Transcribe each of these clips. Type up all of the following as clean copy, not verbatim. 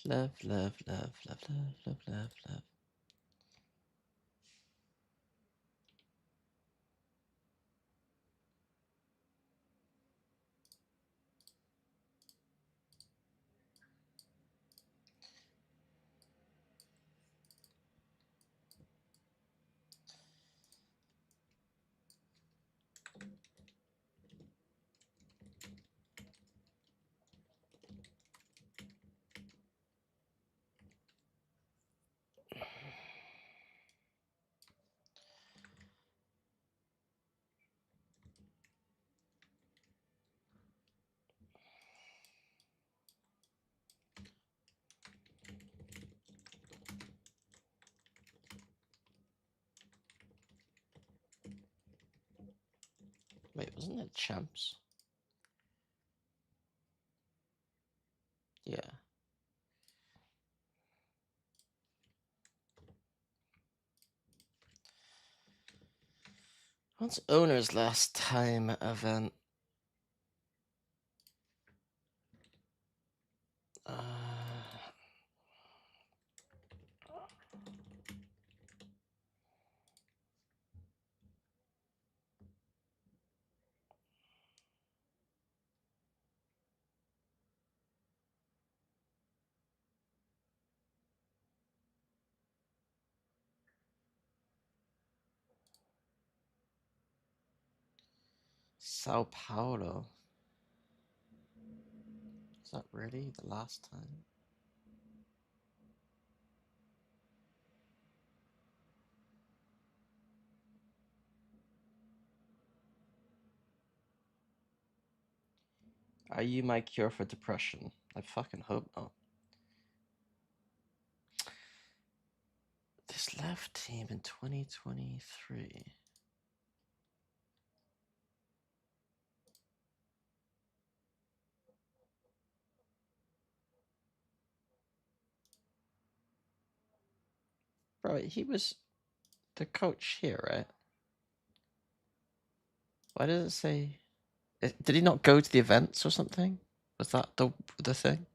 Love, love, love, love, love, love, love, love. Wait, wasn't it champs? Yeah. What's owner's last time event? Sao Paulo. Is that really the last time? Are you my cure for depression? I fucking hope not. This left team in 2023. Bro, he was the coach here, right? Why does it say? Did he not go to the events or something? Was that the thing?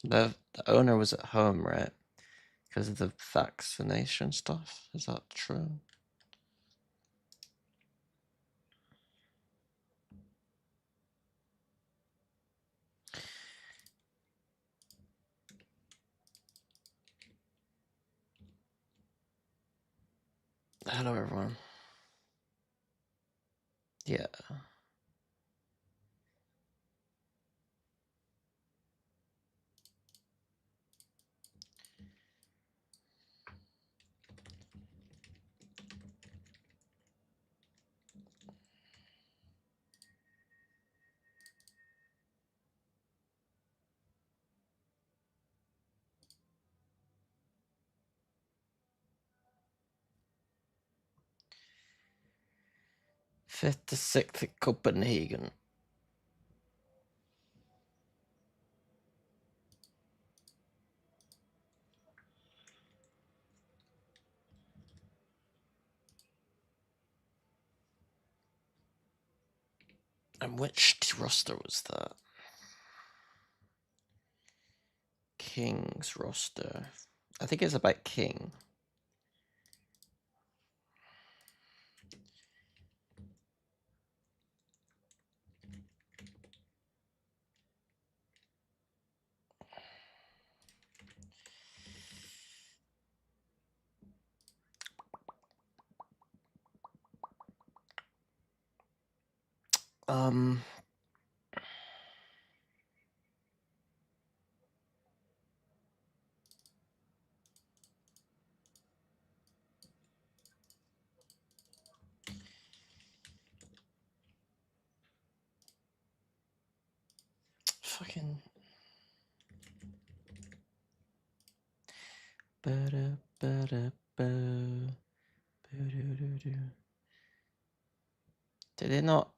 The owner was at home, right? Because of the vaccination stuff. Is that true? Hello, everyone. Yeah. Fifth to sixth at Copenhagen. And which roster was that? King's roster. I think it's about King. Um. Fucking. Did it not?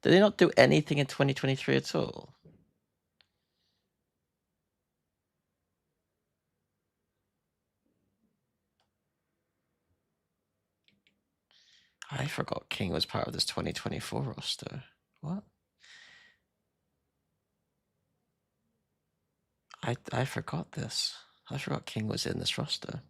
Did they not do anything in 2023 at all? I forgot King was part of this 2024 roster. What? I forgot this. I forgot King was in this roster.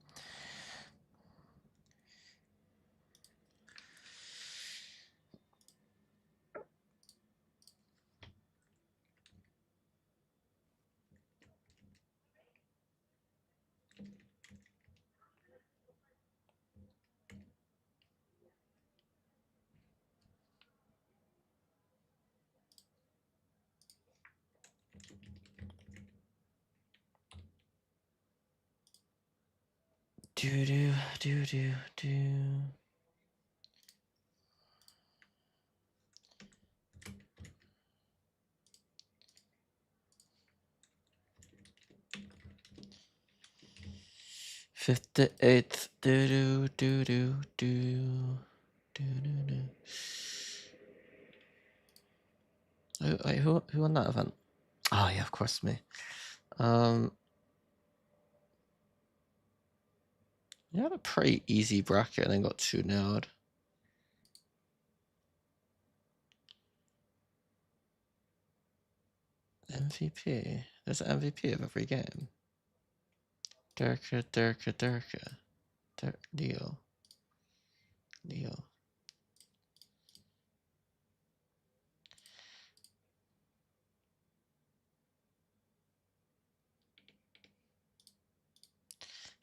Do do do do do. '58th. Do do do do do do do do. Who won that event? Oh yeah, of course me. You had a pretty easy bracket and then got 2-0'd. MVP. There's an MVP of every game. Durka. Leo.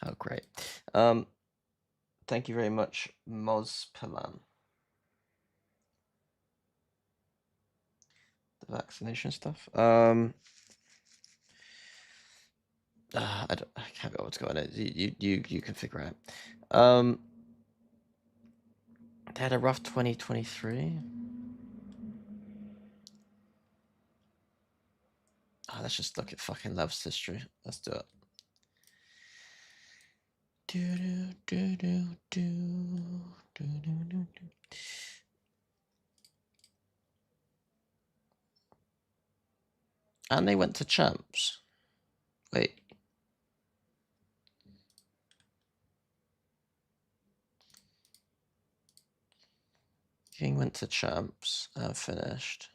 Oh, great. Thank you very much, Moz Pilan. The vaccination stuff. I can't be able to go on it. You can figure it out. They had a rough 2023. Oh, let's just look at fucking Love's history. Let's do it. And they went to champs. Wait. King went to champs and finished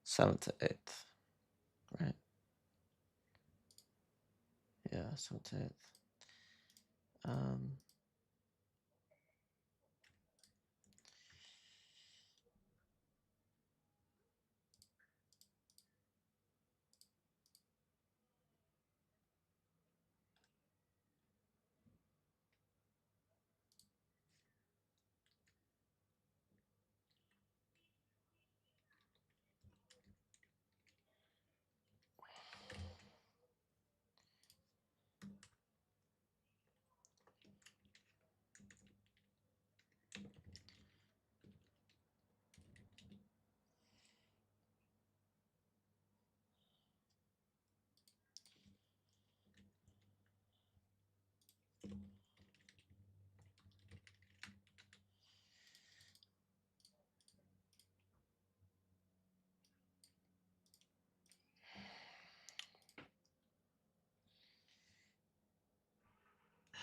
7th to 8th. Right. Yeah, 7th to 8th.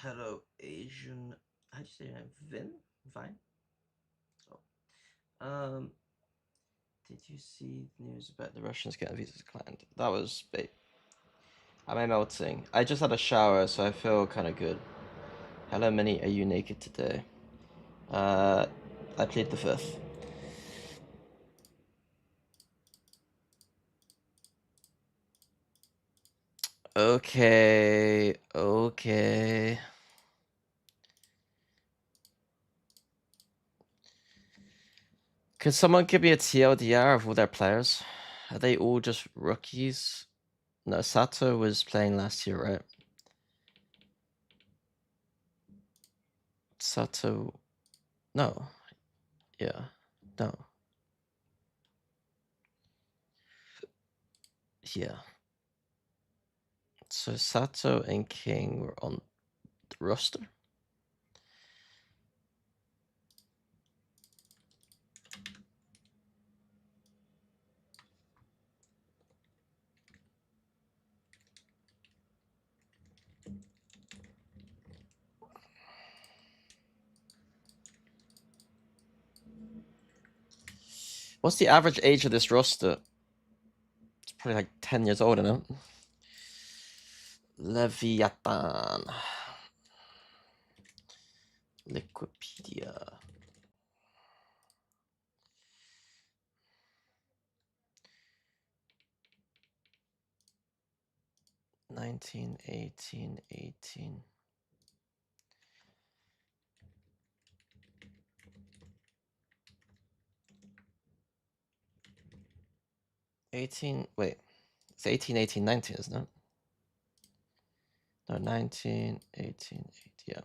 Hello, Asian. How do you say your name? Vine? Oh. Did you see the news about the Russians getting visas declined? That was big. Am I melting? I just had a shower, so I feel kind of good. Hello, Minnie. Are you naked today? I plead the fifth. Okay. Could someone give me a TLDR of all their players? Are they all just rookies? No, Sato was playing last year, right? Sato. No. Yeah. No. Yeah. So Sato and King were on the roster. What's the average age of this roster? It's probably like 10 years old, isn't it? Leviathan. Liquipedia. Nineteen, 18, 18. 18, wait. It's 18, 18, 19, isn't it? No, 19, 18, 8, yeah.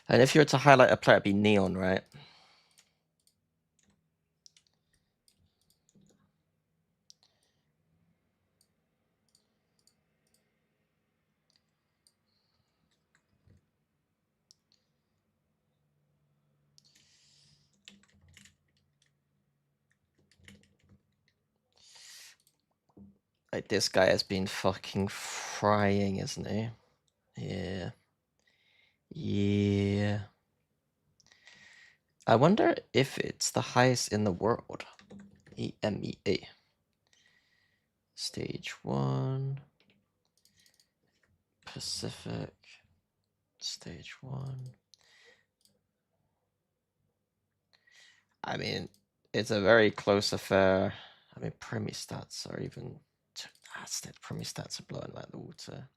And if you were to highlight a player, it'd be Neon, right? Like, this guy has been fucking frying, isn't he? Yeah. Yeah. I wonder if it's the highest in the world. EMEA. Stage 1. Pacific. Stage 1. I mean, it's a very close affair. I mean, Premi stats are even... Premi stats are blowing like the water.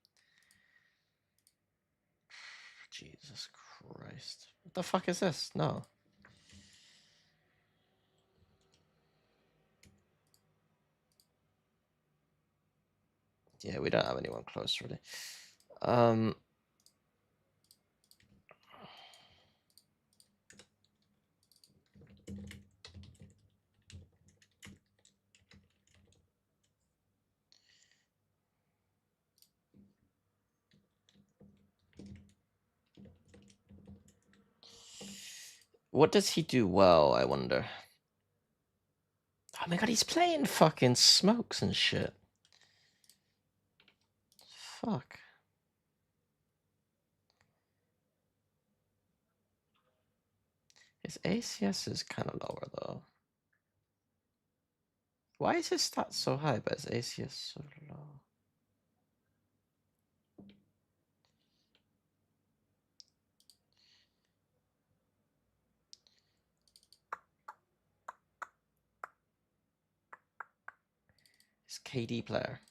Jesus Christ. What the fuck is this? No. Yeah, we don't have anyone close, really. What does he do well, I wonder? Oh my god, he's playing fucking smokes and shit. Fuck. His ACS is kind of lower, though. Why is his stats so high, but his ACS so low? His KD player.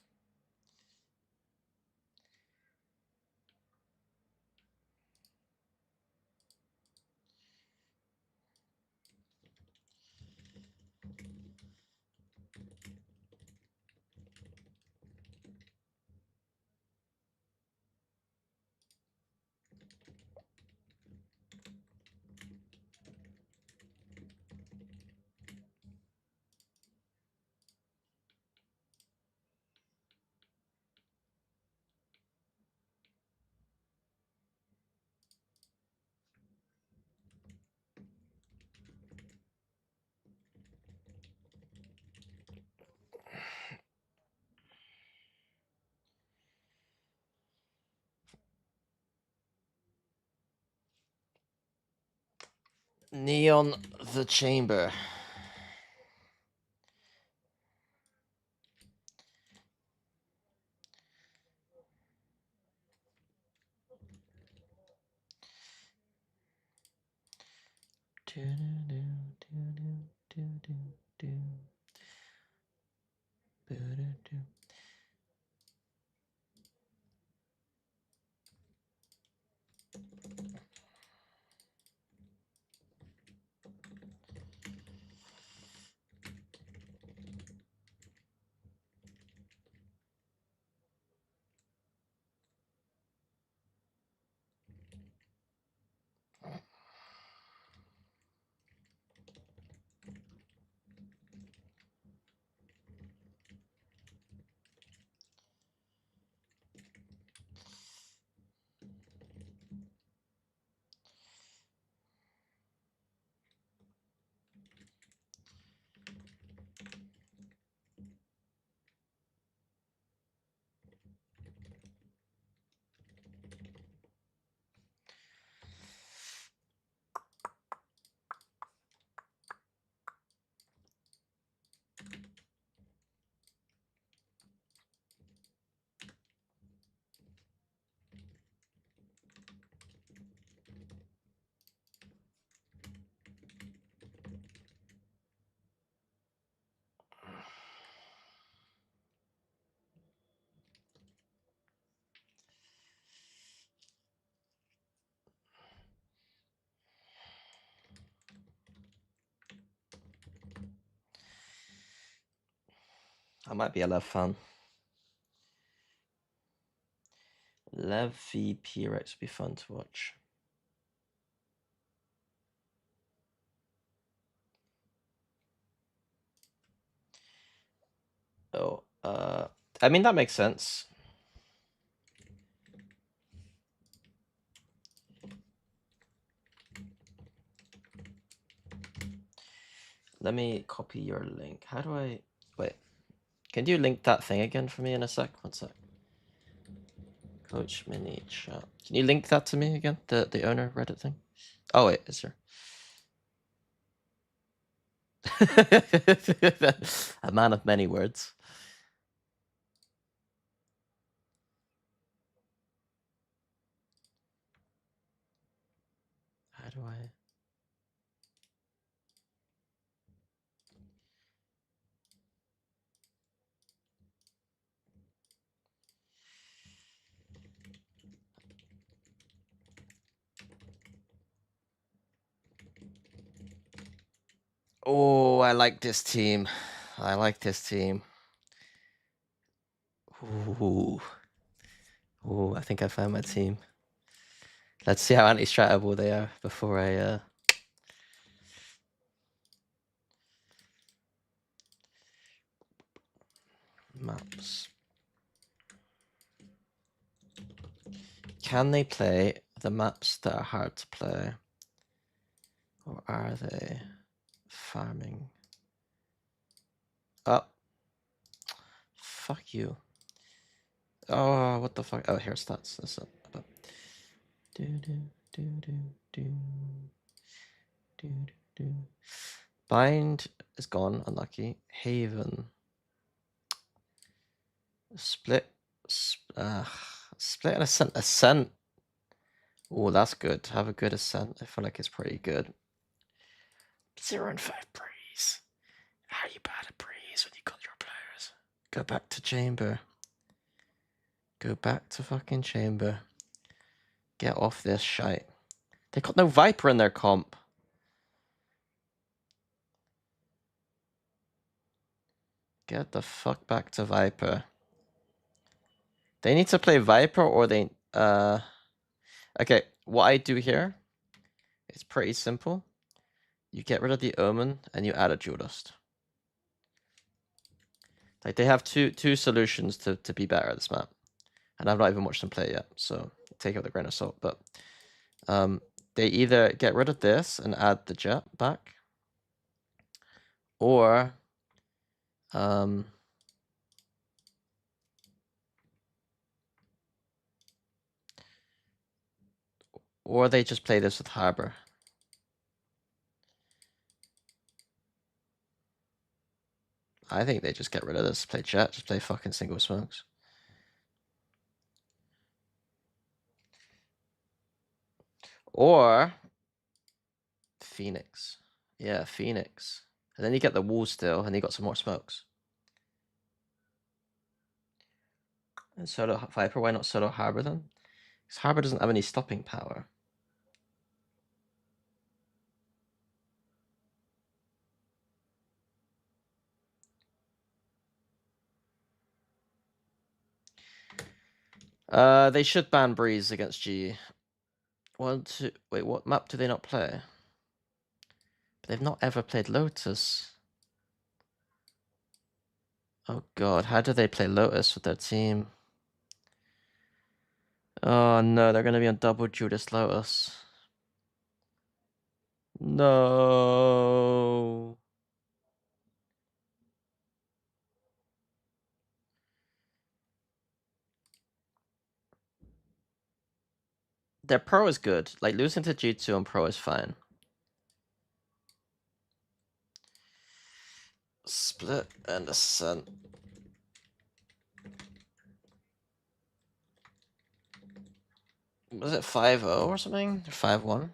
Neon the Chamber. I might be a Lev fan. Lev v P-Rex would be fun to watch. Oh, I mean, that makes sense. Let me copy your link. How do I... Wait. Can you link that thing again for me in a sec? One sec. Coach mini chat. Can you link that to me again? The owner Reddit thing? Oh, wait, is there? A man of many words. How do I... Oh, I like this team. I like this team. Ooh. Ooh, I think I found my team. Let's see how anti-stratable they are before I... Maps. Can they play the maps that are hard to play? Or are they farming? Oh. Fuck you. Oh, what the fuck? Oh, here's stats. That's it. Do do do do do do do. Bind is gone. Unlucky. Haven. Split. Split and ascent. Ascent. Oh, that's good. Have a good ascent. I feel like it's pretty good. 0 and 5 breeze. How are you bad at breeze when you got your players? Go back to chamber. Go back to fucking chamber. Get off this shite. They got no Viper in their comp. Get the fuck back to Viper. They need to play Viper or they... Okay, what I do here is pretty simple. You get rid of the Omen and you add a Jewel Dust. Like, they have two solutions to be better at this map. And I've not even watched them play yet, so take it with a grain of salt. But they either get rid of this and add the Jet back, or they just play this with Harbor. I think they just get rid of this, play Jet, just play fucking single smokes. Or Phoenix. Yeah, Phoenix. And then you get the wall still, and you got some more smokes. And Solo Viper, why not Solo Harbor then? Because Harbor doesn't have any stopping power. They should ban Breeze against G. Wait, what map do they not play? They've not ever played Lotus. Oh god, how do they play Lotus with their team? Oh no, they're gonna be on double Judas Lotus. No. Their pro is good. Like, losing to G2 on pro is fine. Split and Ascent. Was it 5-0 or something? 5-1?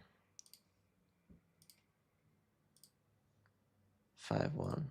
5-1.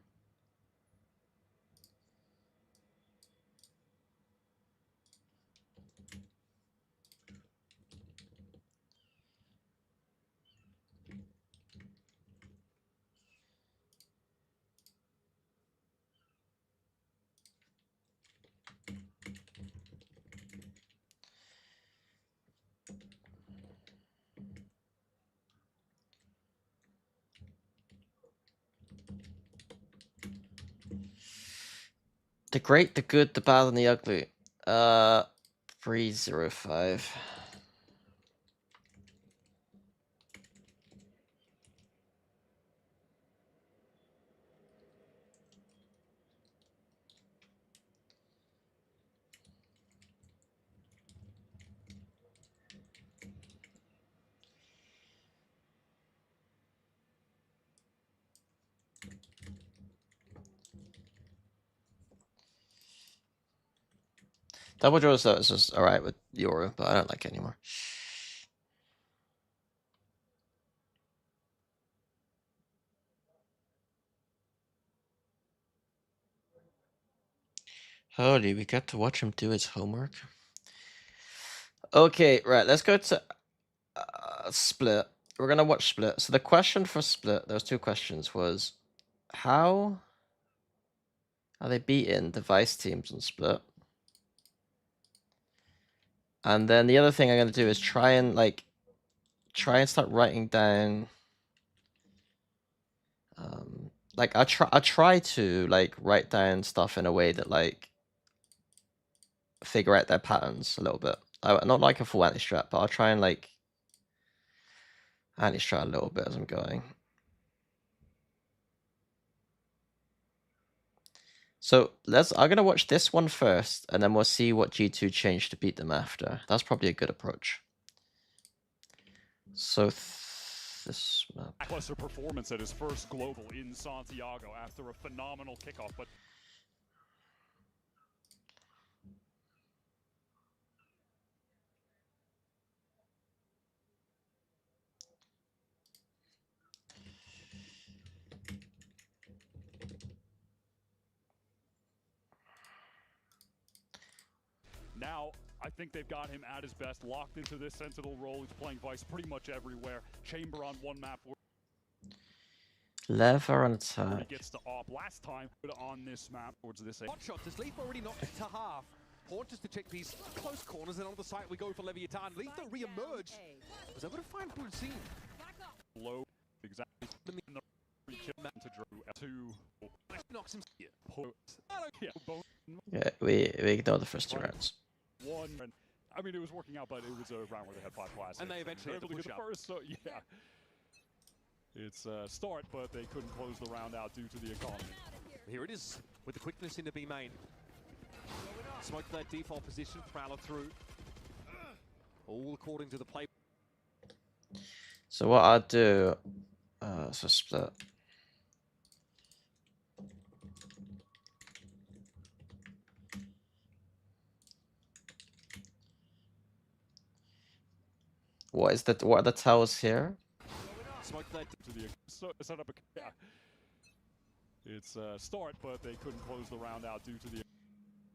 The great, the good, the bad, and the ugly. 305. Double draws though is just alright with Euro, but I don't like it anymore. Holy, we get to watch him do his homework. Okay, right, let's go to Split. We're gonna watch Split. So the question for Split, there was two questions, was how are they beating device teams on Split? And then the other thing I'm gonna do is try and start writing down like I try to like write down stuff in a way that like figure out their patterns a little bit. Not like a full anti-strat, but I'll try and like anti-strat a little bit as I'm going. So I'm gonna watch this one first, and then we'll see what G2 changed to beat them after. That's probably a good approach. So this map. Lackluster performance at his first global in Santiago after a phenomenal kickoff, but now I think they've got him at his best, locked into this sentinel role. He's playing Vice pretty much everywhere. Chamber on one map. Lever on attack. He gets to op last time on this map towards this. Hot shots as Leaf already knocked to half. Porters to check these close corners, and on the site we go for Leviathan. Leaf to re-emerge. Was able to find Pulsine. Low, exactly. In the kill to Drew Knocks him. Yeah, we ignored the first two rounds. One, I mean, it was working out, but it was a round where they had 5 classics. And they eventually were able to get the first, so yeah. It's a start, but they couldn't close the round out due to the economy. Here it is, with the quickness into B main. Smoke that default position, Prowler through. All according to the play. So what I'll do, so Split. What are the tells here? Smoke that to the set up a yeah. It's a start, but they couldn't close the round out due to the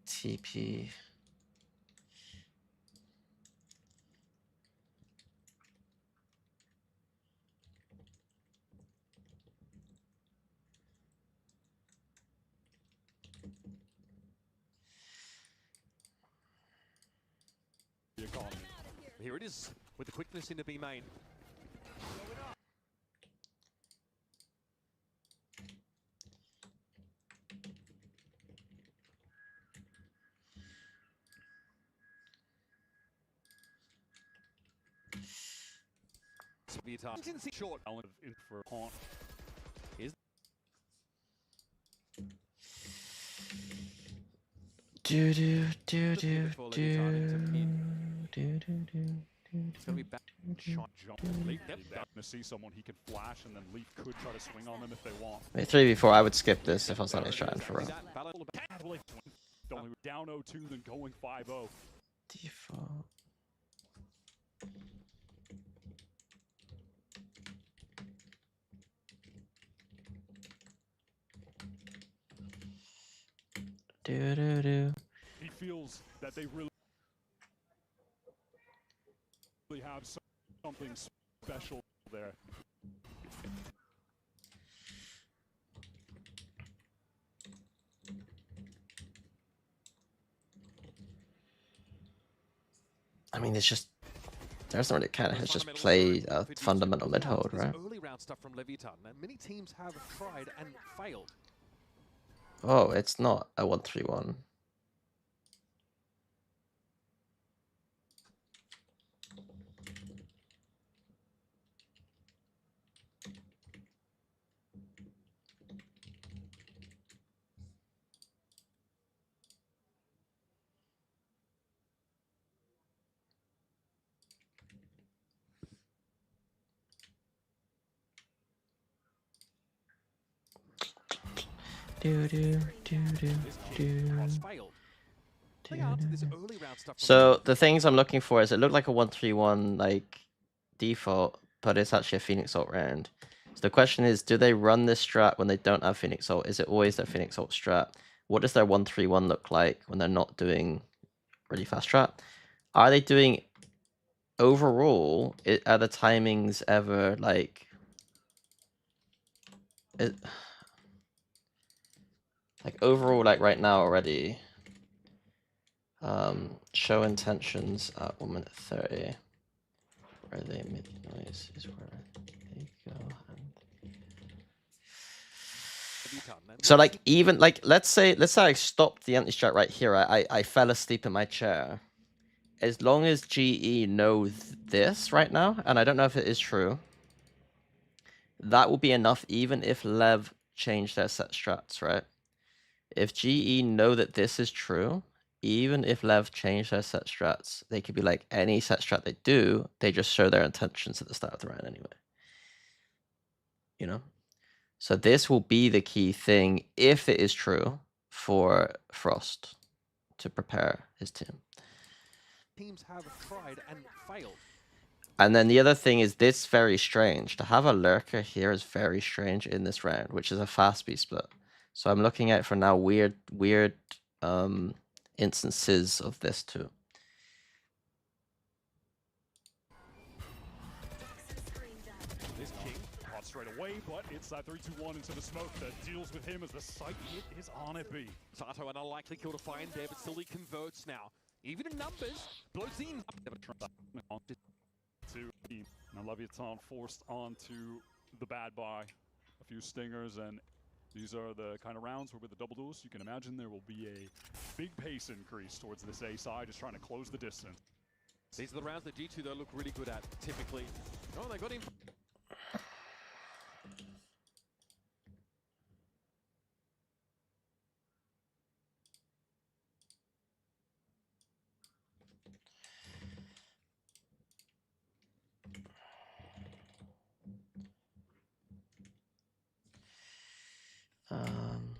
TP. economy. Here it is, with the quickness into B main. Short. In for haunt. Do do do do do do do. It's gonna be back shot Jump. Leaf to see someone he can flash, and then Leaf could try to swing on them if they want. 3v4, I would skip this if I was only trying for a Down 0-2, then going 5-0. default. Do do do. He feels that they really have something special there. I mean, it's just there's not really kind of has just played a fundamental mid hold, right? Early round stuff from Leviathan, and many teams have tried and failed. Oh, it's not a 1-3-1. Do do do do This kick do. has failed. I think after this early round stuff from So the things I'm looking for is it looked like a 1-3-1 like default, but it's actually a Phoenix ult round. So the question is, do they run this strat when they don't have Phoenix ult? Is it always their Phoenix ult strat? What does their 1-3-1 look like when they're not doing really fast strat? Are they doing overall? Are the timings ever like? Like overall, like right now already. Show intentions at 1 minute 30. Where they mid noise is where they go. So like even like let's say I stopped the anti-strat right here. I fell asleep in my chair. As long as GE knows this right now, and I don't know if it is true, that will be enough even if Lev changed their set strats, right? If GE know that this is true, even if Lev changed their set strats, they could be like any set strat they do, they just show their intentions at the start of the round anyway. You know? So this will be the key thing if it is true for Frost to prepare his team. teams have tried and failed. And then the other thing is this very strange. To have a lurker here is very strange in this round, which is a fast speed split. So I'm looking at for now weird instances of this too. This king caught straight away, but it's that 3-2-1 into the smoke that deals with him as the sight hit is on it B. Sato an unlikely kill to find there, but still he converts now. Even in numbers, blows in. Now Leviathan forced onto the bad buy. A few stingers, and these are the kind of rounds where with the double duels, you can imagine there will be a big pace increase towards this A side, just trying to close the distance. These are the rounds that G2 though look really good at, typically. Oh, they got him. Um,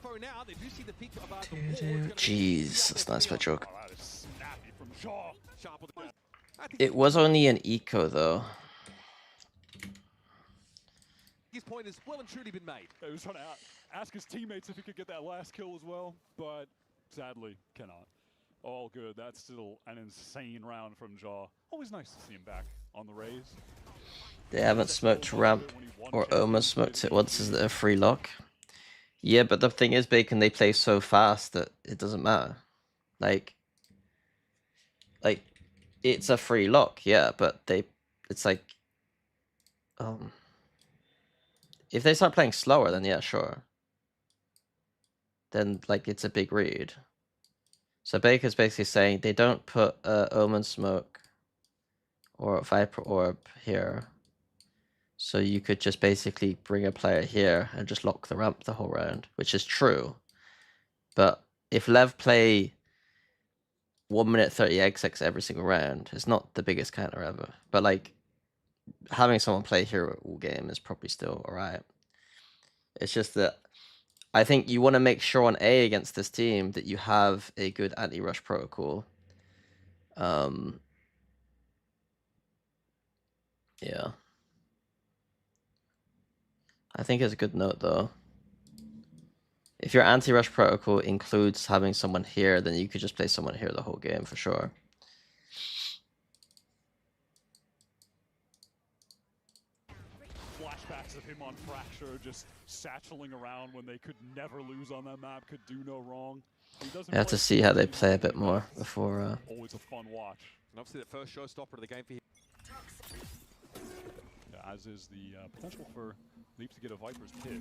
For now, they do see the peak of the wall. Jeez, that's nice by joke. Oh, that is snappy from Shaw. Sharp with the It was only an eco though. his point has well and truly been made. He was trying to ask his teammates if he could get that last kill as well, but sadly cannot. All good. That's still an insane round from Jaw. Always nice to see him back on the Rays. They haven't smoked ramp or almost smoked it once as a free lock. Yeah, but the thing is, Bacon, they play so fast that it doesn't matter. Like it's a free lock, yeah, but it's like, if they start playing slower, then yeah, sure. Then like it's a big read. So Baker's basically saying they don't put Omen Smoke or Viper Orb here. So you could just basically bring a player here and just lock the ramp the whole round, which is true. But if Lev play 1 minute 30 XX every single round, it's not the biggest counter ever. But like having someone play hero all game is probably still alright. It's just that I think you want to make sure on A against this team that you have a good anti-rush protocol. Yeah. I think it's a good note though. If your anti-rush protocol includes having someone here, then you could just play someone here the whole game for sure. Flashbacks of him on Fracture just satcheling around when they could never lose on that map, could do no wrong. I have to see how they play a bit more before. Always a fun watch. And obviously the first showstopper of the game for him. Yeah, as is the potential for Leap to get a Viper's Pit.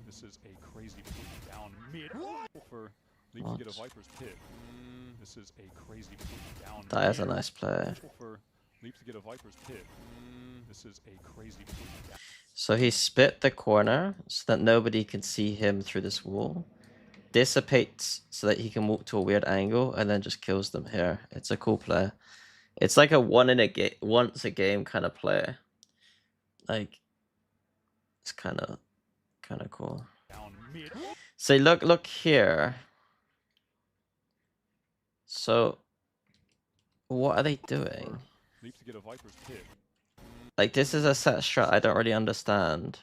This is a crazy push down mid. For Leap to get a Viper's Pit. This is a crazy push down mid. That is a nice play. For Leap to get a Viper's Pit. This is a crazy push down. So he split the corner so that nobody can see him through this wall. Dissipates so that he can walk to a weird angle and then just kills them here. It's a cool play. It's like a once a game kind of play. Like it's kind of cool. So look here. So what are they doing? Leap to get a Viper's Pit. Like this is a set strat I don't really understand.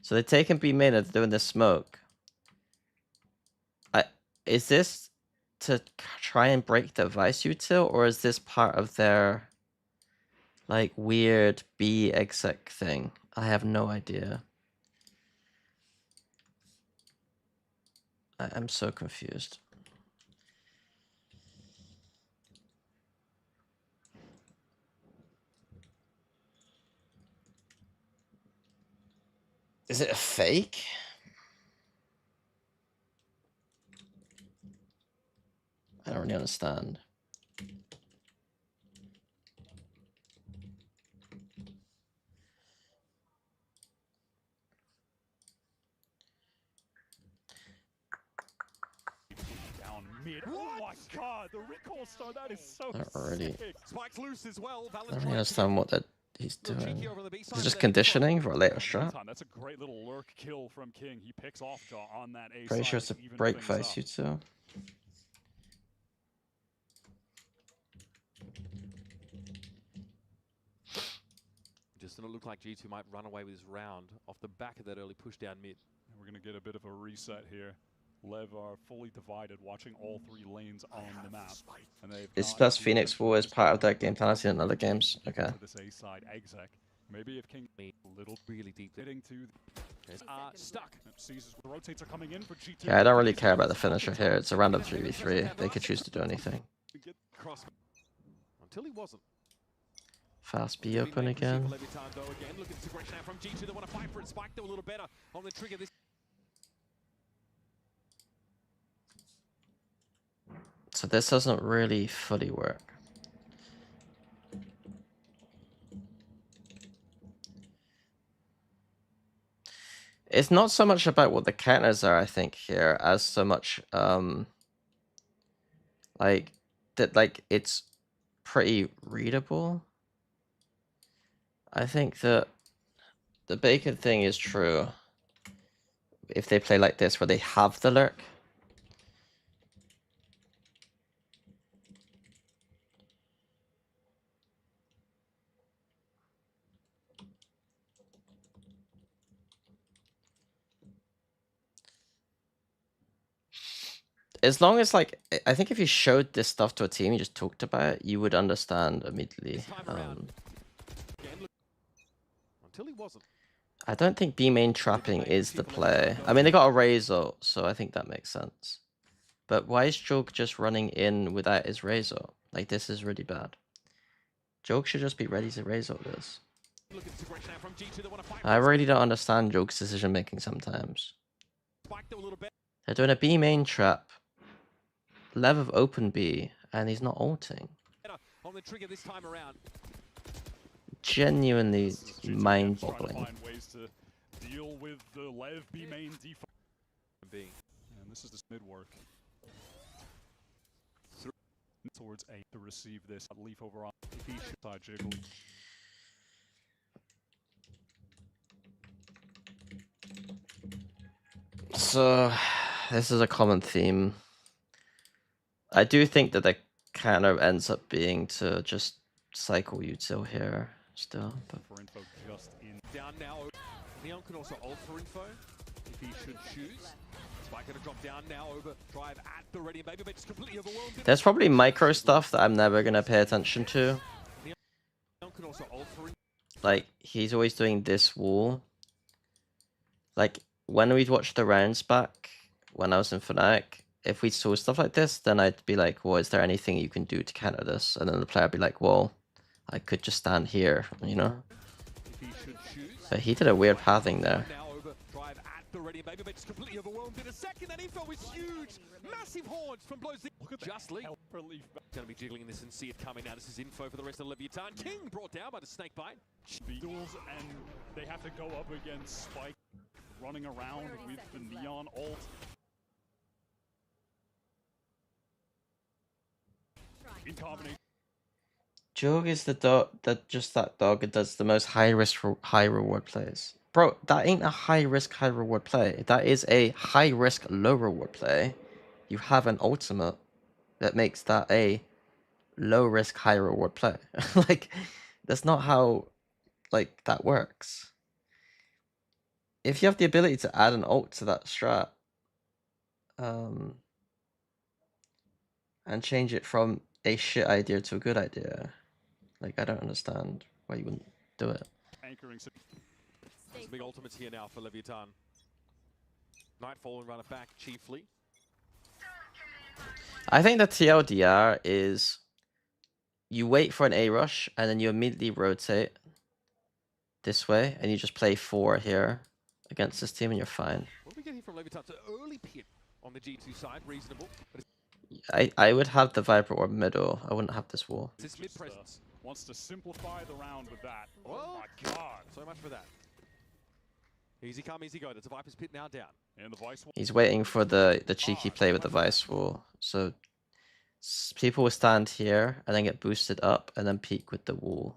So they're taking B main and doing this smoke. Is this to try and break the Vice util, or is this part of their like weird B exec thing? I have no idea. I'm so confused. Is it a fake? I don't really understand. Down mid. Oh my god, the recall star, that is so I don't really, Spike's loose as well. I don't really understand what he's doing. Is it just conditioning for a later strat? That's a great little lurk kill from King. He picks off Jaw on that A Pretty side sure it's a to even break things Vice up. util. Just gonna look like G2 might run away with this round off the back of that early push down mid. And we're gonna get a bit of a reset here. Lev are fully divided, watching all three lanes on the map. And Is plus Phoenix War is part of that game plan? I've seen it in other games. Okay. This A side exec. Maybe if King a little Really deep. getting to Stuck. sees the rotates are coming in for G2. Yeah, I don't really care about the finisher here. It's a random 3v3. They could choose to do anything. Cross until he wasn't. Fast B open again. Looking to aggression out from G2. They want to fight for it. Spike though a little better on the trigger. This So this doesn't really fully work. It's not so much about what the counters are, I think, here, as so much like that it's pretty readable. I think that the bacon thing is true if they play like this where they have the lurk. As long as, like, I think if you showed this stuff to a team, you just talked about it, you would understand immediately. until he wasn't. I don't think B main trapping is the play. I mean, they got a Razor, so I think that makes sense. But why is Joke just running in without his Razor? Like, this is really bad. Joke should just be ready to Razor this. I really don't understand Joke's decision making sometimes. They're doing a B main trap. Lev of open B, and he's not ulting. On the trigger this time around. Genuinely mind-boggling. Find ways to deal with the Lev B main default. And this is this mid work. Towards A to receive this leaf over on side Jiggly. So this is a common theme. I do think that the counter ends up being to just cycle util here still. But For info just in down now. Neon can also ult for info if he should choose. Spike gonna drop down now, over drive at the ready, and Baby just completely overwhelmed. There's probably micro stuff that I'm never gonna pay attention to. Neon can also ult for Like, he's always doing this wall. Like, when we'd watch the rounds back, when I was in Fnatic, if we saw stuff like this, then I'd be like, well, is there anything you can do to counter this? And then the player would be like, well, I could just stand here, you know? if he should choose. But he did a weird pathing there. Now over drive at the ready, and Baby just completely overwhelmed in a second. That info is huge. Massive horns from Blows. Look at justly. Gonna be jiggling this and see it coming now. This is info for the rest of Leviathan. King brought down by the snake bite. Duels, and they have to go up against Spike running around with the Neon ult. In combination. Jog is the dog that does the most high risk, high reward plays. Bro, that ain't a high risk, high reward play. That is a high risk, low reward play. You have an ultimate that makes that a low risk, high reward play. Like, that's not how, like, that works. If you have the ability to add an ult to that strat, and change it from a shit idea to a good idea, like, I don't understand why you wouldn't do it. Anchoring. Some big ultimates here now for Leviathan. Nightfall and run it back chiefly. I think the TLDR is you wait for an A rush and then you immediately rotate this way and you just play 4 here against this team and you're fine. What do we get here from Leviathan? So early pit on the G2 side, reasonable. But I would have the Viper Orb middle. I wouldn't have this wall. it's mid presence. Wants to simplify the round with that. Whoa. Oh my god. So much for that. Easy come, easy go. There's a Viper's pit now down. And the Vice He's waiting for the cheeky play with the Vice wall. So people will stand here and then get boosted up and then peek with the wall.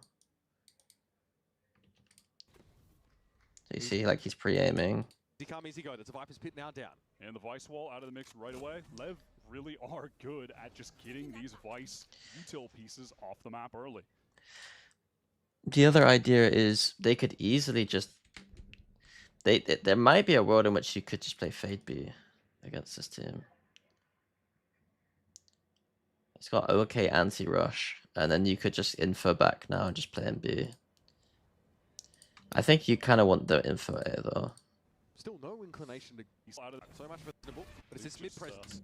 So you see, like, he's pre-aiming. Easy come, easy go. There's a Viper's pit now down. And the Vice wall out of the mix right away. Lev really are good at just getting these Vice util pieces off the map early. The other idea is they could easily just there might be a world in which you could just play Fade B against this team. It's got okay anti-rush, and then you could just info back now and just play in B. I think you kind of want the info A though. Still no inclination to so much for the book, but it's this mid presence.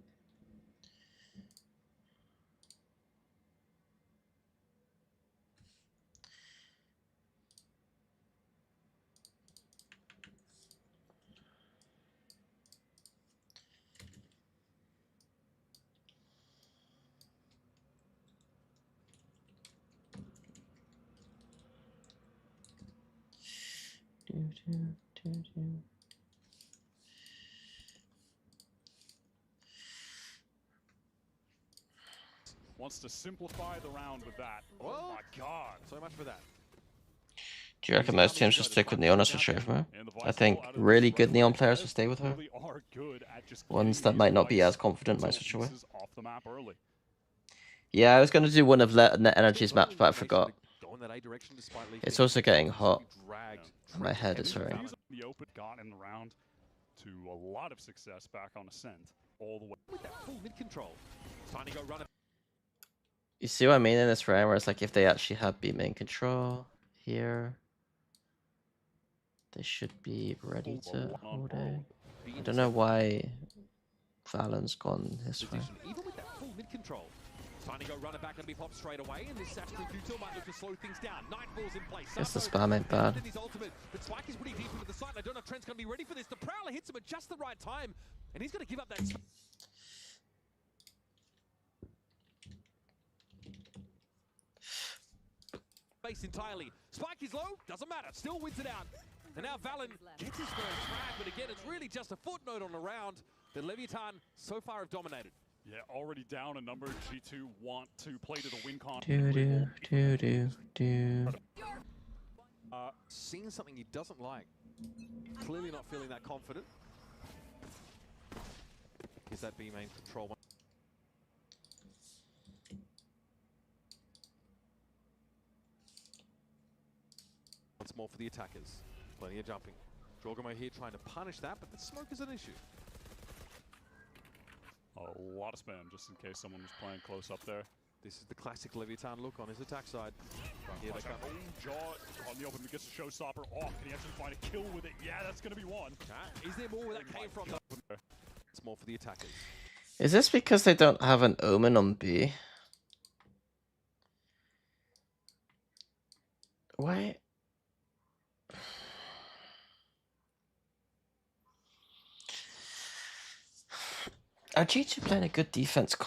Wants to simplify the round with that. Oh my god. So much for that. Do you reckon most teams should stick with Neon as a Shofar? I think really good Neon players will stay with her. Ones that might not be as confident might switch away. Yeah, I was going to do one of Net Energy's maps, but I forgot. It's also getting hot. My head is hurting. The open got in the round to a lot of success back on Ascent all the way. With that full mid control. Trying to go run it. You see what I mean in this round where it's like if they actually have B main control here, they should be ready to hold A. I don't know why Valen's gone this way. Even with that full mid control. Trying to go run it back and be popped straight away, and this Astral Util might look to slow things down. Nightfall's in place. Guess the spam ain't bad. But Spike is pretty deep into the site. I don't know if Trent's going to be ready for this. The Prowler hits him at just the right time, and he's going to give up that space entirely. Spike is low, doesn't matter, still wins it out. And now Valen gets his first frag, but again, it's really just a footnote on the round that Leviathan so far have dominated. Yeah, already down a number. G2 want to play to the win con. Seeing something he doesn't like. Clearly not feeling that confident. Is that B main control one? Once more for the attackers. Plenty of jumping. Jorgamo here trying to punish that, but the smoke is an issue. A lot of spam, just in case someone was playing close up there. This is the classic Leviathan look on his attack side. Here they come. Oh, Jaw on the open gets a showstopper off. Can he actually find a kill with it? Yeah, that's going to be one. Is there more where that came from? It's more for the attackers. Is this because they don't have an Omen on B? Why? Are G2 playing a good defense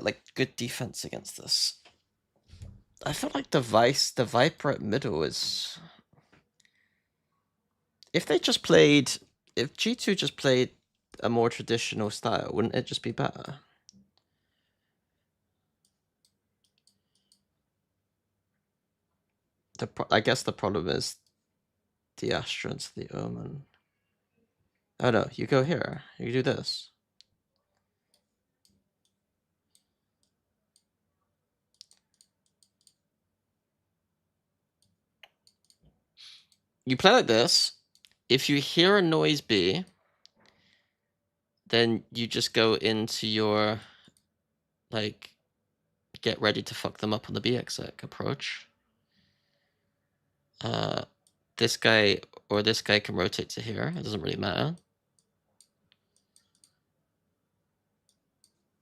like good defense against this? I feel like the Viper at middle is. If G2 just played a more traditional style, wouldn't it just be better? I guess the problem is the Astra and the Omen. Oh no, you go here. You do this. You play like this. If you hear a noise B, then you just go into your, like, get ready to fuck them up on the B exec approach. This guy or this guy can rotate to here. It doesn't really matter.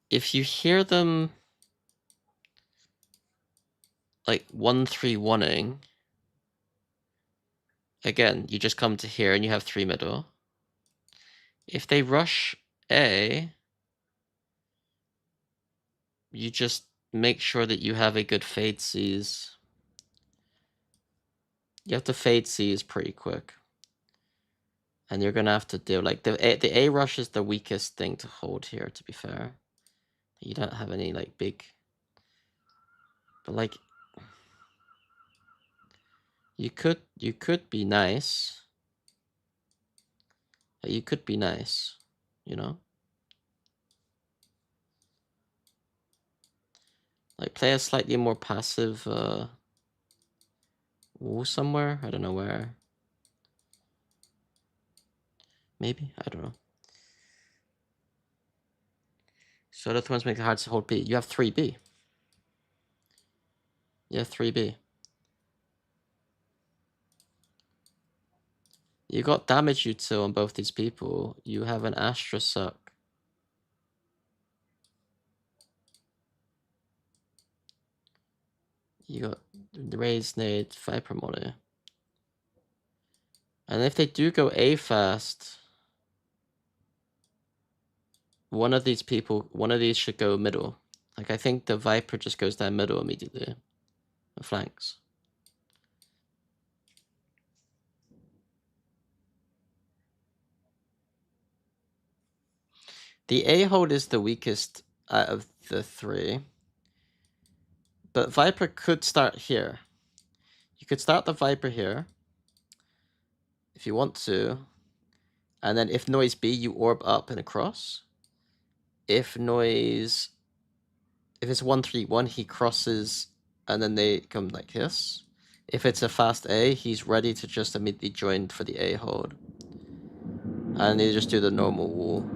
If you hear them, like, 1-3-1ing, again, you just come to here and you have 3 middle. If they rush A, you just make sure that you have a good fade seize. You have to fade seize pretty quick. And you're gonna have to do, like, the A rush is the weakest thing to hold here, to be fair. You don't have any, like, big... But, like... You could be nice. You could be nice, you know? Like, play a slightly more passive, wall somewhere? I don't know where. Maybe? I don't know. Soda Thorns make it hard to hold B. You have 3B. You have 3B. You got damage util on both these people. You have an Astra suck. You got raised nade, Viper Molly. And if they do go A fast, one of these should go middle. Like, I think the Viper just goes down middle immediately. The flanks. The A hold is the weakest out of the 3. But Viper could start here. You could start the Viper here, if you want to. And then if noise B, you orb up and across. If it's 1-3-1, he crosses and then they come like this. If it's a fast A, he's ready to just immediately join for the A hold. And they just do the normal wall.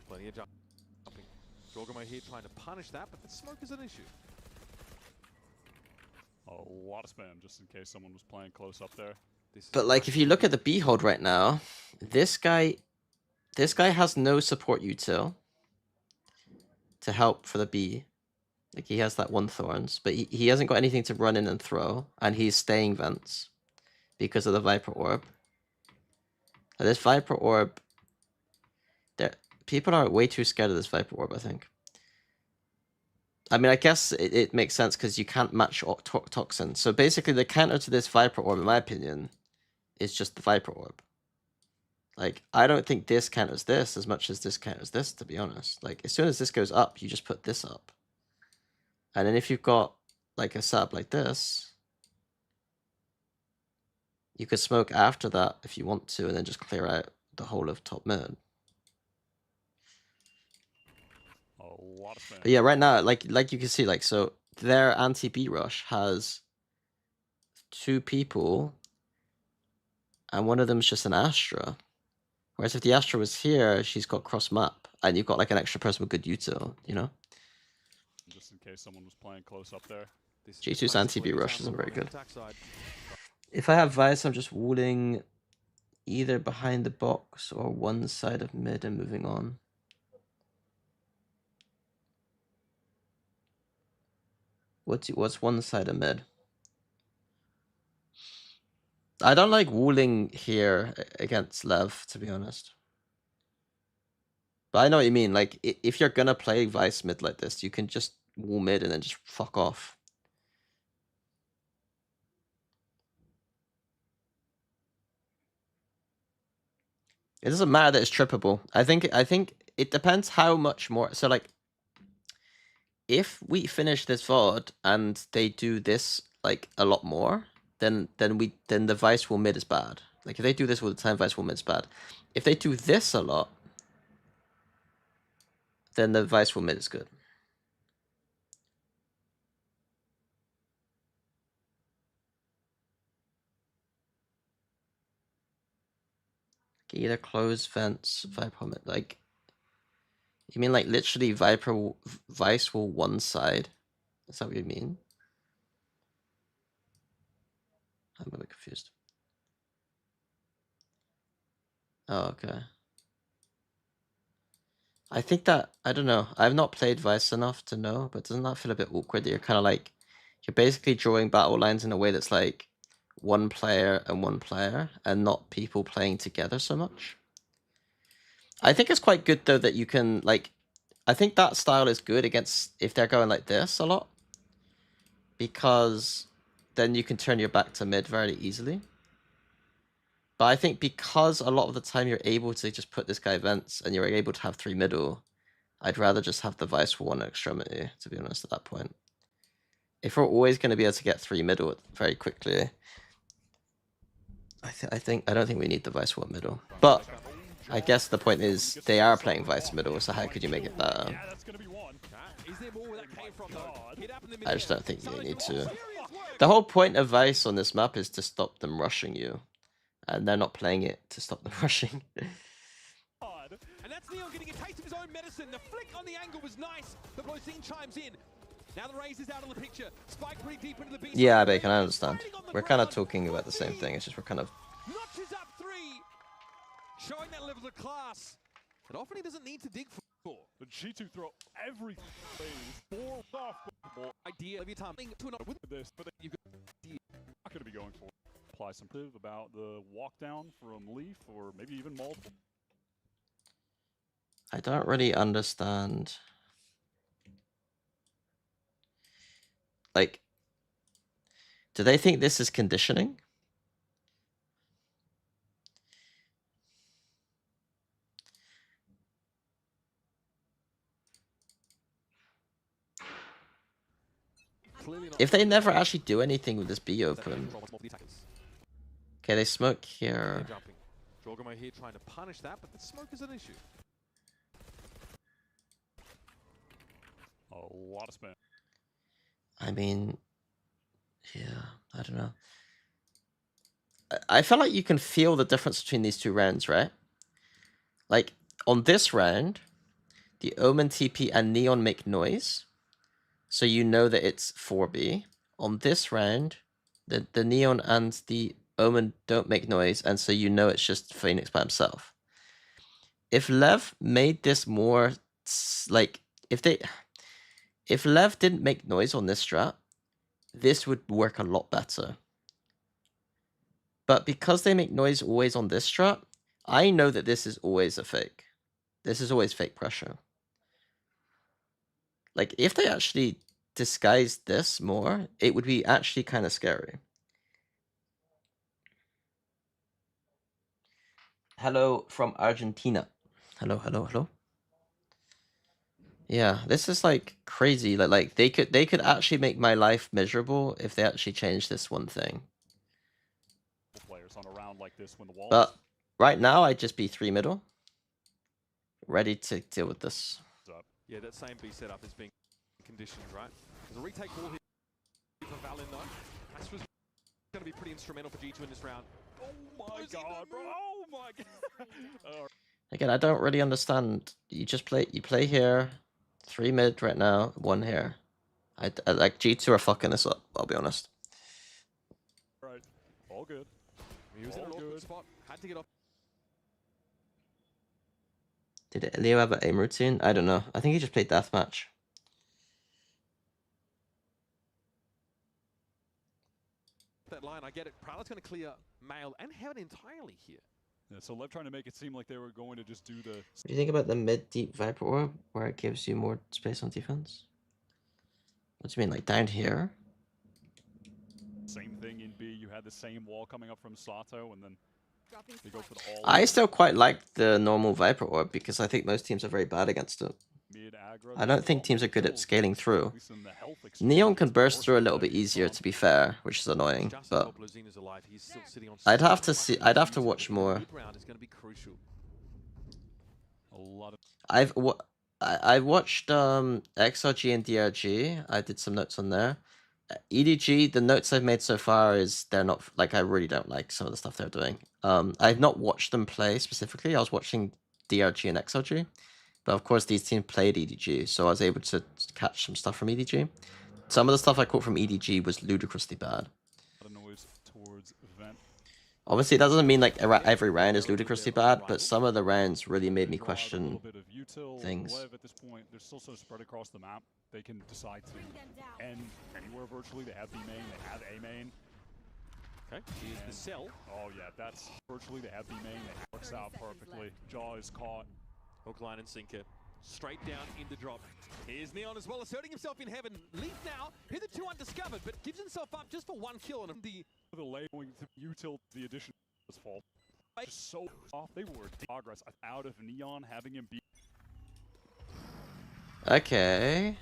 Plenty of jumping. Jorgamo here trying to punish that, but the smoke is an issue. A lot of spam, just in case someone was playing close up there. But, like, if you look at the B hold right now, this guy has no support util to help for the B. Like, he has that 1 thorns, but he hasn't got anything to run in and throw, and he's staying vents because of the Viper Orb. Now, this Viper Orb, people are way too scared of this Viper Orb, I think. I mean, I guess it makes sense because you can't match Toxin. So basically, the counter to this Viper Orb, in my opinion, is just the Viper Orb. Like, I don't think this counters this as much as this counters this, to be honest. Like, as soon as this goes up, you just put this up. And then if you've got, like, a sub like this, you could smoke after that if you want to, and then just clear out the whole of top mid. lot of spam. But yeah, right now, like you can see, like, so their anti-B rush has 2 people, and one of them's just an Astra. Whereas if the Astra was here, she's got cross map, and you've got like an extra person with good util, you know? Just in case someone was playing close up there. G2's anti-B rush isn't very good. If I have Vice, I'm just walling either behind the box or one side of mid and moving on. What's one side of mid? I don't like walling here against Lev, to be honest. But I know what you mean. Like, if you're gonna play Vice mid like this, you can just wall mid and then just fuck off. It doesn't matter that it's trippable. I think it depends how much more. So like, if we finish this VOD and they do this like a lot more, then the Vice wall mid is bad. Like if they do this all the time, Vice wall mid is bad. If they do this a lot, then the Vice wall mid is good. Either close vents, Viper mid. Like, you mean like literally Vice will one side? Is that what you mean? I'm a bit confused. Oh, okay. I think that, I don't know, I've not played Vice enough to know, but doesn't that feel a bit awkward that you're kind of like, you're basically drawing battle lines in a way that's like one player and not people playing together so much? I think it's quite good though that you can like, I think that style is good against if they're going like this a lot, because then you can turn your back to mid very easily. But I think because a lot of the time you're able to just put this guy vents and you're able to have 3 middle, I'd rather just have the Vice for 1 extremity, to be honest, at that point. If we're always going to be able to get 3 middle very quickly, I don't think we need the Vice 1 middle. But I guess the point is they are playing Vice middle, so how could you make it better? Yeah, that's gonna be one. I just don't think you need to. The whole point of Vice on this map is to stop them rushing you. And they're not playing it to stop them rushing. And that's Neon getting a taste of his own medicine. The flick on the angle was nice. The Blozine chimes in. Now the Raze is out of the picture. Spike pretty deep into the beast. Yeah, Bacon, I understand. We're kind of talking about the same thing. It's just we're kind of... Notches up 3. Showing that level of class. But often he doesn't need to dig for. The G2 throw every four off Idea of your time to another with this, but you've got not gonna be going for. Apply some tip about the walk down from Leaf or maybe even multiple. I don't really understand. Like, do they think this is conditioning? If they never actually do anything with this B open. Okay, they smoke here. Jorgamo here trying to punish that, but the smoke is an issue. A lot of spam. I mean, yeah, I don't know. I feel like you can feel the difference between these 2 rounds, right? Like, on this round, the Omen TP and Neon make noise. So you know that it's 4B. On this round, the Neon and the Omen don't make noise, and so you know it's just Phoenix by himself. If Lev made this more, like, if Lev didn't make noise on this strat, this would work a lot better. But because they make noise always on this strat, I know that this is always a fake. This is always fake pressure. Like, if they actually disguised this more, it would be actually kind of scary. Hello from Argentina. Hello, hello, hello. Yeah, this is like crazy. Like they could actually make my life miserable if they actually changed this one thing. Players on a round like this when the walls. But right now I'd just be 3 middle. Ready to deal with this. Yeah, that same B setup is being conditioned, right? There's a retake ball here for Valen, though. Astra's going to be pretty instrumental for G2 in this round. Oh my god, bro! Oh my god! Again, I don't really understand. You play here, 3 mid right now, 1 here. I like G2 are fucking this up, I'll be honest. Right, all good. He was in an All awkward good. spot. Had to get off. Did Leo have an aim routine? I don't know. I think he just played deathmatch. That line, I get it. Prowler's going to clear Male and Heaven entirely here. Yeah, so Lev trying to make it seem like they were going to just do the What do you think about the mid deep Viper Orb, where it gives you more space on defense? What do you mean, like down here? same thing in B. You had the same wall coming up from Sato, and then they go for the all. I still quite like the normal Viper Orb because I think most teams are very bad against it. Mid aggro. I don't think teams are good at scaling through. At least in the health Neon exchange, can it's burst worse through a than little the bit easier, to be fair, which is annoying. Just But while Blazina's alive, he's still sitting on I'd have to six. see. I'd have to watch more. Mid-round is going to be crucial. A lot of I watched XRG and DRG. I did some notes on there. EDG, the notes I've made so far is they're not like I really don't like some of the stuff they're doing. I've not watched them play specifically. I was watching DRG and XRG, but of course these teams played EDG, so I was able to catch some stuff from EDG. Some of the stuff I caught from EDG was ludicrously bad. noise towards Vent. Obviously, that doesn't mean like every round is ludicrously bad, but some of the rounds really made me question things. Lev at this point, they're still so spread across the map. They can decide to end anywhere virtually. They have B main, they have A main. Okay, here's the cell. Oh yeah, that's virtually they have B main. That works out perfectly. Jaw is caught. Hook, line, and sinker. Straight down in the drop. Here's Neon as well, asserting himself in heaven. Leads now, hitherto undiscovered, but gives himself up just for 1 kill. And The lay going to util the addition was fault. Just so off. They were progress out of Neon having him beat. Okay,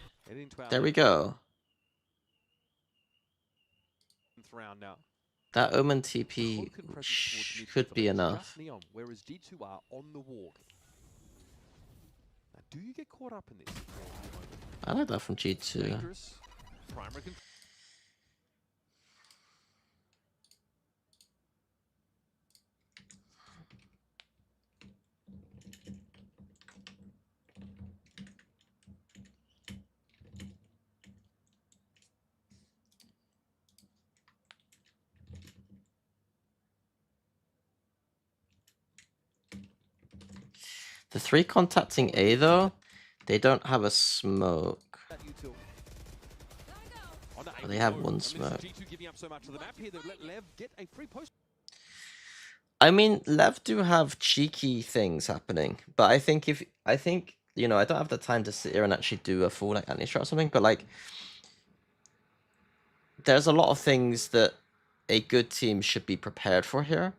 there we go. round now. That Omen TP could be enough. Neon, whereas G2 are on the walk. Now, do you get caught up in this? I like that from G2. Dangerous. Primary control. The 3 contacting A though, they don't have a smoke. Oh, they have 1 smoke. I mean, Lev do have cheeky things happening, but I think you know, I don't have the time to sit here and actually do a full like Antistrat or something, but like there's a lot of things that a good team should be prepared for here.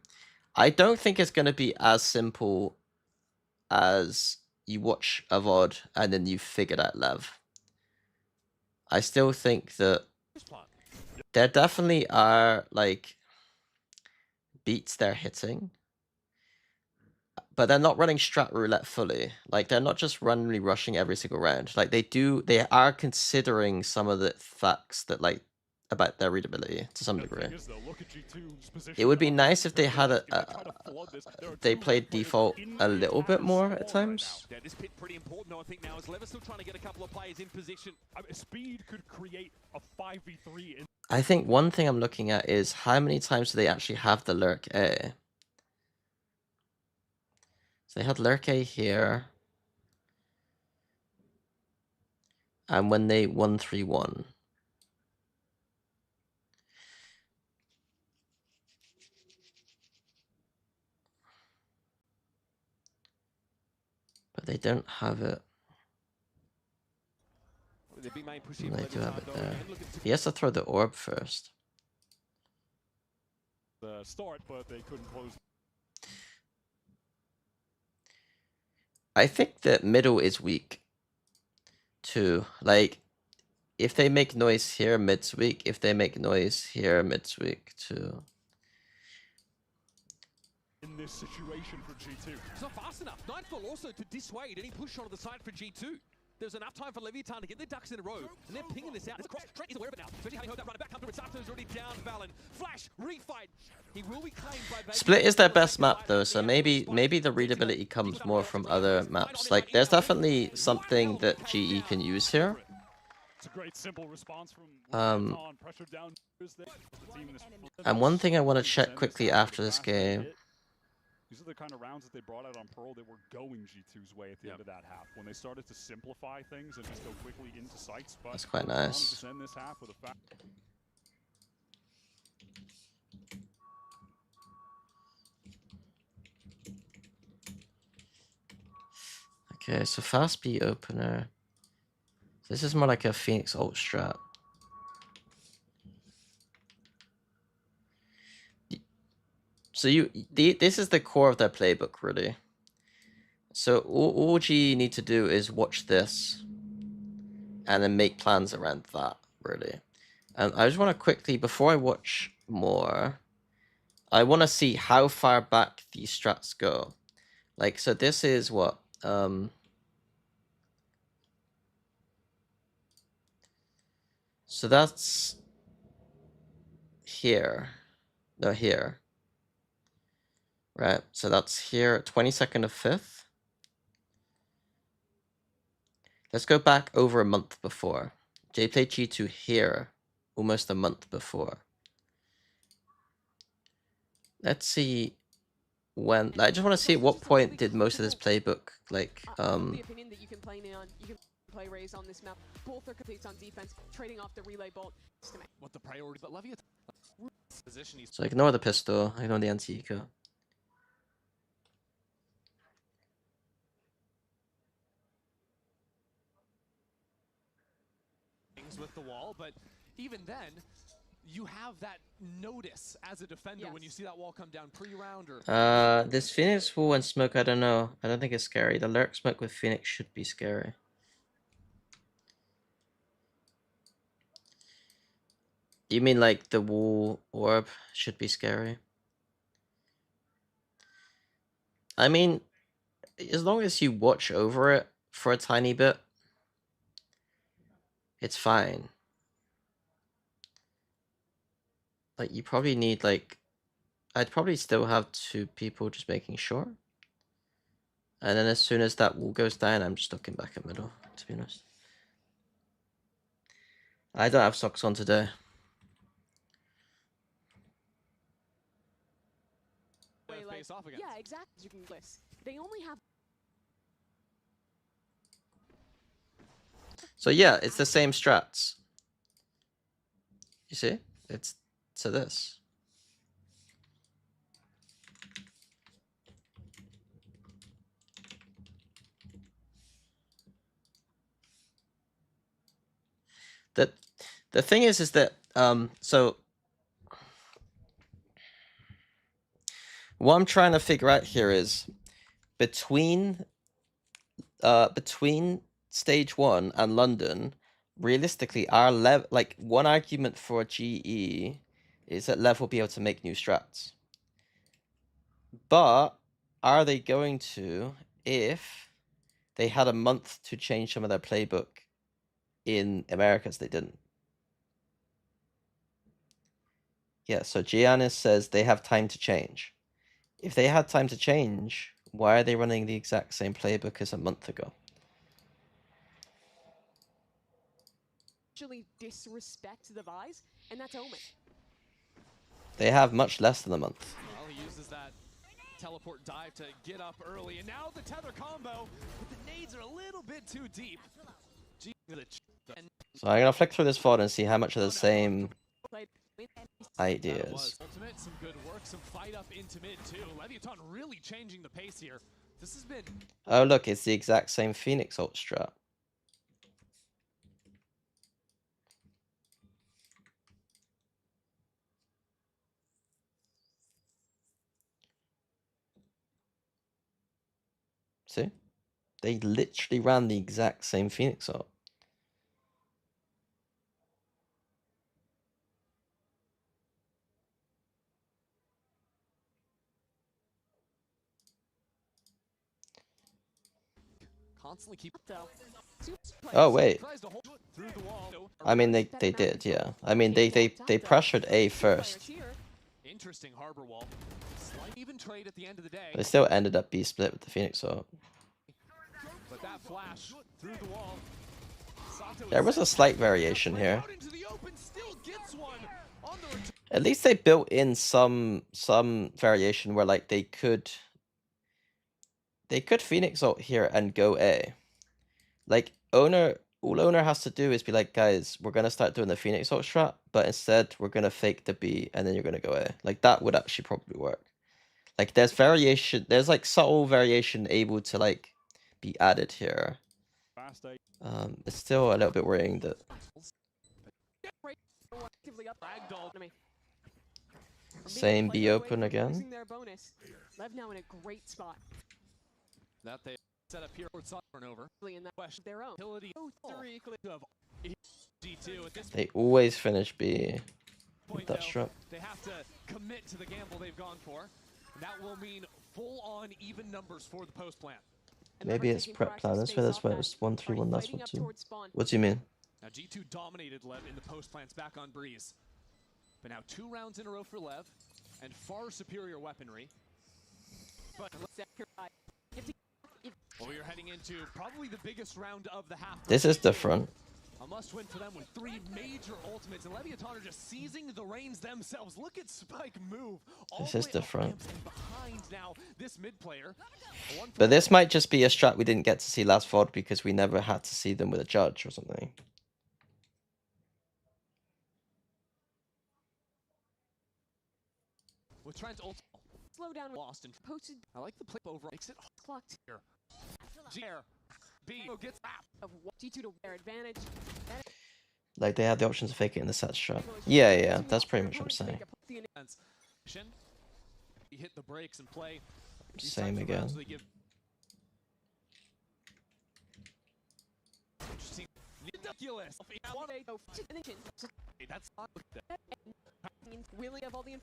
I don't think it's going to be as simple as you watch a VOD and then you figured out Lev. I still think that there definitely are like beats they're hitting, but they're not running strat roulette fully. Like they're not just randomly rushing every single round. Like they are considering some of the facts that like about their readability to some degree. It would be nice if they had they played default a little bit more at times. This pit pretty important though, I think now, as Levis still trying to get a couple of players in position. Speed could create a 5v3 in I think one thing I'm looking at is how many times do they actually have the lurk A? So they had lurk A here. And when they 1-3-1. But they don't have it. They do have it there. He has to throw the orb first. the start, but they couldn't close. I think that middle is weak too. Like, if they make noise here, mid's weak. If they make noise here, mid's weak too. In this situation for G2. It's not fast enough. Nightfall also to dissuade any push onto the side for G2. There's enough time for Leviathan to get their ducks in a row, and they're pinging this out. This cross, Trent is aware of it now, especially having heard that running back come through. Sato's already down Valen. Flash, refight. He will be claimed by Vegas. Split is their best map though, so maybe the readability comes more from other maps. Like there's definitely something that GE can use here. It's a great simple response from Um, pressure down. and one thing I want to check quickly after this game. These are the kind of rounds that they brought out on Pearl that were going G2's way at the end of that half. When they started to simplify things and just go quickly into sites. But That's quite they wanted nice. to end this half with a Okay, so fast B opener. This is more like a Phoenix ult strat. So this is the core of their playbook, really. So all GE need to do is watch this, and then make plans around that, really. And I just want to quickly, before I watch more, I want to see how far back these strats go. Like, so this is what? So that's here. No, here. Right, so that's here, 22nd of 5th. Let's go back over a month before. J played G2 here, almost a month before. Let's see when. I just want to see at what point did most of this playbook, like, The opinion that you can play Neon, you can play Raze on this map. Both are complete on defense, trading off the relay bolt. What the priority, but Leviathan position he's So ignore the pistol, ignore the anti-eco. with the wall, but even then, you have that notice as a defender when you see that wall come down pre-round or... This Phoenix wall and smoke, I don't know. I don't think it's scary. The lurk smoke with Phoenix should be scary. You mean like the wall orb should be scary? I mean, as long as you watch over it for a tiny bit, it's fine. Like, you probably need, like, I'd probably still have 2 people just making sure. And then as soon as that wall goes down, I'm just looking back at middle, to be honest. I don't have socks on today. Like, yeah, exactly. You can bliss. They only have. So yeah, it's the same strats. You see? It's to this. The thing is that so what I'm trying to figure out here is between stage 1 and London, realistically, our level, like, one argument for GE is that Lev will be able to make new strats. But are they going to if they had a month to change some of their playbook in Americas? They didn't. Yeah, so Giannis says they have time to change. If they had time to change, why are they running the exact same playbook as a month ago? Actually disrespect the Vise, and that's Omen. They have much less than a month. Well, he uses that teleport dive to get up early, and now the tether combo, but the nades are a little bit too deep. So I'm gonna flick through this VOD and see how much of the same ideas. Ultimate, some good work, some fight up into mid too. Leviathan really changing the pace here. This has been... Oh look, it's the exact same Phoenix ult strat. See? They literally ran the exact same Phoenix ult. constantly keep. Oh wait, Tries to hold it through the wall. I mean they did, yeah. I mean they pressured A first, Interesting harbor wall. Slight even trade at the end of the day. but they still ended up B split with the Phoenix ult. But that flash through the wall. Sato There was a slight variation here. out into the open, still gets one on the return. At least they built in some variation where like they could Phoenix ult here and go A. Like all owner has to do is be like, guys, we're gonna start doing the Phoenix ult strat, but instead we're gonna fake the B and then you're gonna go A. Like that would actually probably work. Like there's variation, there's like subtle variation able to like be added here. It's still a little bit worrying that same B open again. Lev now in a great spot. That they set up here for turnover. In that question, their own. Utility of G2 at this They always finish B with point, that though, strap. they have to commit to the gamble they've gone for. And that will mean full-on even numbers for the post plant. Maybe it's prep plan. That's why it was 1-3-1. That's what too. What do you mean? Now G2 dominated Lev in the post plants back on Breeze. But now 2 rounds in a row for Lev and far superior weaponry. But well, we are heading into probably the biggest round of the half. This is different. A must-win for them with 3 major ultimates, and Leviathan are just seizing the reins themselves. Look at Spike move. This is different. Behind now this mid player. But this might just be a strat we didn't get to see last VOD because we never had to see them with a judge or something. With Trent ult. Slow down. Lost and Posted. I like the play over. Makes it Clocked here. B gets wrapped. of G2 to their advantage. Like they had the option to fake it in the set strat. Yeah, that's pretty much what I'm saying. He hit the brakes and play. Same again. Ridiculous. That's Really of all the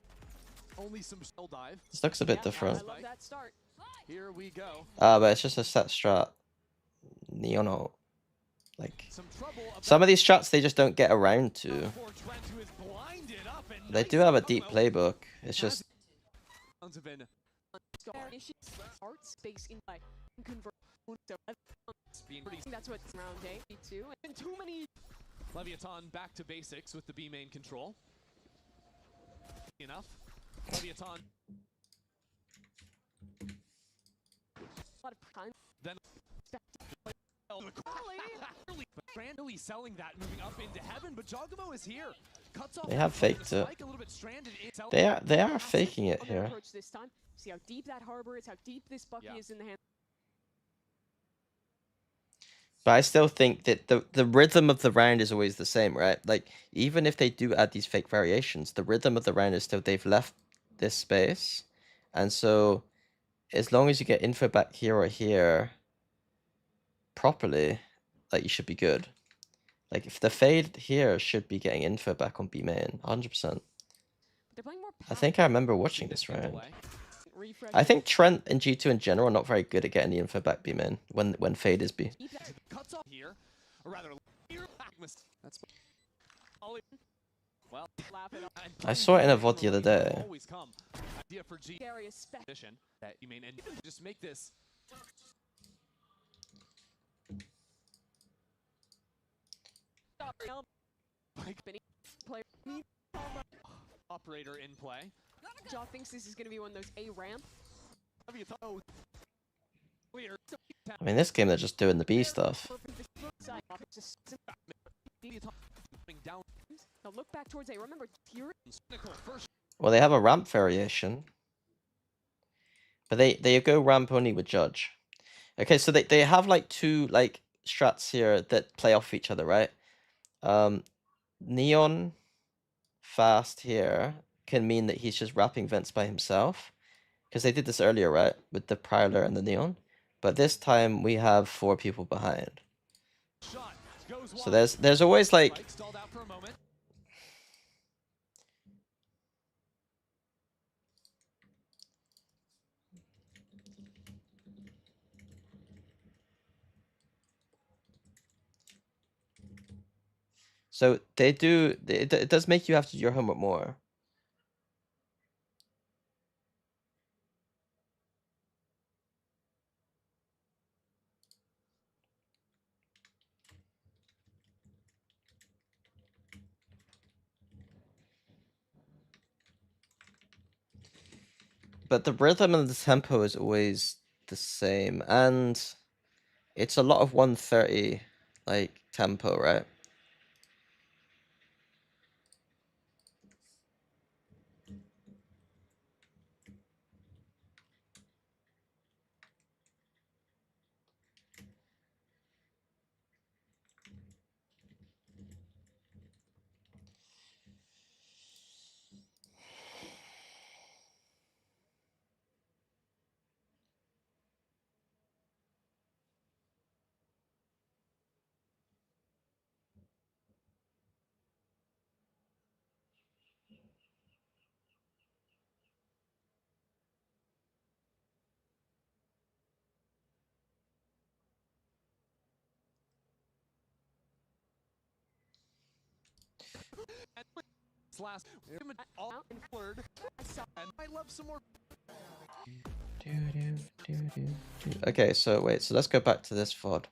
only some shell dive. This looks a bit different. I love that start. Here we go. But it's just a set strat. Neon ult. Like Some trouble some of these strats they just don't get around to. for Trent, who is blinded up and They nice do have a combo. deep playbook. It's just Rounds have been Art space in like convert. So being pretty. that's what round A G2 and too many. Leviathan back to basics with the B main control. Enough. Leviathan A lot of time. then but randomly selling that, moving up into heaven, but Jogamo is here. Cuts off they have faked it. Spike, a little bit stranded in. They are faking it On their here. approach this time. See how deep that harbor is, how deep this Bucky Yeah. is in the hand. But I still think that the rhythm of the round is always the same, right? Like even if they do add these fake variations, the rhythm of the round is still they've left this space, and so as long as you get info back here or here properly, like you should be good. Like if the fade here should be getting info back on B main, 100%. They're playing more I think I remember watching this round. refresh. I think Trent and G2 in general are not very good at getting the info back B main when fade is B. Cuts off here, or rather, that's well. Laugh it up. I saw it in a VOD the other day. Always come. Idea for G Scary as spec. position that you mean, and you can just make this. Player. Operator in play. Jaw thinks this is going to be one of those A ramp. Clear. I mean, this game they're just doing the B stuff. Down. Now look back towards A. Remember, Fury. First Well, they have a ramp variation, but they go ramp only with Judge. Okay, so they have like 2 like strats here that play off each other, right? Neon fast here can mean that he's just wrapping vents by himself, because they did this earlier, right, with the Prowler and the Neon. But this time we have 4 people behind. shot goes So wide. there's always like Spike stalled out for a moment. So they do. It does make you have to do your homework more. But the rhythm and the tempo is always the same, and it's a lot of 130 like tempo, right? Last all blurred, and I love some more. Okay, so wait, so let's go back to this VOD.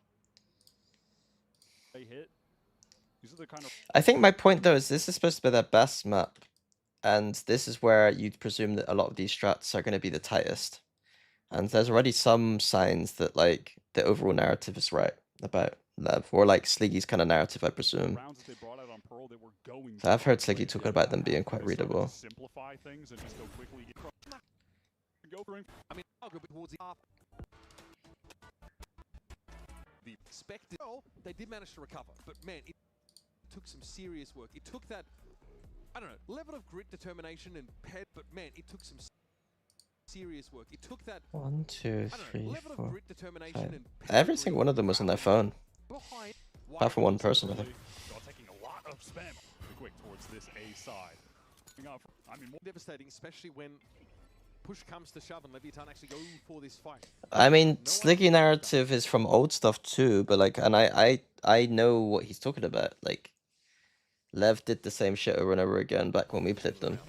They hit. These are the kind of I think my point though is this is supposed to be their best map, and this is where you'd presume that a lot of these strats are going to be the tightest. And there's already some signs that like the overall narrative is right about Lev, or like Sliggy's kind of narrative, I presume. rounds that they brought out on Pearl, they were going. So I've heard Sliggy talking about them being quite readable. Simplify things and just go quickly. Go for him. I mean, I'll go towards the half. The expected. Oh, they did manage to recover, but man, it took some serious work. It took that, I don't know, level of grit, determination, and ped. But man, it took some serious work. It took that 1, 2, 3, 4, grit, determination, 5. and Every single one of them was on their phone, behind. apart from one person, I think. Taking a lot of spam quick towards this A side. I mean, more Devastating, especially when push comes to shove and Leviathan actually go for this fight. I mean, Sliggy narrative is from old stuff too, but like, and I know what he's talking about. Like, Lev did the same shit over and over again back when we played them.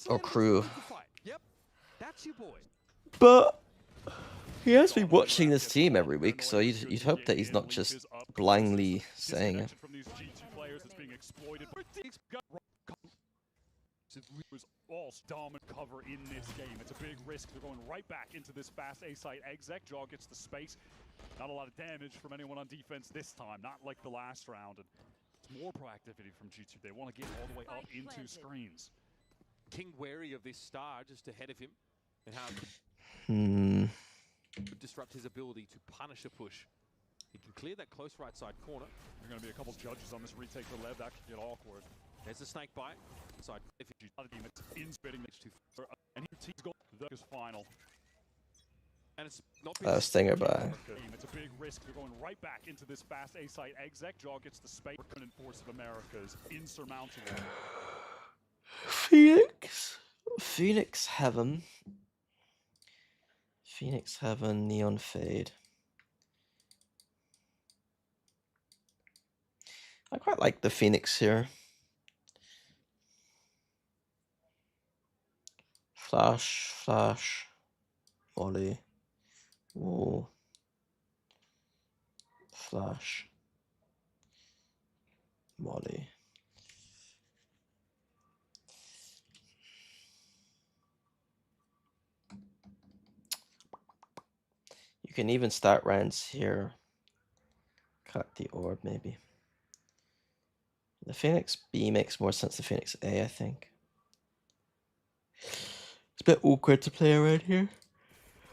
Or Crew. Yep, that's your boy. But he has been watching this team every week, so you'd hope that he's not just blindly saying it. from these G2 players that's being exploited. Was all dominant cover in this game. It's a big risk. They're going right back into this fast A site. Exec Jaw gets the space. Not a lot of damage from anyone on defense this time. Not like the last round. And it's more proactivity from G2. They want to get all the way up into screens. King wary of this star just ahead of him, and how it could disrupt his ability to punish a push. He can clear that close right side corner. There are going to be a couple judges on this retake for Lev. That could get awkward. There's a snake bite. Inside. If you in spitting and he's going the final. And it's not Stinger by. It's a big risk. They're going right back into this fast A site. Exec Jaw gets the space. Force of America is insurmountable. Phoenix Heaven. Phoenix Heaven, Neon Fade. I quite like the Phoenix here. Flash, Molly. Whoa. Flash, Molly. You can even start rounds here. Cut the orb, maybe. The Phoenix B makes more sense than Phoenix A, I think. It's a bit awkward to play around here.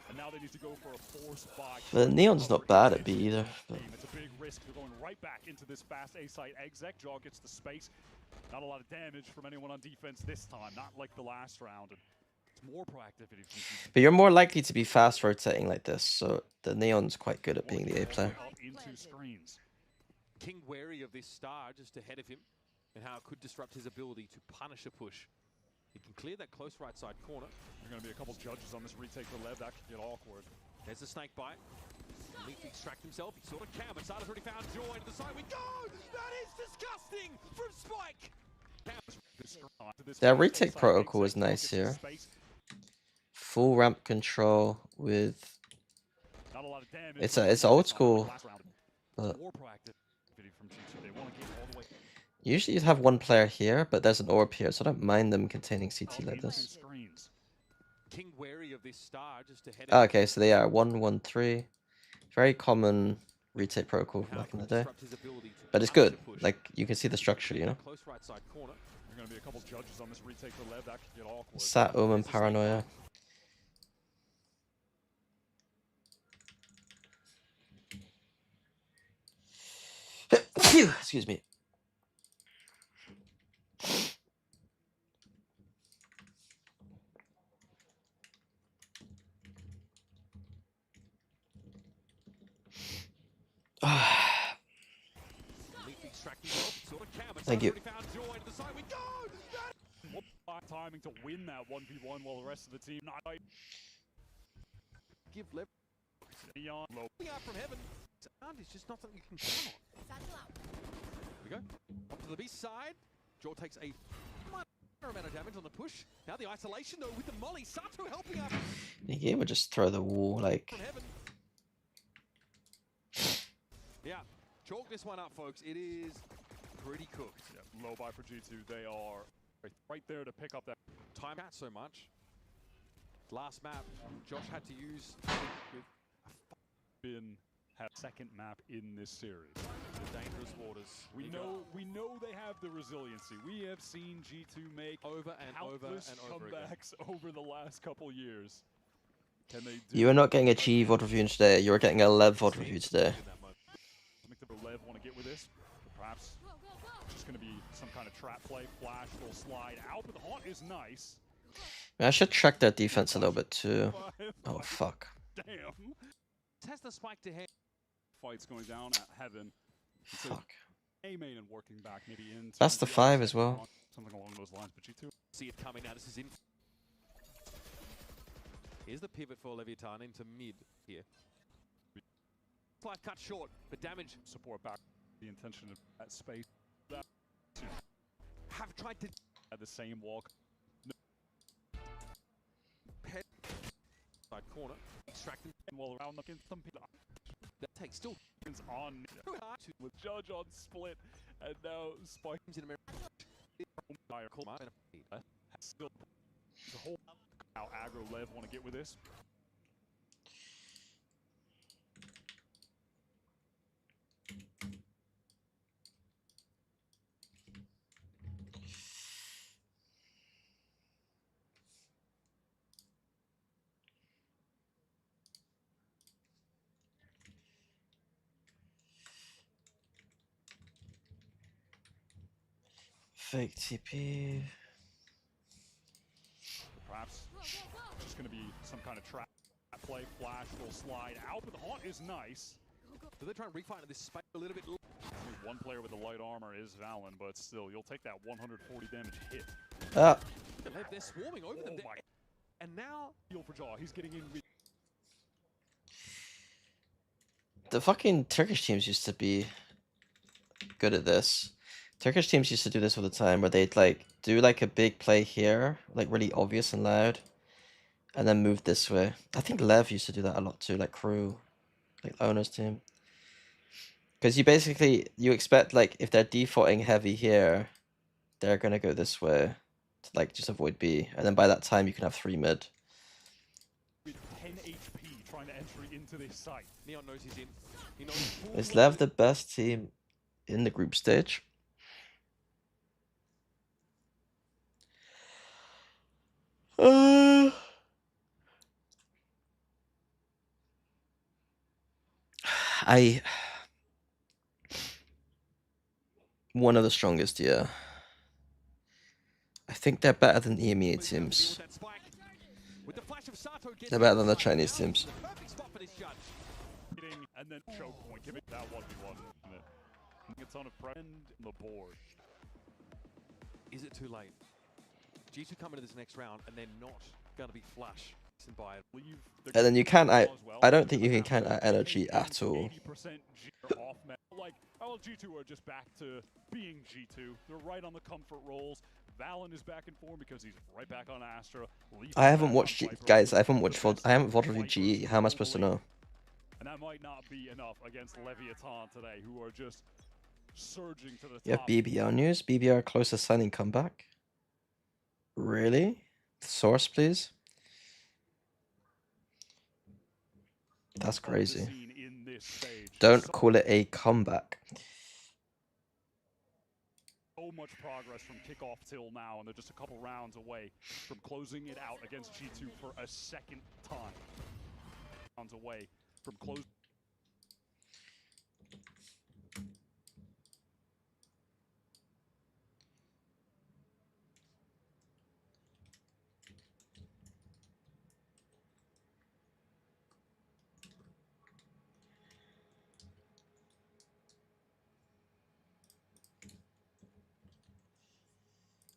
And now they need to go for a force buy. The Neon's not bad at B either. But it's a big risk. They're going right back into this fast A site. Exec Jaw gets the space. Not a lot of damage from anyone on defense this time. Not like the last round. And it's more proactivity from G2. But you're more likely to be fast rotating like this, so the Neon's quite good at being the A player. Into screens. King wary of this star just ahead of him, and how it could disrupt his ability to punish a push. He can clear that close right side corner. There are going to be a couple judges on this retake for Lev. That could get awkward. There's a snake bite. Needs to extract himself. He sort of can, but Sato's already found joy. To the side we go! That is disgusting from Spike! Their retake protocol is nice here. Full ramp control with it's old school, but usually you'd have one player here, but there's an orb here, so I don't mind them containing CT like this. King wary of this star just to head Okay, so they are 1-1-3. Very common retake protocol from back in the day. But it's good. Like, you can see the structure, you know? close right side corner. There's going to be a couple judges on this retake for Lev. That could get awkward. Sat Omen Paranoia. Excuse me. Thank you. Timing to win that 1v1 while the rest of the team not Give Lev beyond low. out from heaven. It's just not something you can count on. Here we go. Up to the B side. Jaw takes a minor amount of damage on the push. Now the isolation though with the molly. Sato helping out He would just throw the wall like. from heaven. Yeah, chalk this one up, folks. It is pretty cooked. Yeah, low buy for G2. They are right there to pick up that Time out so much. Last map, Josh had to use with been have second map in this series. the dangerous waters. We know they have the resiliency. We have seen G2 make over and over countless and over again. comebacks over the last couple years. Can they do You are not getting a G VOD review today. You're getting a Lev VOD review today. something the Lev want to get with this? Perhaps just going to be some kind of trap play, flash, little slide out, but the haunt is nice. I should track their defense a little bit too. Oh fuck. Damn. Test the spike to head. Fights going down at heaven. So Fuck. A main and working back maybe into That's the 5 as well. something along those lines. But G2 See it coming now. This is in. Here's the pivot for Leviathan into mid here. Flight cut short, but damage. support back the intention of that space. That Have tried to at the same walk. head side corner. Extracting While around against some people that takes still on with Judge on split, and now Spike in America. Dire still the whole how aggro Lev want to get with this. Fake TP. Perhaps just going to be some kind of trap play, flash, little slide out, but the haunt is nice. So they're trying to refine this space a little bit. Only one player with the light armor is Valen, but still, you'll take that 140 damage hit. Ah. They're swarming over them. My. And now Heal for Jaw. He's getting in with The fucking Turkish teams used to be good at this. Turkish teams used to do this all the time, where they'd like do like a big play here, like really obvious and loud, and then move this way. I think Lev used to do that a lot too, like crew, like owner's team. Because you expect like if they're defaulting heavy here, they're gonna go this way to like just avoid B, and then by that time you can have 3 mid. 10 HP trying to enter into this site. Neon knows he's in. He knows Is Lev the best team in the group stage? One of the strongest, yeah. I think they're better than the EMEA teams. They're better than the Chinese teams. And then choke point, giving that 1v1. A ton of pressure on the board. Is it too late? G2 come into this next round and they're not going to be flush. And then you can't I don't think you can count out energy at all. Like, well, G2 are just back to being G2. They're right on the comfort rolls. Valen is back in form because he's right back on Astra. I haven't watched guys. I haven't watched I haven't VOD reviewed GE. How am I supposed to know? And that might not be enough against Leviathan today, who are just surging to the top. You have BBR news. BBR closest signing comeback. Really? Source, please. That's crazy. Don't call it a comeback. So much progress from kickoff till now, and they're just a couple rounds away from closing it out against G2 for a second time. Rounds away from closing.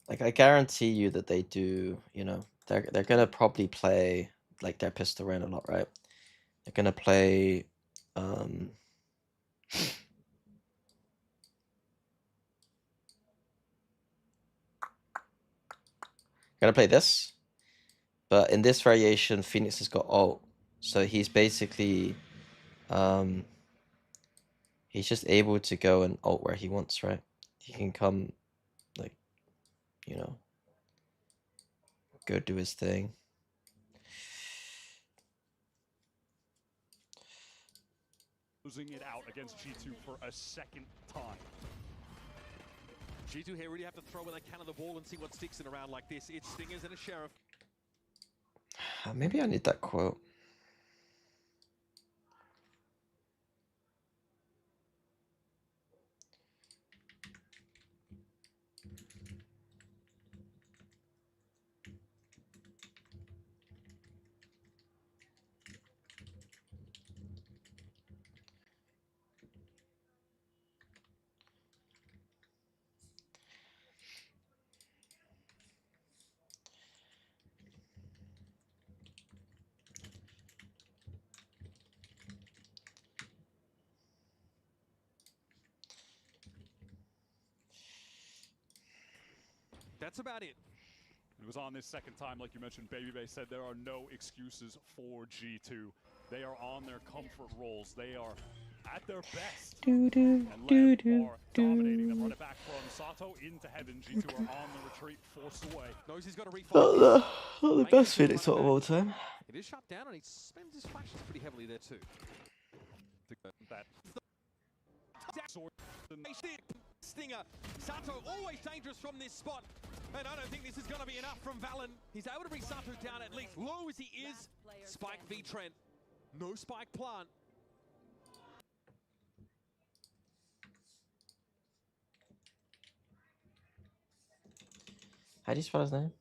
Like, I guarantee you that they do, you know, they're gonna probably play like their pistol round a lot, right? They're gonna play gonna play this. But in this variation, Phoenix has got ult. So he's basically he's just able to go and ult where he wants, right? He can come, like, you know, go do his thing. Losing it out against G2 for a second time. G2 here really have to throw when they can on the ball and see what sticks in around like this. It's Stingers and a Sheriff. Maybe I need that quote. That's about it. It was on this second time, like you mentioned, Babybay said there are no excuses for G2. They are on their comfort rolls. They are at their best. And Lev are dominating them. Run it back from Sato into heaven. G2 are on the retreat, forced away. Knows he's got to refight. Not the best Phoenix of all time. It is shut down and he spends his flashes pretty heavily there too. That Stinger. Sato always dangerous from this spot. And I don't think this is going to be enough from Valen. He's able to bring Sato down at least. Low as he is. Spike v Trent. No spike plant. How do you spell his name?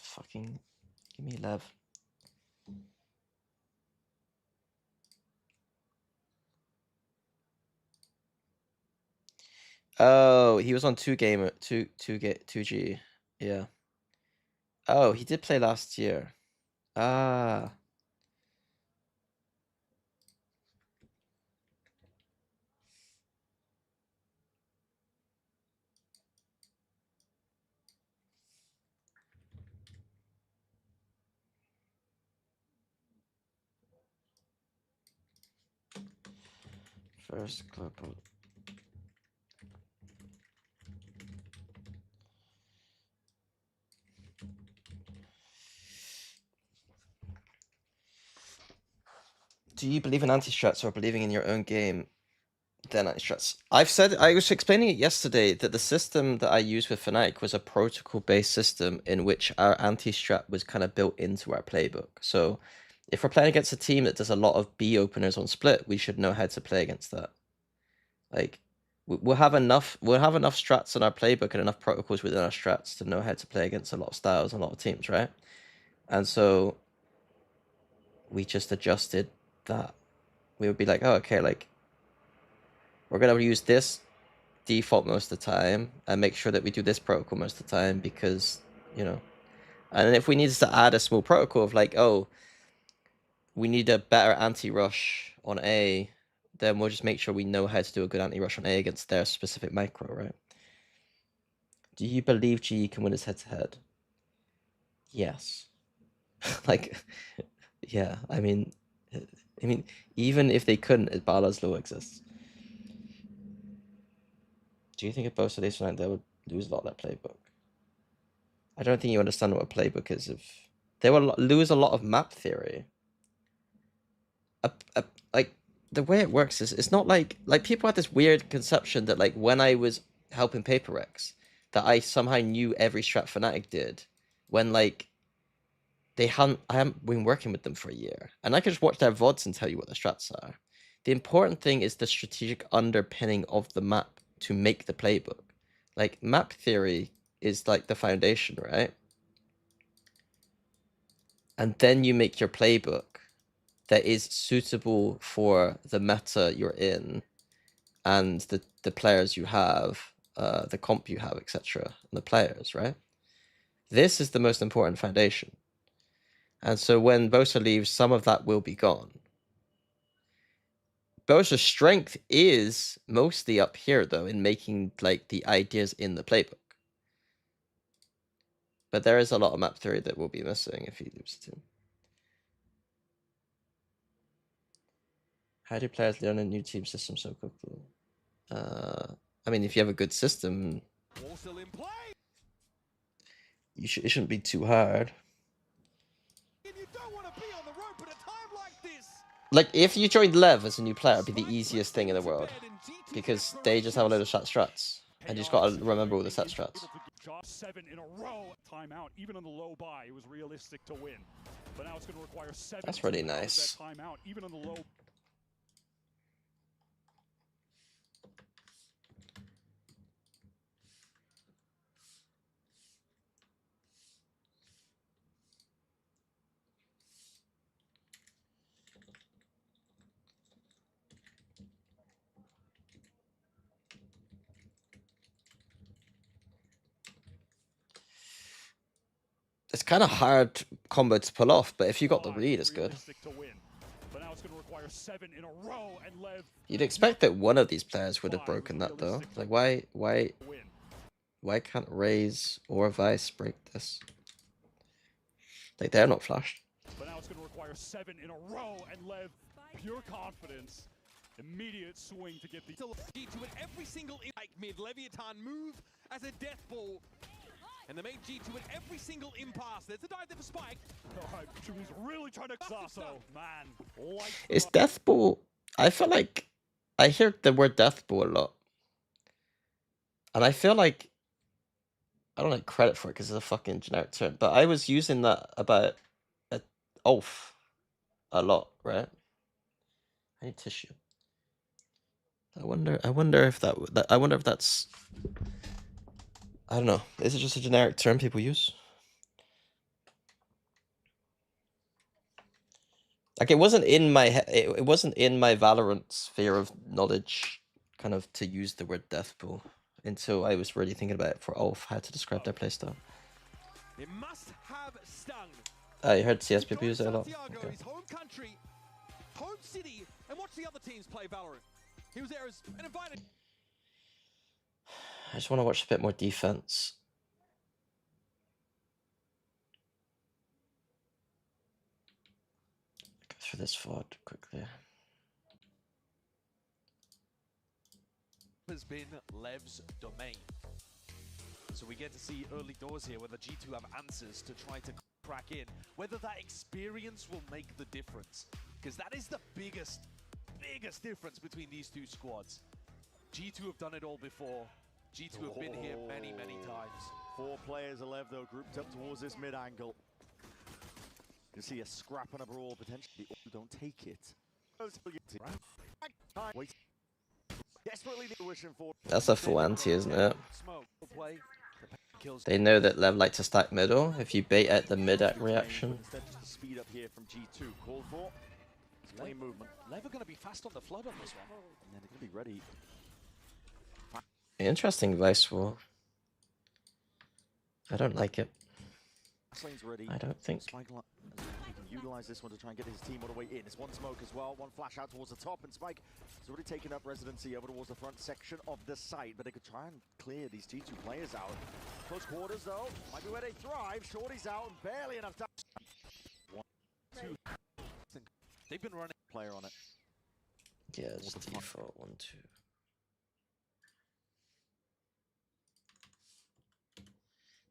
Fucking give me Lev. Oh, he was on 2G. Yeah. Oh, he did play last year. Ah. First global. Do you believe in anti-strats or believing in your own game than anti-strats? I was explaining it yesterday that the system that I used with Fnatic was a protocol-based system in which our anti-strat was kind of built into our playbook. So if we're playing against a team that does a lot of B openers on split, we should know how to play against that. Like, we'll have enough strats in our playbook and enough protocols within our strats to know how to play against a lot of styles and a lot of teams, right? And so we just adjusted that. We would be like, oh, okay, like, we're going to use this default most of the time and make sure that we do this protocol most of the time because, you know, And if we needed to add a small protocol of like, oh, we need a better anti-rush on A, then we'll just make sure we know how to do a good anti-rush on A against their specific micro, right? Do you believe GE can win his head-to-head? Yes. Like, yeah, I mean, even if they couldn't, Bala's Law exists. Do you think if both of these tonight, they would lose a lot of their playbook? I don't think you understand what a playbook is. If they will lose a lot of map theory. Like, the way it works is it's not like people had this weird conception that like when I was helping PaperX, that I somehow knew every strat Fnatic did, when like I haven't been working with them for a year, and I can just watch their VODs and tell you what the strats are. The important thing is the strategic underpinning of the map to make the playbook. Like, map theory is like the foundation, right? And then you make your playbook that is suitable for the meta you're in and the players you have, the comp you have, etc., and the players, right? This is the most important foundation. And so when Bosa leaves, some of that will be gone. Bosa's strength is mostly up here, though, in making like the ideas in the playbook. But there is a lot of map theory that will be missing if he leaves too. How do players learn a new team system so quickly? I mean, if you have a good system, it shouldn't be too hard. Like, if you joined Lev as a new player, it'd be the easiest thing in the world. Because they just have a load of strats. And you just gotta remember all the set strats. 7 in a row. Timeout, even on the low buy, it was realistic to win. But now it's going to require 7. That's really nice. Timeout, even on the low. It's kind of hard combo to pull off, but if you got the read, it's good. You'd expect that one of these players would have broken that, though. Like, why can't Raze or Vice break this? Like, they're not flashed. But now it's going to require 7 in a row, and Lev, pure confidence. Immediate swing to get the G2 at every single mid Leviathan move as a death ball. And they made G2 at every single impasse. There's a dive there for Spike. Alright, Chewy's really trying to Sasso. Man. Is Death Ball... I feel like... I hear the word Death Ball a lot. And I feel like... I don't like credit for it because it's a fucking generic term. But I was using that about... Ulf. A lot, right? I need tissue. I wonder if I wonder if that's... I don't know. Is it just a generic term people use? Like, it wasn't in my it wasn't in my Valorant sphere of knowledge, kind of, to use the word death pool until I was really thinking about it for Ulf, how to describe their playstyle. It must have stung. I heard CSPP use it a lot. Okay. His home country, home city, and watch the other teams play Valorant. He was there as an invited. I just want to watch a bit more defense. Go through this VOD quickly. Has been Lev's domain. So we get to see early doors here where the G2 have answers to try to crack in. Whether that experience will make the difference. Because that is the biggest difference between these two squads. G2 have done it all before. G2 have been here many times. 4 players are left though, grouped up towards this mid angle. You see a scrap and a brawl potentially. Oh, don't take it. Wait. Desperately wishing for. That's a full anti, isn't it? They know that Lev like to stack middle. If you bait at the mid reaction. Instead, just a speed up here from G2. Called for. Lane movement. Lev are going to be fast on the flood on this one. And then they're going to be ready. Interesting Vice War. I don't like it. Lane's ready. I don't think. Spike, he can utilize this one to try and get his team all the way in. It's one smoke as well, one flash out towards the top, and Spike has already taken up residency over towards the front section of the site, but they could try and clear these G2 players out. Close quarters though, might be where they thrive. Shorty's out and barely enough time. 1, 2. They've been running Player on it. Yeah, it's default 1, 2.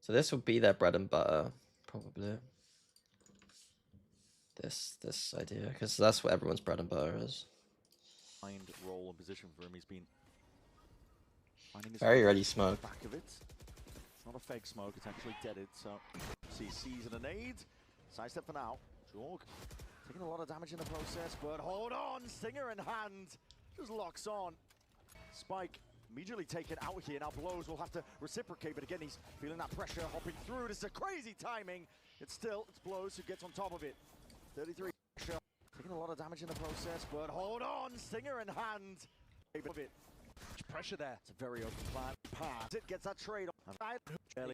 So this will be their bread and butter, probably. This idea, because that's what everyone's bread and butter is. Find role and position for him. He's been finding his Very ready smoke. back of it. It's not a fake smoke, it's actually deaded. So CC's and a nade. Sidestep for now. Jorg taking a lot of damage in the process, but hold on, Stinger in hand. Just locks on. Spike immediately taken out here. Now Blows will have to reciprocate, but again, he's feeling that pressure, hopping through. This is a crazy timing. It's Blows who gets on top of it. 33 pressure. Taking a lot of damage in the process, but hold on, Stinger in hand. pressure there. It's a very open plan. Pass. It gets that trade on. Barely.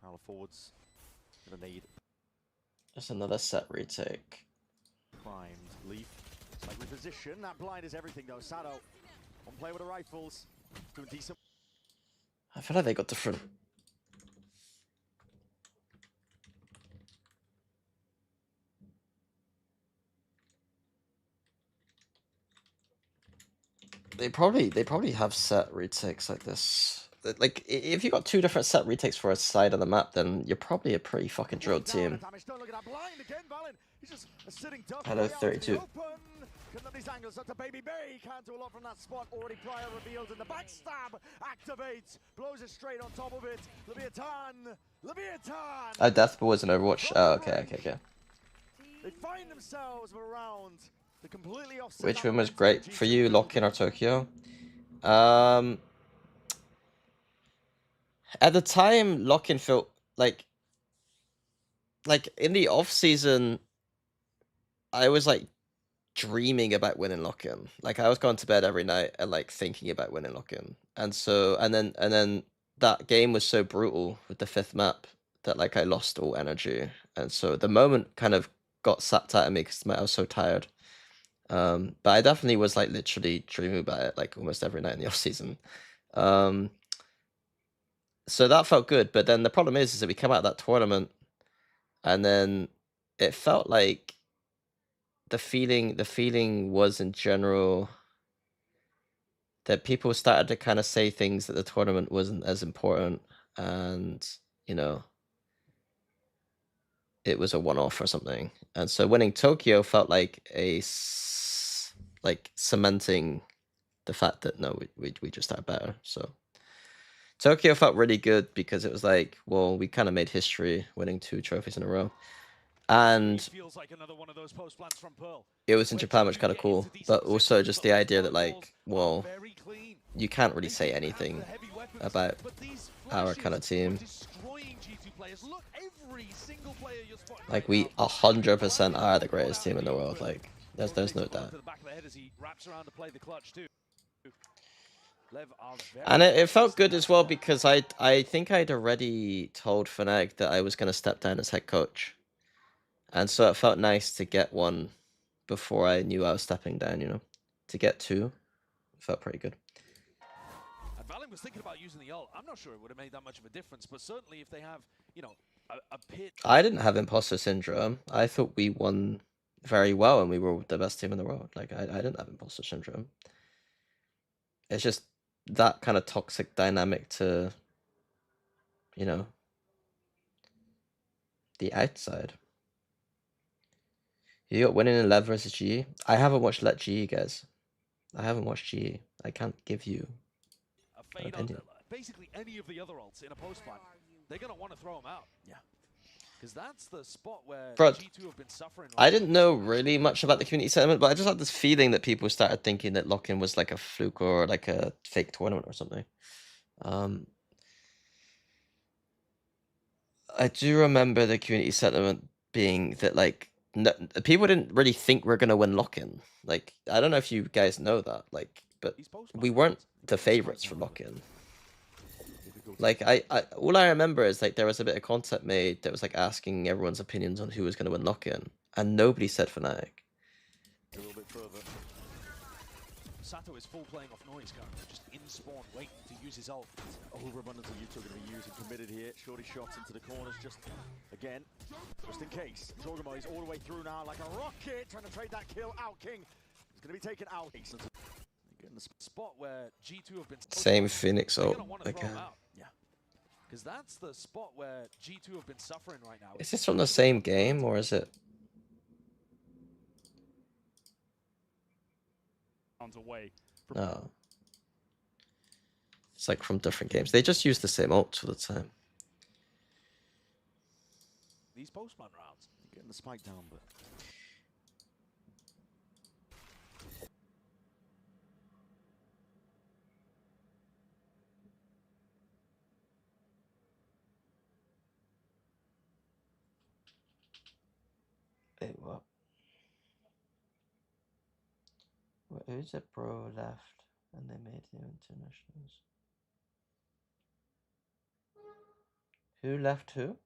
Power forwards. Gonna need That's another set retake. primed Leaf. Like reposition. That blind is everything though. Sado on play with the rifles. Doing decent. I feel like they got different. They probably have set retakes like this. Like if you got two different set retakes for a side of the map, then you're probably a pretty fucking drilled team. Hello, 32. These angles up to Baby Bay. Can't do a lot from that spot. Already prior revealed in the backstab. Activates. Blows it straight on top of it. Leviathan. Oh, Deathball was in Overwatch. Oh, okay. They find themselves around the completely offset. Which one was great for you, Lock-in or Tokyo? At the time, Lock-in felt like in the off season, I was like dreaming about winning Lock-in. Like I was going to bed every night and like thinking about winning Lock-in. And so and then that game was so brutal with the 5th map that like I lost all energy. And so the moment kind of got sapped out of me because I was so tired. But I definitely was like literally dreaming about it like almost every night in the off season. So that felt good. But then the problem is that we come out of that tournament and then it felt like the feeling was in general that people started to kind of say things that the tournament wasn't as important, and you know, it was a one-off or something. And so winning Tokyo felt like like cementing the fact that no, we just are better. So Tokyo felt really good because it was like, well, we kind of made history winning 2 trophies in a row. And feels like another one of those post plans from Pearl. It was in Japan, which is kind of cool, but also just the idea that like, well, you can't really say anything about our kind of team. Like we 100% are the greatest team in the world. Like there's no doubt. And it felt good as well because I think I'd already told Fnatic that I was going to step down as head coach. And so it felt nice to get one before I knew I was stepping down, you know. To get 2 felt pretty good. And Valen was thinking about using the ult. I'm not sure it would have made that much of a difference, but certainly if they have, you know, a pit. I didn't have imposter syndrome. I thought we won very well and we were the best team in the world. Like I didn't have imposter syndrome. It's just that kind of toxic dynamic to, you know, the outside. You got winning in Lev versus GE? I haven't watched Let GE, guys. I haven't watched GE. I can't give you an opinion. Basically, any of the other ults in a post plan, they're going to want to throw them out. Yeah. Because that's the spot where G2 have been suffering. I didn't know really much about the community sentiment, but I just had this feeling that people started thinking that Lock-in was like a fluke or like a fake tournament or something. I do remember the community sentiment being that like no, people didn't really think we're gonna win lock-in. Like, I don't know if you guys know that, like, but we weren't the favorites for lock-in. Like, all I remember is like there was a bit of content made that was like asking everyone's opinions on who was gonna win lock-in, and nobody said Fnatic. A little bit further. Sato is full playing off noise currently, just in spawn, waiting to use his ult. Overabundance of Yuto going to be used and committed here. Shorty shots into the corners, just again, just in case. Jorgamo is all the way through now like a rocket, trying to trade that kill out. King is going to be taken out. Getting the spot where G2 have been Same Phoenix ult again. again. Yeah, because that's the spot where G2 have been suffering right now. Is this from the same game or is it? Away from No. It's like from different games. They just use the same ult all the time. These postman rounds. Getting the spike down, but Wait, what? Who's it bro left and they made new internationals? Who left who?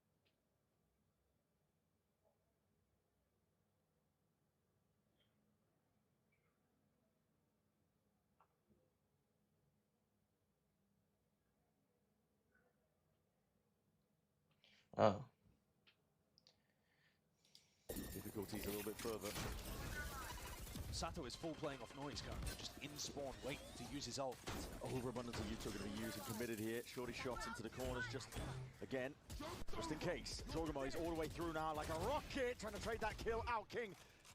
Oh. difficulties a little bit further. Sato is full playing off noise currently, just in spawn, waiting to use his ult. Overabundance of Yuto going to be used and committed here. Shorty shots into the corners, just again, just in case. Jorgamo is all the way through now like a rocket, trying to trade that kill out. King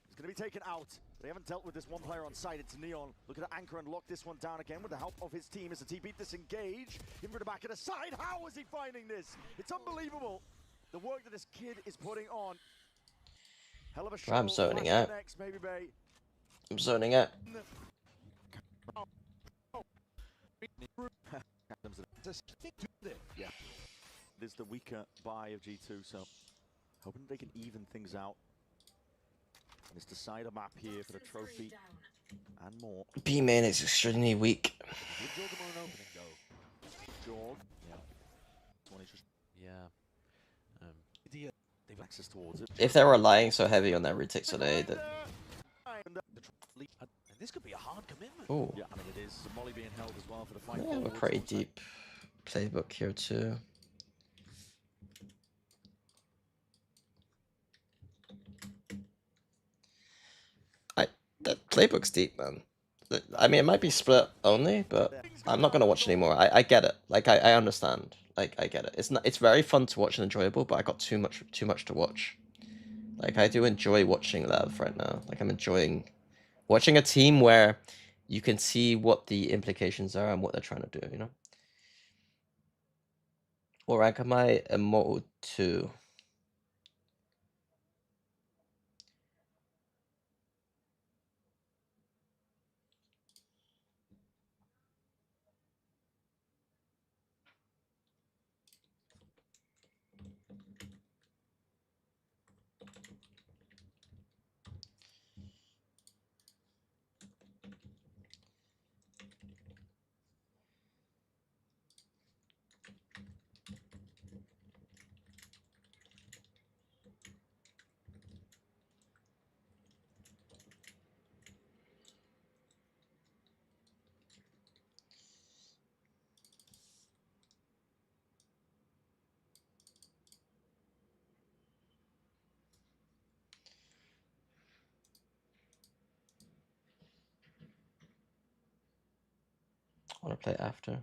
is going to be taken out. They haven't dealt with this one player on site. It's Neon. Looking to anchor and lock this one down again with the help of his team as the TP disengage. In for the back of the side. How is he finding this? It's unbelievable. The work that this kid is putting on. Hell of a shot. I'm zoning out. Next, maybe Bay. I'm zoning out. Yeah. This is the weaker buy of G2, so hoping they can even things out. And it's decider map here for the trophy and more. B main is extremely weak. Give Jorgamo an opening go. Jorg. Yeah. This one is just they've access towards it. If they were relying so heavy on their retakes today, that. And this could be a hard commitment. Oh. Yeah, I mean it is. Molly being held as well for the fight. Yeah, we're pretty deep playbook here too. That playbook's deep, man. I mean, it might be split only, but I'm not gonna watch anymore. I get it. Like I understand. Like I get it. It's very fun to watch and enjoyable, but I got too much to watch. Like I do enjoy watching Lev right now. Like I'm enjoying watching a team where you can see what the implications are and what they're trying to do, you know? What rank am I? Immortal 2. I want to play after.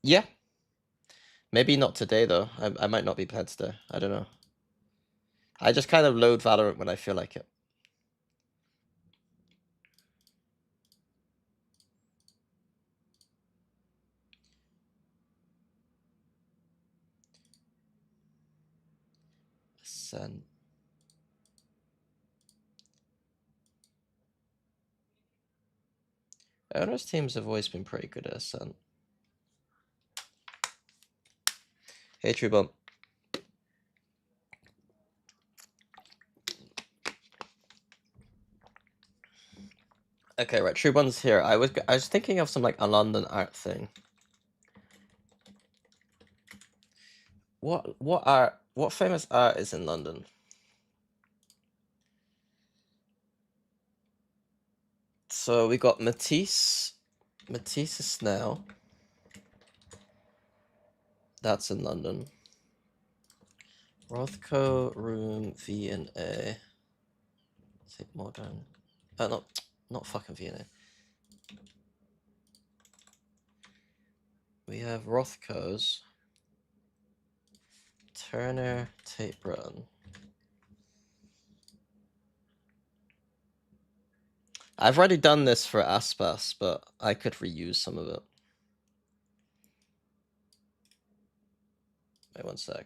Yeah. Maybe not today though. I might not be playing today. I don't know. I just kind of load Valorant when I feel like it. Ascent. Owners teams have always been pretty good at Ascent. Hey, True Bump. Okay, right. True One's here. I was thinking of some like a London art thing. What famous art is in London? So we got Matisse. Matisse is now. That's in London. Rothko, Room, V&A. St. Modern. No, not fucking V&A. We have Rothko's. Turner, Tate Britain. I've already done this for Aspas, but I could reuse some of it. Wait one sec.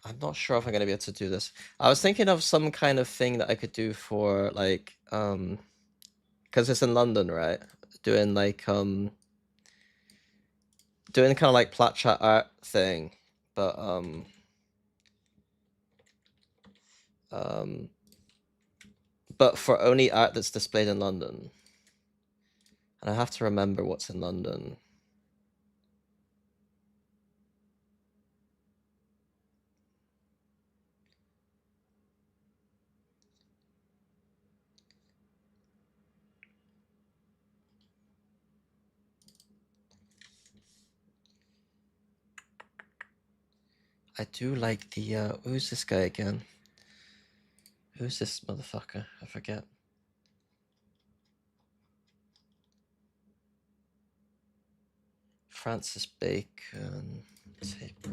I'm not sure if I'm gonna be able to do this. I was thinking of some kind of thing that I could do for like because it's in London, right? Doing like doing kind of like plat chat art thing, but but for only art that's displayed in London. And I have to remember what's in London. I do like the who's this guy again? Who's this motherfucker? I forget. Francis Bacon. Taper.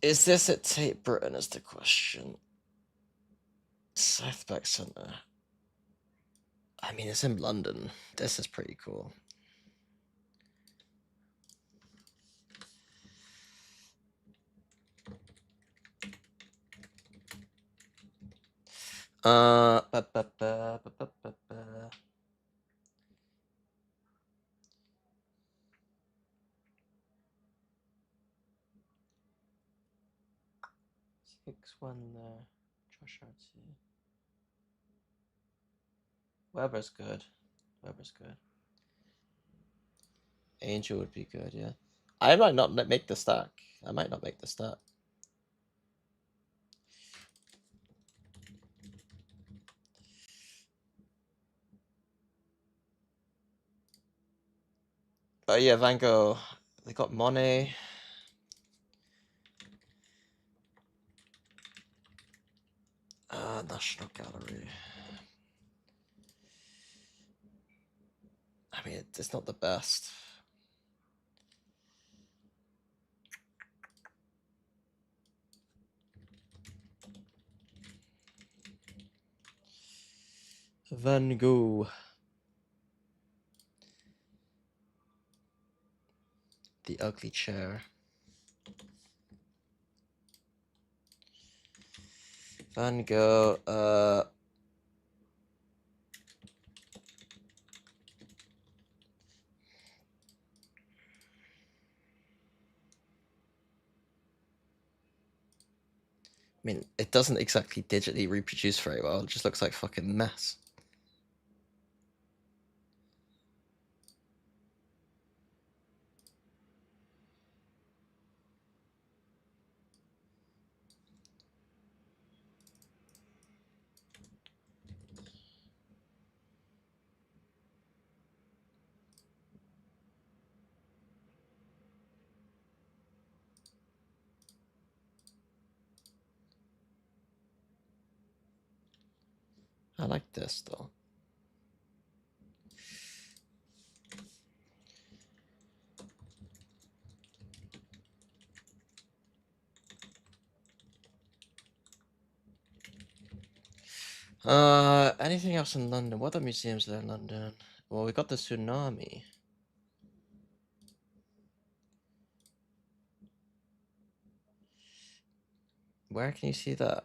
Is this at Tate Britain is the question. Southbank Centre. I mean, it's in London. This is pretty cool. Ba, ba, ba, ba, ba, ba, ba. One there. Josh Artsy. Weber's good. Weber's good. Angel would be good, yeah. I might not make the stack. I might not make the stack. But yeah, Van Gogh. They got Monet. National Gallery. I mean, it's not the best. Van Gogh. The Ugly Chair. Van Gogh. I mean, it doesn't exactly digitally reproduce very well. It just looks like fucking mess. I like this though. Anything else in London? What other museums are there in London? Well, we got the tsunami. Where can you see that?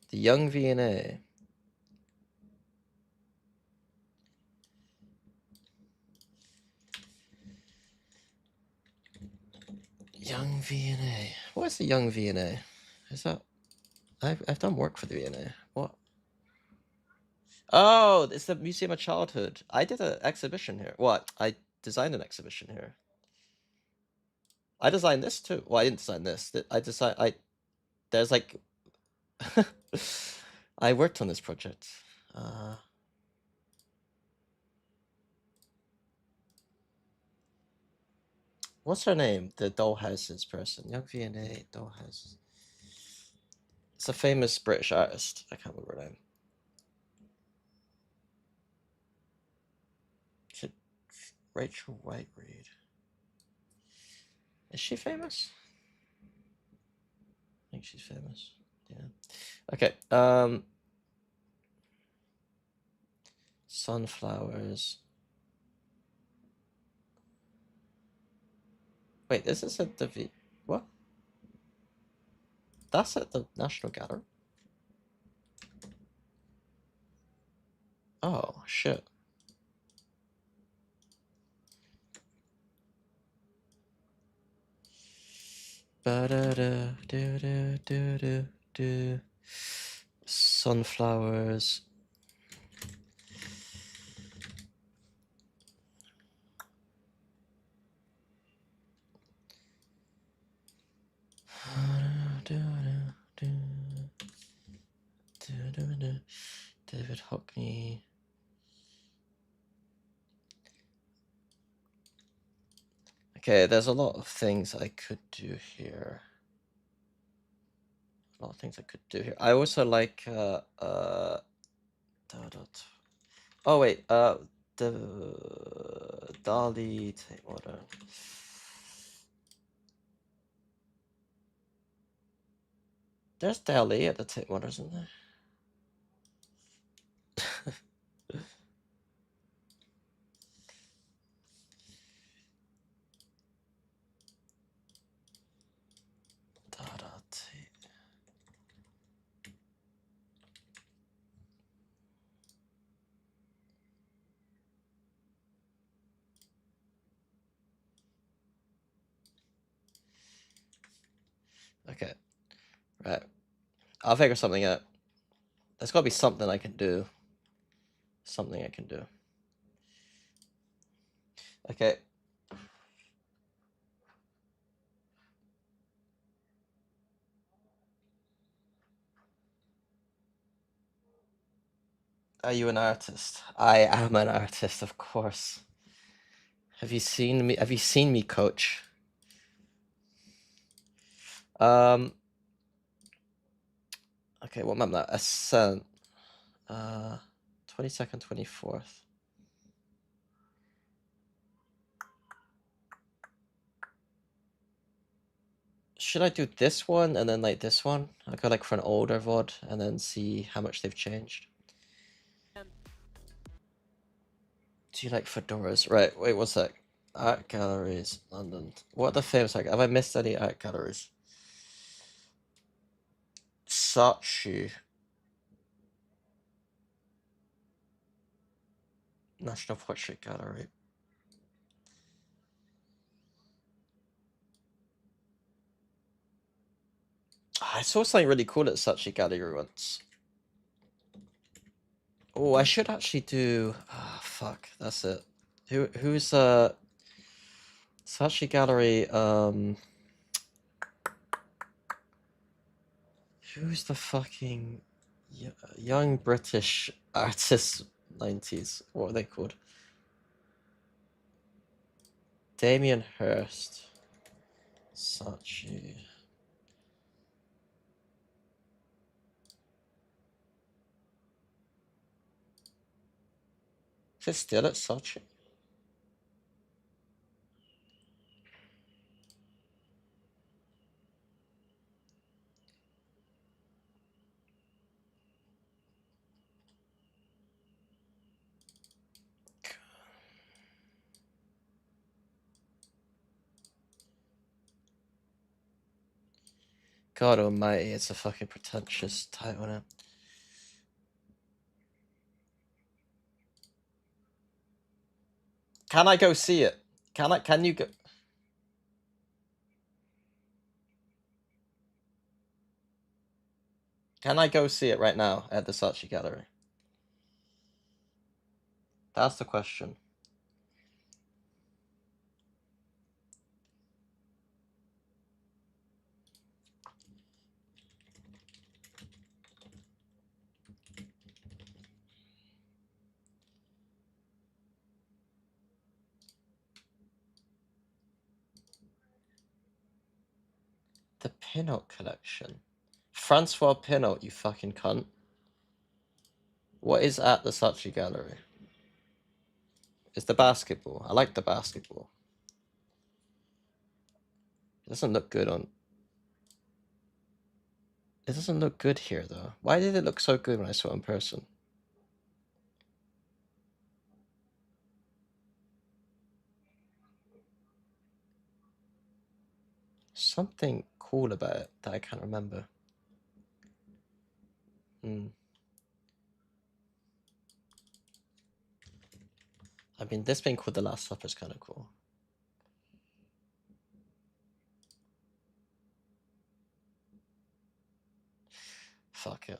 The Young V&A. Young V&A. What is the Young V&A? Is that... I've done work for the V&A. What? Oh, it's the Museum of Childhood. I did an exhibition here. What? I designed an exhibition here. I designed this too. Well, I didn't design this. There's like... I worked on this project. What's her name? The Dollhouses person. Young V&A Dollhouses. It's a famous British artist. I can't remember her name. Rachel Whiteread. Is she famous? I think she's famous. Yeah. Okay. Sunflowers. Wait, this is at the what? That's at the National Gallery. Oh shit. Ba-da-da-do-do-do-do-do. Sunflowers. David Hockney. Okay, there's a lot of things I could do here. A lot of things I could do here. I also like oh wait, the Dali Tate Modern. There's Dali at the Tate Modern, isn't there? Dada Tate. Okay, right. I'll figure something out. There's got to be something I can do. Something I can do. Okay. Are you an artist? I am an artist, of course. Have you seen me? Have you seen me, coach? Okay, what map that? Ascent. 22nd, 24th. Should I do this one and then like this one? I'll go like for an older VOD and then see how much they've changed. Do you like fedoras? Right, wait, one sec. Art galleries, London. What are the famous? Have I missed any art galleries? Saatchi. National Portrait Gallery. I saw something really cool at Saatchi Gallery once. Oh, I should actually do... Ah, fuck, that's it. Who's Saatchi Gallery, who's the fucking young British artist 90s? What are they called? Damien Hirst. Saatchi. Is it still at Saatchi? God almighty, it's a fucking pretentious title, isn't it? Can I go see it? Can you go? Can I go see it right now at the Saatchi Gallery? That's the question. The Pinot collection. Francois Pinot, you fucking cunt. What is at the Saatchi Gallery? It's the basketball. I like the basketball. It doesn't look good on... It doesn't look good here, though. Why did it look so good when I saw it in person? Something cool about it that I can't remember. I mean, this being called The Last Supper is kind of cool. Fuck it.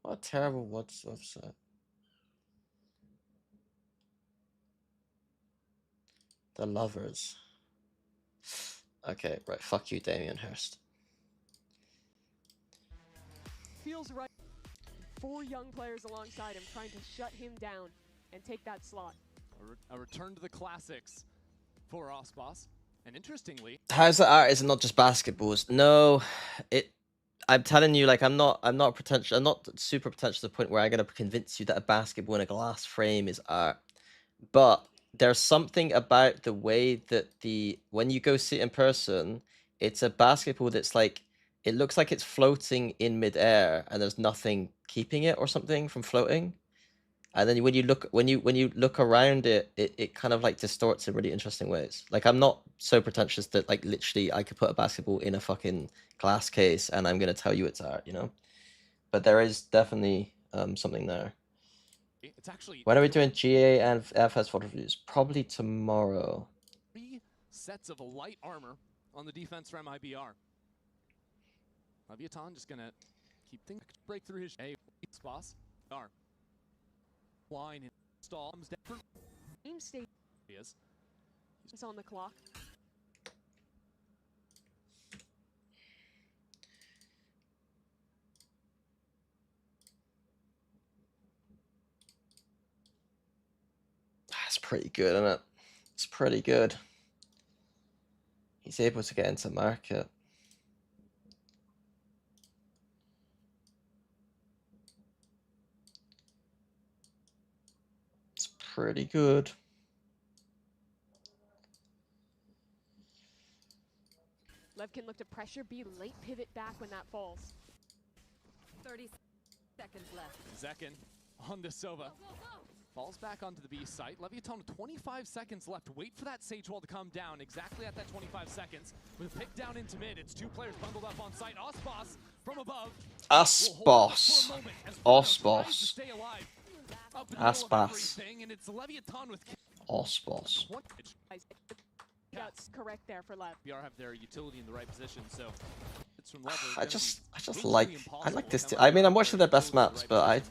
What a terrible website. The Lovers. Okay, right, fuck you, Damien Hirst. Feels right. 4 young players alongside him trying to shut him down and take that slot. A return to the classics for Osbos. And interestingly... How's the art? Is it not just basketballs? No, I'm telling you, like, I'm not pretentious. I'm not super pretentious to the point where I'm gonna convince you that a basketball in a glass frame is art. But there's something about the way that when you go see it in person, it's a basketball that's like, it looks like it's floating in midair and there's nothing keeping it or something from floating. And then when you look around it, it kind of like distorts in really interesting ways. Like, I'm not so pretentious that like literally I could put a basketball in a fucking glass case and I'm gonna tell you it's art, you know? But there is definitely something there. It's actually... When are we doing GA and FS photo reviews? Probably tomorrow. 3 sets of light armor on the defense from IBR. Leviathan just gonna keep things break through his boss. Line and stalls down. Team state Is. He's on the clock. That's pretty good, isn't it? It's pretty good. He's able to get into market. It's pretty good. Lev can look to pressure B, late pivot back when that falls. 30 seconds left. Zekin on the Sova. Falls back onto the B site. Leviathan with 25 seconds left. Wait for that Sage Wall to come down exactly at that 25 seconds. With a pick down into mid, it's 2 players bundled up on site. Osbos from above. Osbos. Osbos. Aspas. Osbos. That's correct there for Lev. BR have their utility in the right position, so it's from Lev. I just like this team. I mean, I'm watching their best maps, but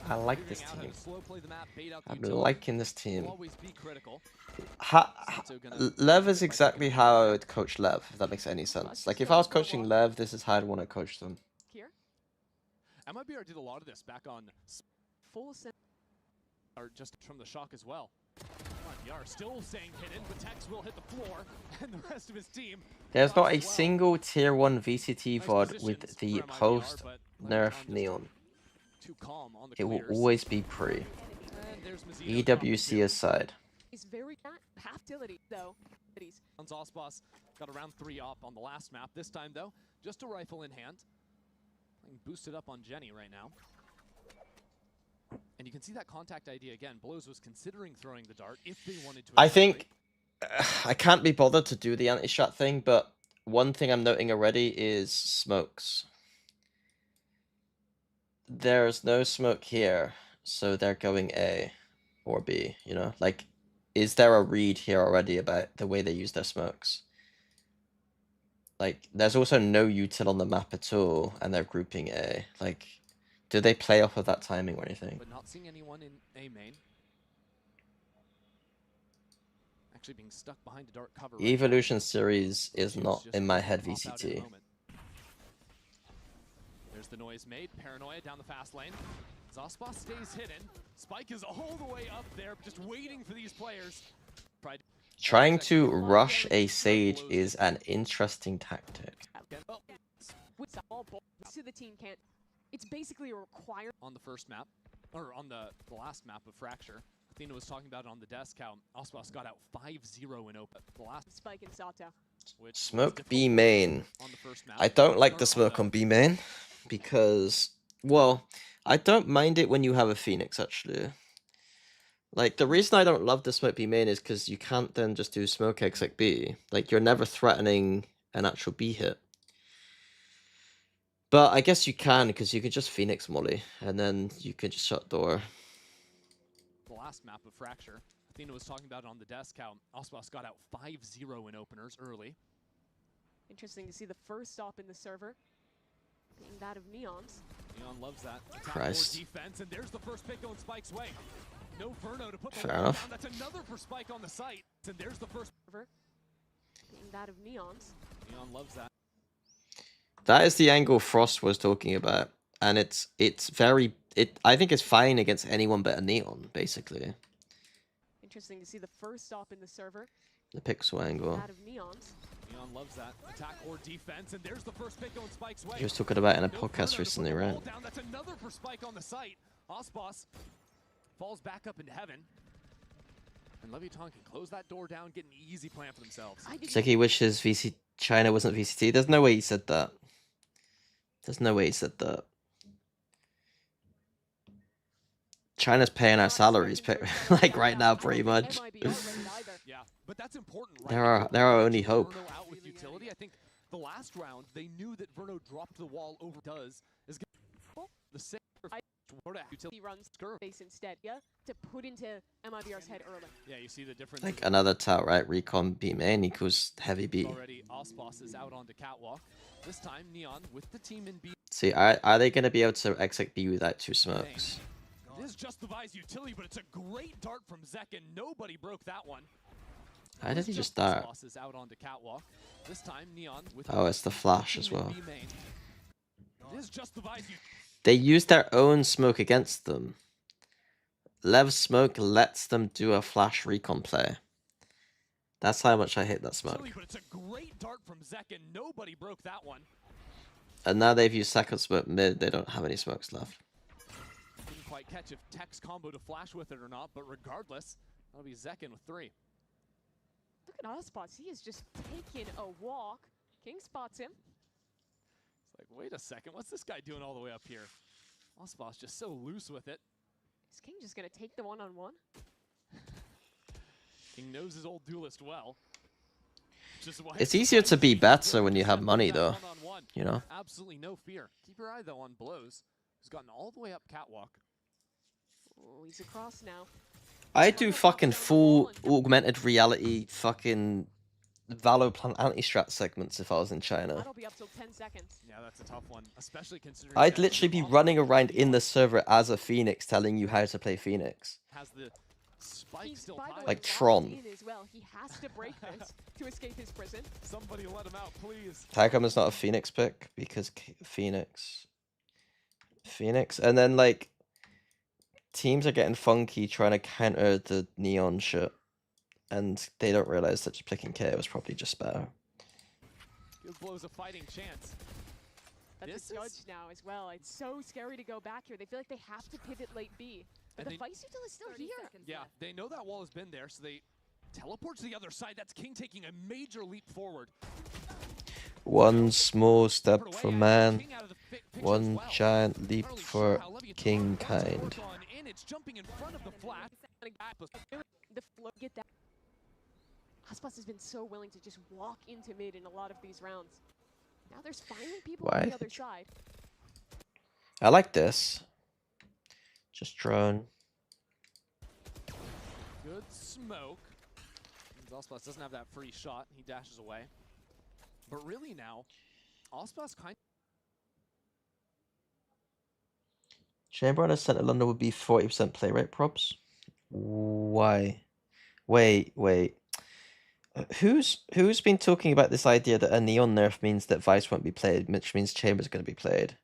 I like this team. I'm liking this team. Lev is exactly how I would coach Lev, if that makes any sense. Like, if I was coaching Lev, this is how I'd want to coach them. Here. MIBR did a lot of this back on Full or just from the shock as well. MIBR still staying hidden, but Tex will hit the floor, and the rest of his team. There's not a single tier 1 VCT VOD with the post-nerf Neon. It will always be pre. EWC aside. He's very half tility though. Osbos Got a round 3 up on the last map. This time, though, just a rifle in hand. Playing boosted up on Jenny right now. And you can see that contact ID again. Blows was considering throwing the dart if they wanted to. I think I can't be bothered to do the anti-strat thing, but one thing I'm noting already is smokes. There's no smoke here, so they're going A or B, you know? Like, is there a read here already about the way they use their smokes? Like, there's also no util on the map at all, and they're grouping A. Like, do they play off of that timing or anything? But not seeing anyone in A main. Actually being stuck behind a dark cover. Evolution series is not in my head VCT. There's the noise made. Paranoia down the fast lane. Zospa stays hidden. Spike is all the way up there, just waiting for these players. Trying to rush a Sage is an interesting tactic. To the team can't. It's basically a requirement. On the first map, or on the last map of Fracture, Athena was talking about it on the desk how Ospas got out 5-0 in open. The last Spike and Sato. Smoke B main. I don't like the smoke on B main because, well, I don't mind it when you have a Phoenix actually. Like, the reason I don't love the smoke B main is because you can't then just do smoke exit B. Like, you're never threatening an actual B hit. But I guess you can, because you could just Phoenix molly, and then you could just shut door. The last map of Fracture, Athena was talking about it on the desk how Ospas got out 5-0 in openers early. Interesting to see the first stop in the server being that of Neon's. Neon loves that. Christ. Defense, and there's the first pick going Spike's way. No Verno to put the Fair enough. down. That's another for Spike on the site. And there's the first server being that of Neon's. Neon loves that. That is the angle Frost was talking about, and it's very I think it's fine against anyone but a Neon, basically. Interesting to see the first stop in the server. The pixel angle. That of Neon's. Neon loves that. Attack or defense, and there's the first pick going Spike's way. He was talking about in a podcast recently, right? That's another for Spike on the site. Ospas falls back up into heaven. And Leviathan can close that door down, get an easy plan for themselves. It's like he wishes VC China wasn't VCT. There's no way he said that. There's no way he said that. China's paying our salaries, like right now, pretty much. Yeah, but that's important, right? They're our only hope. Verno out with utility. I think the last round they knew that Verno dropped the wall over is the same utility runs base instead, yeah, to put into MIBR's head early. Yeah, you see the difference. Like another tout, right? Recon B main equals heavy B. Already Ospas is out onto catwalk. This time Neon with the team in B. See, are they going to be able to exit B without two smokes? It is just the Vi's utility, but it's a great dart from Zek, and nobody broke that one. How did he just dart? Is out onto catwalk. This time Neon with Oh, it's the flash as well. It is just the Vi's They use their own smoke against them. Lev's smoke lets them do a flash recon play. That's how much I hate that smoke. But it's a great dart from Zek, and nobody broke that one. And now they've used second smoke mid, they don't have any smokes left. Didn't quite catch if Tech's combo to flash with it or not, but regardless, that'll be Zekin with 3. Look at Ospas, he is just taking a walk. King spots him. It's like, wait a second, what's this guy doing all the way up here? Ospas just so loose with it. Is King just gonna take the one-on-one? King knows his old duelist well. It's easier to be better when you have money, though. You know? Absolutely no fear. Keep your eye, though, on Blows, who's gotten all the way up catwalk. Oh, he's across now. I do fucking full augmented reality fucking Valorant anti-strat segments if I was in China. That'll be up till 10 seconds. Yeah, that's a tough one, especially considering I'd literally be running around in the server as a Phoenix telling you how to play Phoenix. Has the spike still tied. Like Tron. As well. He has to break this to escape his prison. Somebody let him out, please. How come it's not a Phoenix pick? Because Phoenix, and then like teams are getting funky trying to counter the Neon shit, and they don't realize that just picking K was probably just better. Gives Blows a fighting chance. That's a judge now as well. It's so scary to go back here. They feel like they have to pivot late B. But the Feist util is still here. Yeah, they know that wall has been there, so they Teleport to the other side. That's King taking a major leap forward. One small step Away, for and man, King out of the picture as one well. giant leap Not really for sure how Leviathan king wants to kind. work on in. It's jumping in front of the flash. The flow, get that. Aspas has been so willing to just walk into mid in a lot of these rounds. Now there's finally people on Why? the other side. I like this. Just drone. Good smoke. Ospas doesn't have that free shot. He dashes away. But really now, Ospas kind Chamber on a center London would be 40% play rate props. Why? Wait. Who's been talking about this idea that a neon nerf means that Vice won't be played, which means Chamber's going to be played?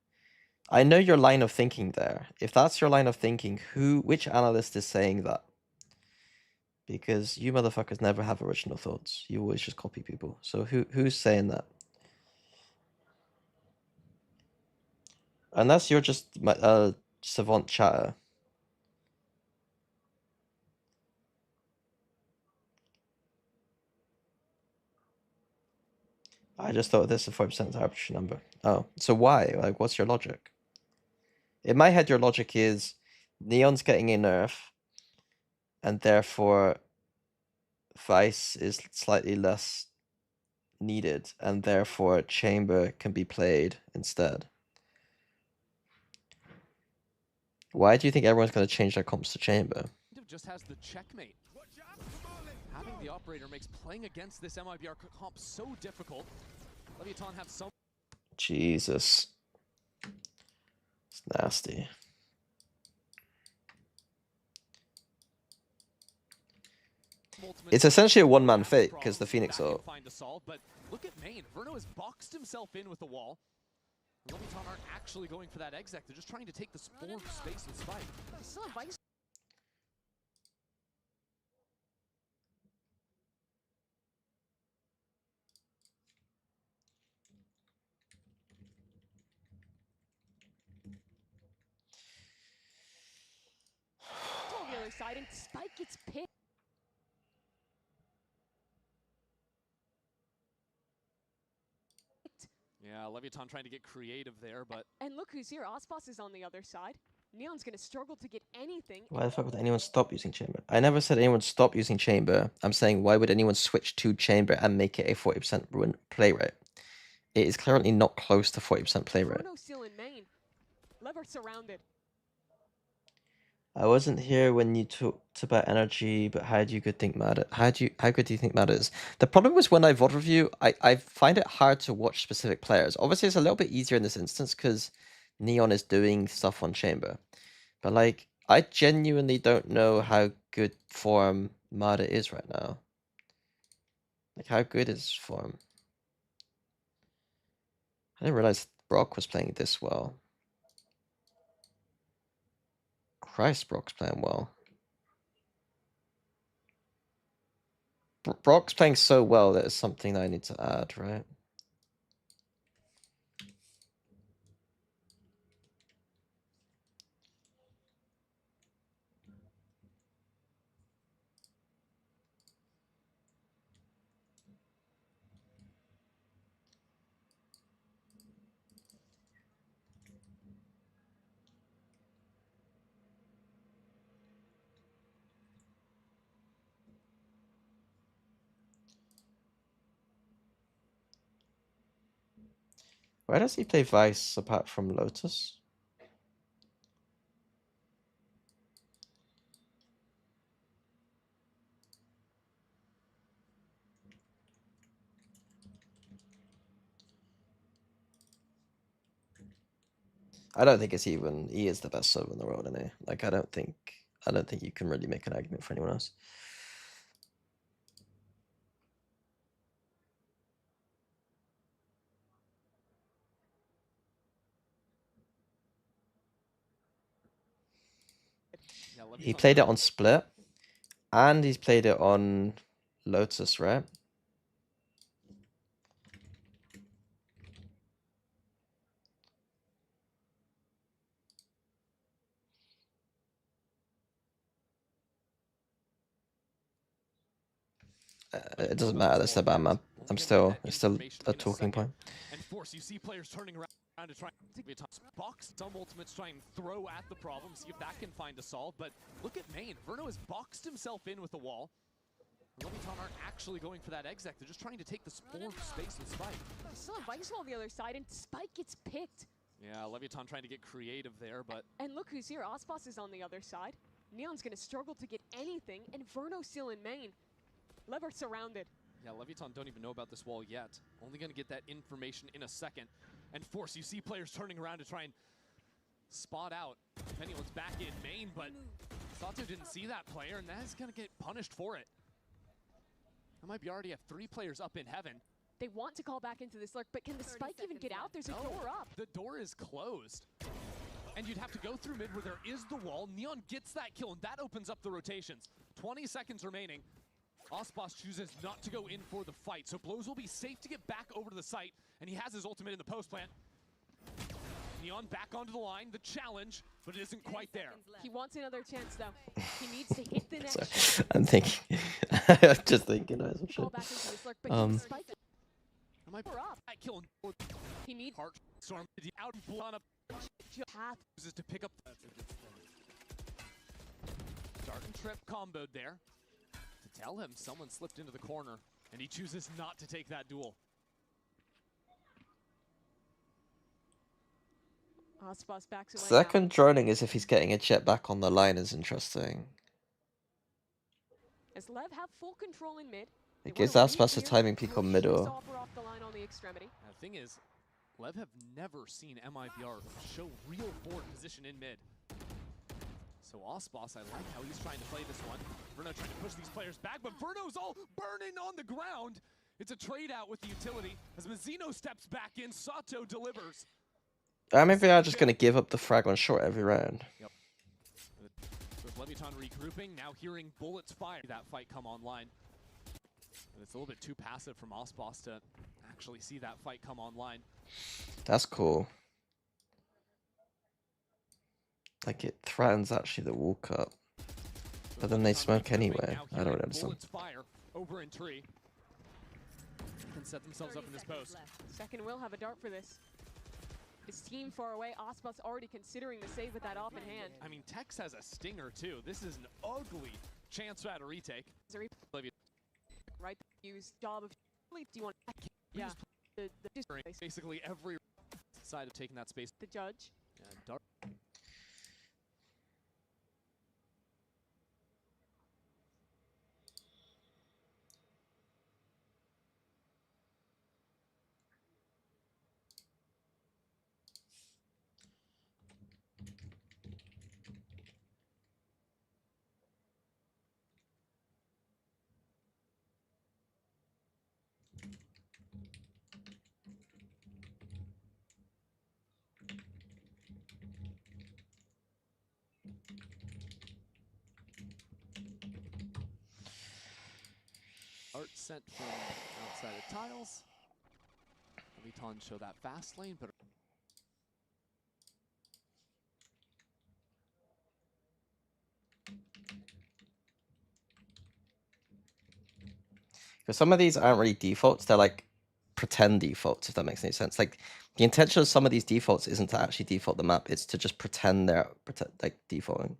I know your line of thinking there. If that's your line of thinking, which analyst is saying that? Because you motherfuckers never have original thoughts. You always just copy people. So who's saying that? Unless you're just a savant chatter. I just thought this a 40% arbitrary number. Oh, so why? Like, what's your logic? In my head, your logic is Neon's getting a nerf, and therefore Vice is slightly less needed, and therefore Chamber can be played instead. Why do you think everyone's going to change their comps to Chamber? just has the checkmate. Having the operator makes playing against this MIBR comp so difficult. Leviathan have so Jesus. It's nasty. It's essentially a one-man fate because the Phoenix ult. But look at Main. Verno has boxed himself in with the wall. Leviathan aren't actually going for that exec. They're just trying to take the spawn space and spike. Still a Vice. On the other side, and Spike gets picked. Yeah, Leviathan trying to get creative there, but... And look who's here. Ospas is on the other side. Neon's gonna struggle to get anything. Why the fuck would anyone stop using Chamber? I never said anyone stop using Chamber. I'm saying why would anyone switch to Chamber and make it a 40% win play rate? It is currently not close to 40% play rate. Bruno's still in main. Lever surrounded. I wasn't here when you talked about energy, but how do you good think matter? How good do you think matters? The problem was when I VOD review, I find it hard to watch specific players. Obviously, it's a little bit easier in this instance because Neon is doing stuff on Chamber. But like, I genuinely don't know how good form Mada is right now. Like, how good is form? I didn't realize Brock was playing this well. Christ, Brock's playing well. Brock's playing so well that it's something that I need to add, right? Where does he play Vice apart from Lotus? I don't think it's even. He is the best solo in the world, isn't he? Like, I don't think you can really make an argument for anyone else. Yeah, He played it on Split, and he's played it on Lotus, right? It doesn't matter. That's a bad map. It's still a talking point. And Force, you see players turning around to try to be a box. Some ultimates try and throw at the problem, see if that can find a solve. But look at Main. Verno has boxed himself in with the wall. Leviton aren't actually going for that exec. They're just trying to take the space with Spike. Still a Vice on the other side, and Spike gets picked. Yeah, Leviton trying to get creative there, but... And look who's here. Ospas is on the other side. Neon's going to struggle to get anything, and Verno's still in main. Lev are surrounded. Yeah, Leviton don't even know about this wall yet. Only going to get that information in a second. And Force, you see players turning around to try and spot out. If anyone's back in main, but Sato didn't see that player, and that is going to get punished for it. That might be already have 3 players up in heaven. They want to call back into this lurk, but can the Spike even get out? There's a door up. The door is closed. And you'd have to go through mid where there is the wall. Neon gets that kill, and that opens up the rotations. 20 seconds remaining. Ospas chooses not to go in for the fight, so Blows will be safe to get back over to the site, and he has his ultimate in the post plant. Neon back onto the line, the challenge, but it isn't quite there. He wants another chance, though. He needs to hit the next shot. I'm thinking, I'm just thinking, I should. Call back into this lurk, but can the Spike Am I up? killing? He needs Heart storm out and blown up. path. Uses to pick up. Dart and trip comboed there. To tell him someone slipped into the corner, and he chooses not to take that duel. Ospas backs away. Second droning is if he's getting a jet back on the line is interesting. As Lev have full control in mid. It gives Aspas a timing peak on middle. Off the line on the extremity. The thing is, Lev have never seen MIBR show real forward position in mid. So Ospas, I like how he's trying to play this one. Verno trying to push these players back, but Verno's all burning on the ground. It's a trade out with the utility. As Mazzino steps back in, Sato delivers. Maybe I'm just gonna give up the frag on short every round. Yep. With Leviton regrouping, now hearing bullets fire, that fight come online. But it's a little bit too passive from Ospas to actually see that fight come online. That's cool. Like it threatens actually the wall cut. But then they smoke anyway. I don't really understand. Bullets fire over in tree. Can set themselves up in this post. Second will have a dart for this. His team far away. Ospas already considering the save with that off in hand. I mean, Tex has a stinger too. This is an ugly chance at a retake. Right, use job of. Do you want? Yeah. Basically every side of taking that space. The judge. And Dart. Art sent from outside of tiles. Leviton show that fast lane, but Because some of these aren't really defaults, they're like pretend defaults, if that makes any sense. Like the intention of some of these defaults isn't to actually default the map, it's to just pretend they're like defaulting.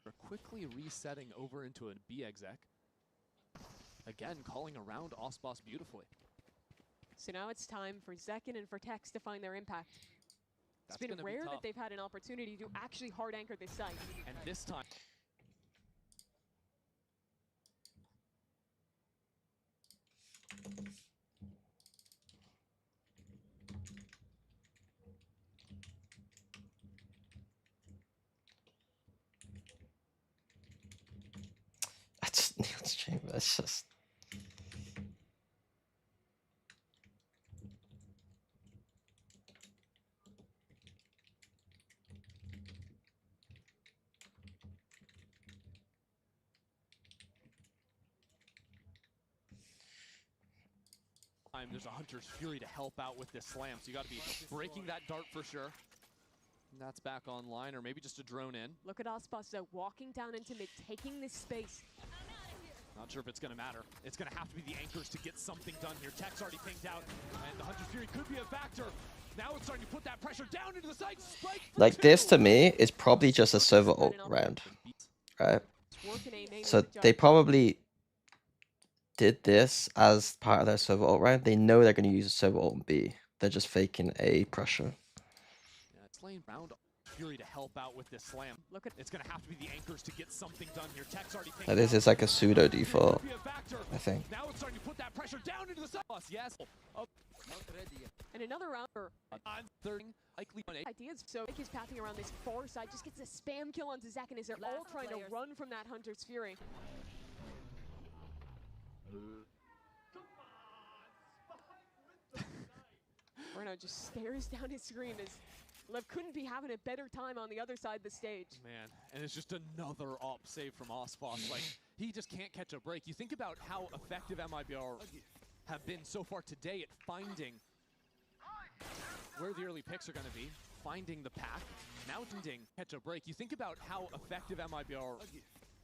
we're quickly resetting over into a B exec. Again, calling around Ospas beautifully. So now it's time for Zekin and for Tex to find their impact. It's That's been rare that they've had an opportunity to actually hard anchor this site. And this time, That's Neil's chamber, it's just... there's a Hunter's Fury to help out with this slam, so you got to be breaking that dart for sure. And that's back online, or maybe just a drone in. Look at Ospas though, walking down into mid, taking this space. Not sure if it's going to matter. It's going to have to be the anchors to get something done here. Tech's already pinged out, and the Hunter's Fury could be a factor. Now it's starting to put that pressure down into the site. Spike for Like, two. this to me is probably just a server ult round, right? So they probably did this as part of their server ult round. They know they're going to use a server ult in B. They're just faking a pressure. Yeah, it's laying round Fury to help out with this slam. Look at it's going to have to be the anchors to get something done here. Tech's already pinged Now, this out. is like a pseudo default, I think. Now it's starting to put that pressure down into the side. Yes. And another round for On third, likely on eight. ideas. So Nick is pathing around this far side, just gets a spam kill onto Zek, and as they're all trying to run from that Hunter's Fury. Bruno just stares down his screen as Lev couldn't be having a better time on the other side of the stage. Man, and it's just another op save from Ospas. Like, he just can't catch a break. You think about how effective MIBR have been so far today at finding where the early picks are going to be, finding the pack, now tending catch a break. You think about how effective MIBR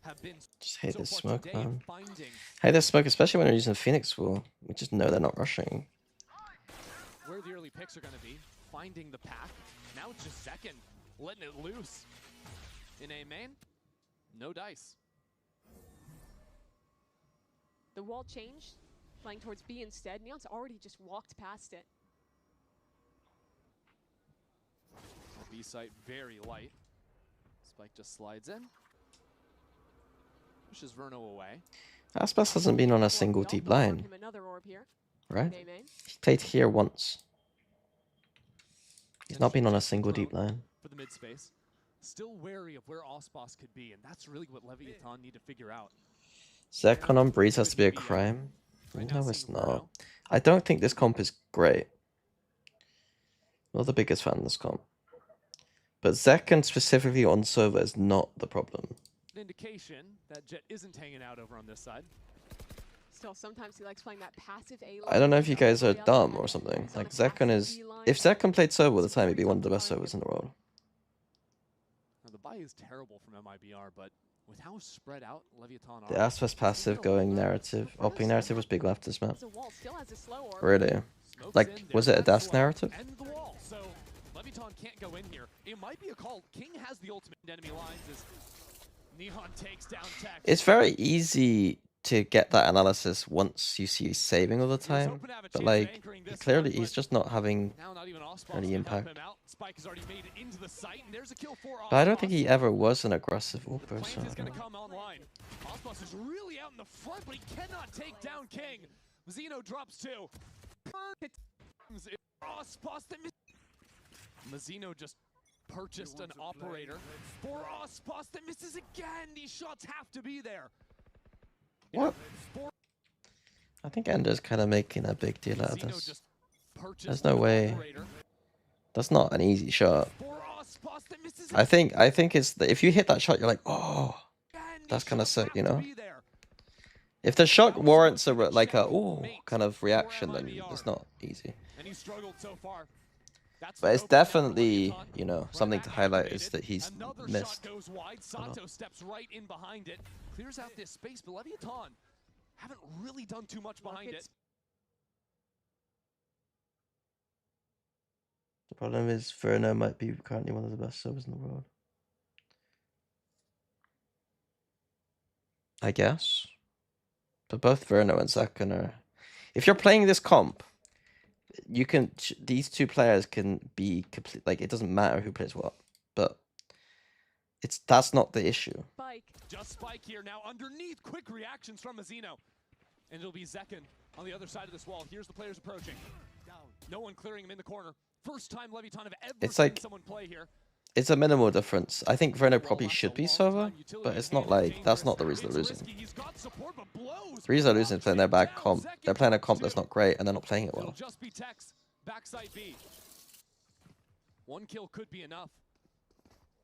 have been Just hate so this far smoke, today man. at finding Hate this smoke, especially when they're using Phoenix Wall. We just know they're not rushing. where the early picks are going to be, finding the pack. Now it's just second, letting it loose. In A main, no dice. The wall changed, playing towards B instead. Neon's already just walked past it. B site very light. Spike just slides in. Pushes Verno away. Aspas hasn't been on a single Don't deep go for line, him another orb here. right? A main. He played here once. He's not been on a single deep line. For the mid space. Still wary of where Ospas could be, and that's really what Leviathan need to figure out. Zekon on Breeze has to be a crime? No, it's not. I don't think this comp is great. Not the biggest fan of this comp. But Zekon specifically on server is not the problem. An indication that Jet isn't hanging out over on this side. Still, sometimes he likes playing that passive A line. I don't know if you guys are The other dumb hand, or something. he's on Like, a passive Zekon is... B line. If Zekon played server all the time, he'd be one of the best servers in the world. Now, the buy is terrible from MIBR, but with how spread out Leviathan are... The Aspas passive going narrative. Opening narrative was big left this map. So Wall still has a slow orb. Really? Smokes Like, in, was there's it a that death slam, narrative? End the wall, so Leviathan can't go in here. It might be a call. King has the ultimate enemy lines as Neon takes down Tech. It's very easy to get that analysis once you see he's saving all the time. But like, clearly he's just not having Now not even Ospas any can help impact. him out. Spike has already made it into the site, and there's a kill for But I don't Ospas. think he ever was an aggressive AWPer, so Plant I is don't going to know. come online. Ospas is really out in the front, but he cannot take down King. Zeno drops two. Ospas that Mazzino just purchased an operator for Ospas that misses again. These shots have to be there. What? I think Ender's kind of making a big deal out of Zeno this. just purchased There's no an way. operator That's not an easy shot. for Ospas that misses I think it's if you hit that shot, you're like, oh, again. that's These kind of shots sick, have you to know. be there. If the shot warrants a like a oh kind of reaction, then it's not easy. And he struggled so far. That's But it's no pressure for definitely, Leviathan. you know, Right something back to highlight is activated. that he's Another missed. shot goes wide. a lot. Sato steps right in behind it, clears out this space, but Leviathan haven't really done too much behind it. The problem is Verno might be currently one of the best servers in the world. I guess. But both Verno and Zakan are... If you're playing this comp, you can... These two players can be complete... Like, it doesn't matter who plays what. But that's not the issue. Spike. Just Spike here now underneath. Quick reactions from Mazzino. And it'll be Zekin on the other side of this wall. Here's the players approaching. No one clearing him in the corner. First time Leviathan have ever It's seen like- someone play here. It's a minimal difference. I think Verno probably should be server, but it's not like... That's not the reason they're losing. The reason they're losing is playing their bad comp. They're playing a comp that's not great, and they're not playing it It'll well. just be Tex. Backside B. One kill could be enough.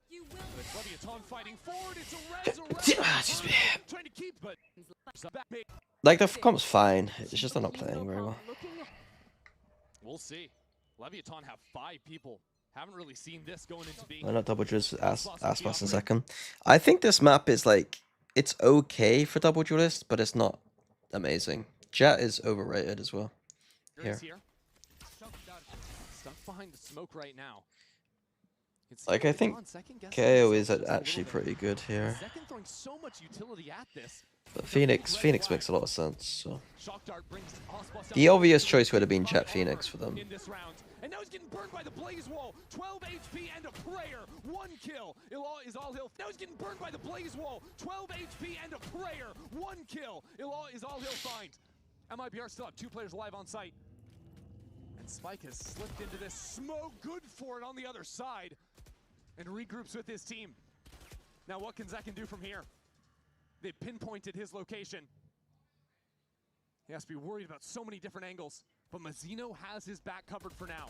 You will But it's Leviathan fighting forward. It's a resurrection. Trying to keep, but back big. Like, the comp's fine. It's just they're not playing very well. We'll see. Leviathan have 5 people. Haven't really seen this going into B. Why not double Driz Aspas in second? I think this map is like it's okay for double duelist, but it's not amazing. Jet is overrated as well. Here. Stuck behind the smoke right now. Like, I think KO is actually pretty good here. Second throwing so much utility at this. But Phoenix makes a lot of sense, so. The obvious choice would have been Jet Phoenix for them. In this round. And now he's getting burned by the blaze wall. 12 HP and a prayer. 1 kill. Ilaw is all he'll. Now he's getting burned by the blaze wall. 12 HP and a prayer. 1 kill. Ilaw is all he'll find. MIBR still have 2 players alive on site. And Spike has slipped into this smoke. Good for it on the other side. And regroups with his team. Now what can Zekken do from here? They've pinpointed his location. He has to be worried about so many different angles. But Mazzino has his back covered for now.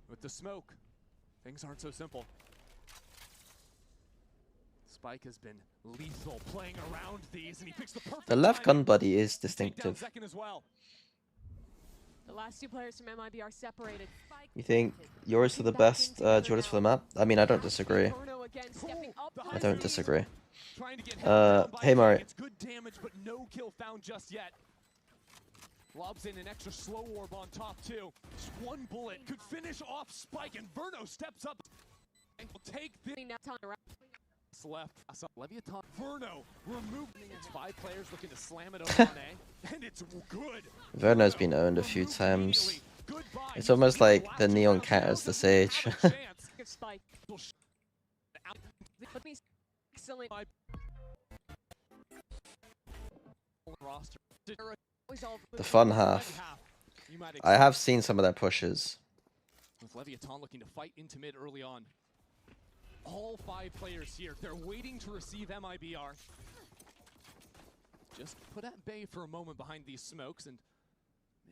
With the smoke, things aren't so simple. Spike has been lethal playing around these, and he picks the perfect The left timing gun buddy is to take down distinctive. Zekken as well. The last 2 players from MIB are separated. You think yours are the best duelists for the map? I mean, I don't disagree. Bruno again stepping up to I the don't scene. disagree. Trying to get held down by Hey, Mari. It's good damage, but no kill found just yet. Lobs in an extra slow orb on top too. Just 1 bullet could finish off Spike, and Verno steps up and will take the Now time around. left. I saw Leviathan. Verno removed. It's 5 players looking to slam it over on A. And it's good. Verno's been owned a few times. Goodbye. It's almost like the Neon counters the Sage. Give Spike. But he's excellent. Roster. The fun half. I have seen some of their pushes. With Leviathan looking to fight into mid early on. All 5 players here. They're waiting to receive MIBR. Just put at bay for a moment behind these smokes and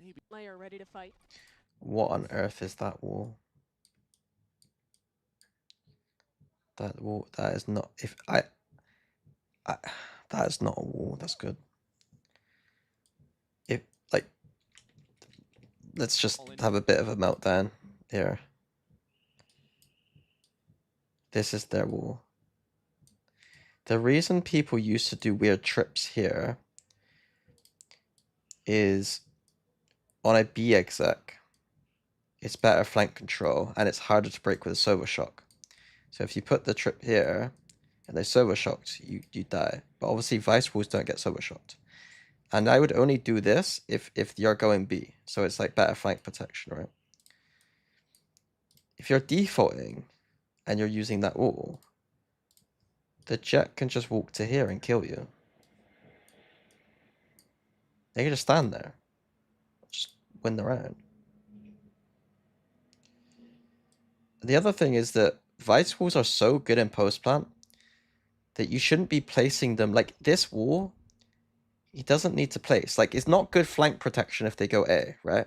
maybe Player ready to fight. What on earth is that wall? That wall, that is not, that is not a wall, that's good. If, like, let's just have a bit of a meltdown here. This is their wall. The reason people used to do weird trips here is on a B exec, it's better flank control and it's harder to break with a servo shock. So if you put the trip here and they servo shocked, you die. But obviously vice walls don't get servo shocked. And I would only do this if you're going B. So it's like better flank protection, right? If you're defaulting and you're using that wall, the Jet can just walk to here and kill you. They can just stand there. Just win the round. The other thing is that Vice walls are so good in post plant that you shouldn't be placing them like this wall. He doesn't need to place. Like, it's not good flank protection if they go A, right?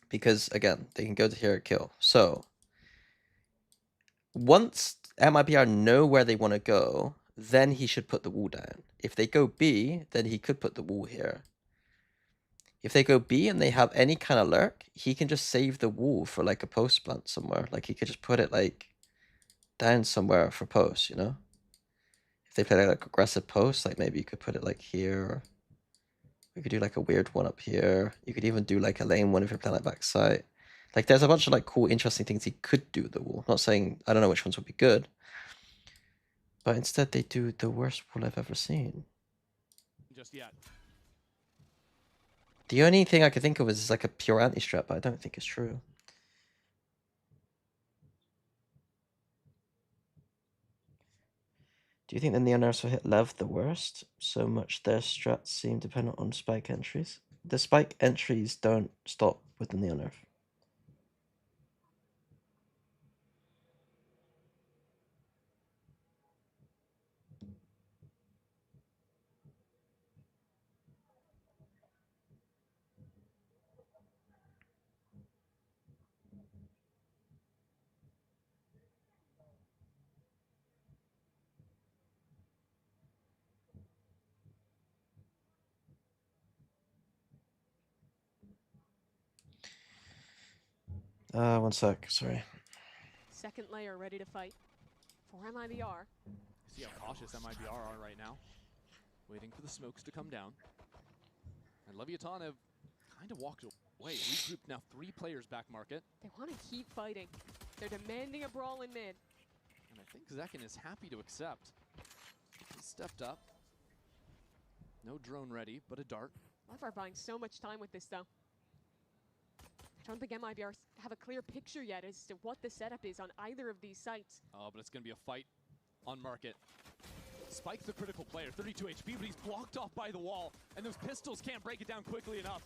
Because again, they can go to here and kill. So once MIBR know where they want to go, then he should put the wall down. If they go B, then he could put the wall here. If they go B and they have any kind of lurk, he can just save the wall for like a post plant somewhere. Like he could just put it like down somewhere for post, you know? If they play like aggressive post, like maybe you could put it like here. Or you could do like a weird one up here. You could even do like a lane one if you're playing like backside. Like there's a bunch of like cool, interesting things he could do with the wall. Not saying, I don't know which ones would be good. But instead they do the worst wall I've ever seen. Just yet. The only thing I could think of is like a pure anti-strap, but I don't think it's true. Do you think the Neon Nerfs will hit Lev the worst? So much their strats seem dependent on spike entries. The spike entries don't stop with the Neon Nerf. One sec, sorry. Second layer ready to fight. For MIBR. See how cautious MIBR are right now. Waiting for the smokes to come down. And Leviathan have kind of walked away. Regrouped now 3 players back market. They want to keep fighting. They're demanding a brawl in mid. And I think Zekin is happy to accept. He stepped up. No drone ready, but a dart. Live are buying so much time with this, though. I don't think MIBR have a clear picture yet as to what the setup is on either of these sites. Oh, but it's going to be a fight on market. Spike the critical player, 32 HP, but he's blocked off by the wall, and those pistols can't break it down quickly enough.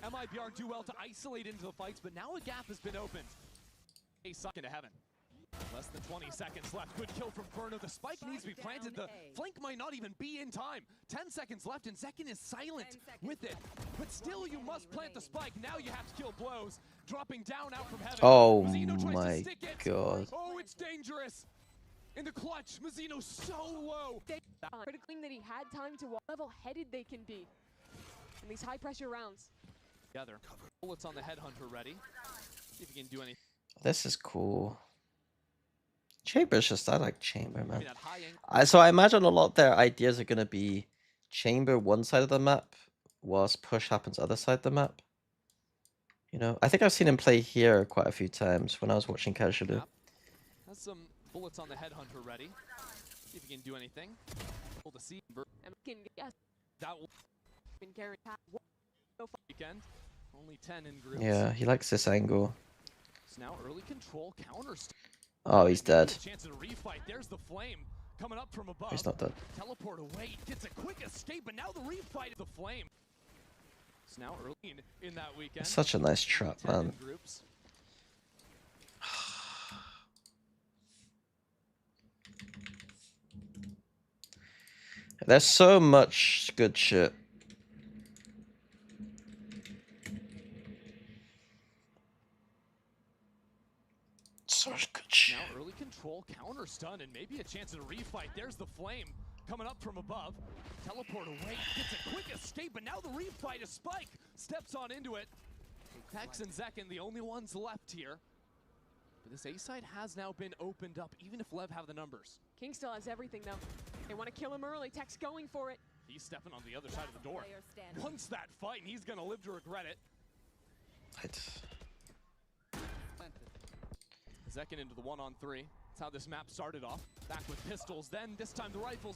MIBR do well to isolate into the fights, but now a gap has been opened. A suck into heaven. Less than 20 seconds left. Good kill from Ferno. The spike needs to be planted. The flank might not even be in time. 10 seconds left, and Zekin is silent with it. But still, you must plant the spike. Now you have to kill blows. Dropping down out from heaven. Oh Mazzino tries to my stick it. god. Oh, it's dangerous. In the clutch, Mazzino so low. Critical that he had time to walk. Level-headed they can be in these high-pressure rounds. Together. Bullets on the headhunter ready. See if he can do anything. This is cool. Chamber's just, I like Chamber, man. That high angle. So I imagine a lot of their ideas are going to be Chamber one side of the map, whilst push happens other side of the map. You know, I think I've seen him play here quite a few times when I was watching casually. Has some bullets on the headhunter ready. See if he can do anything. Able to see. And yes, That will been guaranteed. weekend. Only 10 in groups. Yeah, he likes this angle. So now early control counter. Oh, he's dead. Chance at a refight. There's the flame coming up from above. He's not dead. Teleport away. Gets a quick escape, but now the refight is the flame. So now early in that weekend. It's such a nice trap, man. Groups. There's so much good shit. So much good shit. Now early control, counter stun, and maybe a chance at a refight. There's the flame coming up from above. Teleport away, gets a quick escape, but now the refight is Spike. Steps on into it. Pex and Zekin, the only ones left here. But this A side has now been opened up, even if Lev have the numbers. King still has everything, though. They want to kill him early. Tech's going for it. He's stepping on the other side of the door. Wants that fight, and he's gonna live to regret it. Zekin into the 1-on-3. That's how this map started off. Back with pistols, then this time the rifles.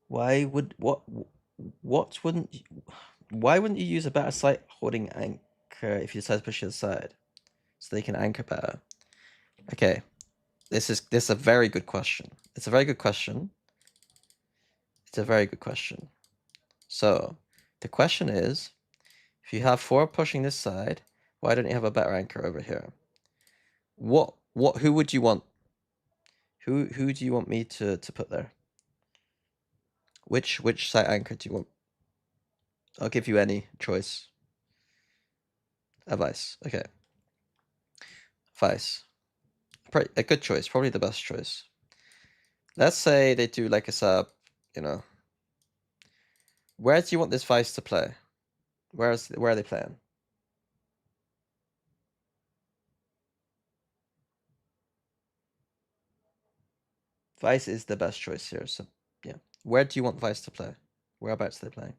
Why would why wouldn't you use a better site holding anchor if you decide to push it aside so they can anchor better? Okay, this is a very good question. It's a very good question. It's a very good question. So the question is, if you have 4 pushing this side, why don't you have a better anchor over here? Who would you want? Who do you want me to put there? Which site anchor do you want? I'll give you any choice. Vice. Okay. Vice. A good choice, probably the best choice. Let's say they do like a sub, you know. Where do you want this Vice to play? Where are they playing? Vice is the best choice here, so yeah. Where do you want Vice to play? Whereabouts are they playing?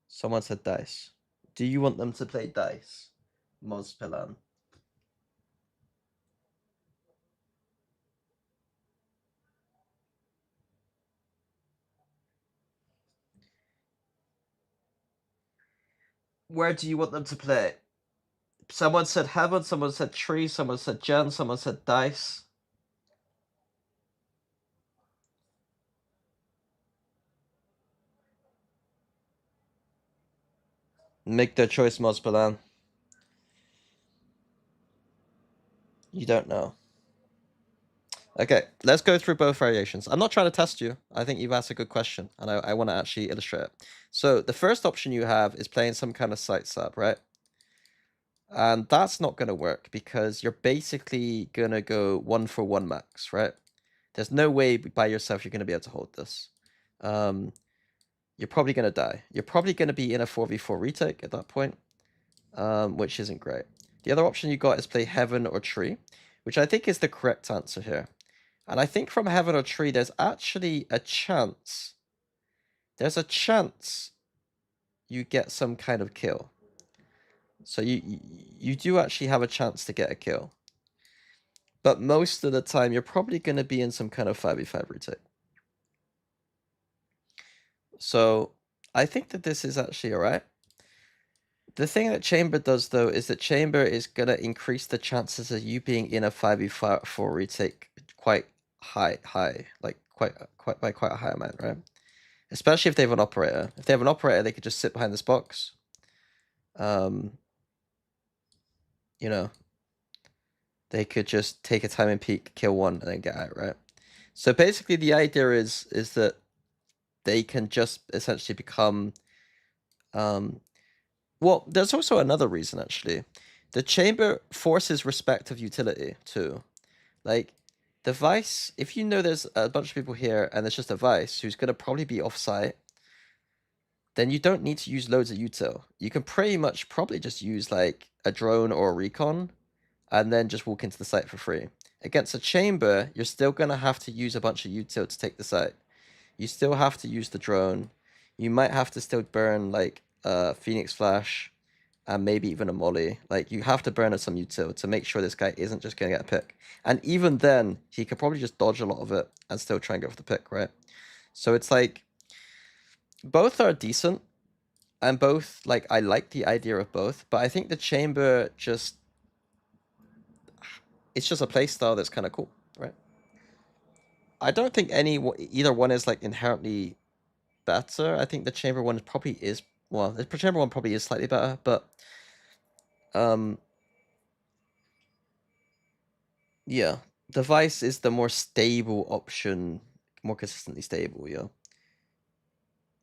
Someone said Dice. Do you want them to play Dice? Mozpilan. Where do you want them to play? Someone said Heaven, someone said Tree, someone said Gen, someone said Dice. Make their choice, Mozpilan. You don't know. Okay, let's go through both variations. I'm not trying to test you. I think you've asked a good question, and I want to actually illustrate it. So the first option you have is playing some kind of site sub, right? And that's not going to work because you're basically going to go 1-for-1 max, right? There's no way by yourself you're going to be able to hold this. You're probably going to die. You're probably going to be in a 4v4 retake at that point, which isn't great. The other option you got is play Heaven or Tree, which I think is the correct answer here. And I think from Heaven or Tree, there's actually a chance. There's a chance you get some kind of kill. So you do actually have a chance to get a kill. But most of the time, you're probably going to be in some kind of 5v5 retake. So I think that this is actually alright. The thing that Chamber does, though, is that Chamber is going to increase the chances of you being in a 5v4 retake quite high, like quite by quite a high amount, right? Especially if they have an operator. If they have an operator, they could just sit behind this box. You know, they could just take a timing peek, kill one, and then get out, right? So basically, the idea is that they can just essentially become. Well, there's also another reason actually. The chamber forces respect of utility too. Like the Vice, if you know there's a bunch of people here and there's just a Vice who's gonna probably be off site, then you don't need to use loads of util. You can pretty much probably just use like a drone or a recon and then just walk into the site for free. Against a chamber, you're still gonna have to use a bunch of util to take the site. You still have to use the drone. You might have to still burn like Phoenix Flash and maybe even a Molly. Like you have to burn some util to make sure this guy isn't just gonna get a pick. And even then, he could probably just dodge a lot of it and still try and go for the pick, right? So it's like both are decent, and both like I like the idea of both, but I think the chamber just it's just a playstyle that's kind of cool, right? I don't think either one is like inherently better. I think the chamber one probably is the chamber one probably is slightly better, but yeah, the Vice is the more stable option, more consistently stable, yeah.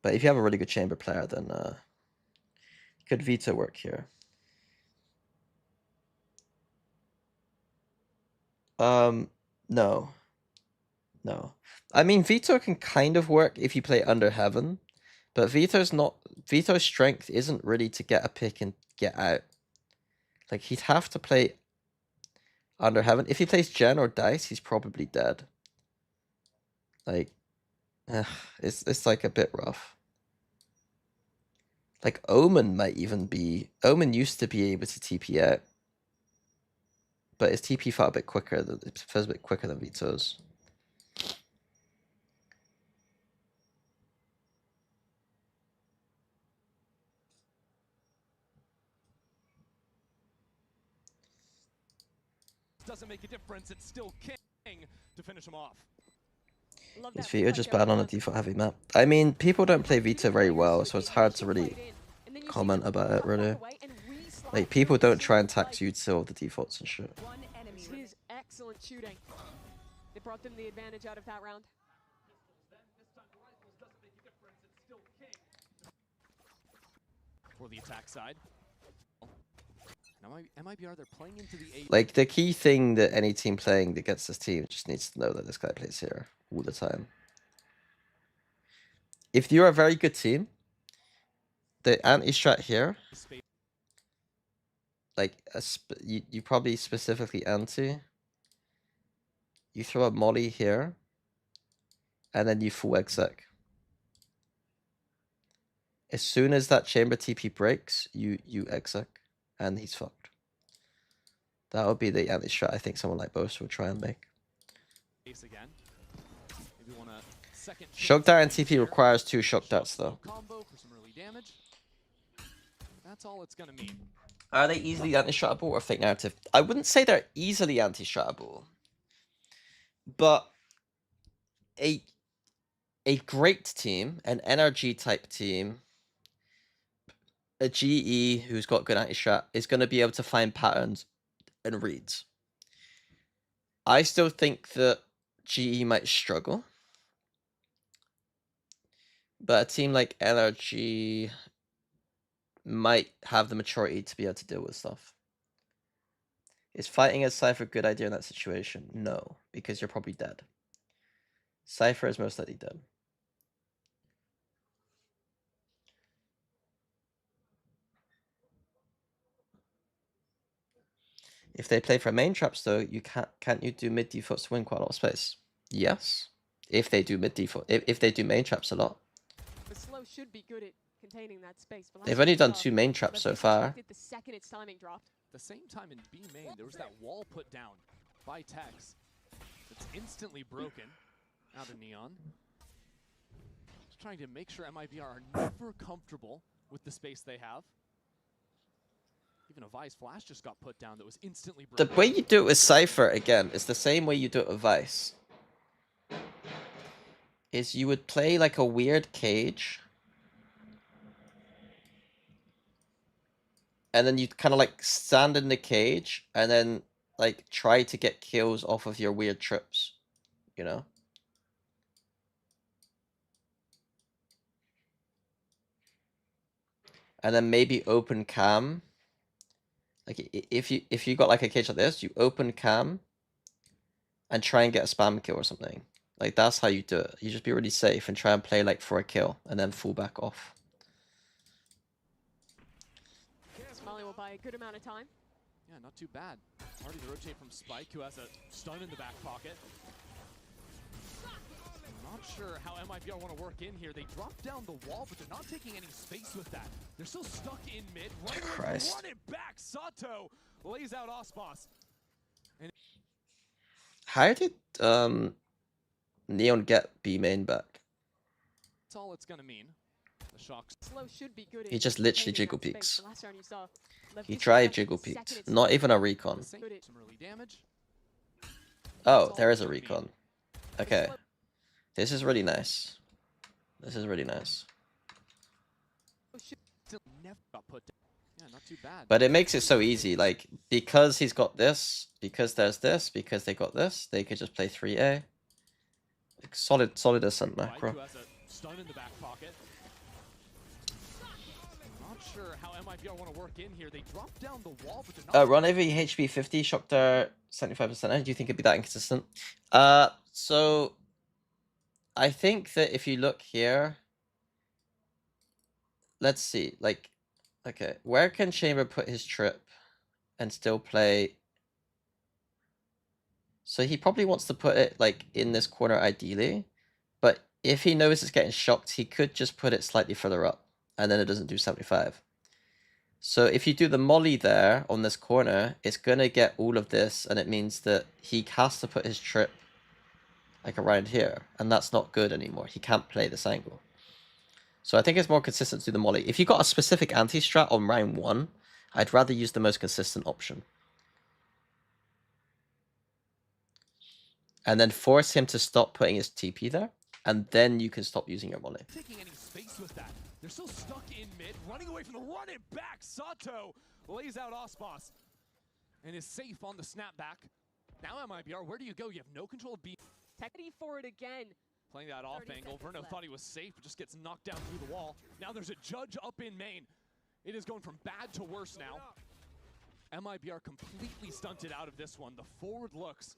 But if you have a really good chamber player, then could veto work here. No. No. I mean, veto can kind of work if you play under Heaven, but Veto's strength isn't really to get a pick and get out. Like, he'd have to play under Heaven. If he plays Gen or Dice, he's probably dead. Like, it's like a bit rough. Like, Omen might even be... Omen used to be able to TP out. But his TP felt a bit quicker. It feels a bit quicker than Veto's. Doesn't make a difference. It's still King to finish him off. Is Vito just bad on a default heavy map? I mean, people don't play Vito very well, so it's hard to really comment about it, really. Like, people don't try and tax util the defaults and shit. His excellent shooting. They brought them the advantage out of that round. For the attack side. Now, MIBR, they're playing into the A. Like, the key thing that any team playing against this team just needs to know that this guy plays here all the time. If you're a very good team, the anti-strat here, like, you probably specifically anti, you throw a molly here, and then you full exec. As soon as that chamber TP breaks, you exec, and he's fucked. That would be the anti-strat I think someone like Bosa would try and make. Again. Maybe want a second Shock Dart and TP requires 2 Shock Darts though. Combo for some early damage. That's all it's gonna mean. Are they easily anti-stratable or fake narrative? I wouldn't say they're easily anti-stratable. But a great team, an NRG type team, a GE who's got good anti-strat is going to be able to find patterns and reads. I still think that GE might struggle. But a team like NRG might have the maturity to be able to deal with stuff. Is fighting as Cypher a good idea in that situation? No, because you're probably dead. Cypher is most likely dead. If they play for main traps though, can't you do mid defaults to win quite a lot of space? Yes. If they do mid default, if they do main traps a lot. The slow should be good at containing that space. But They've only done 2 main traps so far. The second its timing dropped. At the same time in B main, there was that wall put down by Tex. It's instantly broken out of Neon. Just trying to make sure MIBR are never comfortable with the space they have. Even a Vice flash just got put down that was instantly broken. The way you do it with Cypher, again, is the same way you do it with Vice. Is you would play like a weird cage. And then you'd kind of like stand in the cage and then like try to get kills off of your weird trips, you know? And then maybe open cam. Like if you got like a cage like this, you open cam and try and get a spam kill or something. Like that's how you do it. You just be really safe and try and play like for a kill and then fall back off. Smiley will buy a good amount of time. Yeah, not too bad. Already the rotate from Spike, who has a stun in the back pocket. Not sure how MIBR want to work in here. They drop down the wall, but they're not taking any space with that. They're still stuck in mid. Run it back. Sato lays out Ospas. And How did Neon get B main back? that's all it's gonna mean. The shocks. Slow should be good. He just literally jiggle peeks. Last round you saw He tried jiggle peeks. Not even a recon. Some early damage. Oh, there is a recon. Okay. This is really nice. This is really nice. Still never got put down. Yeah, not too bad. But it makes it so easy. Like, because he's got this, because there's this, because they got this, they could just play 3A. Like, solid ascent macro. Who has a stun in the back pocket. Not sure how MIBR want to work in here. They drop down the wall, but they're not. Run AV HP 50, shocked 75%. Do you think it'd be that inconsistent? So I think that if you look here, let's see, like, okay, where can Chamber put his trip and still play? So he probably wants to put it like in this corner ideally, but if he knows it's getting shocked, he could just put it slightly further up and then it doesn't do 75. So if you do the molly there on this corner, it's going to get all of this, and it means that he has to put his trip like around here, and that's not good anymore. He can't play this angle. So I think it's more consistent to do the molly. If you got a specific anti-strat on round 1, I'd rather use the most consistent option. And then force him to stop putting his TP there, and then you can stop using your molly. Taking any space with that. They're still stuck in mid, running away from the run it back. Sato lays out Ospas and is safe on the snapback. Now MIBR, where do you go? You have no control of B. Techity for it again. Playing that off angle. Verno thought he was safe, but just gets knocked down through the wall. Now there's a judge up in main. It is going from bad to worse now. MIBR completely stunted out of this one. The forward looks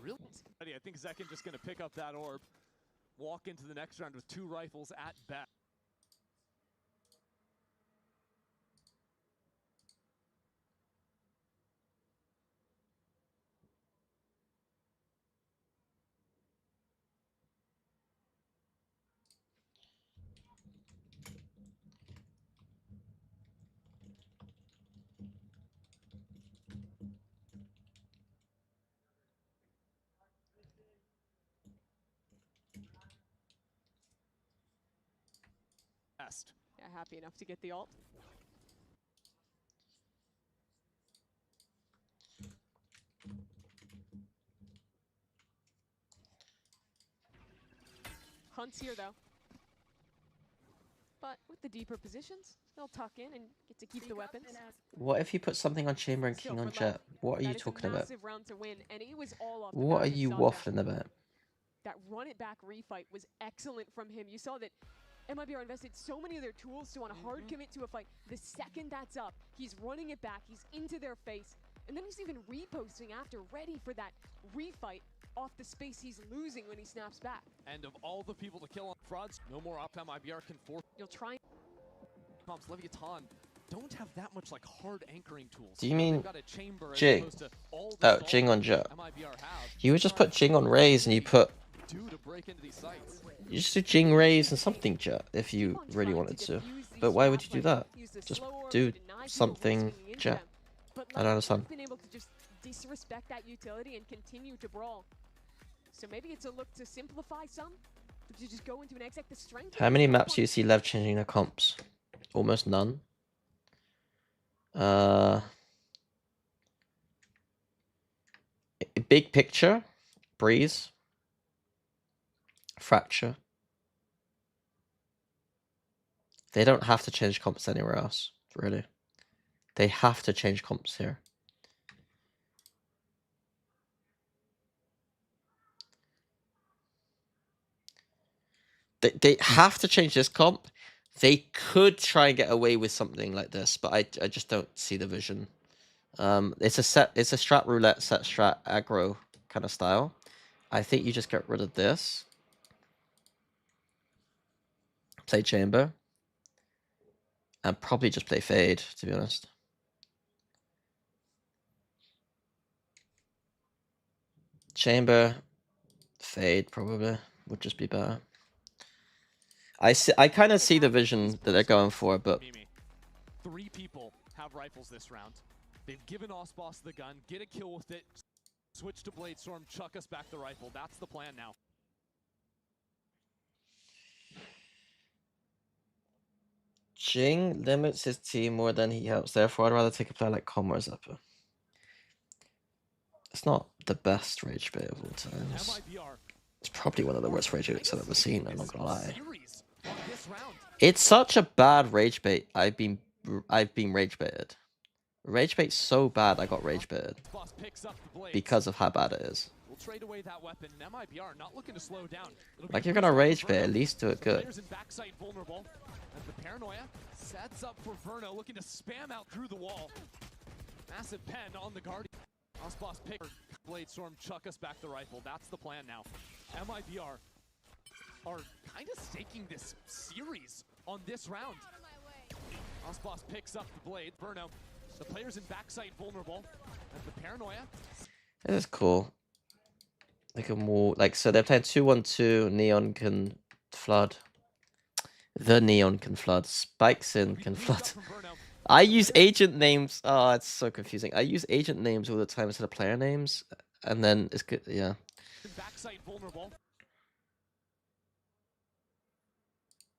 really. I think Zekin just going to pick up that orb, walk into the next round with 2 rifles at best. Yeah, happy enough to get the ult. Hunt's here though. But with the deeper positions, they'll tuck in and get to keep the weapons. What if you put something on Chamber and Still King on for Jet? love. What are you That is a talking about? massive round to win, and it was all off the What back are of you Sato. waffling about? That run it back refight was excellent from him. You saw that MIBR invested so many of their tools to want to hard commit to a fight. The second that's up, he's running it back, he's into their face, and then he's even reposting after, ready for that refight off the space he's losing when he snaps back. And of all the people to kill on frauds, no more off MIBR can force. You'll try. Comps Leviathan don't have that much like hard anchoring tools. Do you mean they've got a chamber as Jing? opposed to all the Oh, stall Jing on that Jet. MIBR have. You would just put Jing on Raze and you put... Do to break into these sites. You just do Jing Raze and something Jet if you really wanted to. But why would you do that? Just do something Jet. I don't understand. Been able to just disrespect that utility and continue to brawl. So maybe it's a look to simplify some, to just go into an exec. The strength. How many maps do you see Lev changing their comps? Almost none. Big picture, Breeze, Fracture. They don't have to change comps anywhere else, really. They have to change comps here. They have to change this comp. They could try and get away with something like this, but I just don't see the vision. It's a strat roulette, set strat aggro kind of style. I think you just get rid of this. Play chamber. And probably just play fade, to be honest. Chamber, fade probably would just be better. I kind of see the vision that they're going for, but 3 people have rifles this round. They've given Osboss the gun, get a kill with it, switch to Blade Storm, chuck us back the rifle. That's the plan now. Jing limits his team more than he helps. Therefore, I'd rather take a player like Comor as upper. It's not the best rage bait of all times. It's probably one of the worst rage baits I've ever seen, I'm not gonna lie. It's such a bad rage bait. I've been rage baited. Rage bait's so bad I got rage baited. Because of how bad it is. Trade away that weapon, and MIBR not looking to slow down. Like, you're gonna rage bait, at least do it good. Players in backside vulnerable. As the paranoia sets up for Verno, looking to spam out through the wall. Massive pen on the Guardian. Osboss pick Blade Storm, chuck us back the rifle. That's the plan now. MIBR are kind of staking this series on this round. Osboss picks up the blade. Verno, the players in backside vulnerable. As the paranoia. This is cool. They can walk, like, so they're playing 2-1-2, Neon can flood. The Neon can flood. Spikes in can flood. I use agent names. Oh, it's so confusing. I use agent names all the time instead of player names. And then it's good, yeah. Backside vulnerable.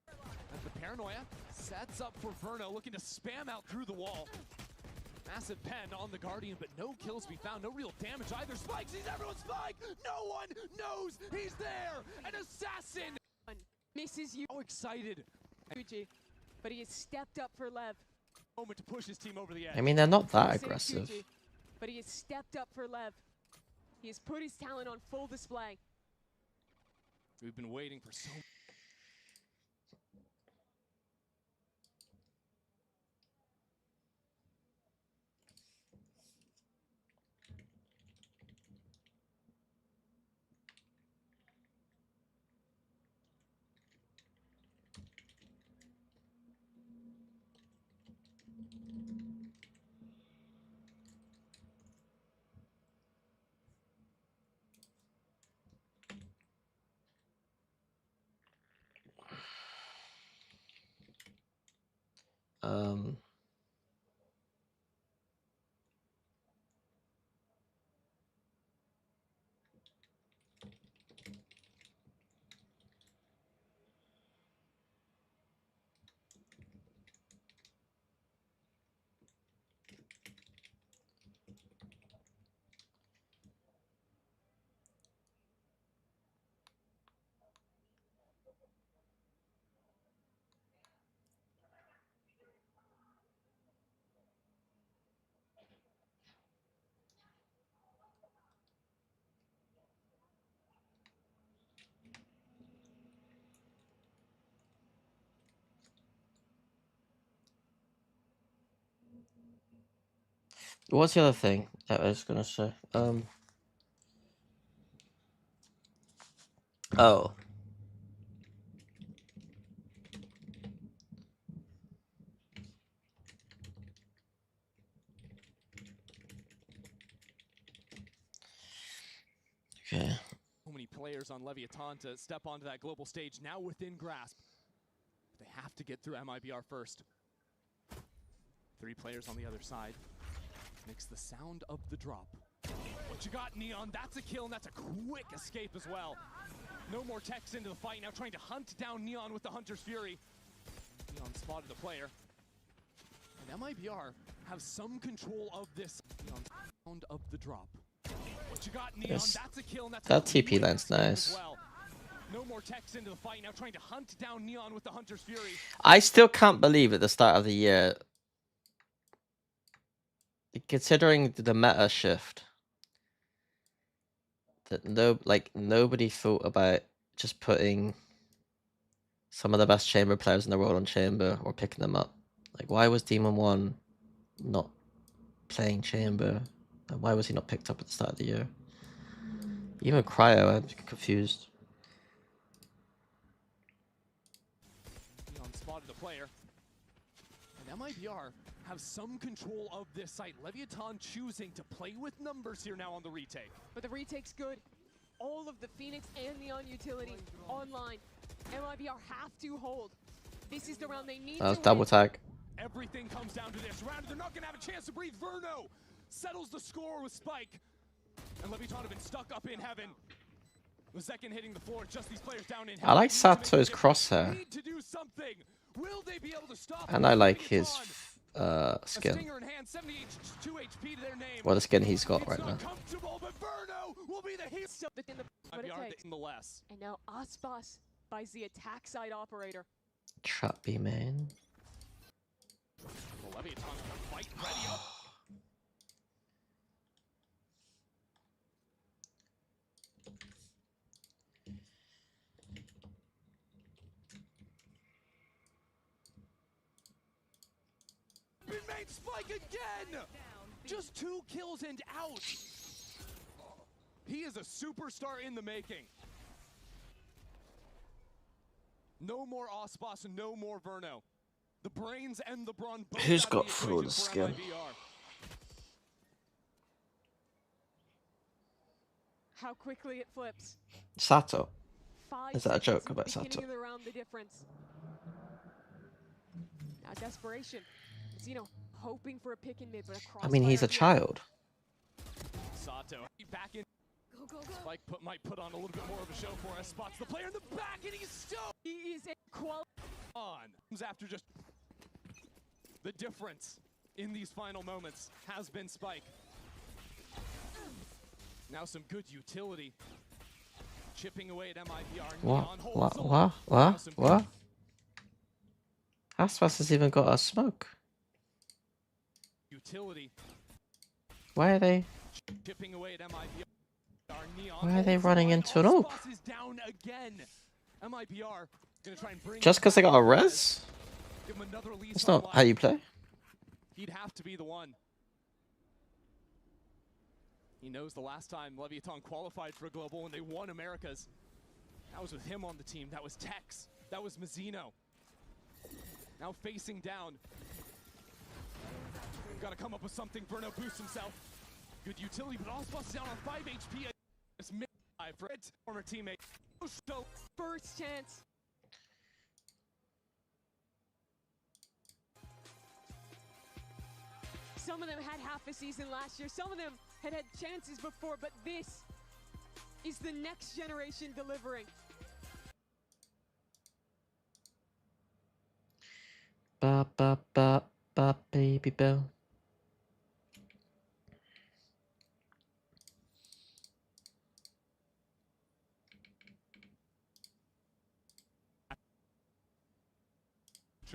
As the paranoia sets up for Verno, looking to spam out through the wall. Massive pen on the Guardian, but no kills to be found, no real damage either. Spike sees everyone's Spike! No one knows he's there! An assassin! Misses you. So excited. But he has stepped up for Lev. Moment to push his team over the edge. I mean, they're not that aggressive. But he has stepped up for Lev. He has put his talent on full display. We've been waiting for so Um, what's the other thing that I was gonna say? Oh. many players on Leviathan to step onto that global stage, now within grasp. They have to get through MIBR first. 3 players on the other side. Makes the sound of the drop. What you got, Neon? That's a kill, and that's a quick escape as well. No more techs into the fight, now trying to hunt down Neon with the Hunter's Fury. Neon spotted the player. And MIBR have some control of this. Neon sound of the drop. What you got, Neon? Yes. That's a kill, and that's That a TP quick line's escape as nice. well. No more techs into the fight, now trying to hunt down Neon with the Hunter's Fury. I still can't believe at the start of the year, considering the meta shift, that nobody thought about just putting some of the best chamber players in the world on chamber or picking them up. Like, why was Demon One not playing chamber? And why was he not picked up at the start of the year? Even Cryo, I'm confused. Neon spotted the player. And MIBR have some control of this site. Leviathan choosing to play with numbers here now on the retake. But the retake's good. All of the Phoenix and Neon utility online. MIBR have to hold. This is the round they need That was to double win. tag. Everything comes down to this round. They're not going to have a chance to breathe. Verno settles the score with Spike. And Leviathan have been stuck up in heaven. The second hitting the floor, just these players down in heaven. I like Need to make a Sato's difference. crosshair. Need to do something. Will they be able to stop And I like Leviathan? his A skin. stinger in hand, 72 HP to their name. Well, the skin he's got It's right not now. comfortable, but Verno will be the hero. So within the what it MIBR takes. in the less. And now Aspas buys the attack side operator. Trap B main. Well, Leviathan fight ready up. Made Spike again! Just 2 kills and out. He is a superstar in the making. No more Ospas, no more Verno. The brains and the brawn both Who's out of got the full equation for skin? MIBR. How quickly it flips. Sato. 5 Is that a seconds joke in the about beginning Sato? of the round, the difference. Now desperation. Zeno hoping for a pick in mid, but a I mean, he's a crossfire here. child. Sato back in. Go, go, go. Spike might put on a little bit more of a show for us. Spots the player in the back, and he's still He is a quality. on. Comes after just the difference in these final moments has been Spike. Now some good utility. Chipping away at MIBR. What? Neon holds What? on. What? Now What? some What? Aspas has even got a smoke. utility. Why are they? Chipping away at MIBR. Neon Why are they holds running on. into an All AWP? Spots is down again. MIBR gonna try and bring Just because they got a res? give him another lease That's on not life. how you play. He'd have to be the one. He knows the last time Leviathan qualified for a global when they won Americas. That was with him on the team. That was Tex. That was Mazzino. Now facing down. Got to come up with something. Verno boosts himself. Good utility, but Ospas is down on 5 HP. It's mid-5 for its former teammate. So First chance. Some of them had half a season last year. Some of them had had chances before, but this is the next generation delivering. Ba ba ba ba baby bell.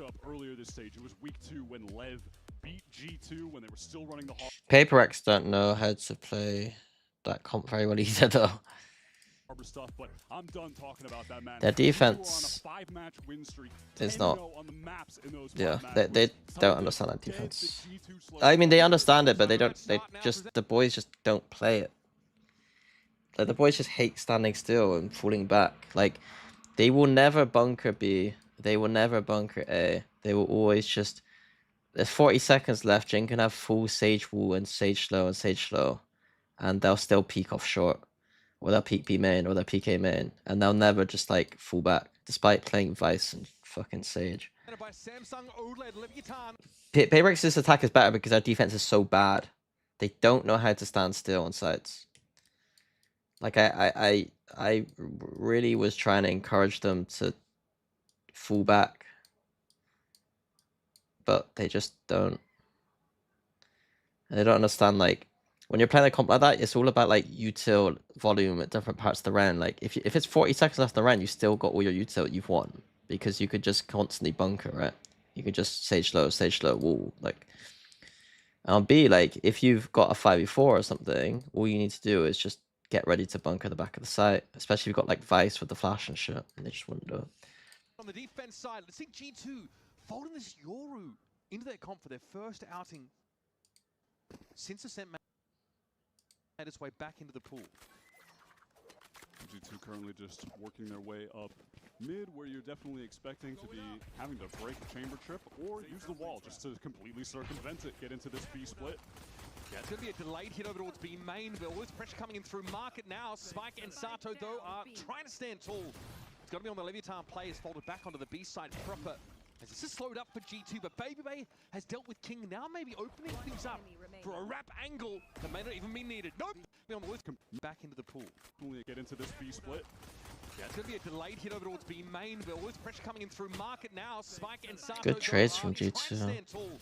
Up earlier this stage. It was week 2 when Lev beat G2 when they were still running the Paper X don't know how to play that comp very well either, though. harbor stuff, but I'm done talking about that, man. Their These two are defense on a 5-match win streak. is 10-0 not. on the maps in those Yeah, 5 they matches. don't Something understand that dead defense. that G2 slowed I mean, they down. understand it, but they don't. That's They not now just present- the boys just don't play it. Like the boys just hate standing still and falling back. Like they will never bunker B. They will never bunker A. They will always just. There's 40 seconds left. Jin can have full Sage Wall and Sage Slow, and they'll still peek off short. or they'll peek B main, or they'll PK main, and they'll never just like fall back, despite playing Vice and fucking Sage. By Samsung OLED Leviathan. Paybrex's attack is better because our defense is so bad. They don't know how to stand still on sites. Like I really was trying to encourage them to fall back, but they just don't. And they don't understand, like, when you're playing a comp like that, it's all about like util volume at different parts of the round. Like if it's 40 seconds left in the round, you still got all your util you've won because you could just constantly bunker, right? You could just sage low, wall. Like, and B, like if you've got a 5v4 or something, all you need to do is just get ready to bunker the back of the site. Especially if you've got like Vice with the flash and shit, and they just wouldn't do it. On the defense side, let's see G2 folding this Yoru into their comp for their first outing since Ascent made its way back into the pool. G2 currently just working their way up mid, where you're definitely expecting to be having to break a chamber trip or use the wall just to completely circumvent it, get into this B split. Yeah, it's going to be a delayed hit over towards B main, but all this pressure coming in through market now. Spike and Sato, though, are trying to stand tall. It's going to be on the Leviathan players, folded back onto the B side proper. As this is slowed up for G2, but BabyBay has dealt with King, now maybe opening things up for a wrap angle that may not even be needed. Nope! On the list, back into the pool. Get into this B split. Yeah, it's going to be a delayed hit over towards B main, but all this pressure coming in through market now. Spike and Sato, Good trades from G2. G2. It's going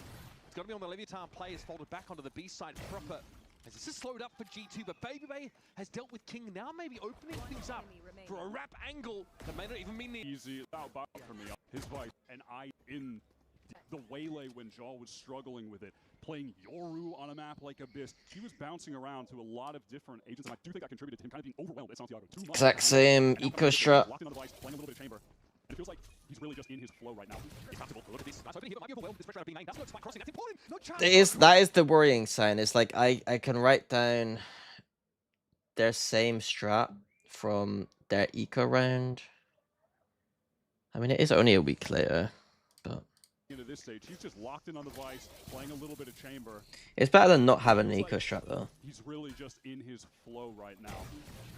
to be on the Leviathan players, folded back onto the B side proper. As this is slowed up for G2, but BabyBay has dealt with King, now maybe opening things up for a wrap angle that may not even be needed. Easy bow for me. His Vice and I in the waylay when Jaw was struggling with it. Playing Yoru on a map like Abyss, he was bouncing around to a lot of different agents, and I do think that contributed to him kind of being overwhelmed at Santiago too much. Exact same eco strat. Locked in on the Vice, playing a little bit of chamber. It feels like he's really just in his flow right now. It's comfortable. Look at this. That's hoping he might be overwhelmed. This pressure out of being main. That's Spike crossing. That's important. No chance. That is the worrying sign. It's like I can write down their same strat from their eco round. I mean, it is only a week later, but into this stage, he's just locked in on the Vice, playing a little bit of chamber. it's better than not having an eco strat though. He's really just in his flow right now.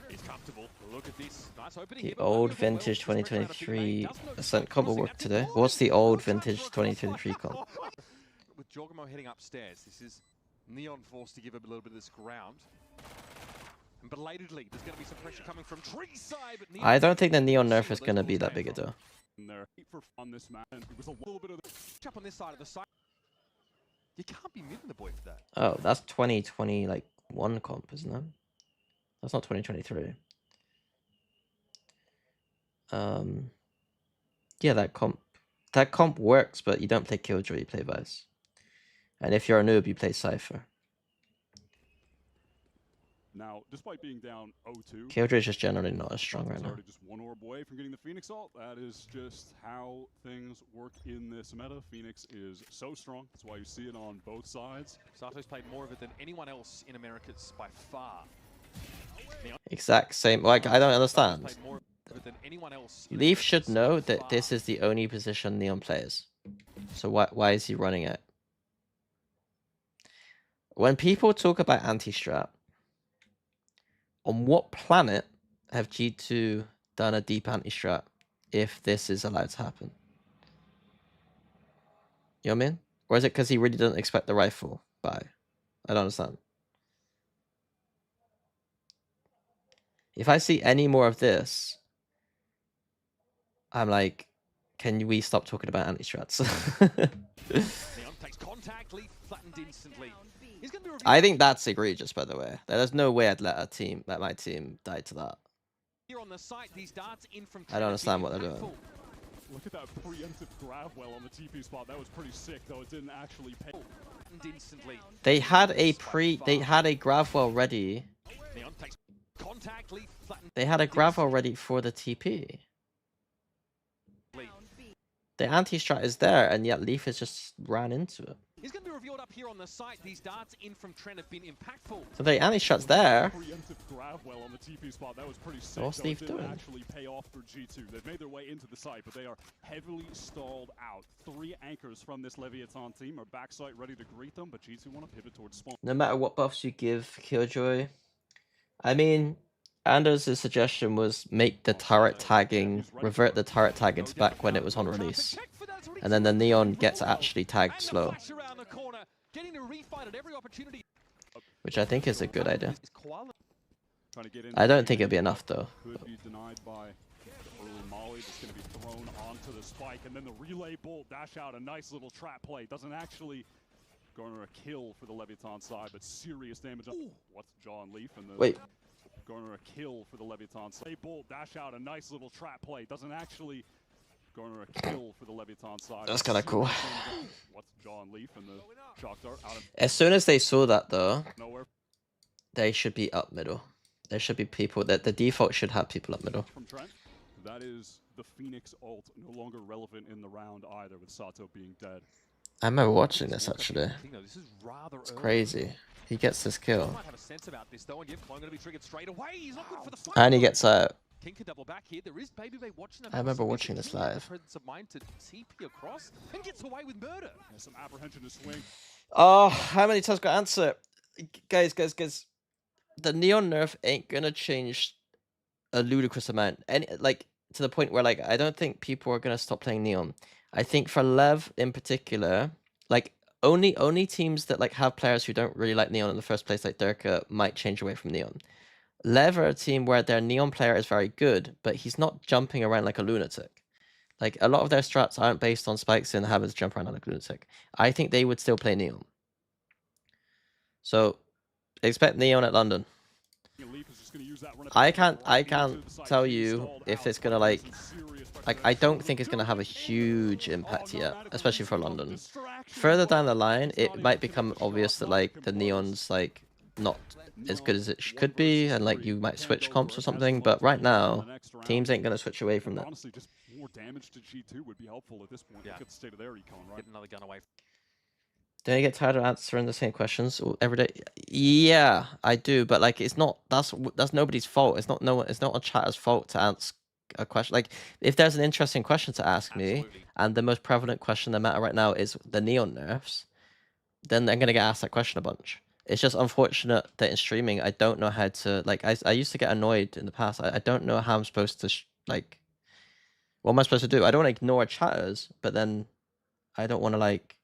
He's comfortable. Look at this. Nice opening. The old vintage 2023 Ascent combo work today. What's the old vintage 2023 comp? With Jorgamo heading upstairs, this is Neon forced to give him a little bit of this ground. And belatedly, there's going to be some pressure coming from tree side. But I don't think the Neon nerf is going to be that big a deal. There for on this map, and it was a little bit of the up on this side of the site. You can't be muting the boy for that. Oh, that's 2020 like one comp, isn't it? That's not 2023. Yeah, that comp works, but you don't play Killjoy, you play Vice. And if you're a noob, you play Cypher. Now, despite being down 0-2, Killjoy is just generally not as strong right now. already just one orb away from getting the Phoenix ult. That is just how things work in this meta. Phoenix is so strong. That's why you see it on both sides. Sato's played more of it than anyone else in Americas by far. Exact same. Like, I don't understand. Played more of it than anyone else. Leaf should know that this is the only position Neon plays. So why is he running it? When people talk about anti-strat, on what planet have G2 done a deep anti-strat if this is allowed to happen? You know what I mean? Or is it because he really doesn't expect the rifle buy? I don't understand. If I see any more of this, I'm like, can we stop talking about anti-strats? I think that's egregious, by the way. There's no way I'd let my team die to that. I don't understand what they're doing. Look at that preemptive grab well on the TP spot. That was pretty sick, though. It didn't actually pay. They had a grab well ready. They had a grab well ready for the TP. The anti-strat is there, and yet Leaf has just ran into it. He's going to be revealed up here on the site. These darts in from Trent have been impactful. So the anti-strat's there. Preemptive grab well on the TP spot. That was pretty sick. What's Leaf didn't doing? actually pay off for G2. They've made their way into the site, but they are heavily stalled out. 3 anchors from this Leviathan team are backside ready to greet them, but G2 want to pivot towards spawn. No matter what buffs you give Killjoy, I mean, Anders' suggestion was make the turret tagging, revert the turret tagging to back when it was on release. And then the Neon gets actually tagged slow. Which I think is a good idea. I don't think it'll be enough though. Could be denied by the early molly that's going to be thrown onto the spike, and then the relay bolt dash out, a nice little trap play. Doesn't actually garner a kill for the Leviathan side, but serious damage. What's John Leaf and the Wait. garner a kill for the Leviathan side. Relay bolt dash out, a nice little trap play. Doesn't actually garner a kill for the Leviathan side. That's kind of cool. What's John Leaf and the shock dart out of As soon as they saw that though, nowhere they should be up middle. There should be people that the default should have people up middle. from Trent. That is the Phoenix ult, no longer relevant in the round either, with Sato being dead. I remember watching this actually. This is rather It's crazy. He gets this kill. might have a sense about this though, and yep, Clone gonna be triggered straight away. He's not good for the fight. And he gets out. King can double back here. There is Baby Bay watching. I remember watching this live. Presence of mind to TP across and gets away with murder. Has some apprehension to swing. Oh, how many times got answer? Guys. The Neon nerf ain't gonna change a ludicrous amount. Any like to the point where like I don't think people are gonna stop playing Neon. I think for Lev in particular, like only teams that like have players who don't really like Neon in the first place, like Durka, might change away from Neon. Lev are a team where their Neon player is very good, but he's not jumping around like a lunatic. Like a lot of their strats aren't based on spikes and having to jump around like a lunatic. I think they would still play Neon. So expect Neon at London. I can't tell you if it's gonna like I don't think it's gonna have a huge impact yet, especially for London. Further down the line, it might become obvious that like the Neon's like not as good as it could be, and like you might switch comps or something. But right now, teams ain't gonna switch away from that. Honestly, just more damage to G2 would be helpful at this point. Look at the state of their econ, right? Get another gun away. Don't you get tired of answering the same questions every day? Yeah, I do, but like it's not that's nobody's fault. It's not a chatter's fault to answer a question. Like if there's an interesting question to ask me, and the most prevalent question that matter right now is the Neon nerfs, then I'm gonna get asked that question a bunch. It's just unfortunate that in streaming I don't know how to like I used to get annoyed in the past. I don't know how I'm supposed to like what am I supposed to do? I don't want to ignore chatters, but then I don't want to like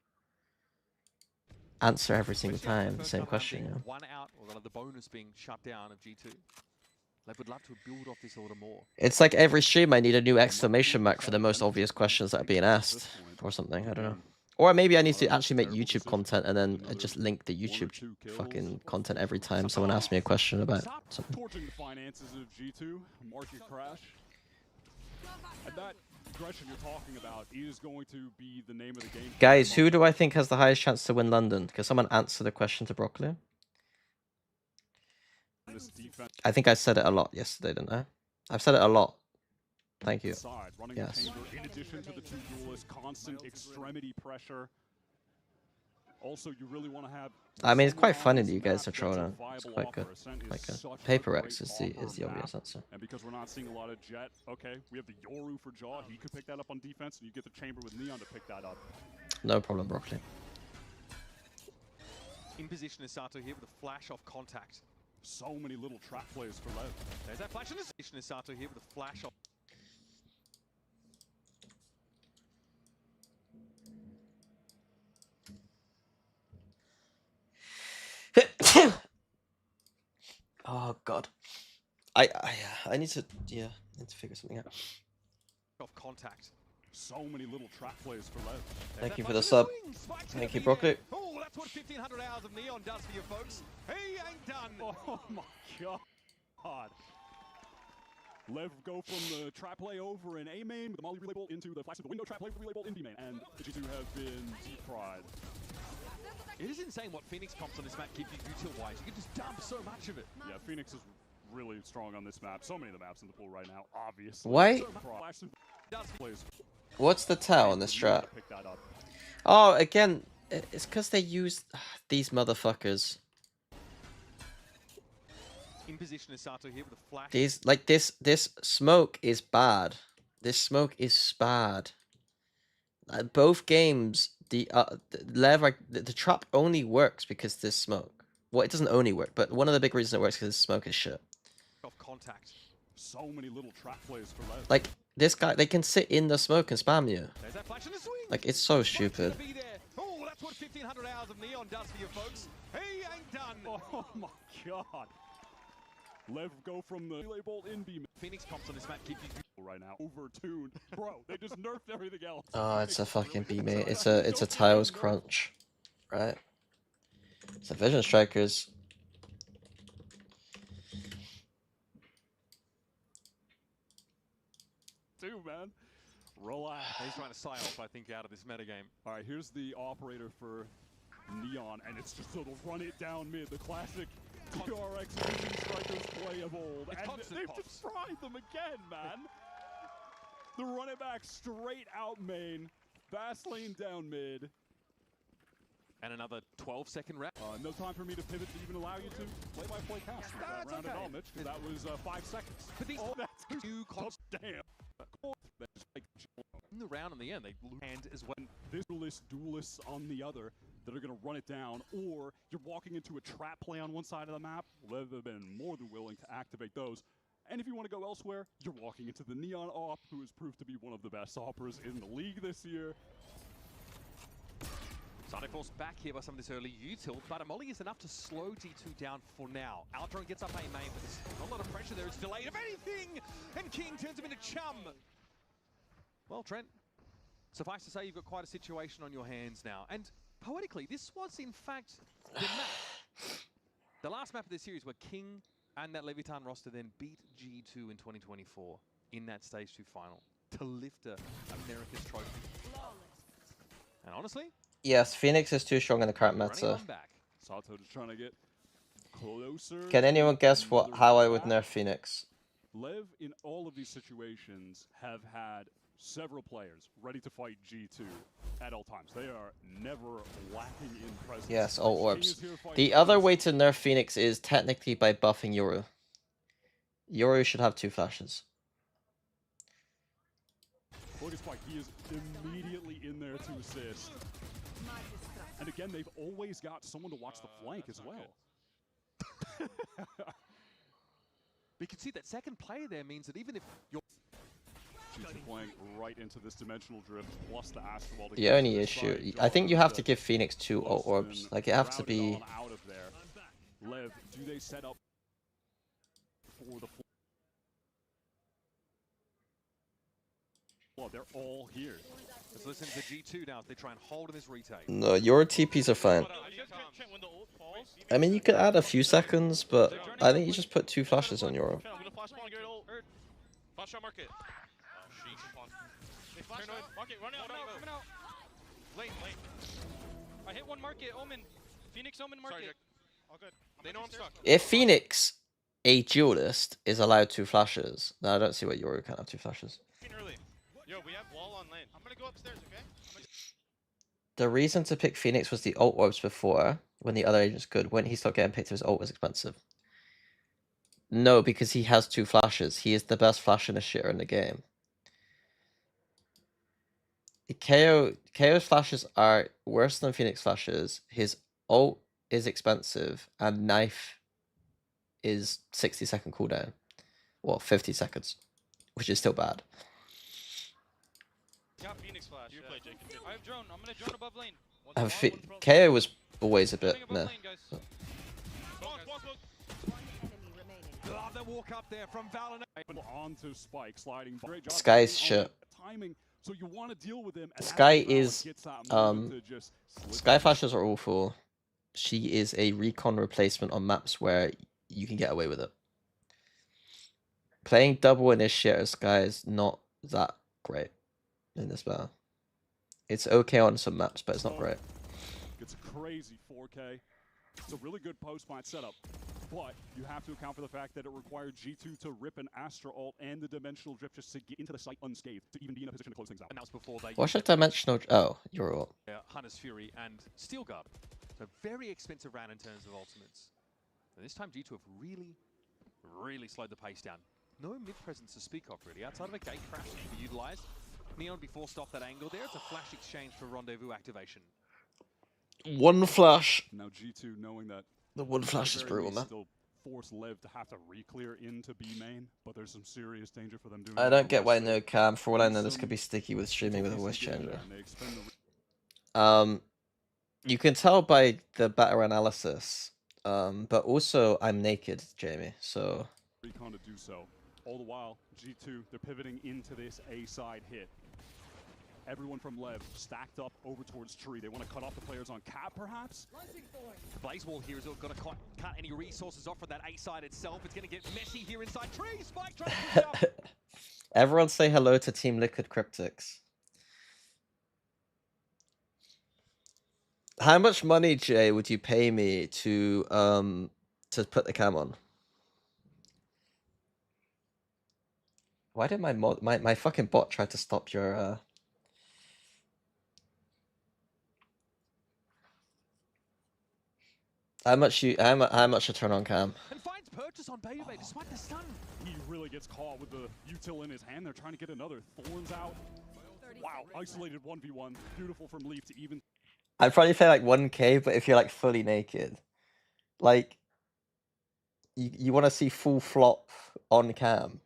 answer every single time the same question. You know? One out, or the bonus being shut down of G2. They would love to build off this a little more. It's like every stream I need a new exclamation mark for the most obvious questions that are being asked or something. I don't know. Or maybe I need to actually make YouTube content and then just link the YouTube fucking content every time someone asks me a question about something. Torching the finances of G2, market crash. And that aggression you're talking about is going to be the name of the game. Guys, who do I think has the highest chance to win London? Can someone answer the question to Broccoli? I think I said it a lot yesterday, didn't I? I've said it a lot. Thank you. Yes. In addition to the two duelists, constant extremity pressure. Also, you really want to have. I mean, it's quite funny that you guys are trolling. It's quite good. Quite good. Paper X is the obvious answer. And because we're not seeing a lot of Jet, okay, we have the Yoru for Jaw. He could pick that up on defense, and you get the Chamber with Neon to pick that up. No problem, Broccoli. In position is Sato here with a flash off contact. So many little trap plays for Lev. There's that flash in position is Sato here with a flash off. Oh God, I need to figure something out. Off contact. So many little trap plays for Lev. Thank you for the sub. Thank you, Broccoli. Oh, that's what 1500 hours of Neon does for you folks. He ain't done. Oh my God. Lev go from the trap play over in A main with the Molly relay bolt into the flash of the window trap play with the relay bolt in B main, and the G2 have been deep fried. It is insane what Phoenix comps on this map give you util-wise. You can just dump so much of it. Yeah, Phoenix is really strong on this map. So many of the maps in the pool right now, obviously. Why? What's the tell on the strat? Oh, again, it's because they use these motherfuckers. In position is Sato here with a flash. These like this smoke is bad. This smoke is bad. Both games, the trap only works because this smoke. Well, it doesn't only work, but one of the big reasons it works is because this smoke is shit. contact. So many little trap plays for Lev. Like, this guy, they can sit in the smoke and spam you. There's that flash and a swing. Like, it's so Spike's stupid. gonna be there. Oh, that's what 1,500 hours of Neon does for you folks. He ain't done. Oh my god. Lev go from the relay bolt in beam. Phoenix comps on this map keep you Right now, overtuned. Bro, they just nerfed everything else. Oh, it's a fucking B mate. It's a tiles crunch, right? It's a Vision Strikers. Too, man. Relax. He's trying to sign off, I think, out of this metagame. All right, here's the operator for Neon, and it's just a little run it down mid, the classic TRX Vision Strikers play of old. It's And constant they've pops. just fried them again, man. The run it back straight out main, fast lane down mid. And another 12-second round. No time for me to pivot to even allow you to play-by-play cast with that That's round okay. at all, Mitch, because that was 5 seconds. But these that's new damn. That's like in the round in the end, they land as well. this duelists on the other that are going to run it down, or you're walking into a trap play on one side of the map. Lev have been more than willing to activate those. And if you want to go elsewhere, you're walking into the Neon Op, who has proved to be one of the best operas in the league this year. Sonic forced back here by some of this early util, but a molly is enough to slow G2 down for now. Altron gets up A main, but there's not a lot of pressure there. It's delayed, if anything, and King turns him into chum. Well, Trent, suffice to say you've got quite a situation on your hands now. And poetically, this was in fact the map. The last map of the series where King and that Leviathan roster then beat G2 in 2024 in that Stage 2 final to lift America's trophy. And honestly, Yes, Phoenix is too strong in the current running meta. on back. Sato just trying to get closer. Can anyone guess another how I would back. nerf Phoenix? Lev, in all of these situations, have had several players ready to fight G2 at all times. They are never lacking in presence. Yes, all King orbs. is here fighting The other Phoenix. way to nerf Phoenix is technically by buffing Yoru. Yoru should have 2 flashes. Look at Spike, he is immediately in there to assist. And again, they've always got someone to watch the flank as well. We can see that second player there means that even if you're G2 playing right into this dimensional drift, plus the Astral. The only issue, I think you have to give Phoenix 2 ult orbs. Like, it have to be... Out of there. Lev, do they set up for the floor? They're all here. let's listen to G2 now as they try and hold in this retake. No, your TPs are fine. I mean, you could add a few seconds, but I think you just put 2 flashes on Yoru. Flash out market. They flash out. Market, run out, coming out. Lane. I hit one market, Omen. Phoenix, Omen, market. Sorry, all good. They know I'm stuck. If Phoenix, a duelist, is allowed 2 flashes, then I don't see why Yoru can't have 2 flashes. Early. Yo, we have wall on lane. I'm gonna go upstairs, okay? The reason to pick Phoenix was the ult orbs before, when the other agent's good. When he stopped getting picked, his ult was expensive. No, because he has 2 flashes. He is the best flash initiator in the game. KO's flashes are worse than Phoenix flashes. His ult is expensive, and knife is 60-second cooldown. Well, 50 seconds, which is still bad. Got Phoenix flash. You play, Jake. I have drone. I'm gonna drone above lane. And KO was always a bit Coming above meh. lane, guys. Love the walk up there from Valorant. Onto Spike, sliding. Great job. Sky's getting on shit. Timing, so you want to deal with him. And Sky Astral is, gets that moment to just slip Sky in. flashes are awful. She is a recon replacement on maps where you can get away with it. Playing double initiator Sky is not that great in this battle. It's okay on some maps, but it's not great. It's a crazy 4K. It's a really good post-fight setup, but you have to account for the fact that it required G2 to rip an Astra ult and the dimensional drift just to get into the site unscathed to even be in a position to close things out. And that was before they What's a dimensional? Oh, you're all. Hunter's Fury and Steel Guard. So very expensive round in terms of ultimates. And this time G2 have really slowed the pace down. No mid presence to speak of really, outside of a gate crash to be utilised. Neon be forced off that angle there. It's a flash exchange for rendezvous activation. 1 flash. Now G2 knowing that The 1 flash is at the very brutal, least man. still force Liv to have to re-clear into B main, but there's some serious danger for them doing I that don't from get why West no Side. cam. For what I And know, this could some be sticky with streaming with a voice decent changer. and they expend the You can tell by the better analysis. But also I'm naked, Jamie. So recon to do so. All the while, G2, they're pivoting into this A side hit. Everyone from Lev stacked up over towards Tree. They want to cut off the players on Cap, perhaps? The Blaze Wall here is going to cut any resources off from that A side itself. It's going to get messy here inside Tree. Spike trying to push up. everyone say hello to Team Liquid Cryptics. How much money, Jay, would you pay me to put the cam on? Why did my fucking bot try to stop your how much to turn on cam? And finds purchase on Baby despite the stun. He really gets caught with the util in his hand. They're trying to get another. Thorns out. Wow, isolated 1v1. Beautiful from Leaf to even. I'd probably pay like 1K, but if you're like fully naked, like you want to see full flop on cam.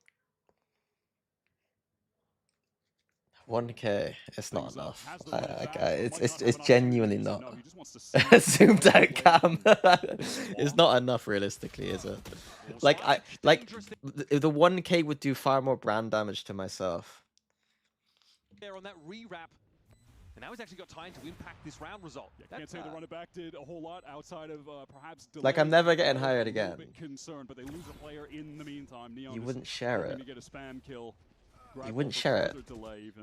1K, it's not enough. It's genuinely not. Zoomed out cam. It's not enough realistically, is it? Like the 1K would do far more brand damage to myself. There on that re-wrap. And now he's actually got time to impact this round result. Yeah, can't say the run it back did a whole lot outside of perhaps. Like I'm never getting hired again. A bit concerned, but they lose a player in the meantime. Neon You wouldn't share it. to get a spam kill. You wouldn't share it.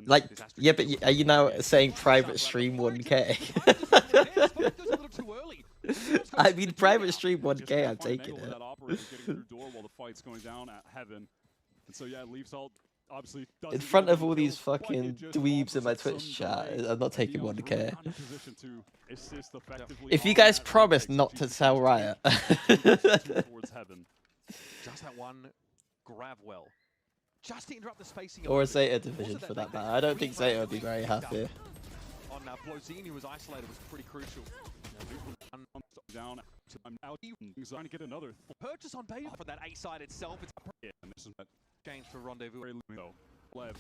Like, yeah, but are you now saying private stream 1K? I mean, private stream 1K, I'm taking it. In front of all these fucking dweebs in my Twitch chat, I'm not taking 1K. If you guys promise not to tell Riot. Just that one grab well. Just to interrupt the spacing. Or a Zeta division for that matter. I don't think Zeta would be very happy. On Blozini, who was isolated, was pretty crucial. Down. I'm out. Trying to get another purchase on Bayo for that A side itself. It's change for Rendezvous.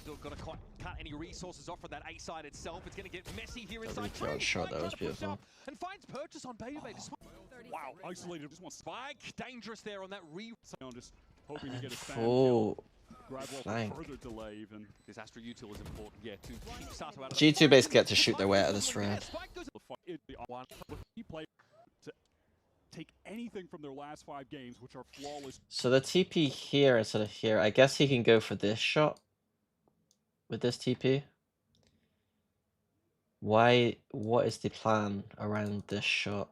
Still got to cut any resources off from that A side itself. It's going to get messy here inside. Shot, that was beautiful. And finds purchase on Bayo. Wow, isolated. Just one spike. Dangerous there on that just hoping to get a spam kill. Further delay even. This Astra util is important. Yeah, to keep Sato out of G2 basically get to shoot their way out of this round. He played to take anything from their last 5 games, which are flawless. So the TP here instead of here, I guess he can go for this shot with this TP. Why? What is the plan around this shot?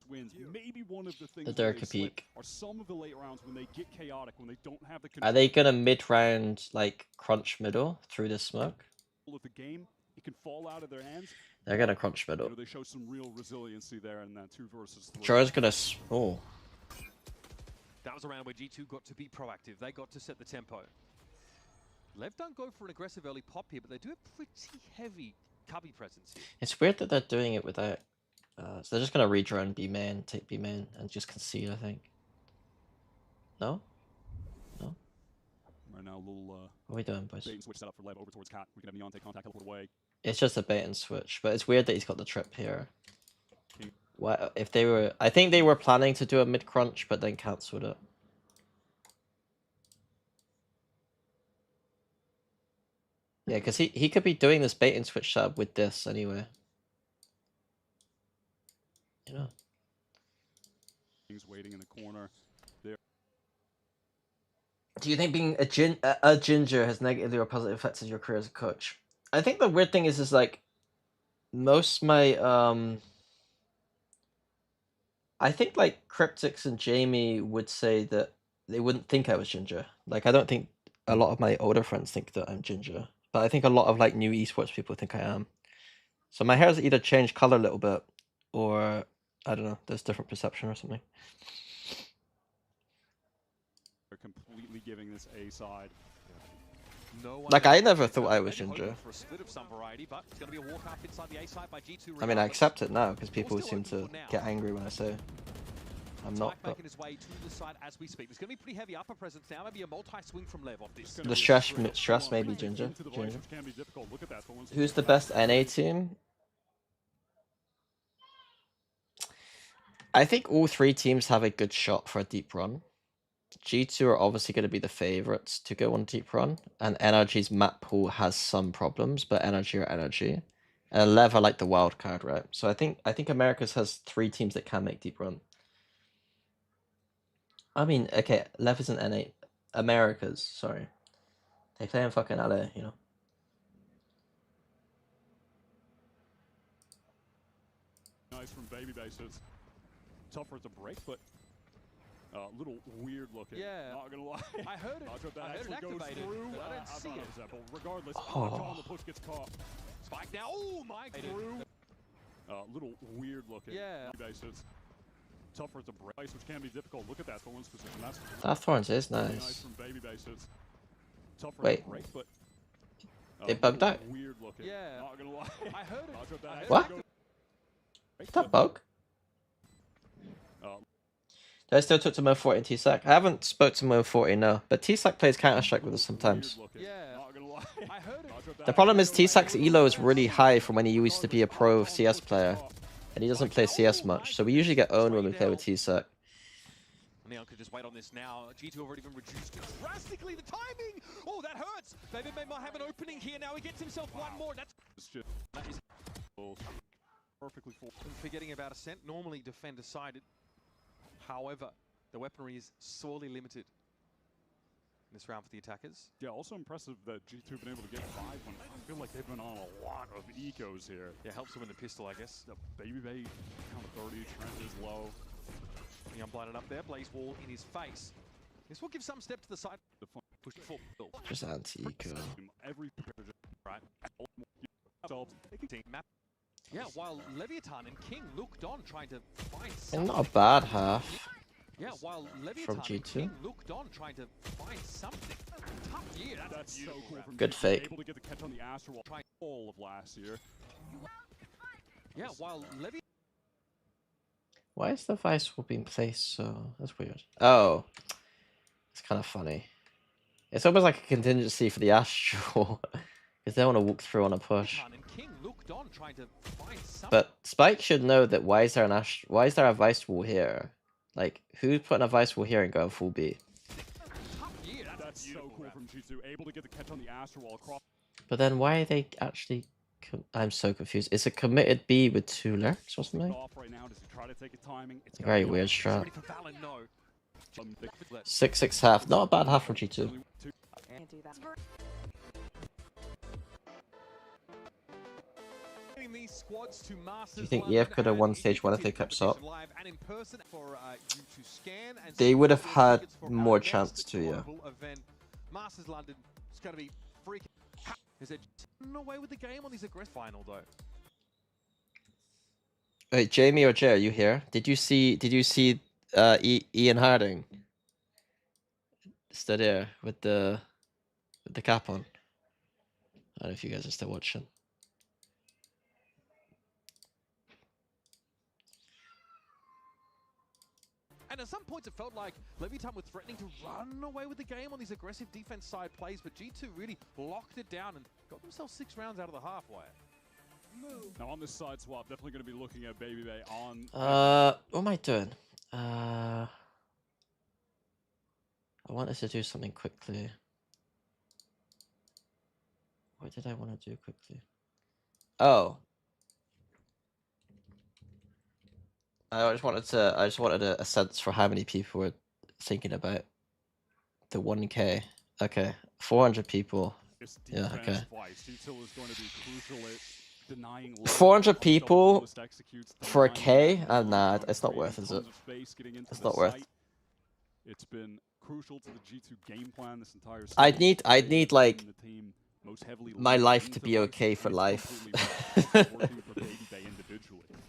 Wins. Maybe one of the things The Durka peak. are some of the late rounds when they get chaotic, when they don't have the control. Are they gonna mid-round like crunch middle through the smoke? Of the game, it can fall out of their hands. They're gonna crunch middle. They show some real resiliency there in that 2 versus 3. Jor's gonna That was a round where G2 got to be proactive. They got to set the tempo. Lev don't go for an aggressive early pop here, but they do have pretty heavy cubby presence here. It's weird that they're doing it without. So they're just gonna redrone B main, take B main, and just concede. I think. No. No. Right now, a little. What are we doing, boys? Bait and switch set up for Lev over towards Cat. We can have Neon take contact, teleport away. It's just a bait and switch, but it's weird that he's got the trip here. Why? If they were, I think they were planning to do a mid crunch, but then cancelled it. Yeah, because he could be doing this bait and switch setup with this anyway. You know. He's waiting in the corner. There. Do you think being a ginger has negatively or positively affected your career as a coach? I think the weird thing is like most my I think like Cryptics and Jamie would say that they wouldn't think I was ginger. Like I don't think a lot of my older friends think that I'm ginger, but I think a lot of like new esports people think I am. So my hair's either changed color a little bit, or I don't know. There's different perception or something. They're completely giving this A side. Like I never thought I was ginger. I mean, I accept it now because people seem to get angry when I say. I'm not. Tyke making his way to the side as we speak. There's going to be pretty heavy upper presence now. Maybe a multi-swing from Lev off this. The stress maybe Ginger. Into the voice, which can be difficult. Look at that. Who's the best NA team? I think all three teams have a good shot for a deep run. G2 are obviously going to be the favorites to go on deep run, and Energy's map pool has some problems, but Energy are Energy. And Lev are like the wild card, right? So I think Americas has three teams that can make deep run. I mean, okay, Lev isn't NA. Americas, sorry. They play in fucking LA, you know. Nice from Baby Bases. Tougher to break, but a little weird looking. Yeah. Not gonna lie. I heard it. That I heard it actually goes activated, through. but I don't I see thought it. was that, but regardless, Oh. the push gets caught. Spike now. Oh my god. Through. Little weird looking. Yeah. Baby Bases. Tougher to break, which can be difficult. Look at that Thorns position. That's That Thorns is really nice. from Baby Bases. Tougher Wait. to break, but It bugged out. weird looking. Yeah. Not gonna lie. I heard it. I heard What? Is That bug? I still took to Mo 40 and T-Sac. I haven't spoke to Mo 40 no, but T-Sac plays Counter-Strike with us sometimes. Yeah. Not gonna lie. I heard it. The problem is T-Sac's elo is really high from when he used to be a pro CS player, and he doesn't play CS much, so we usually get owned when we play with T-Sac. Neon could just wait on this now. G2 have already been reduced drastically. The timing! Oh, that hurts! Baby Bay might have an opening here now. He gets himself one more. That is Perfectly full. forgetting about Ascent. Normally defender sided. However, the weaponry is sorely limited in this round for the attackers. Yeah, also impressive that G2 have been able to get 5 when I feel like they've been on a lot of ecos here. Yeah, helps him in the pistol, I guess. The Baby Bay count 30, Trent is low. Neon blinded up there. Blaze wall in his face. This will give some step to the side. The fun Push full. Just anti-eco. every right. Team map. Yeah, while Leviathan and King looked on trying to find And something. not a bad half. Yeah, while Leviathan and G2. King looked on trying to find something. Tough year. That's so cool from Good G2, fake. Able to get the catch on the Astral Try- all of last year. Yeah, while Leviathan. Why is the Vice wall being placed so... That's weird. Oh. It's kind of funny. It's almost like a contingency for the Astral. Because they want to walk through on a push. And King looked on trying to find something. But Spike should know that why is there a Vice wall here? Like, who's putting a Vice wall here and going full B? Tough year. That's so cool from G2. Able to get the catch on the Astral across. But then why are they actually... I'm so confused. It's a committed B with 2 lurks or something? Off right now. Does he try to take a timing? It's A very gonna be weird off. strat. Ready for Valen? No. 6-6 half. Not a bad half from G2. Can't do that. These squads to Masters. Do you think London EF could have and won stage 1 if they competitive kept up? live and in person for you to scan and They would have secure had tickets for more our chance next to, yeah. global event. Masters London is going to be freaking. Is it running away with the game on these aggressive final though? Wait, Jamie or Jay, are you here? Did you see Ian Harding? Stood there with the cap on. I don't know if you guys are still watching. And at some points it felt like Leviathan was threatening to run away with the game on these aggressive defense side plays, but G2 really locked it down and got themselves 6 rounds out of the halfway. Now on this side swap, definitely going to be looking at Baby Bay on. What am I doing? I wanted to do something quickly. What did I want to do quickly? Oh. I just wanted a sense for how many people were thinking about the 1K. Okay, 400 people. Yeah, okay. 400 people for a K? Nah, it's not worth, is it? It's not worth. It's been crucial to the G2 game plan this entire season. I'd need like my life to be okay for life.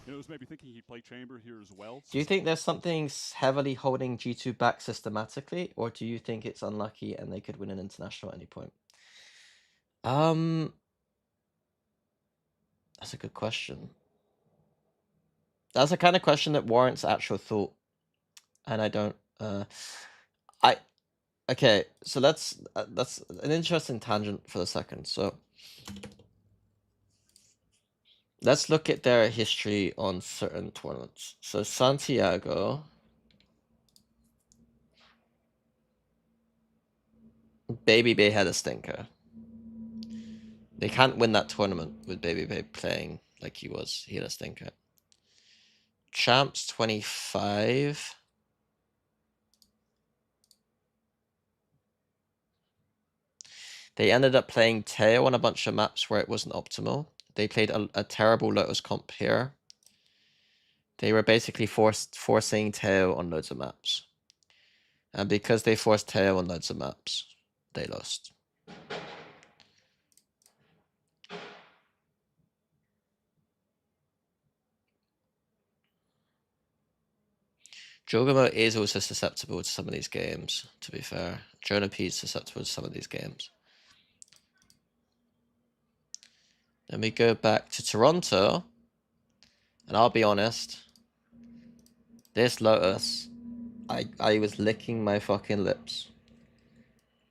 It was maybe thinking he'd play Chamber here as well. Do you think there's something heavily holding G2 back systematically, or do you think it's unlucky and they could win an international at any point? That's a good question. That's the kind of question that warrants actual thought. and I don't. I okay. So that's an interesting tangent for the second. So let's look at their history on certain tournaments. So Santiago, Baby Bay had a stinker. They can't win that tournament with Baby Bay playing like he was. He had a stinker. Champs 25. They ended up playing Teo on a bunch of maps where it wasn't optimal. They played a terrible Lotus comp here. They were basically forcing Teo on loads of maps. And because they forced Teo on loads of maps, they lost. Jogamo is also susceptible to some of these games, to be fair. Jonah P is susceptible to some of these games. Then we go back to Toronto. And I'll be honest, this Lotus, I was licking my fucking lips.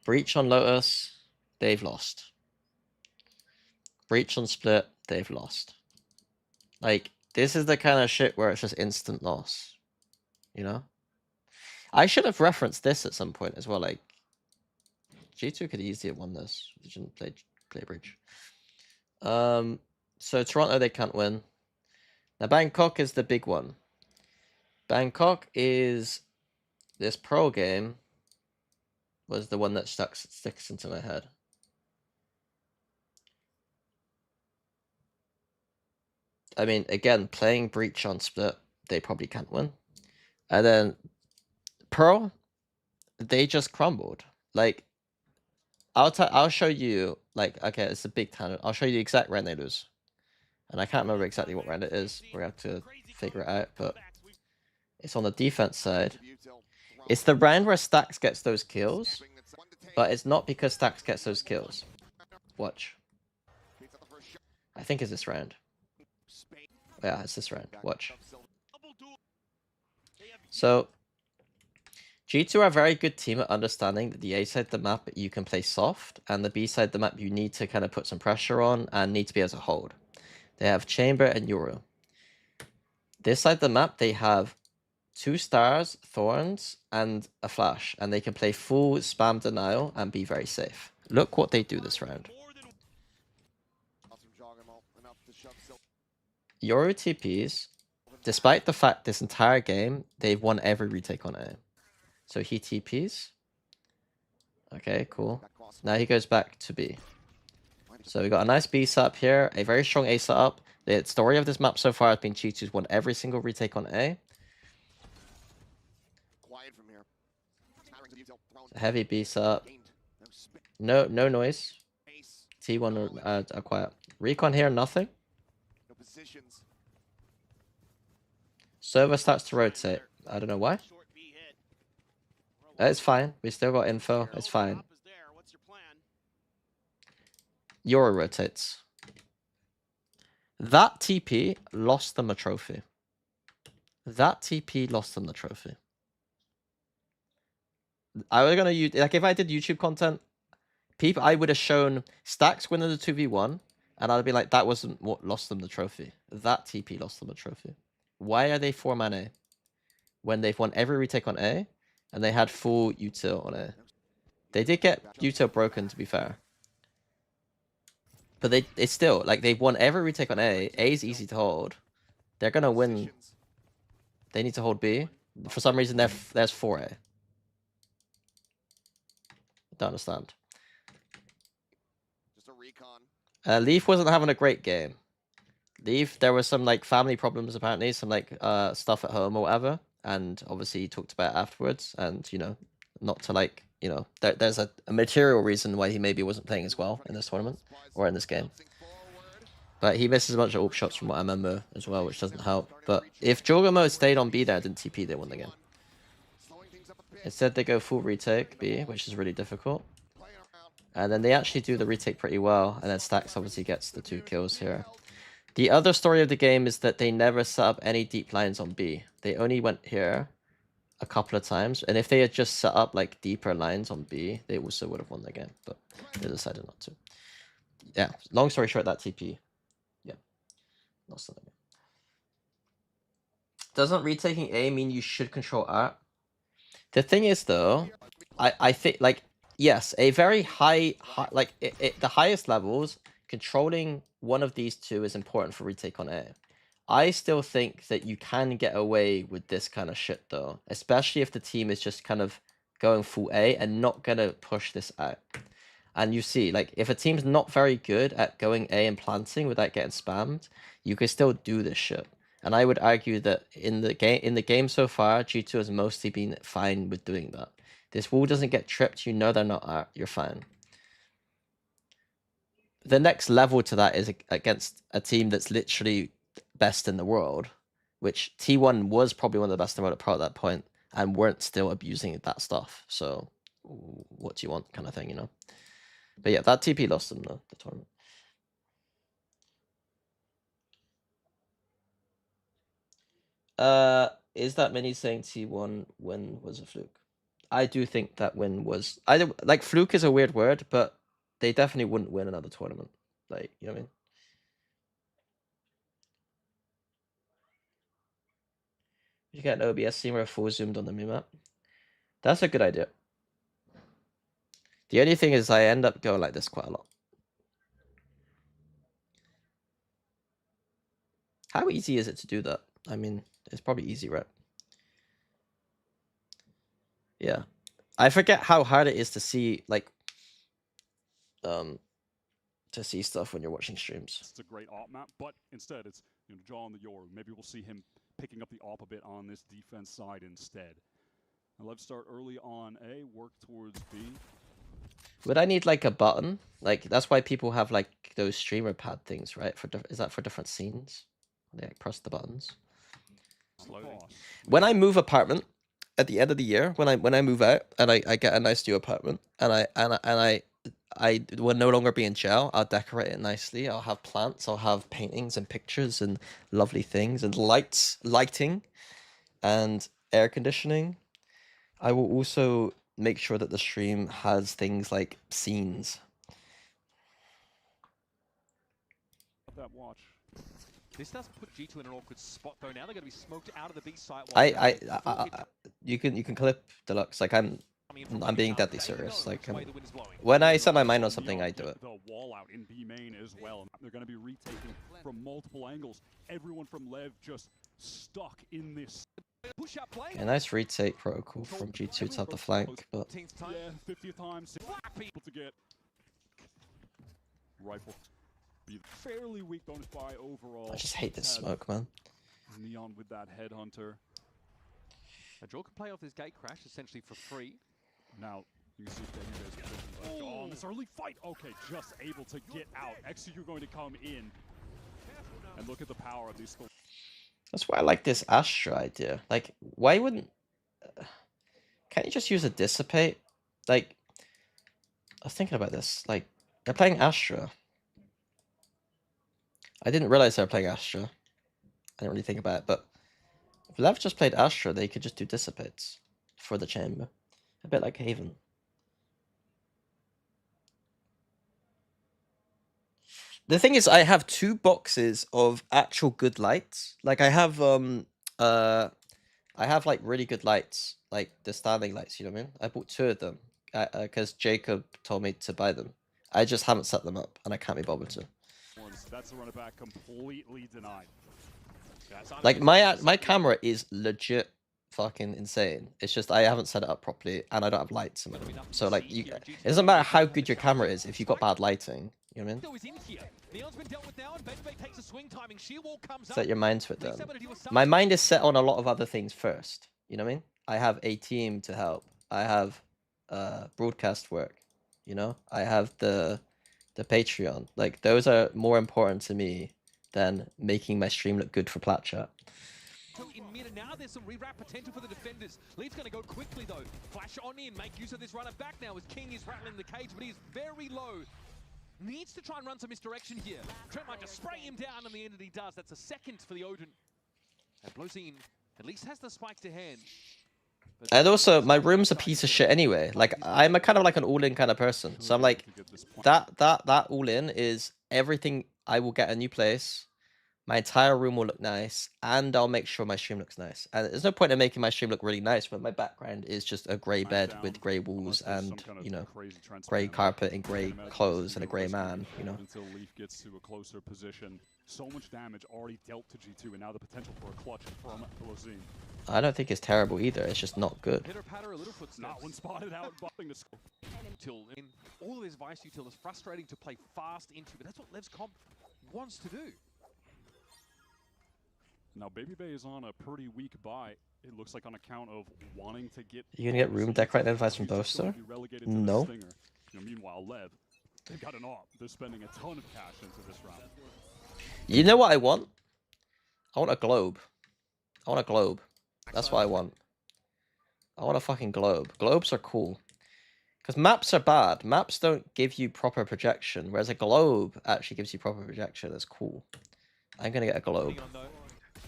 Breach on Lotus, they've lost. Breach on Split, they've lost. Like, this is the kind of shit where it's just instant loss. You know? I should have referenced this at some point as well. Like, G2 could easily have won this. They didn't play Breach. So Toronto, they can't win. Now, Bangkok is the big one. Bangkok is this pro game was the one that sticks into my head. I mean, again, playing Breach on Split, they probably can't win. And then Pearl, they just crumbled. Like, I'll show you, like, okay, it's a big tangent. I'll show you the exact round they lose. And I can't remember exactly what round it is. We're going to have to figure it out, but it's on the defense side. It's the round where Stax gets those kills, but it's not because Stax gets those kills. Watch. I think it's this round. Yeah, it's this round. Watch. So, G2 are a very good team at understanding that the A side of the map you can play soft, and the B side of the map you need to kind of put some pressure on and need to be able to hold. They have Chamber and Yoru. This side of the map, they have 2 stars, Thorns, and a Flash, and they can play full spam denial and be very safe. Look what they do this round. Yoru TPs, despite the fact this entire game, they've won every retake on A. So he TPs. Okay, cool. Now he goes back to B. So we got a nice B setup here, a very strong A setup. The story of this map so far has been G2's won every single retake on A. Heavy B setup. No noise. T1 are quiet. Recon here, nothing. Server starts to rotate. I don't know why. It's fine. We still got info. It's fine. Yoru rotates. That TP lost them a trophy. That TP lost them the trophy. I was gonna use, like, if I did YouTube content, people, I would have shown Stacks winning the 2v1, and I'd be like, that wasn't what lost them the trophy. That TP lost them the trophy. Why are they 4-man A when they've won every retake on A and they had full util on A? They did get util broken, to be fair. But it's still, like, they've won every retake on A. A is easy to hold. They're going to win. They need to hold B. For some reason, there's 4A. Don't understand. Leaf wasn't having a great game. Leaf, there was some, like, family problems, apparently. Some, like, stuff at home or whatever. And obviously he talked about it afterwards. And, you know, not to, like, you know, there's a material reason why he maybe wasn't playing as well in this tournament. Or in this game. But he misses a bunch of AWP shots from what I remember as well, which doesn't help. But if Jorgamo stayed on B there and didn't TP, they won the game. Instead, they go full retake B, which is really difficult. And then they actually do the retake pretty well. And then Stax obviously gets the 2 kills here. The other story of the game is that they never set up any deep lines on B. They only went here. a couple of times, and if they had just set up like deeper lines on B, they also would have won the game, but they decided not to. Yeah, long story short, that TP, yeah, lost the game. Doesn't retaking A mean you should control R? The thing is, though, I think, like, yes, a very high like, the highest levels, controlling one of these two is important for retake on A. I still think that you can get away with this kind of shit, though, especially if the team is just kind of going full A and not going to push this out. And you see, like, if a team's not very good at going A and planting without getting spammed, you can still do this shit. And I would argue that in the game so far, G2 has mostly been fine with doing that. This wall doesn't get tripped, you know they're not out, you're fine. The next level to that is against a team that's literally best in the world, which T1 was probably one of the best in the world at Pro at that point, and weren't still abusing that stuff. So, what do you want, kind of thing, you know? But yeah, that TP lost them the tournament. Is that many saying T1 win was a fluke? I do think that win was like fluke is a weird word, but they definitely wouldn't win another tournament. Like, you know what I mean? You get an OBS streamer full zoomed on the map. That's a good idea. The only thing is I end up going like this quite a lot. How easy is it to do that? I mean, it's probably easy, right? Yeah. I forget how hard it is to see, like, to see stuff when you're watching streams. It's a great op map, but instead it's, you know, John the Yor. Maybe we'll see him picking up the op a bit on this defense side instead. And let's start early on A, work towards B. Would I need like a button? Like, that's why people have like those streamer pad things, right? Is that for different scenes? They like press the buttons. Slowly. When I move apartment at the end of the year, when I move out and I get a nice new apartment and I will no longer be in jail, I'll decorate it nicely. I'll have plants, I'll have paintings and pictures and lovely things and lighting and air conditioning. I will also make sure that the stream has things like scenes. That watch. This does put G2 in an awkward spot though. Now they're going to be smoked out of the B site. You can clip Deluxe. Like I'm being deadly serious. Like when I set my mind on something, I do it. The wall out in B main as well. They're going to be retaking from multiple angles. Everyone from Lev just stuck in this. A nice retake protocol from G2 to have the flank, but yeah, 50th time. People to get rifle. Be fairly weak bonus buy overall. I just hate this smoke, man. Neon with that headhunter. A draw can play off this gate crash essentially for free. Now you can see Baby on this early fight. Okay, just able to get out. Execute going to come in. And look at the power of these. That's why I like this Astra idea. Like, why wouldn't... Can't you just use a Dissipate? Like, I was thinking about this. Like, they're playing Astra. I didn't realize they were playing Astra. I didn't really think about it, but if Lev just played Astra, they could just do Dissipates for the chamber. A bit like Haven. The thing is, I have 2 boxes of actual good lights. Like I have like really good lights, like the standing lights. You know what I mean? I bought 2 of them because Jacob told me to buy them. I just haven't set them up, and I can't be bothered to. That's a runner back completely denied. Like my camera is legit fucking insane. It's just I haven't set it up properly, and I don't have lights in my room. So like, it doesn't matter how good your camera is if you've got bad lighting. You know what I mean? Set your mind to it then. My mind is set on a lot of other things first. You know what I mean? I have a team to help. I have broadcast work. You know? I have the Patreon. Like, those are more important to me than making my stream look good for Plat Chat. In mid, and now there's some re-wrap potential for the defenders. Lee's going to go quickly though. Flash on in, make use of this runner back now as King is rattling the cage, but he's very low. Needs to try and run some misdirection here. Trent might just spray him down, and the end that he does. That's a second for the Odin. And Blozine at least has the spike to hand. And also, my room's a piece of shit anyway. Like, I'm a kind of like an all-in kind of person. So I'm like, that all-in is everything. I will get a new place. My entire room will look nice, and I'll make sure my stream looks nice. And there's no point in making my stream look really nice when my background is just a grey bed with grey walls and, you know, grey carpet and grey clothes and a grey man, you know. Until Leaf gets to a closer position. So much damage already dealt to G2, and now the potential for a clutch from Blozin. I don't think it's terrible either. It's just not good. Pitter patter, a little footsteps. Not one spotted out, buffing the score. Util, in all of his Vice Util is frustrating to play fast into, but that's what Lev's comp wants to do. Now, Baby Bay is on a pretty weak buy. It looks like on account of wanting to get. You gonna get room decorating advice from both, sir? No. Meanwhile, Lev, they've got an op. They're spending a ton of cash into this round. You know what I want? I want a globe. I want a globe. That's what I want. I want a fucking globe. Globes are cool. Because maps are bad. Maps don't give you proper projection, whereas a globe actually gives you proper projection. That's cool. I'm gonna get a globe.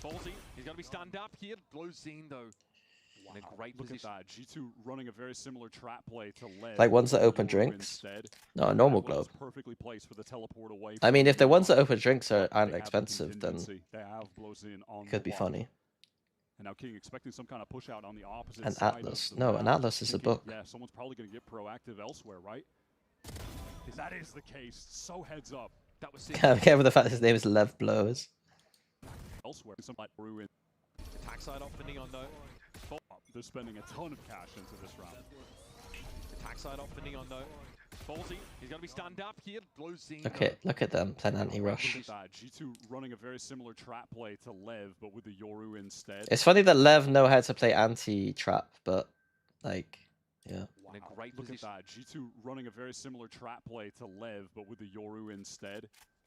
Ballsy, he's going to be stunned up here. Blozin, though, in a great Look position. at that. G2 running a very similar trap play to Lev. Like ones that open drinks? No, a normal globe. Perfectly placed for the teleport away. I mean, if the ones that open drinks aren't expensive, then they have Blozin on it could be funny. And now King expecting some kind of push out on the opposite An side. Atlas. No, an Atlas is a book. Yeah, someone's probably going to get proactive elsewhere, right? If that is the case, so heads up. That was I'm careful with the fact his name is Lev Blows. Elsewhere, some like ruin. Attack side opening on though. They're spending a ton of cash into this round. Attack side opening on though. Ballsy, he's going to be stunned up here. Blozin. Okay, look at them playing anti-rush. G2 running a very similar trap play to Lev, but with the Yoru instead. It's funny that Lev know how to play anti-trap, but like, yeah. Wow. In a great Look position. at that. G2 running a very similar trap play to Lev, but with the Yoru instead.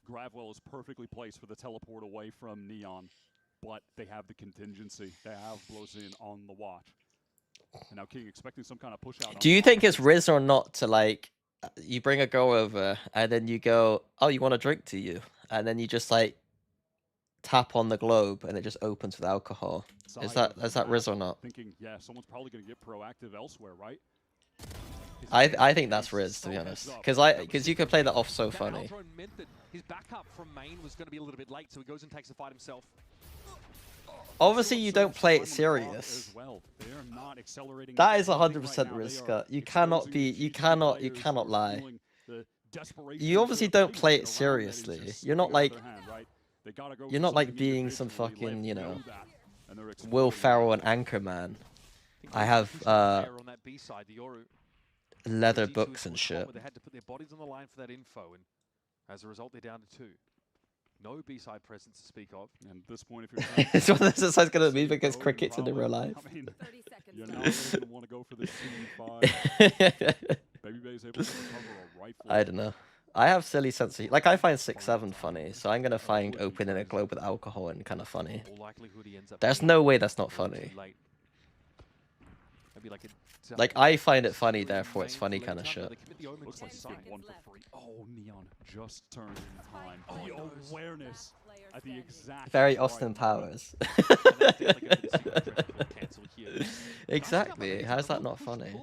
Gravwell is perfectly placed for the teleport away from Neon, but they have the contingency. They have Blozin on the watch. And now King expecting some kind of push out. Do you think it's Riz or not to like, you bring a girl over and then you go, oh, you want a drink, do you? And then you just like tap on the globe and it just opens with alcohol. Is that Riz or not? Thinking, yeah, someone's probably going to get proactive elsewhere, right? I think that's Riz, to be honest, because you could play that off so funny. Meant that his backup from main was going to be a little bit late, so he goes and takes the fight himself. Obviously, you don't play it serious. That is 100% Riz, Scott. You cannot lie. You obviously don't play it seriously. You're not like being some fucking, you know, Will Ferrell and Anchorman. I have leather books and shit. They had to put their bodies on the line for that info, and as a result, they're down to 2. No B-side presence to speak of. And at this point, if you're it's one of those sides going to move against crickets in real life. I mean, 30 seconds. You're not going to want to go for this 2v5. Baby Bay's able to recover a rifle. I don't know. I have silly sense of, like, I find 6-7 funny, so I'm going to find opening a globe with alcohol and kind of funny. There's no way that's not funny. Like, I find it funny, therefore it's funny kind of shit. Looks like one for free. Oh, Neon just turned in time. The awareness at the exact very Austin Powers. Exactly. How's that not funny?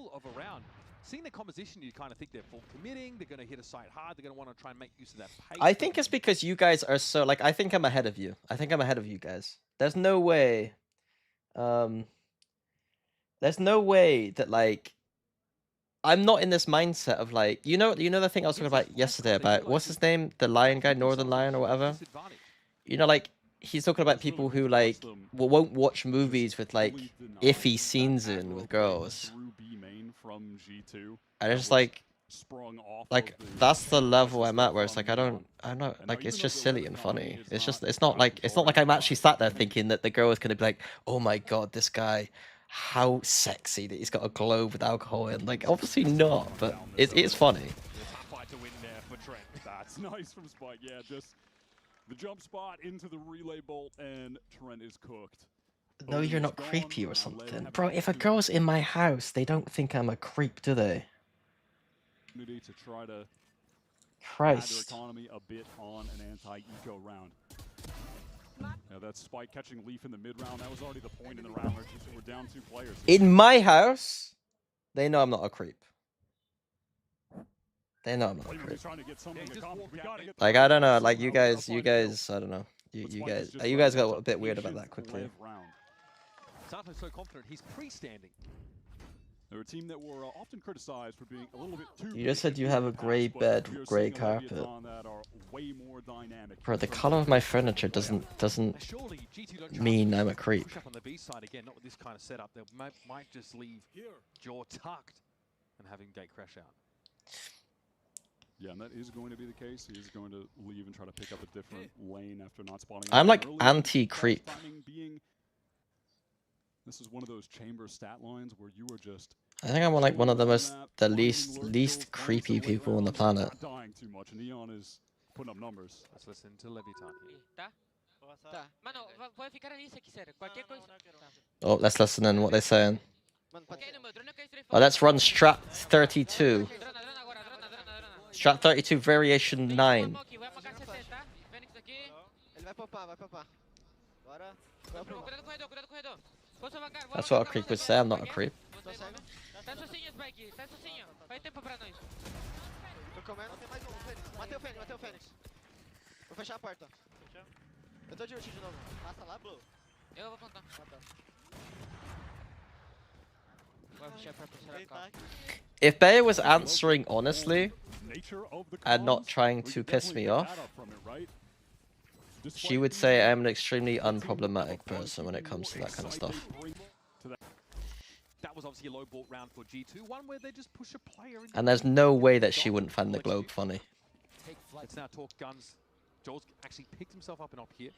Seeing the composition, you kind of think they're full committing. They're going to hit a site hard. They're going to want to try and make use of that pace. I think it's because you guys are so, like, I think I'm ahead of you. I think I'm ahead of you guys. There's no way. There's no way that, like, I'm not in this mindset of, like, you know the thing I was talking about yesterday about, what's his name? The lion guy, Northern Lion or whatever? You know, like, he's talking about people who, like, won't watch movies with, like, iffy scenes in with girls. And it's just, like, that's the level I'm at where it's like, I'm not, like, it's just silly and funny. It's not like I'm actually sat there thinking that the girl is going to be like, oh my god, this guy, how sexy that he's got a globe with alcohol in. Like, obviously not, but it's funny. That's nice from Spike. Yeah, just the jump spot into the relay bolt, and Trent is cooked. No, you're not creepy or something. Bro, if a girl's in my house, they don't think I'm a creep, do they? To try to Christ. add their economy a bit on an anti-eco round. Yeah, that spike catching Leaf in the mid round, that was already the point in the round where we're down 2 players. In my house, they know I'm not a creep. They know I'm not a creep. Like, I don't know, like you guys, I don't know. You guys got a bit weird about that quickly. Sato's so confident, he's pre-standing. They're a team that were often criticized for being a little bit too. You just said you have a grey bed, grey carpet. Bro, the color of my furniture doesn't mean I'm a creep. Push up on the B side again, not with this kind of setup. They might just leave jaw tucked and having gate crash out. Yeah, and that is going to be the case. He is going to leave and try to pick up a different lane after not spotting. I'm like anti-creep. This is one of those chamber stat lines where you are just. I think I'm like one of the least creepy people on the planet. Not dying too much, and Neon is putting up numbers. Let's listen to Levitan. Oh, let's listen in what they're saying. Oh, let's run Strat 32. Strat 32 variation 9. That's what a creep would say. I'm not a creep. If Bayer was answering honestly and not trying to piss me off, she would say I'm an extremely unproblematic person when it comes to that kind of stuff. That was obviously a low ball round for G2, one where they just push a player. And there's no way that she wouldn't find the globe funny. Let's now talk guns. Joel's actually picked himself up and up here.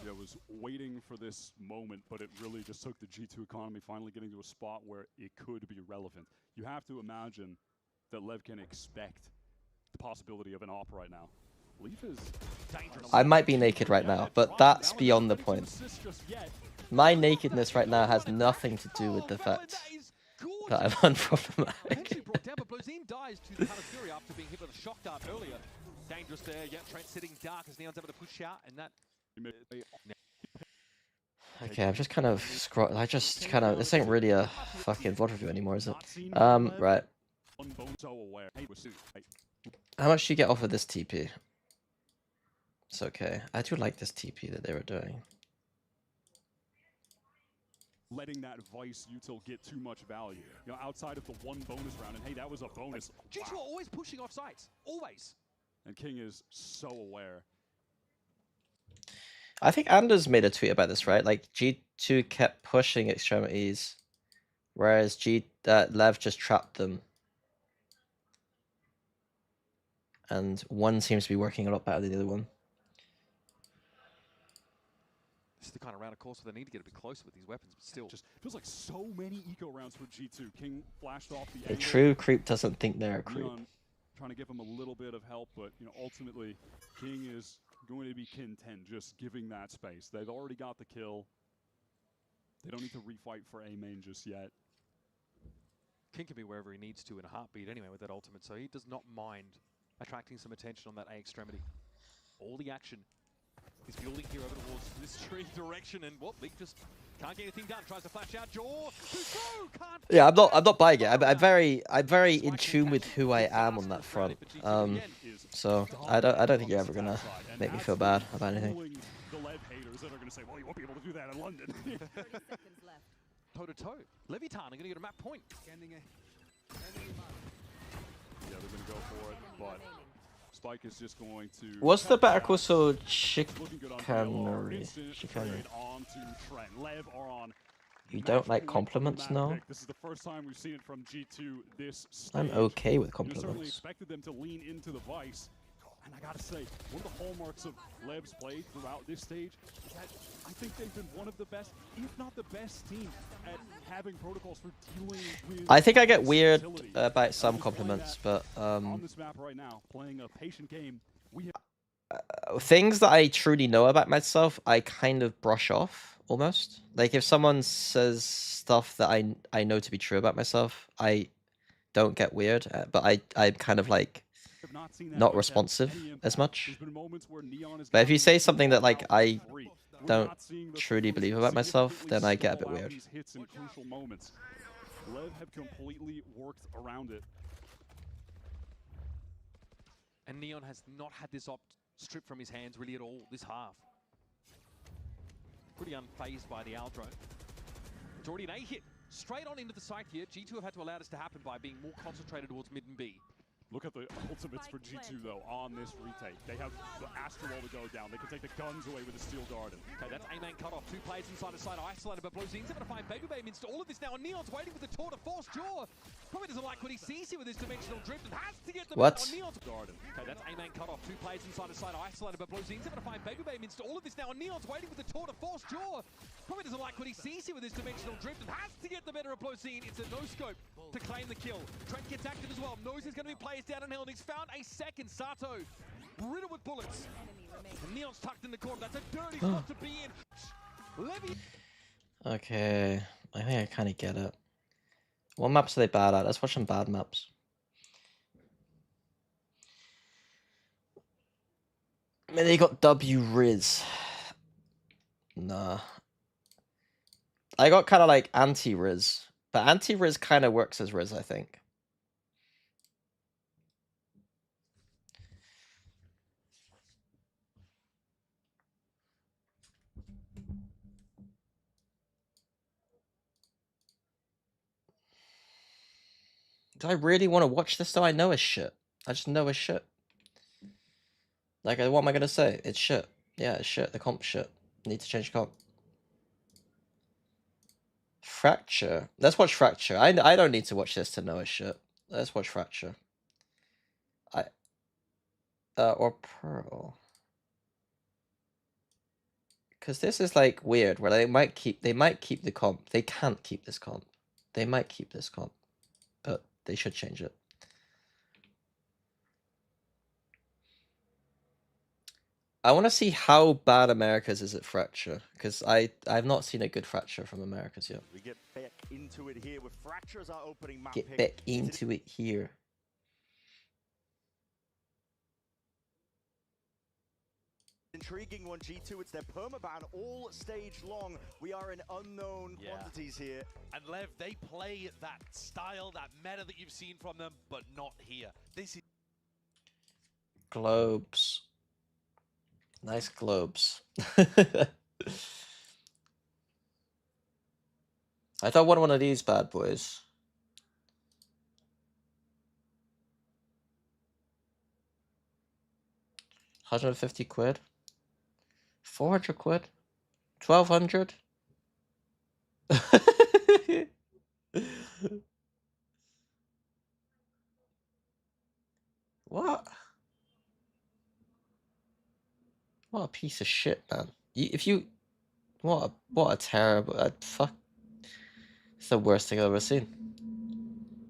Yeah, was waiting for this moment, but it really just took the G2 economy finally getting to a spot where it could be relevant. You have to imagine that Lev can expect the possibility of an op right now. Leaf is dangerous. I might be naked right now, but that's beyond the point. My nakedness right now has nothing to do with the fact that I'm unproblematic. Dies to the Fury after being hit with a shock dart earlier. Dangerous there. Yeah, Trent sitting dark as Neon's able to push out, and that. Okay, I'm just kind of this ain't really a fucking VOD review anymore, is it? Right. How much do you get off of this TP? It's okay. I do like this TP that they were doing. Letting that Vice util get too much value. You know, outside of the one bonus round, and hey, that was a bonus. G2 are always pushing off sites. Always. And King is so aware. I think Anders made a tweet about this, right? Like G2 kept pushing extremities, whereas Lev just trapped them. And one seems to be working a lot better than the other one. This is the kind of round, of course, where they need to get a bit closer with these weapons, but still. Just feels like so many eco rounds for G2. King flashed off the A true creep doesn't think they're a creep. Neon trying to give him a little bit of help, but you know, ultimately, King is going to be content just giving that space. They've already got the kill. They don't need to refight for A main just yet. King can be wherever he needs to in a heartbeat anyway with that ultimate, so he does not mind attracting some attention on that A extremity. All the action is building here over towards this tree direction, and what, Leak just can't get anything done. Tries to flash out, Jaw. Yeah, I'm not buying it. I'm very in tune with who I am on that front. So I don't think you're ever gonna make me feel bad about anything. The Lev haters that are gonna say, well, you won't be able to do that in London. Toe to toe. Levitan are gonna get a map point. Yeah, they're gonna go for it, but Spike is just going to. What's the Better Call Saul chicanery? You don't like compliments now? This is the first time we've seen it from G2 this stage. I'm okay with You certainly compliments. expected them to lean into the Vice. And I gotta say, one of the hallmarks of Lev's play throughout this stage is that I think they've been one of the best, if not the best team at having protocols for dealing with. I think I get weird about some compliments, but on this map right now, playing a patient game, we have things that I truly know about myself, I kind of brush off almost. Like if someone says stuff that I know to be true about myself, I don't get weird, but I kind of like not seen that not mix have responsive any impact. as much. There's been moments where Neon has But if you gotten say something that like out I free. We're don't not seeing the truly Spurs believe about myself, significantly then I get a bit stall out weird. these hits in crucial moments. Lev have completely worked around it. And Neon has not had this op stripped from his hands really at all this half. Pretty unfazed by the Aldro. It's already an A hit. Straight on into the site here. G2 have had to allow this to happen by being more concentrated towards mid and B. Look at the ultimates for G2 though on this retake. They have the Astral Wall to go down. They can take the guns away with the Steel Garden. Okay, that's A-main cut off. Two players inside a side isolated, but Blozines able to find Baby Baby into all of this now. And Neon's waiting with the tour de force jaw. Probably doesn't like what he sees here with this dimensional drift and has to get the What? on Neon's garden. Okay, that's A-main cut off. Two players inside a side isolated, but Blozines able to find Baby Baby into all of this now. And Neon's waiting with the tour de force jaw. Probably doesn't like what he sees here with this dimensional drift and has to get the better of Blozine. It's a no-scope to claim the kill. Trent gets active as well. Knows there's going to be players down on hill, and he's found a second. Sato riddled with bullets. And Neon's tucked in the corner. That's a dirty spot to be in. Levy. Okay, I think I kind of get it. What maps are they bad at? Let's watch some bad maps. I mean, they got W Riz. Nah. I got kind of like anti-Riz. But anti-Riz kind of works as Riz, I think. Do I really want to watch this though? I know it's shit. I just know it's shit. Like, what am I gonna say? It's shit. Yeah, it's shit. The comp's shit. Need to change comp. Fracture. Let's watch Fracture. I don't need to watch this to know it's shit. Let's watch Fracture. Or Pearl. Because this is like weird, where they might keep the comp. They can't keep this comp. They might keep this comp, but they should change it. I want to see how bad Americas is at Fracture, because I've not seen a good Fracture from Americas yet. We get back into it here with Fracture as our opening map Get pick. back into it here. Intriguing one, G2. It's their permaban all stage long. We are in unknown quantities here. And Lev, they play that style, that meta that you've seen from them, but not here. This is Globes. Nice globes. I thought one of these bad boys. £150. 400 quid? 1200? What? What a piece of shit, man. What a terrible fuck. It's the worst thing I've ever seen.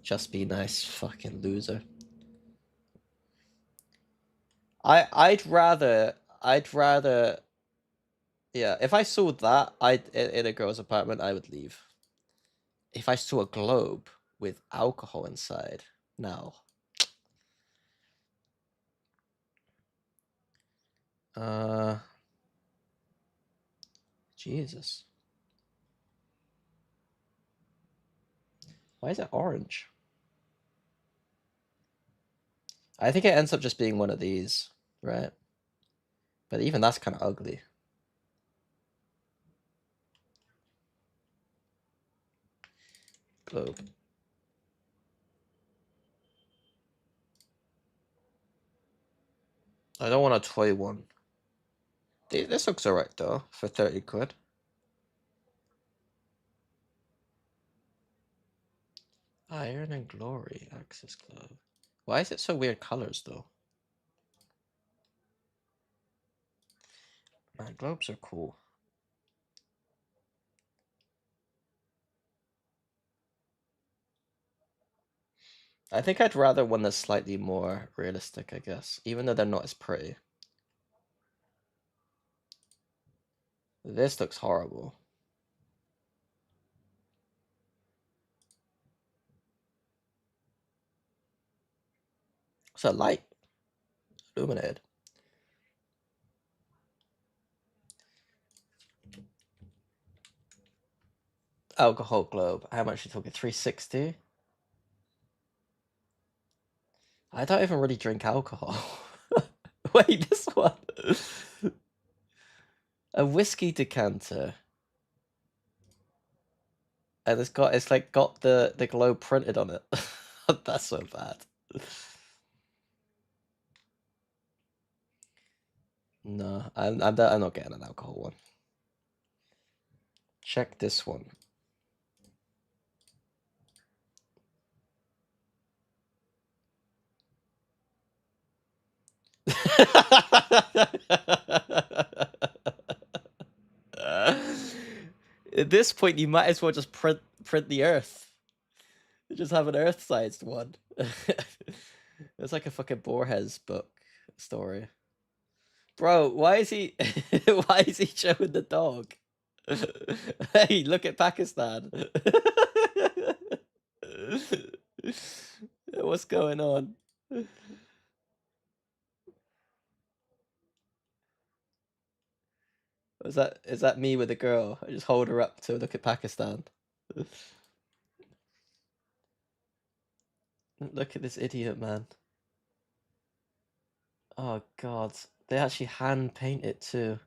Just be nice, fucking loser. I'd rather yeah, if I saw that in a girl's apartment, I would leave. If I saw a globe with alcohol inside, no. Jesus. Why is it orange? I think it ends up just being one of these, right? But even that's kind of ugly. Globe. I don't want a toy one. This looks alright though, for 30 quid. Iron and Glory Axis Globe. Why is it so weird colors though? Man, globes are cool. I think I'd rather one that's slightly more realistic, I guess, even though they're not as pretty. This looks horrible. What's that light? illuminated. Alcohol globe. How much are you talking? 360? I don't even really drink alcohol. Wait, this one. A whiskey decanter. And it's like got the globe printed on it. That's so bad. No, I'm not getting an alcohol one. Check this one. At this point, you might as well just print the Earth. You just have an Earth-sized one. It's like a fucking Borges book story. Bro, why is he why is he showing the dog? Hey, look at Pakistan. What's going on? Is that me with a girl? I just hold her up to look at Pakistan. Look at this idiot, man. Oh god. They actually hand paint it too.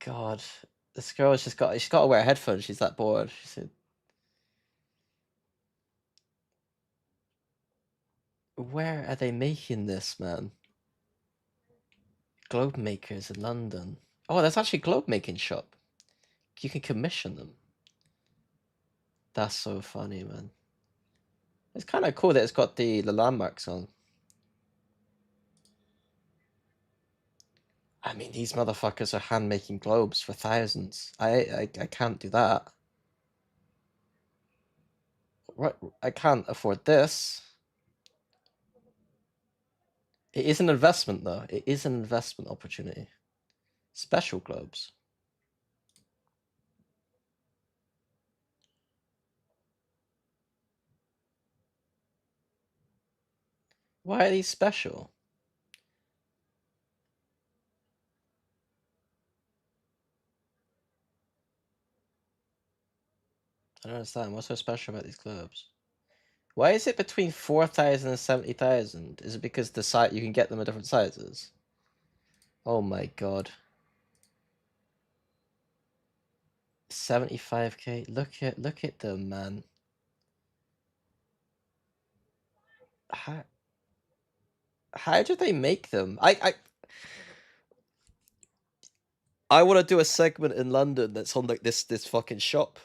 God. This girl's she's got to wear headphones, she's that bored. She said, where are they making this, man? Globe makers in London. Oh, there's actually a globe making shop. You can commission them. That's so funny, man. It's kind of cool that it's got the landmarks on. I mean, these motherfuckers are hand making globes for thousands. I can't do that. What? I can't afford this. It is an investment, though. It is an investment opportunity. Special globes. Why are these special? I don't understand. What's so special about these globes? Why is it between 4,000 and 70,000? Is it because the site you can get them in different sizes? Oh my god. 75k. Look at them, man. How do they make them? I want to do a segment in London that's on like this fucking shop.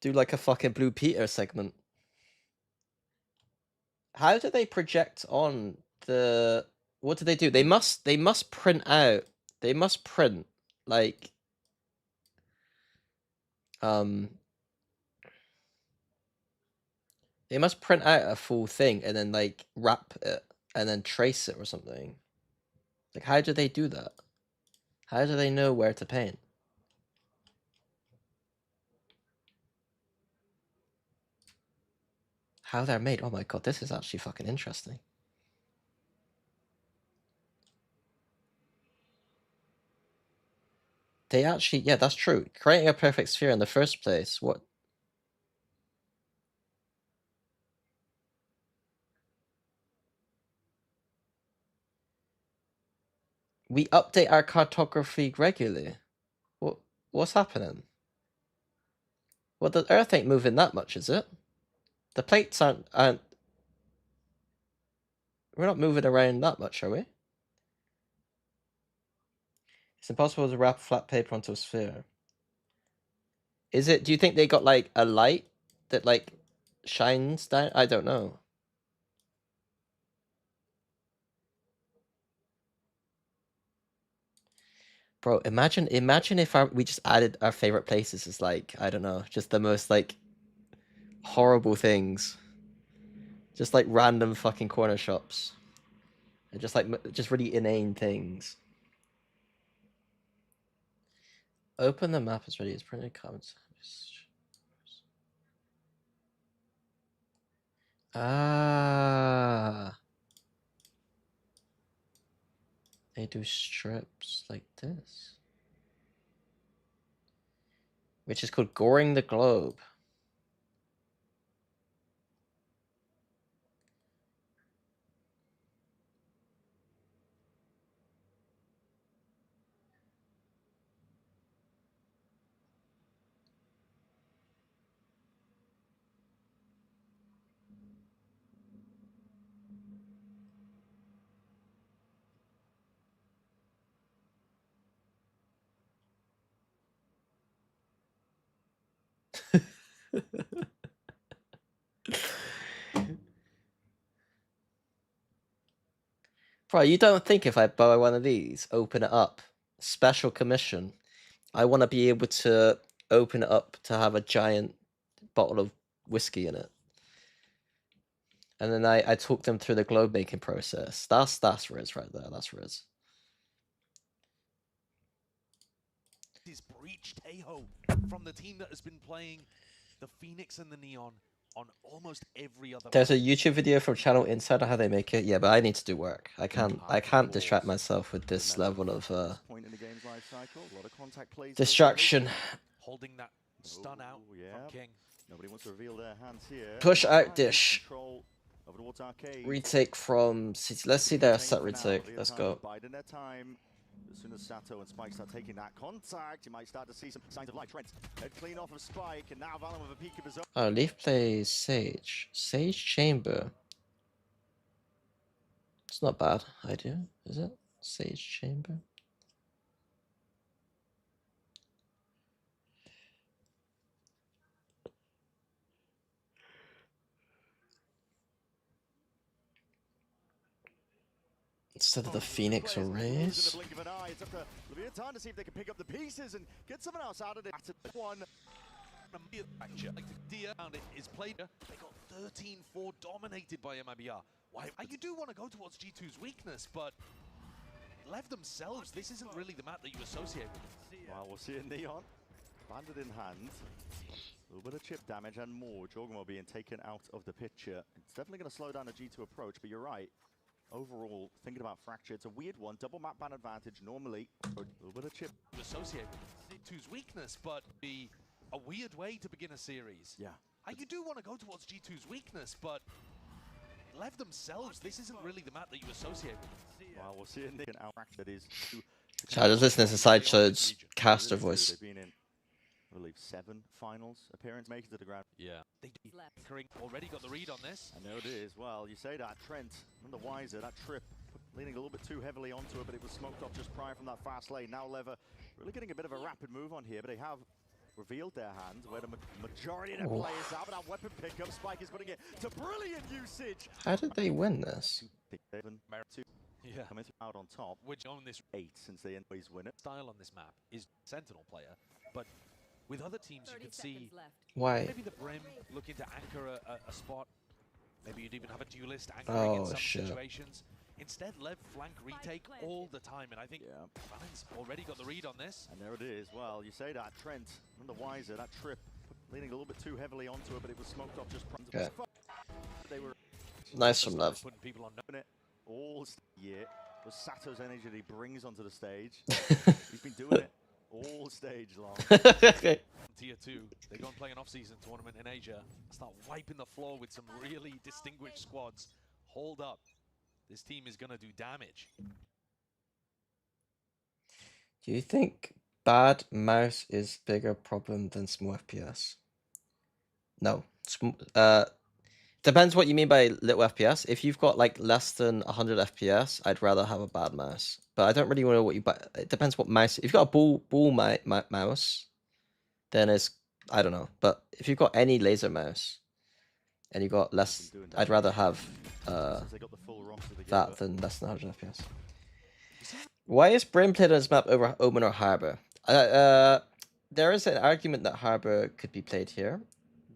Do like a fucking Blue Peter segment. How do they project on the? What do they do? They must print out. They must print like They must print out a full thing and then like wrap it and then trace it or something. Like how do they do that? How do they know where to paint? How they're made? Oh my god, this is actually fucking interesting. They actually, yeah, that's true. Creating a perfect sphere in the first place, what? We update our cartography regularly. What's happening? Well, the Earth ain't moving that much, is it? The plates aren't we're not moving around that much, are we? It's impossible to wrap flat paper onto a sphere. Is it? Do you think they got like a light that like shines down? I don't know. Bro, imagine if we just added our favorite places as like, I don't know, just the most like horrible things. Just like random fucking corner shops. And just like just really inane things. Open the map as ready as printed comments. Ah. do strips like this, which is called goring the globe. Bro, you don't think if I buy one of these, open it up, special commission, I want to be able to open it up to have a giant bottle of whiskey in it. And then I talk them through the globe making process. That's Riz right there. That's Riz. Is Breach Tejo from the team that has been playing the Phoenix and the Neon on almost every other. There's a YouTube video from Channel Insider how they make it. Yeah, but I need to do work. I can't distract myself with this level of distraction. Holding that stun out from King. Nobody wants to reveal their hands here. Push out dish. Retake from City. Let's see their set retake. Let's go. Biding their time. As soon as Sato and Spike start taking that contact, you might start to see some signs of life. Trent head clean off of Spike, and now Valen with a peek of his own. Oh, Leaf plays Sage. Sage Chamber. It's not bad idea, is it? Sage Chamber. Instead of the Phoenix Arrays. It's up to Leviathan to see if they can pick up the pieces and get someone else out of it. One. Like the idea around it is played. They got 13-4 dominated by MIBR. Why? You do want to go towards G2's weakness, but Lev themselves, this isn't really the map that you associate with. Well, we'll see it Neon. Banded in hand. A little bit of chip damage and more. Jorgamo being taken out of the picture. It's definitely going to slow down the G2 approach, but you're right. Overall, thinking about Fracture, it's a weird one. Double map ban advantage normally. A little bit of chip. Associate with G2's weakness, but be a weird way to begin a series. Yeah. You do want to go towards G2's weakness, but Lev themselves, this isn't really the map that you associate with. Well, we'll see it Nick and out. That is. So I just listen to Sideshow's caster voice. They've been in, I believe, 7 finals appearance, make it to the ground. Yeah. They already got the read on this. I know it is. Well, you say that, Trent, none the wiser, that trip leaning a little bit too heavily onto it, but it was smoked off just prior from that fast lane. Now Lever really getting a bit of a rapid move on here, but they have revealed their hand where the majority of their players are, but that weapon pickup, Spike is putting it to brilliant usage. How did they win this? Yeah, coming out on top. Which on this 8 since they always win it. Style on this map is Sentinel player, but with other teams you can see Why? maybe the Brim looking to anchor a spot. Maybe you'd even have a duelist anchoring in some situations. Instead, Lev flank retake all the time, and I think Valen's already got the read on this. And there it is. Well, you say that, Trent, none the wiser, that trip leaning a little bit too heavily onto it, but it was smoked off just prior. They were nice from Lev. Putting people on it all year. Was Sato's energy that he brings onto the stage. He's been doing it all stage long. Tier 2, they go and play an off-season tournament in Asia. Start wiping the floor with some really distinguished squads. Hold up. This team is going to do damage. Do you think bad mouse is bigger problem than small FPS? No. Depends what you mean by little FPS. If you've got like less than 100 FPS, I'd rather have a bad mouse. But I don't really know what you buy. It depends what mouse. If you've got a ball mouse, then it's, I don't know. But if you've got any laser mouse and you've got less, I'd rather have that than less than 100 FPS. Why is Brim played on this map over Omen or Harbor? There is an argument that Harbor could be played here,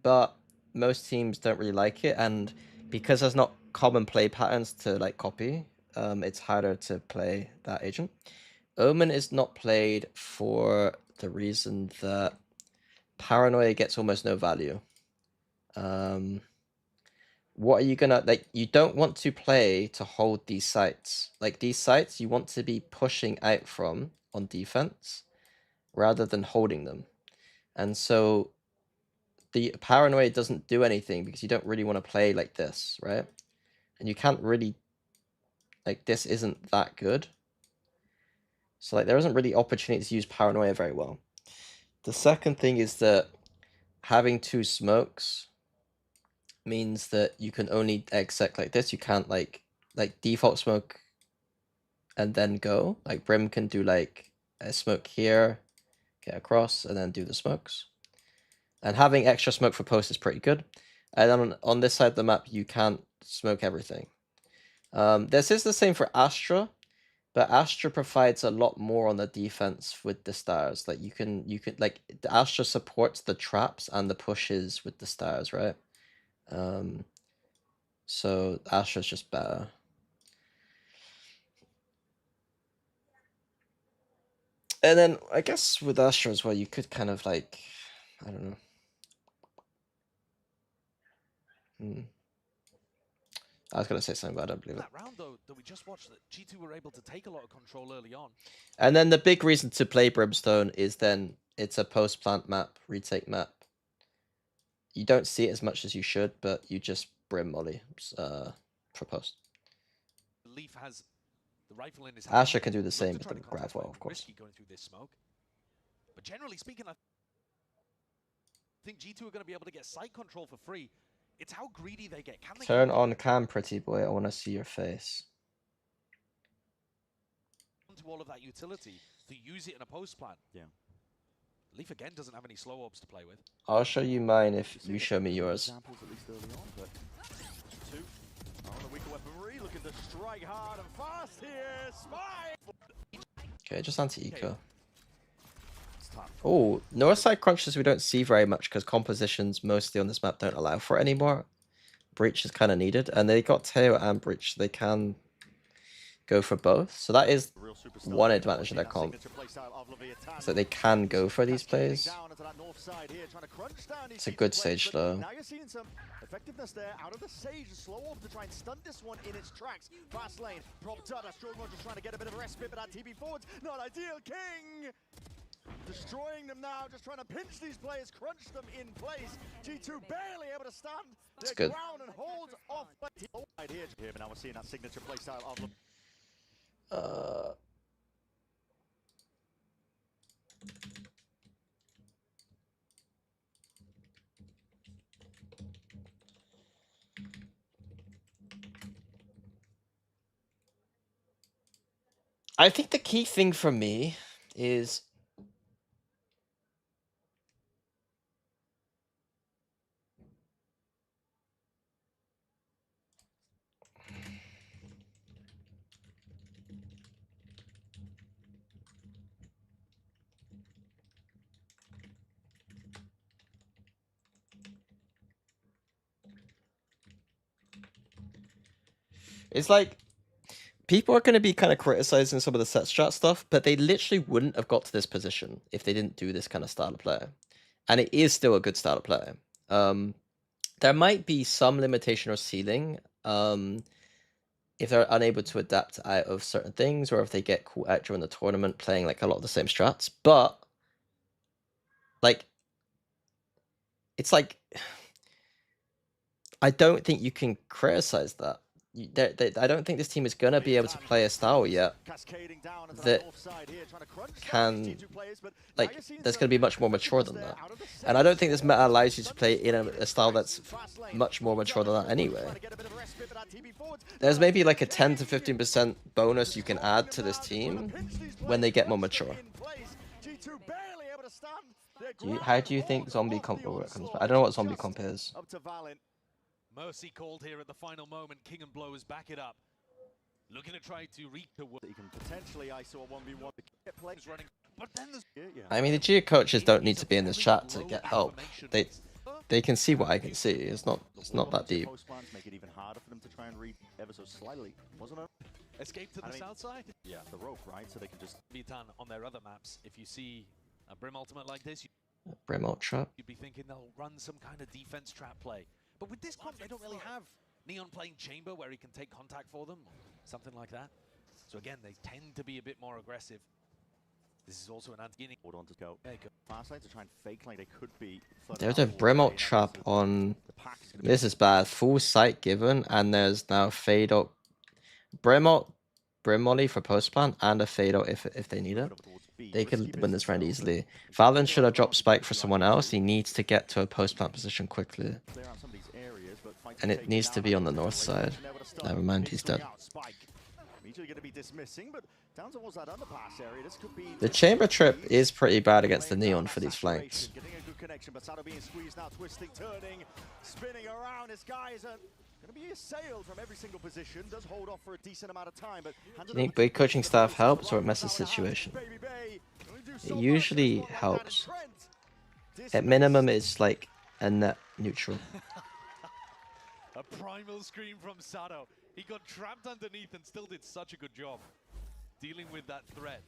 but most teams don't really like it, and because there's not common play patterns to like copy, it's harder to play that agent. Omen is not played for the reason that Paranoia gets almost no value. what are you gonna like? You don't want to play to hold these sites. Like these sites, you want to be pushing out from on defense rather than holding them. And so the paranoia doesn't do anything because you don't really want to play like this, right? And you can't really like this isn't that good. So like there isn't really opportunity to use paranoia very well. The second thing is that having 2 smokes means that you can only exec like this. You can't like default smoke and then go. Like Brim can do like a smoke here, get across, and then do the smokes. And having extra smoke for post is pretty good. And then on this side of the map, you can't smoke everything. This is the same for Astra, but Astra provides a lot more on the defense with the stars. Like you can like the Astra supports the traps and the pushes with the stars, right? So Astra's just better. And then I guess with Astra as well, you could kind of like, I don't know. I was gonna say something, but I don't believe it. That round though that we just watched, that G2 were able to take a lot of control early on. And then the big reason to play Brimstone is then it's a post-plant map, retake map. You don't see it as much as you should, but you just Brim molly for post. Leaf has the rifle in his hand. Asher can do the same with the grav well, of course. Risky going through this smoke. But generally speaking, I think G2 are going to be able to get site control for free. It's how greedy they get. Can they Turn on cam, pretty boy. I want to see your face. To all of that utility to use it in a post plan. Yeah. Leaf again doesn't have any slow ops to play with. I'll show you mine if you show me yours. Examples at least early on, but G2 on the weaker weaponry, looking to strike hard and fast here. Spy. Okay, just anti-eco. Oh, north side crunches we don't see very much because compositions mostly on this map don't allow for it anymore. Breach is kind of needed, and they got Teo and Breach. They can go for both, so that is one advantage of their comp. So they can go for these plays. It's a good Sage though. Now you're seeing some effectiveness there out of the Sage. Slow off to try and stunt this one in its tracks. Fast lane, propped up. Strong just trying to get a bit of a respite, but that TB forwards not ideal. King destroying them now, just trying to pinch these players, crunch them in place. G2 barely able to stand their ground and hold off. Right here, but now we're seeing that signature playstyle of. I think the key thing for me is it's like people are going to be kind of criticizing some of the set strat stuff, but they literally wouldn't have got to this position if they didn't do this kind of style of play. And it is still a good style of play. There might be some limitation or ceiling if they're unable to adapt out of certain things, or if they get caught out during the tournament playing like a lot of the same strats. But like, it's like, I don't think you can criticize that. I don't think this team is going to be able to play a style yet that can, like, that's going to be much more mature than that. And I don't think this meta allows you to play in a style that's much more mature than that anyway. There's maybe like a 10 to 15% bonus you can add to this team when they get more mature. How do you think zombie comp will work? I don't know what zombie comp is. Mercy called here at the final moment. King and Blows back it up. Looking to try to reach the work. You can potentially ISO a 1v1. Plays running, but then there's I mean, the Geo coaches don't need to be in this chat to get help. They can see what I can see. It's not that deep. Make it even harder for them to try and read ever so slightly, wasn't it? Escape to the south side. Yeah, the rope, right? So they can just be done on their other maps. If you see a Brim ultimate like this, Brim ult trap. you'd be thinking they'll run some kind of defense trap play. But with this comp, they don't really have Neon playing chamber where he can take contact for them, something like that. So again, they tend to be a bit more aggressive. This is also an anti-guinea. Hold on to go. Far side to try and fake like they could be. There's a Brimalt trap on. This is bad. Full sight given, and there's now fade out. Brimalt, Brim Molly for post plant, and a fade out if they need it. They could win this round easily. Valen should have dropped Spike for someone else. He needs to get to a post plant position quickly. And it needs to be on the north side. Never mind, he's dead. The chamber trip is pretty bad against the Neon for these flanks. Going to be assailed from every single position. Does hold off for a decent amount of time, but Do you think big coaching staff helps or it messes the situation? It usually helps. At minimum, it's like a net neutral. A primal scream from Sato. He got trapped underneath and still did such a good job dealing with that threat.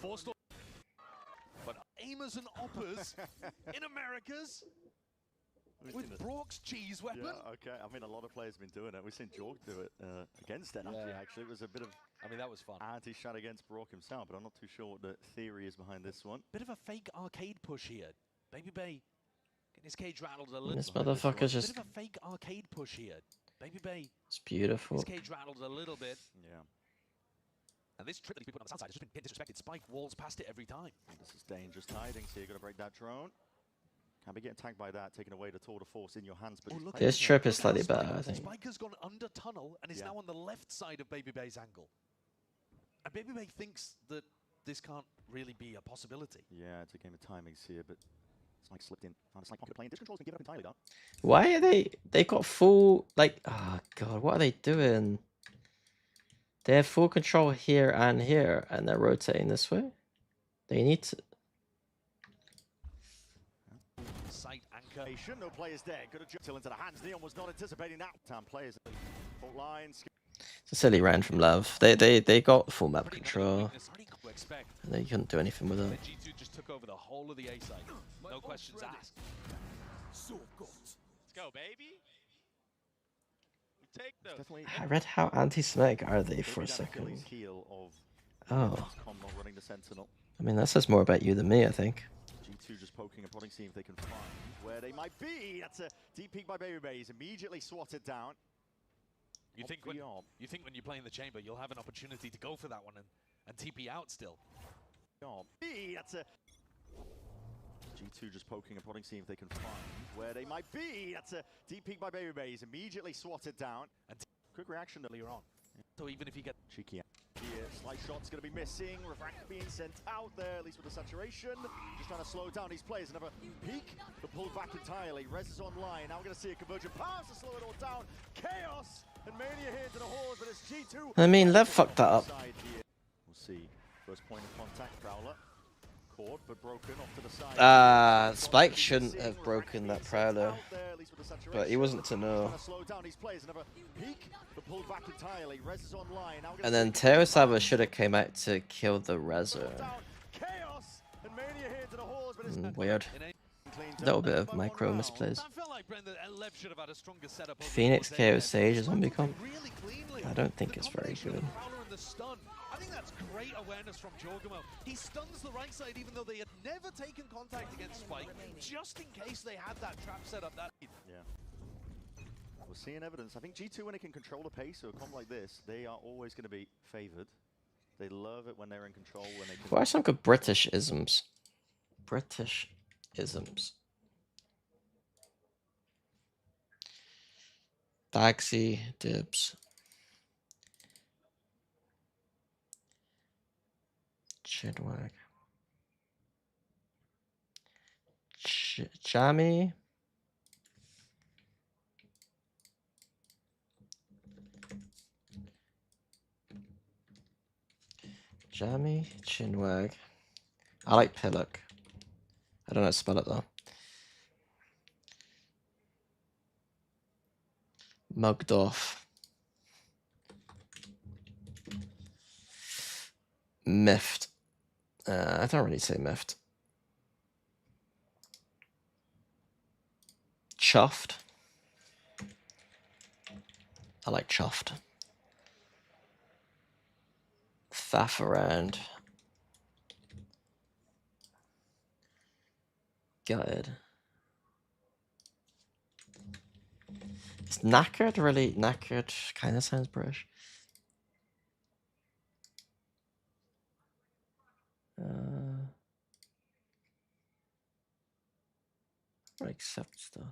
Forced, but aimers and oppers in Americas. With Brock's cheese weapon? Yeah, okay. I mean, a lot of players have been doing it. We've seen Jorg do it against Energy, actually. It was a bit of... I mean, that was fun. Anti-shot against Brock himself, but I'm not too sure what the theory is behind this one. Bit of a fake arcade push here. Baby Bay getting his cage rattled a little. This motherfucker's just... Bit of a fake arcade push here. Baby Bay. It's beautiful. His cage rattled a little bit. Yeah. And this trip that he's been put on the south side has just been disrespected. Spike walls past it every time. This is dangerous tidings here. Got to break that drone. Can't be getting tagged by that, taking away the tour de force in your hands. But this trip is slightly better, I think. Spike has gone under tunnel and is now on the left side of Baby Bay's angle. And Baby Bay thinks that this can't really be a possibility. Yeah, it's a game of timings here, but Spike slipped in. Found a slight pocket playing. Discontrol's been given up entirely, though. Why are they got full, like, oh god, what are they doing? They have full control here, and they're rotating this way. They need to... Sight anchor. No players there. Good adjust into the hands. Neon was not anticipating that. Time players. Fault lines. It's a silly round from Love. They got full map control. And they couldn't do anything with it. G2 just took over the whole of the A side. No questions asked. Let's go, baby. We take them. I read how anti-Semitic are they for a second. Oh. I mean, that says more about you than me, I think. G2 just poking and prodding, seeing if they can find where they might be. That's a deep peek by Baby Bay. He's immediately swatted down. You think when you play in the chamber, you'll have an opportunity to go for that one and TP out still. That's a G2 just poking and prodding, seeing if they can find where they might be. That's a deep peek by Baby Bay. He's immediately swatted down. And quick reaction earlier on. So even if you get cheeky. Here, slight shot's going to be missing. Refract being sent out there, at least with the saturation. Just trying to slow down these players. Another peek, but pulled back entirely. Rez is online. Now we're going to see a convergent pass to slow it all down. Chaos and Mania here into the halls, but it's G2. I mean, Lev fucked that up. We'll see. First point of contact, Prowler. Caught, but broken off to the side. Spike shouldn't have broken that Prowler, but he wasn't to know. And then Teosava should have came out to kill the Rezer. Weird. A little bit of micro misplays. Phoenix KO Sage is zombie comp. I don't think it's very good. I think that's great awareness from Jorgamo. He stuns the right side even though they had never taken contact against Spike, just in case they had that trap set up. Yeah. We're seeing evidence. I think G2, when they can control the pace of a comp like this, they are always going to be favored. They love it when they're in control. When they can... What are some good British isms? British isms. Dagsy, dibs. Chinwag. Jammy. Jammy, Chinwag. I like Pillock. I don't know how to spell it though. Mugged off. Miffed. I don't really say miffed. Chuffed. I like chuffed. Faff around. Good. Is knackered really knackered? Kind of sounds British. I accept stuff.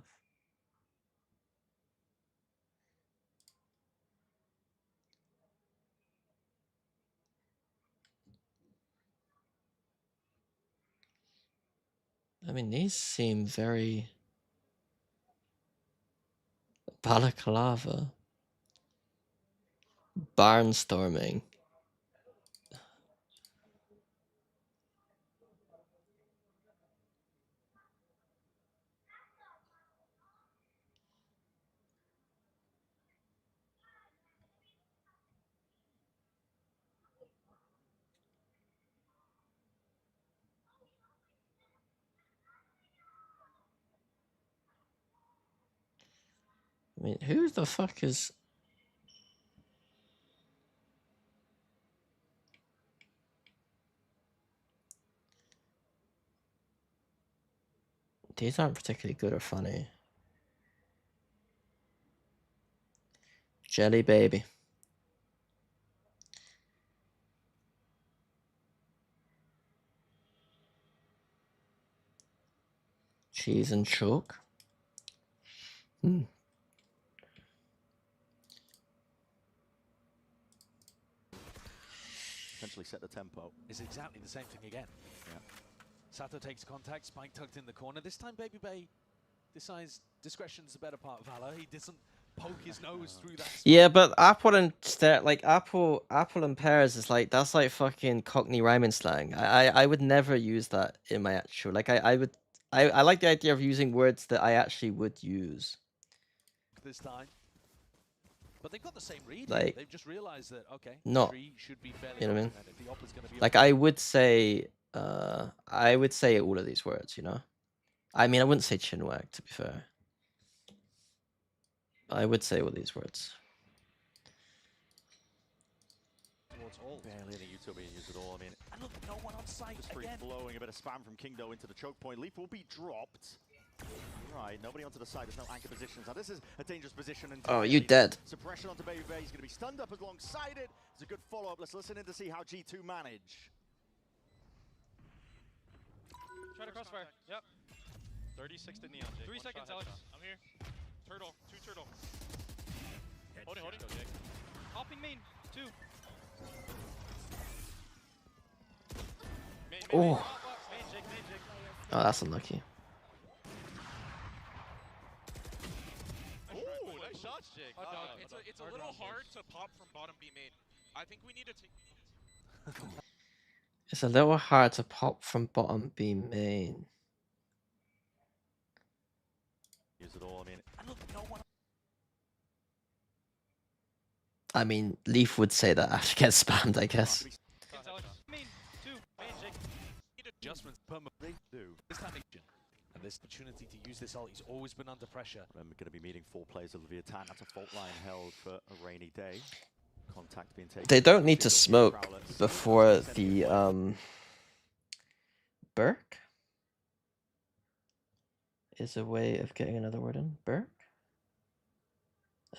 I mean, these seem very balaclava. Barnstorming. I mean, who the fuck is... These aren't particularly good or funny. Jelly baby. Cheese and chalk. Essentially set the tempo. Is exactly the same thing again. Yeah. Sato takes contact, Spike tucked in the corner. This time Baby Bay decides discretion's the better part of valor. He doesn't poke his nose through that. Yeah, but apple and apple and pears is like, that's like fucking Cockney rhyming slang. I would never use that in my actual, like I like the idea of using words that I actually would use. This time. But they've got the same read. Like, they've just realized that, okay, not, tree should be fairly you know what I mean? if the op is gonna be Like I would say all of these words, you know? I mean, I wouldn't say chinwag, to be fair. I would say all these words. Towards all. Barely any utopian use at all. I mean, and look, no one on site just free again. flowing, a bit of spam from Kingdo into the choke point. Leaf will be dropped. Right, nobody onto the side. There's no anchor positions. Now this is a dangerous position. Oh, you dead. Suppression onto Baby Bay. He's going to be stunned up alongside it. It's a good follow-up. Let's listen in to see how G2 manage. Try to crossfire. Yep. 36 to Neon, Jake. 3 seconds, Alex. I'm here. Turtle. 2 turtle. Holding. Hopping main. 2. Main, Oh. Main, Jake. Oh, that's unlucky. Ooh, nice shots, Jake. It's a little hard to pop from bottom B main. I think we need to take... It's a little hard to pop from bottom B main. Use it all. I mean, and look, no one. I mean, Leaf would say that after get spammed, I guess. Main, 2. Main, Jake. Adjustments permanently do. This time, and this opportunity to use this ult, he's always been under pressure. I'm going to be meeting 4 players of the attack. That's a fault line held for a rainy day. Contact being taken. They don't need to smoke before the Burke is a way of getting another word in. Burke?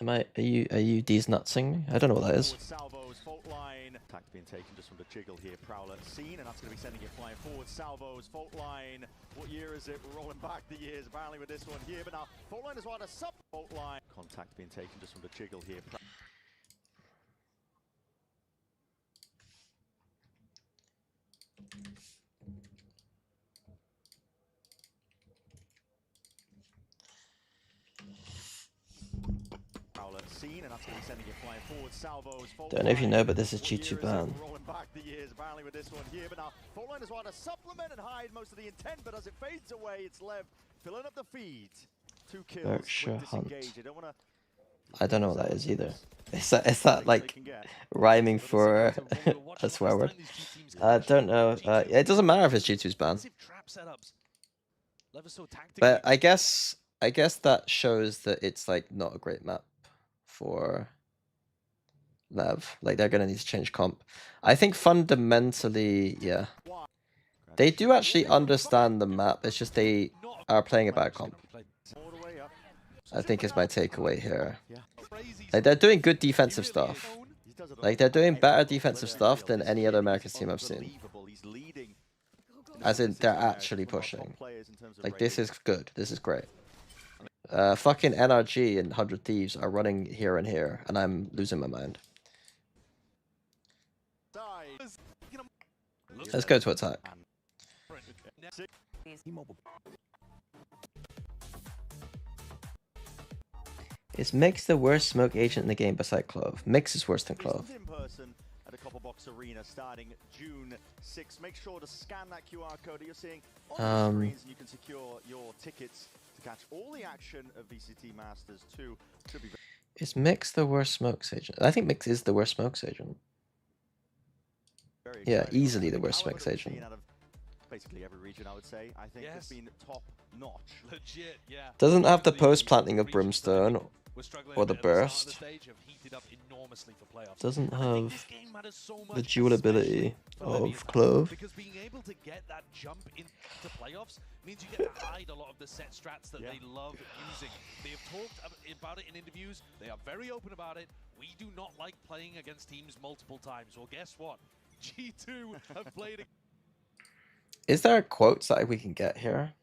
Are you D's nutsing me? I don't know what that is. Salvos, fault line. Attack being taken just from the jiggle here. Prowler seen, and that's going to be sending it flying forward. Salvos, fault line. What year is it? We're rolling back the years apparently with this one here, but now fault line is right a sub fault line. Contact being taken just from the jiggle here. Seen, and that's going to be sending it flying forward. Salvos, Don't know if you know, but this is G2 ban. Rolling back the years apparently with this one here, but now fault line is trying to supplement and hide most of the intent, but as it fades away, it's left filling up the feed. 2 kills. Berkshire Hunt. I don't know what that is either. Is that like rhyming for a swear word? I don't know. It doesn't matter if it's G2's ban. But I guess that shows that it's like not a great map for Lev. Like, they're gonna need to change comp. I think fundamentally, yeah. They do actually understand the map, it's just they are playing a bad comp. I think is my takeaway here. Like, they're doing good defensive stuff. Like, they're doing better defensive stuff than any other Americas team I've seen. As in, they're actually pushing. Like, this is good. This is great. Fucking NRG and 100 Thieves are running here and here, and I'm losing my mind. Let's go to attack. Is Mix the worst smoke agent in the game beside Clove? Mix is worse than Clove. At a Copperbox Arena starting June 6th. Make sure to scan that QR code that you're seeing on the screens, and you can secure your tickets to catch all the action of VCT Masters 2. Should be Is Mix the worst smokes agent? I think Mix is the worst smokes agent. Yeah, easily the worst smokes agent. Basically every region, I would say. I think it's been top notch. Legit, yeah. Doesn't have the post planting of Brimstone or the burst. Doesn't have the dual ability of Clove. Because being able to get that jump into playoffs means you get to hide a lot of the set strats that they love using. They have talked about it in interviews. They are very open about it. We do not like playing against teams multiple times. Well, guess what? G2 have played. Is there a quote that we can get here?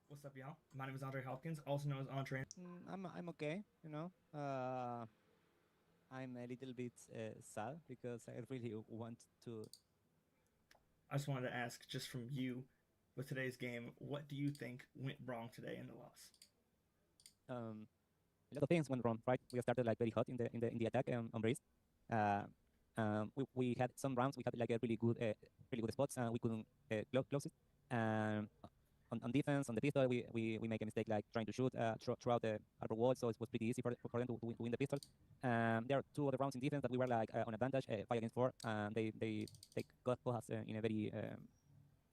What's up, y'all? My name is Andre Hopkins, also known as Andre. I'm okay, you know. I'm a little bit sad because I really want to. I just wanted to ask, just from you, with today's game, what do you think went wrong today in the loss? A lot of things went wrong, right? We started like very hot in the attack on Breeze. We had some rounds. We had like a really good spots, and we couldn't close it. On defense, on the pistol, we make a mistake like trying to shoot throughout the harbor wall, so it was pretty easy for them to win the pistol. There are two other rounds in defense that we were like on advantage, 5 against 4. They got us in a very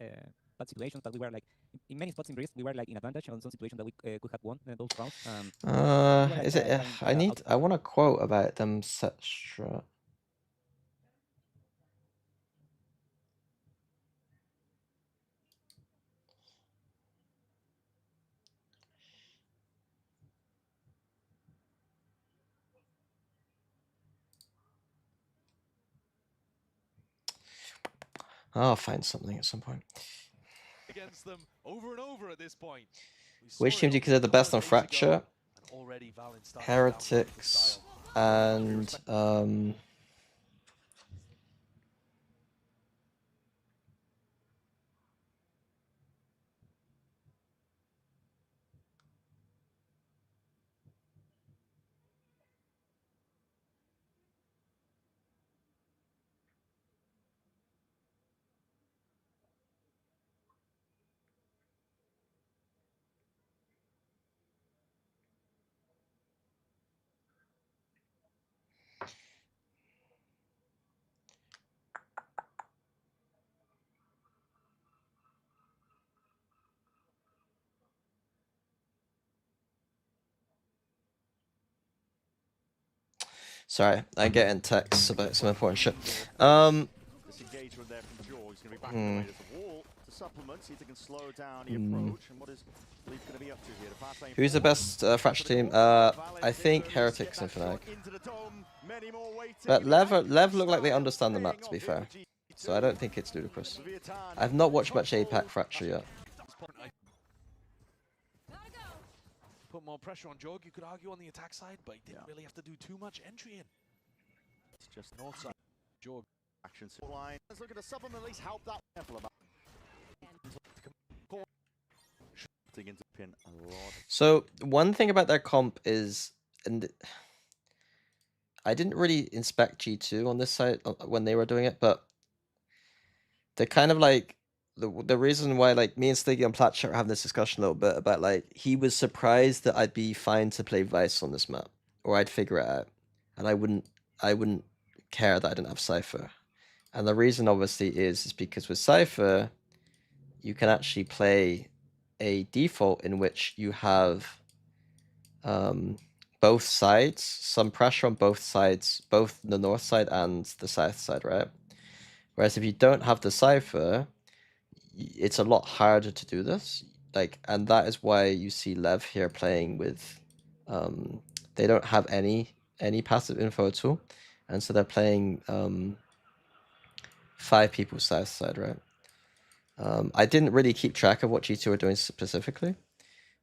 bad situation, but we were like in many spots in Breeze, we were like in advantage on some situations that we could have won those rounds. Is it? I want a quote about them set strat. I'll find something at some point. Against them over and over at this point. Which team do you consider the best on Fracture? Heretics and sorry, I get in texts about some important shit. This engagement there from Jorg is going to be back on the way to the wall to supplement, see if they can slow down the approach. And what is Leaf going to be up to here? Who's the best Fracture team? I think Heretics and Fnatic. But Lev look like they understand the map, to be fair. So I don't think it's ludicrous. I've not watched much APAC Fracture yet. Put more pressure on Jorg, you could argue, on the attack side, but he didn't really have to do too much entry in. It's just north side. Jorg action line. Let's look at the supplement, at least help that careful about. So one thing about their comp is, and I didn't really inspect G2 on this side when they were doing it, but the kind of like the reason why like me and Stiggy and Platchet are having this discussion a little bit about like he was surprised that I'd be fine to play Vice on this map, or I'd figure it out, and I wouldn't care that I didn't have Cypher. And the reason obviously is because with Cypher, you can actually play a default in which you have both sides, some pressure on both sides, both the north side and the south side, right? Whereas if you don't have the Cypher, it's a lot harder to do this. Like, and that is why you see Lev here playing with, they don't have any passive info at all, and so they're playing 5 people south side, right? I didn't really keep track of what G2 were doing specifically,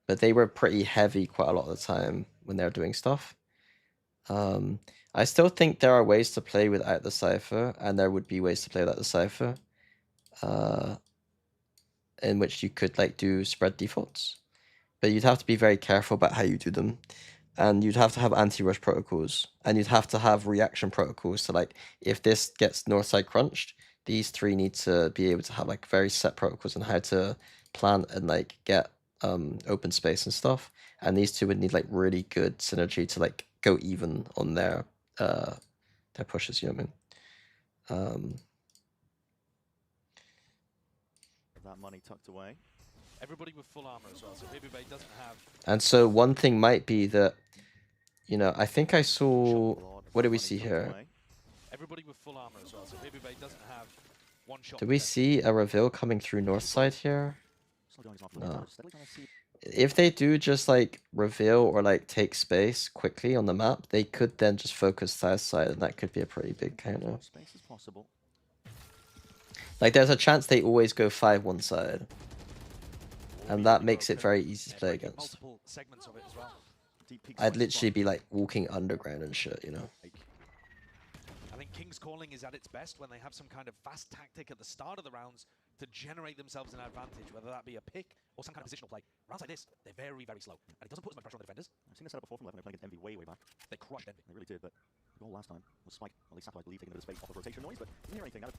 but they were pretty heavy quite a lot of the time when they were doing stuff. I still think there are ways to play without the Cypher, and there would be ways to play without the Cypher, in which you could like do spread defaults, but you'd have to be very careful about how you do them, and you'd have to have anti-rush protocols, and you'd have to have reaction protocols. So like if this gets north side crunched, these 3 need to be able to have like very set protocols on how to plant and like get open space and stuff, and these 2 would need like really good synergy to like go even on their pushes, you know what I mean? That money tucked away. Everybody with full armor as well, so Baby Bay doesn't have... And so one thing might be that, you know, I think I saw, what did we see here? Everybody with full armor as well, so Baby Bay doesn't have one shot. Did we see a reveal coming through north side here? No. If they do just like reveal or like take space quickly on the map, they could then just focus south side, and that could be a pretty big counter. Space is possible. Like there's a chance they always go 5 one side, and that makes it very easy to play against. Multiple segments of it as well. I'd literally be like walking underground and shit, you know. I think King's Calling is at its best when they have some kind of fast tactic at the start of the rounds to generate themselves an advantage, whether that be a pick or some kind of positional play. Rounds like this, they're very, very slow, and it doesn't put as much pressure on the defenders. I've seen this setup before from Lev when they were playing against Envy way back. They crushed Envy. They really did, but the goal last time was Spike, at least Sapphire, I believe, taking a bit of space off of rotation noise, but didn't hear anything. Now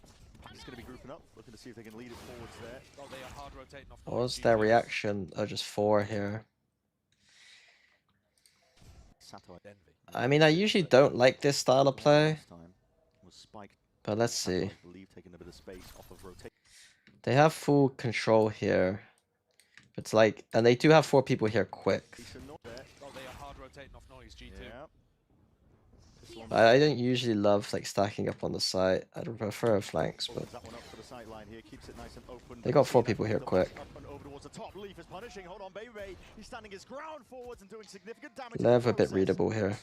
it's going to be grouping up, looking to see if they can lead it forwards there. Oh, they are hard rotating off. What was their reaction? Oh, just 4 here. I mean, I usually don't like this style of play, but let's see. They have full control here. It's like, and they do have 4 people here quick. Oh, they are hard rotating off noise, G2. Yeah. I don't usually love like stacking up on the site. I'd prefer flanks, but they got 4 people here quick. Lev a bit readable here.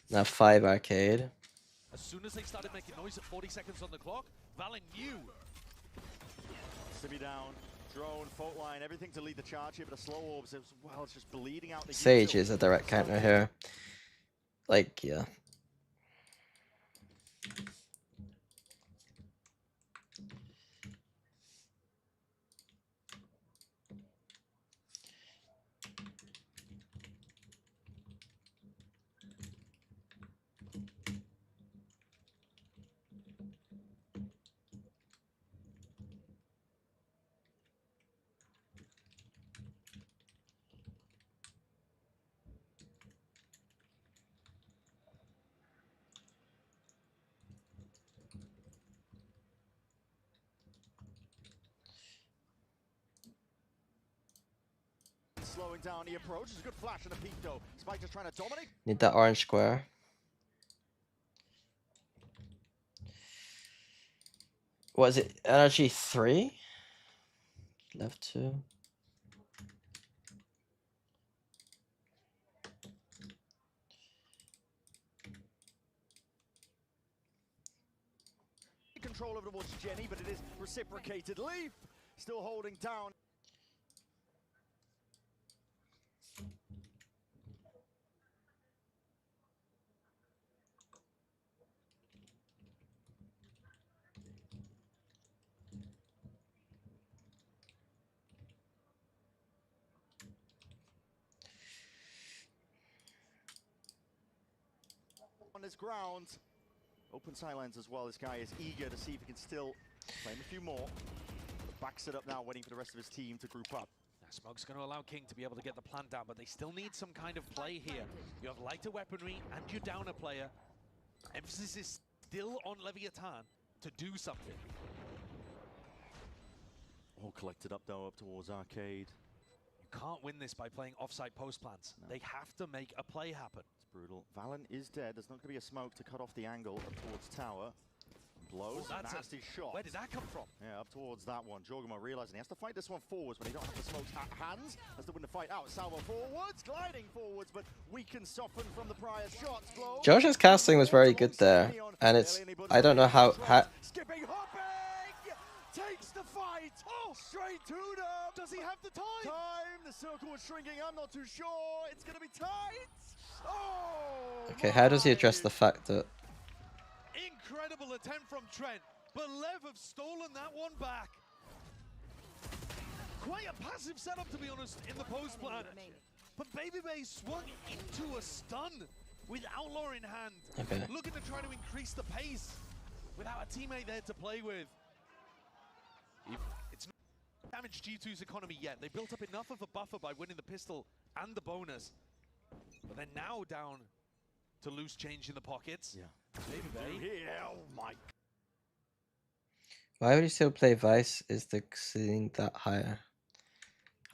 Now 5 arcade. As soon as they started making noise at 40 seconds on the clock, Valen knew. Sibby down, drone, fault line, everything to lead the charge here, but a slow orbs as well. It's just bleeding out the Sage is a direct counter here. Like, yeah. Slowing down the approach. It's a good flash and a peek though. Spike just trying to dominate. Need that orange square. What is it? Energy 3? Left 2. Control over towards Jenny, but it is reciprocated. Leaf still holding down. On his ground. Open sidelines as well. This guy is eager to see if he can still claim a few more. But backs it up now, waiting for the rest of his team to group up. Now, Smoke's going to allow King to be able to get the plant down, but they still need some kind of play here. You have lighter weaponry and you down a player. Emphasis is still on Leviathan to do something. All collected up though, up towards Arcade. You can't win this by playing offside post plants. No. They have to make a play happen. It's brutal. Valen is dead. There's not going to be a smoke to cut off the angle up towards tower. Blows, that's nasty shot. Where did that come from? Yeah, up towards that one. Jorgamo realizing he has to fight this one forwards, but he don't have the smoke's hands. Has to win the fight out. Salvo forwards, gliding forwards, but weak and softened from the prior shots. Blows. Josh's casting was very good there, and it's, I don't know how skipping, hopping, takes the fight. Oh, straight to them. Does he have the time? The circle is shrinking. I'm not too sure. It's going to be tight. Oh. Okay, how does he address the fact that? Incredible attempt from Trent, but Lev have stolen that one back. Quite a passive setup, to be honest, in the post plan. But Babybay swung into a stun with Outlaw in hand. Okay. Looking to try to increase the pace without a teammate there to play with. It's not damaged G2's economy yet. They built up enough of a buffer by winning the pistol and the bonus. But they're now down to loose change in the pockets. Yeah. Babybay. Oh my. Why would he still play Vice? Is the ceiling that higher?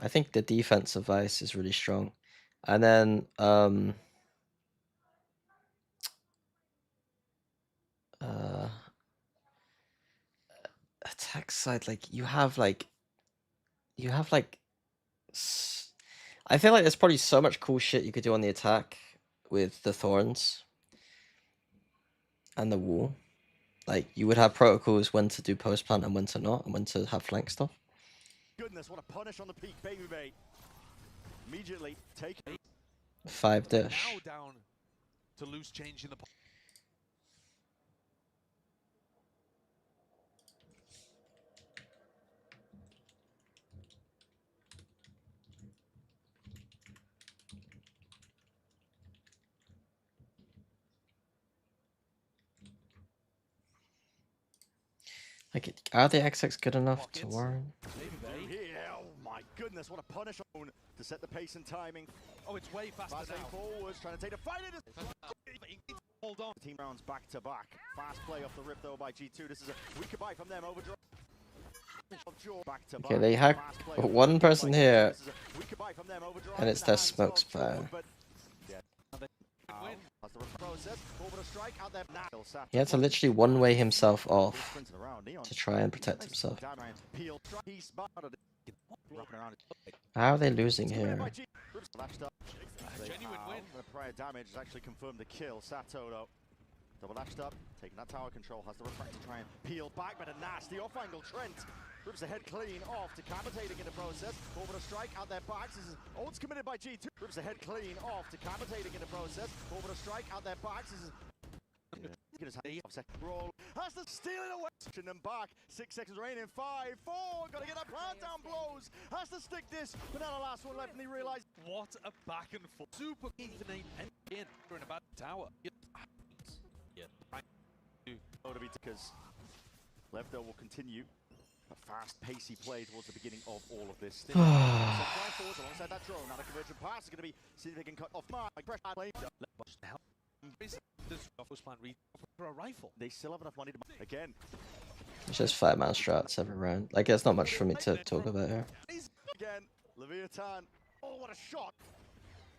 I think the defense of Vice is really strong. And then attack side, like you have like I feel like there's probably so much cool shit you could do on the attack with the thorns and the wall. Like you would have protocols when to do post plant and when to not, and when to have flank stuff. Goodness, what a punish on the peak, Babybay. Immediately take 5 dish. Now down to loose change in the Like, are the XX good enough to warrant? Oh my goodness, what a punish on to set the pace and timing. Oh, it's way faster now. Forwards, trying to take the fight. Hold on. Team rounds back to back. Fast play off the rip though by G2. This is a weaker buy from them. Overdrive. Okay, they have one person here, and it's their smoke spire. He had to literally one-way himself off to try and protect himself. How are they losing here? Genuine win. The prior damage has actually confirmed the kill. Sato though, double lashed up, taking that tower control, has the refract to try and peel back, but a nasty off-angle Trent. Rips the head clean off, decapitating in the process. Over to strike out their backs. This is ults committed by G2. Rips the head clean off, decapitating in the process. Over to strike out their backs. This is roll. Has to steal it away. Pushing them back. 6 seconds remaining. 5, 4. Gotta get that plant down. Blows. Has to stick this. But now the last one left, and he realized. What a back and forth. Super Ethernet and in about the tower. Yeah. Because Lefto will continue. A fast, pacey play towards the beginning of all of this. Alongside that drone, now the conversion pass is going to be, see if they can cut off my pressure. For a rifle. They still have enough money to again. It's just 5-man strats every round. Like, there's not much for me to talk about here. Again, Leviathan. Oh, what a shot!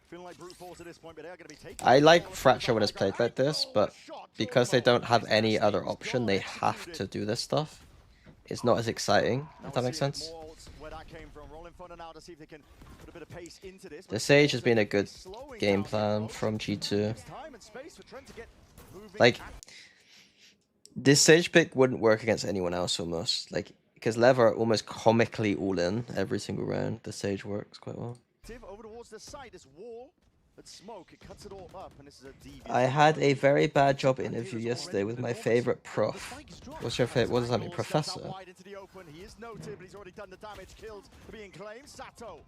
Feeling like brute force at this point, but they're going to be taking. I like Fracture when it's played like this, but because they don't have any other option, they have to do this stuff. It's not as exciting, if that makes sense. The Sage has been a good game plan from G2. Like, this Sage pick wouldn't work against anyone else almost. Like, because Lev are almost comically all in every single round. The Sage works quite well. Over towards the side, this wall. But smoke, it cuts it all up, and this is a devious. I had a very bad job interview yesterday with my favorite prof. What's your favorite? What does that mean, professor? He is noted, but he's already done the damage. Killed being claimed. Sato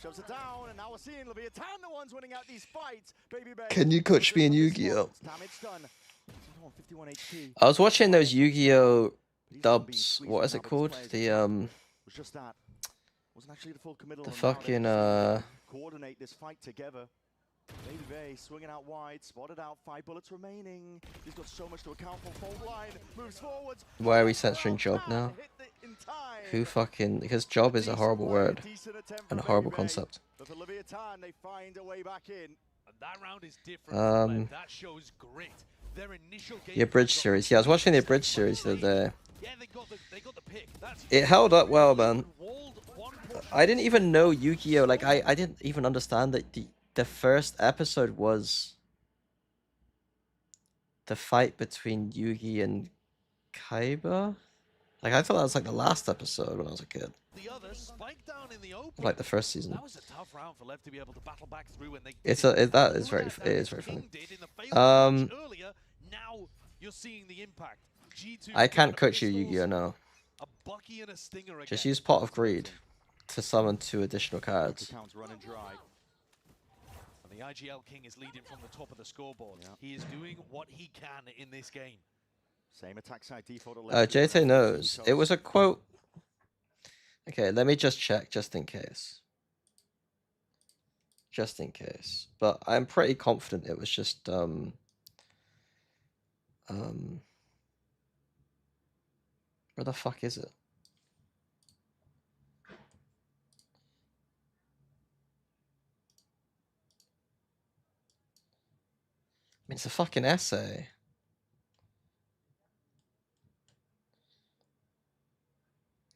shoves it down, and now we're seeing Leviathan the ones winning out these fights. Babybay. Can you coach me in Yu-Gi-Oh? Damage done. Come on, 51 HP. I was watching those Yu-Gi-Oh But he's the one being dubs. squeezed What right is now, it but this called? player's The was just that. Wasn't actually the full committal. the And now they fucking can see if they can coordinate this fight together. Baby Bay swinging out wide, spotted out, 5 bullets remaining. He's got so much to account for. Fault line moves forwards. Why are we censoring Job now? Who fucking, because Job is a horrible word and a horrible concept. But for Leviathan, they find a way back in. And that round is different. That shows grit. Their initial game The abridged series. Yeah, I was watching the abridged series the other day. Yeah, they got the pick. That's It held up well, man. I didn't even know Yu-Gi-Oh! Like, I didn't even understand that the first episode was the fight between Yugi and Kaiba. Like, I thought that was like the last episode when I was a kid. the other spike down in the open. Like the first season. That was a tough round for Lev to be able to battle back through, and they That is very funny. Earlier, now you're seeing the impact. G2 I can't got coach you Yu-Gi-Oh! now. a Bucky and a Stinger again. Just use Pot of Greed to summon 2 additional cards. Accounts running dry. And the IGL King is leading from the top of the scoreboard. He is doing what he can in this game. Same attack side default. JT knows. It was a quote. Okay, let me just check, just in case. Just in case. But I'm pretty confident it was just, where the fuck is it? I mean, it's a fucking essay.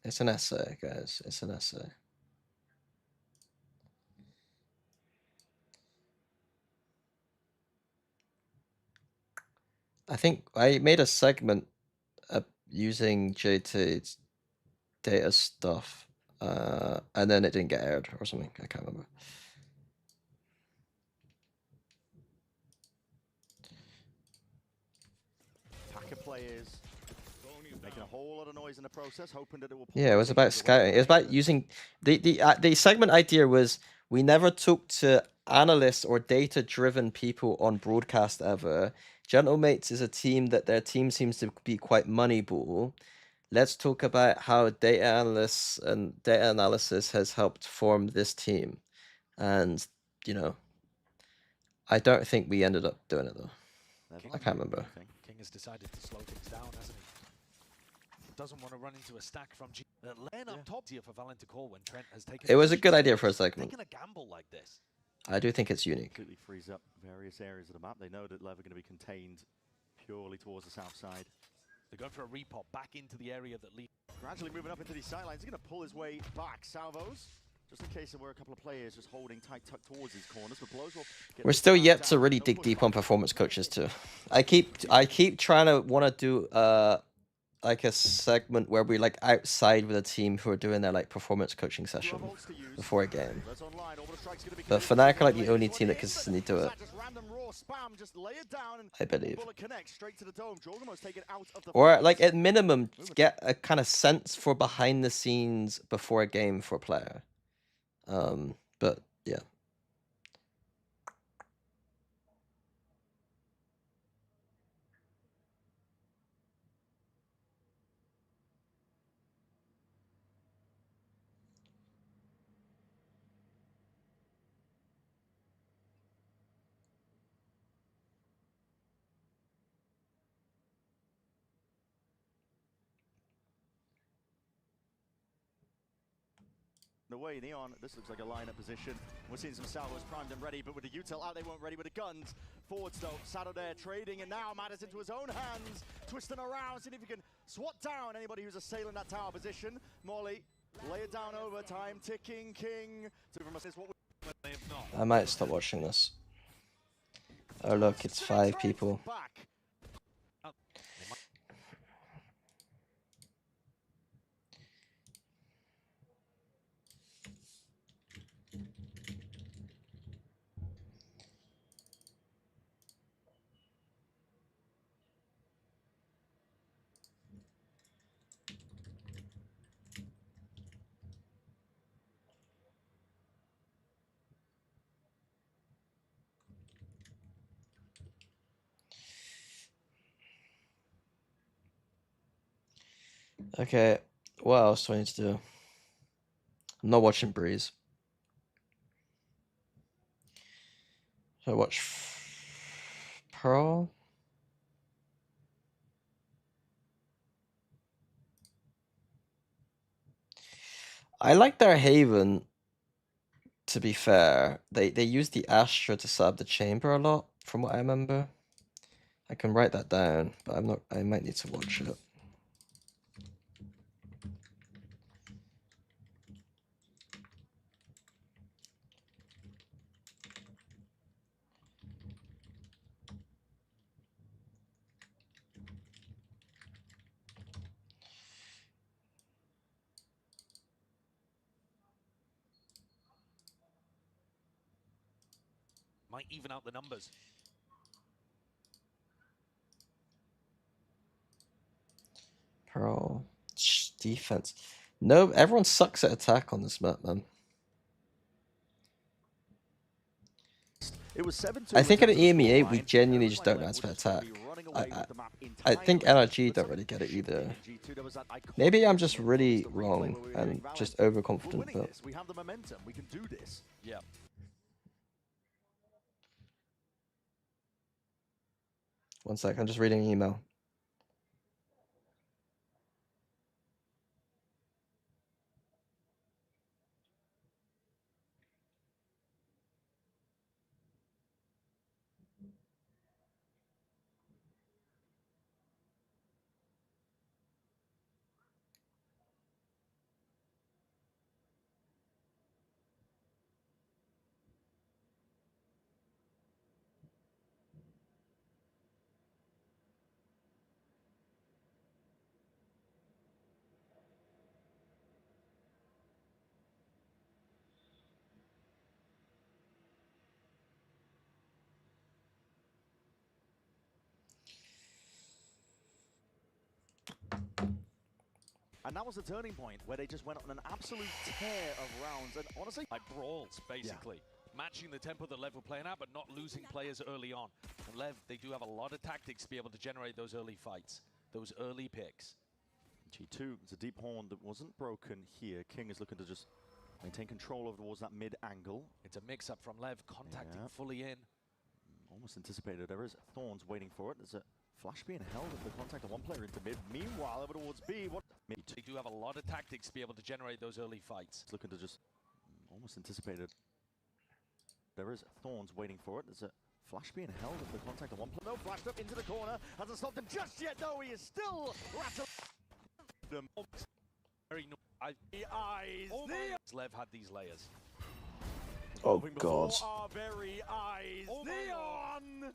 It's an essay, guys. It's an essay. I think I made a segment using JT's data stuff, and then it didn't get aired or something. I can't remember. Attacker players making a whole lot of noise in the process, hoping that it will. Yeah, it was about scouting. It was about using the segment idea was we never talked to analysts or data-driven people on broadcast ever. Gentlemates is a team that their team seems to be quite moneyball. Let's talk about how data analysts and data analysis has helped form this team. And, you know, I don't think we ended up doing it, though. I can't remember. King has decided to slow things down, hasn't he? Doesn't want to run into a stack from G. Laying up top here for Valen to call when Trent has taken. It was a good idea for a segment. Taking a gamble like this. I do think it's unique. Completely frees up various areas of the map. They know that Lev are going to be contained purely towards the south side. They're going for a repop back into the area that leads. Gradually moving up into these sidelines. He's going to pull his way back. Salvos, just in case there were a couple of players just holding tight tuck towards these corners. But blows will get We're still yet to really dig deep on performance coaches too. I keep trying to want to do like a segment where we like outside with a team who are doing their like performance coaching session before a game. But Fnatic are like the only team that consistently do it. I believe. Or like at minimum get a kind of sense for behind the scenes before a game for a player. But yeah. The way Neon, this looks like a lineup position. We're seeing some salvos primed and ready, but with the util out, they weren't ready with the guns. Forwards though, Sato there trading, and now matters into his own hands, twisting around, seeing if he can swat down anybody who's assailing that tower position. Molly, lay it down over, time ticking, King. I might stop watching this. Oh look, it's 5 people. Okay, what else do I need to do? I'm not watching Breeze. So I watch Pearl. I like their Haven. To be fair, they use the Astra to sub the chamber a lot, from what I remember. I can write that down, but I'm not. I might need to watch it. Might even out the numbers. Pearl defense. No, everyone sucks at attack on this map, man. It was 7-2 I think at an in terms of the EMEA we scoreline. genuinely It just looked don't like know how Lev to were just attack. gonna be running away with the map I think entirely, NRG but don't something really get it shifted either. in G2. There was that iconic Maybe I'm moment just from really the replay wrong where we were hearing and Valence just say, overconfident. "We're winning But this. We have the momentum. We can do this." Yeah. one sec, I'm just reading an email. And that was the turning point where they just went on an absolute tear of rounds. And honestly, Like brawls, basically. Matching the tempo that Lev were playing at, but not losing players early on. And Lev, they do have a lot of tactics to be able to generate those early fights, those early picks. G2, it's a deep horn that wasn't broken here. King is looking to just maintain control over towards that mid angle. It's a mix-up from Lev, contacting fully in. Almost anticipated. There is Thorns waiting for it. There's a flash being held at the contact of one player into mid. Meanwhile, over towards B. What? They do have a lot of tactics to be able to generate those early fights. It's looking to just almost anticipated. There is Thorns waiting for it. There's a flash being held at the contact of one player. No, flashed up into the corner. Hasn't stopped him just yet, though. He is still rattling. Very eyes. Lev had these layers. Oh god. Our very eyes. Neon!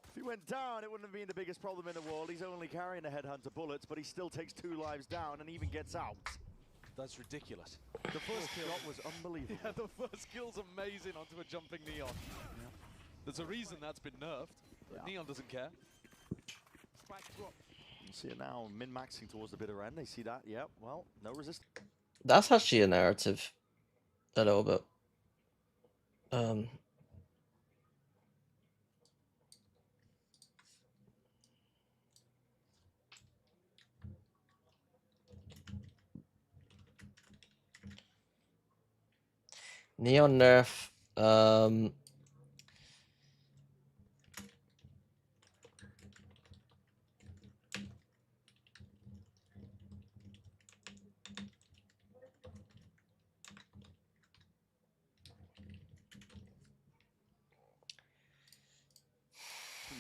If he went down, it wouldn't have been the biggest problem in the world. He's only carrying the headhunter bullets, but he still takes 2 lives down and even gets out. That's ridiculous. The first shot was unbelievable. Yeah, the first kill's amazing onto a jumping Neon. Yeah. There's a reason that's been nerfed, but Yeah. Neon doesn't care. You see it now, min-maxing towards the bitter end. They see that, yep, well, no resist. That's actually a narrative. A little bit. Neon nerf.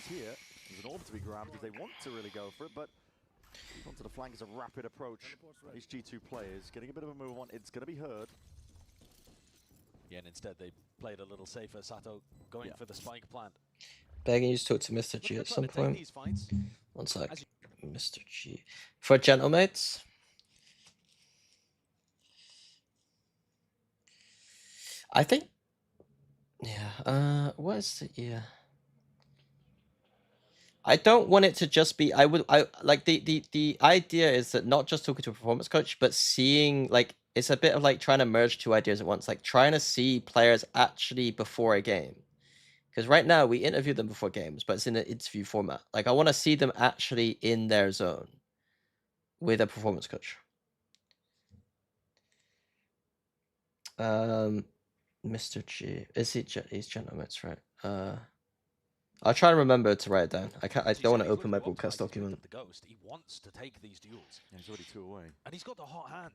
Here, there's an orb to be grabbed if they want to really go for it, but onto the flank is a rapid approach. These G2 players getting a bit of a move on. It's going to be heard. Yeah, and instead they played a little safer. Sato going for the spike plant. Begging you to talk to Mr. G at some point. These fights. One sec. Mr. G. For gentlemates. I think. Yeah. What is it? Yeah. I don't want it to just be. I like the idea is that not just talking to a performance coach, but seeing like it's a bit of like trying to merge 2 ideas at once. Like trying to see players actually before a game. Because right now we interview them before games, but it's in an interview format. Like I want to see them actually in their zone. with a performance coach. Mr. G. Is he? He's Gentlemates, right? I'll try to remember to write it down. I can't. I don't want to open my broadcast document. The Ghost. He wants to take these duels. Yeah, he's already 2 away. And he's got the hot hand.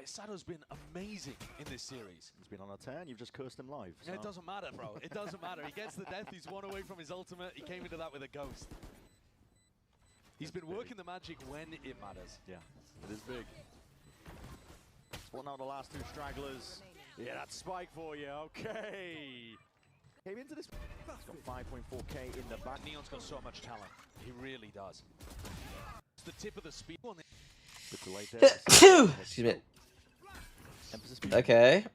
Sado's been amazing in this series. He's been on a 10, you've just cursed him live. So. Yeah, it doesn't matter, bro. It doesn't matter. He gets the death, he's 1 away from his ultimate. He came into that with a Ghost. He's been working the magic when it matters. Yeah, it is big. Spotting out the last 2 stragglers. Yeah, that's Spike for you. Okay. Came into this. He's got 5.4k in the back. Neon's got so much talent. He really does. It's the tip of the speed. Bit delayed there. Excuse me. Okay.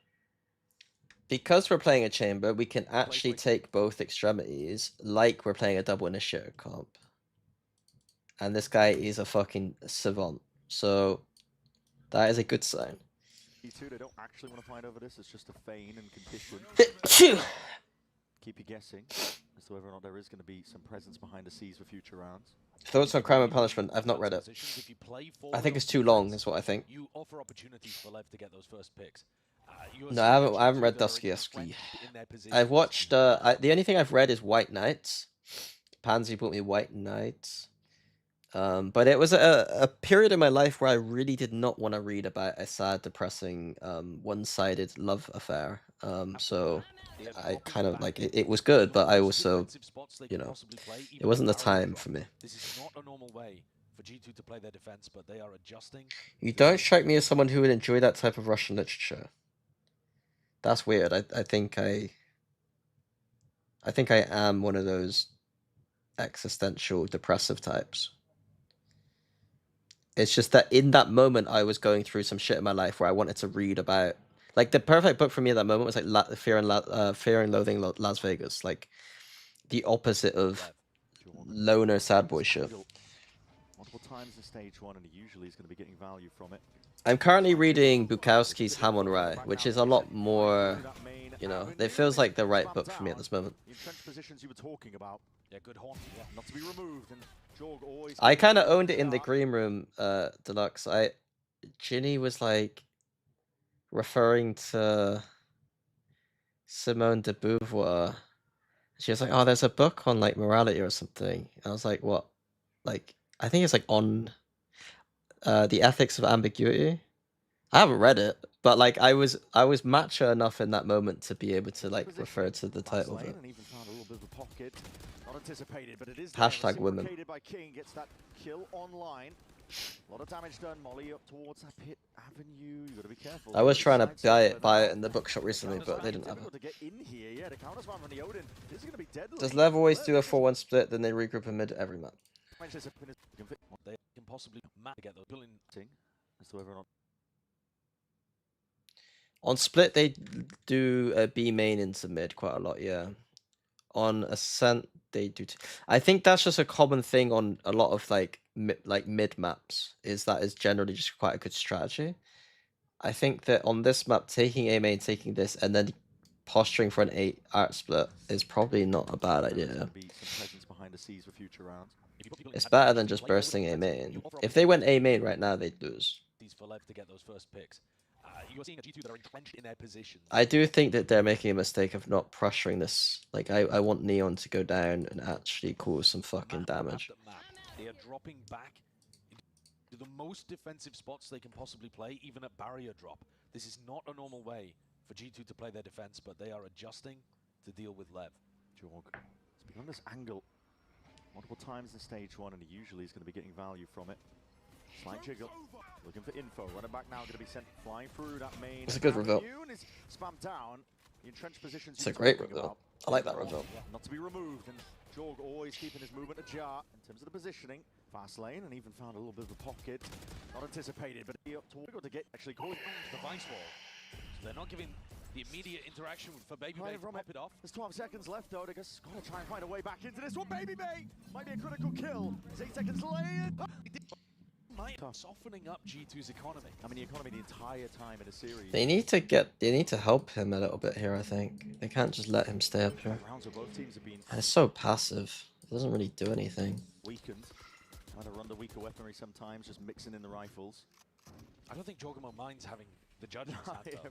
Because we're playing a chamber, we can actually take both extremities like we're playing a double initiator comp. And this guy is a fucking savant. So that is a good sign. E2, they don't actually want to fight over this. It's just a feign and condition. Keep you guessing as to whether or not there is going to be some presence behind the scenes for future rounds. Thoughts on Crime and Punishment? I've not read it. I think it's too long, is what I think. You offer opportunities for Lev to get those first picks. No, I haven't read Dostoevsky. I've watched, the only thing I've read is White Knights. Pansy bought me White Knights. But it was a period in my life where I really did not want to read about a sad, depressing, one-sided love affair. So I kind of like it was good, but I also, you know, it wasn't the time for me. This is not a normal way for G2 to play their defense, but they are adjusting. You don't strike me as someone who would enjoy that type of Russian literature. That's weird. I think I am one of those existential depressive types. It's just that in that moment, I was going through some shit in my life where I wanted to read about, like, the perfect book for me at that moment was like Fear and Loathing Las Vegas, like the opposite of loner sad boy shit. Multiple times in stage 1, and he usually is going to be getting value from it. I'm currently reading Bukowski's Hamon Rai, which is a lot more, you know, it feels like the right book for me at this moment. The entrenched positions you were talking about. Yeah, good horn. Yeah, not to be removed. And I kind of owned it in the green room, Deluxe. Ginny was like referring to Simone de Beauvoir. She was like, "Oh, there's a book on like morality or something." I was like, "What?" Like, I think it's like on the ethics of ambiguity. I haven't read it, but like I was mature enough in that moment to be able to like refer to the title of it. Anticipated, but it is Hashtag women. by King, gets that kill online. A lot of damage done. Molly up towards that pit avenue. You got to be careful. I was trying to buy it in the bookshop recently, but they didn't have it. To get in here, yeah, the counter spam from the Odin. This is going to be deadly. Does Lev always do a 4-1 split, then they regroup in mid every map? They can possibly get those pulling as to whether or not. On split, they do a B main into mid quite a lot, yeah. On Ascent, they do. I think that's just a common thing on a lot of like mid maps. Is generally just quite a good strategy. I think that on this map, taking A main, taking this, and then posturing for an 8 art split is probably not a bad idea. It's better than just bursting A main. If they went A main right now, they'd lose. For Lev to get those first picks. You're seeing a G2 that are entrenched in their positions. I do think that they're making a mistake of not pressuring this. Like, I want Neon to go down and actually cause some fucking damage. They are dropping back into the most defensive spots they can possibly play, even at barrier drop. This is not a normal way for G2 to play their defense, but they are adjusting to deal with Lev. Jorg, it's been on this angle multiple times in stage 1, and he usually is going to be getting value from it. Slight jiggle, looking for info. Running back now, going to be sent flying through that main. It's a good reveal. Spammed down. The entrenched positions. It's a great reveal. I like that reveal. Not to be removed, and Jorg always keeping his movement ajar in terms of the positioning. Fast lane, and even found a little bit of a pocket. Not anticipated, but he up to get actually going the vice wall. So they're not giving the immediate interaction for Baby Bay to pop it off. There's 12 seconds left, though. They've got to try and find a way back into this one. Baby Bay might be a critical kill. There's 8 seconds late. Softening up G2's economy. I mean, the economy the entire time in a series. They need to help him a little bit here, I think. They can't just let him stay up here. Rounds of both teams have been And it's so passive. It doesn't really do anything. Weakened. Trying to run the weaker weaponry sometimes, just mixing in the rifles. I don't think Jorgamo minds having the judge in his hand, though.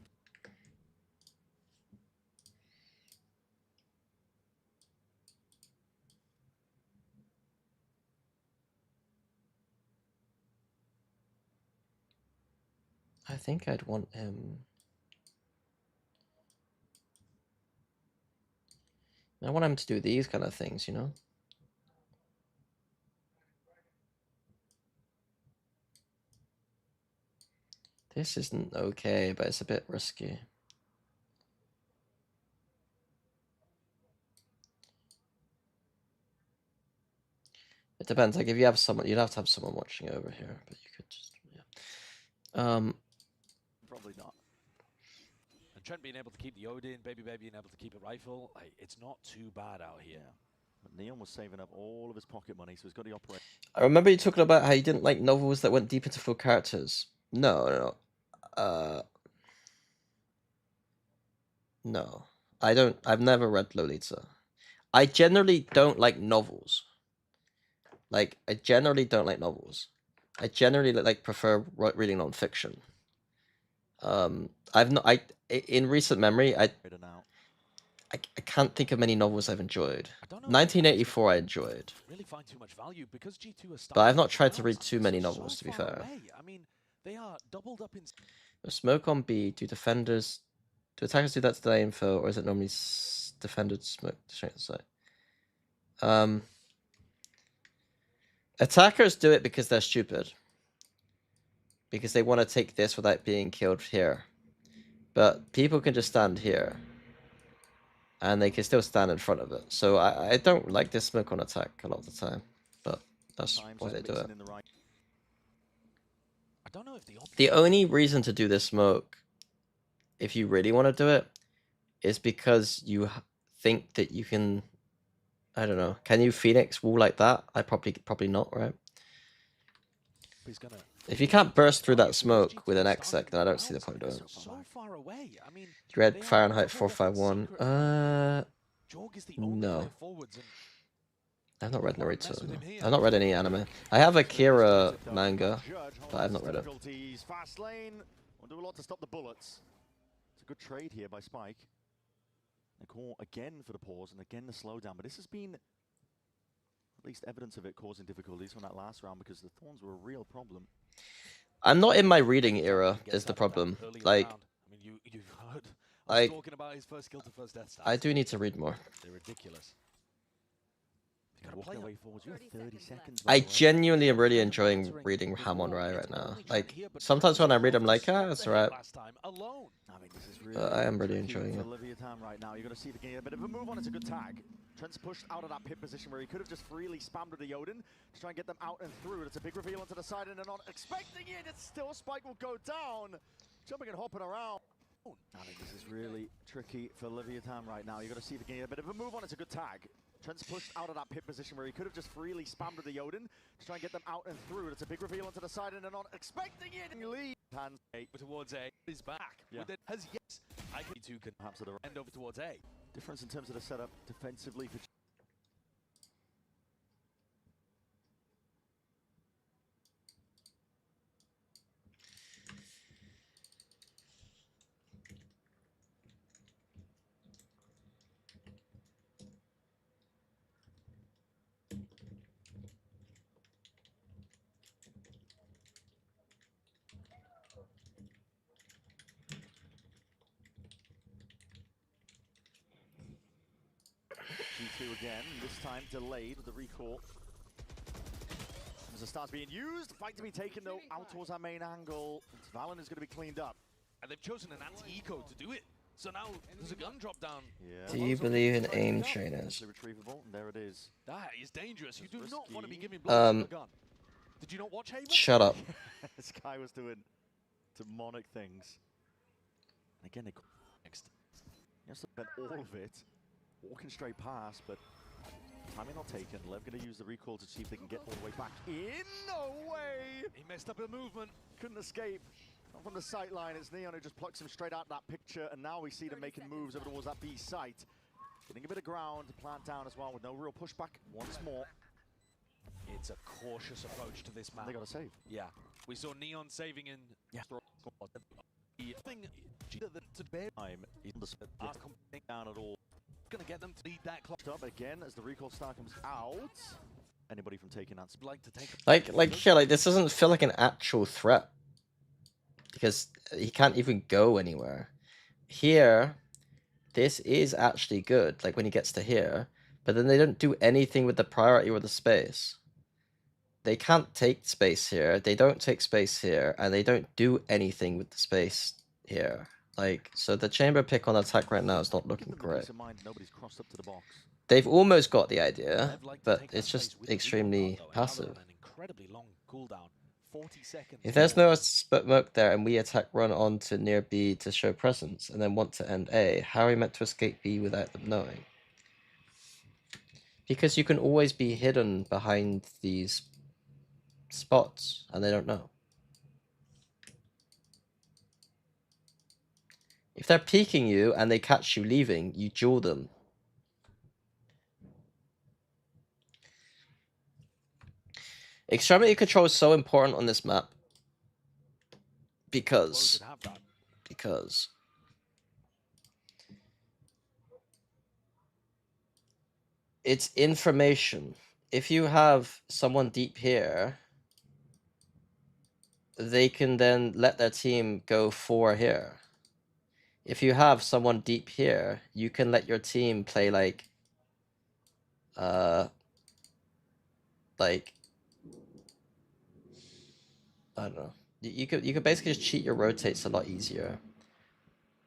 I think I'd want him. I want him to do these kind of things, you know? This isn't okay, but it's a bit risky. It depends. Like if you have someone, you'd have to have someone watching over here, but you could just, yeah. Probably not. And Trent being able to keep the Odin, Baby being able to keep a rifle, like, it's not too bad out here. Yeah. But Neon was saving up all of his pocket money, so he's got the operator. I remember you talking about how you didn't like novels that went deep into full characters. No. No. I don't. I've never read Lolita. I generally don't like novels. Like, I generally don't like novels. I generally like prefer reading nonfiction. I've not. In recent memory, I can't think of many novels I've enjoyed. 1984 I enjoyed. Really find too much value because G2 are But I've not tried to read too many novels, to be fair. I mean, they are doubled up in Smoke on B. Do attackers do that to delay info, or is it normally defended smoke to strength the site? Attackers do it because they're stupid. Because they want to take this without being killed here. But people can just stand here. And they can still stand in front of it. So I don't like this smoke on attack a lot of the time. But that's why they do it. I don't know if the only reason to do this smoke, if you really want to do it, is because you think that you can... I don't know. Can you Phoenix wall like that? Probably not, right? If you can't burst through that smoke with an exec, then I don't see the point of doing it. So far away. I mean, Read Fahrenheit 451. No. I've not read Naruto. No. I've not read any anime. I have Akira manga, but I've not read it. Fast lane. We'll do a lot to stop the bullets. It's a good trade here by Spike. They call again for the pause and again the slowdown, but this has been at least evidence of it causing difficulties from that last round because the Thorns were a real problem. I'm not in my reading era, is the problem. Like, I mean, you've heard us talking about his first kill to first death stats. I do need to read more. They're ridiculous. I genuinely am really enjoying reading Hamon Rai right now. Like, sometimes when I read, I'm like, it's alright. But I am really enjoying it. Right now, you're going to see the game a bit of a move on. It's a good tag. Trent's pushed out of that pit position where he could have just freely spammed with the Odin to try and get them out and through. It's a big reveal onto the side, and they're not expecting it. It's still Spike will go down, jumping and hopping around. I think this is really tricky for Leviathan right now. You're going to see the game a bit of a move on. It's a good tag. Trent's pushed out of that pit position where he could have just freely spammed with the Odin to try and get them out and through. It's a big reveal onto the side, and they're not expecting it. Lead hands towards A is back. Yeah. With it has yes. I can two can perhaps at the end over towards A. Difference in terms of the setup defensively for G2 again, this time delayed with the recall. As the star's being used, fight to be taken though out towards our main angle. Valen is going to be cleaned up. And they've chosen an anti-eco to do it. So now there's a gun drop down. Yeah. Do you believe in aim trainers? Retrievable, and there it is. That is dangerous. You do not want to be giving blows with a gun. Did you not watch Haven? Shut up. This guy was doing demonic things. And again, they next. He has to spend all of it. Walking straight past, but timing not taken. Lev going to use the recall to see if they can get all the way back in. No way! He messed up a movement. Couldn't escape. Not from the sight line. It's Neon who just plucks him straight out of that picture, and now we see them making moves over towards that B site. Getting a bit of ground to plant down as well with no real pushback once more. It's a cautious approach to this map. They got to save. Yeah. We saw Neon saving in... Yeah. The thing that to bear time is aren't coming down at all. Going to get them to lead that clock Up again as the recall star comes out. Anybody from taking that? like to take like this doesn't feel like an actual threat because he can't even go anywhere. Here, this is actually good. Like when he gets to here, but then they don't do anything with the priority or the space. They can't take space here. They don't take space here, and they don't do anything with the space here. Like, so the chamber pick on attack right now is not looking great. Nobody's crossed up to the box. They've almost got the idea, but it's just extremely passive. An incredibly long cooldown, 40 seconds. If there's no smoke there and we attack run on to near B to show presence and then want to end A, how are we meant to escape B without them knowing? Because you can always be hidden behind these spots and they don't know. If they're peeking you and they catch you leaving, you duel them. Extremity control is so important on this map because it's information. If you have someone deep here, they can then let their team go 4 here. If you have someone deep here, you can let your team play like I don't know. You could basically just cheat your rotates a lot easier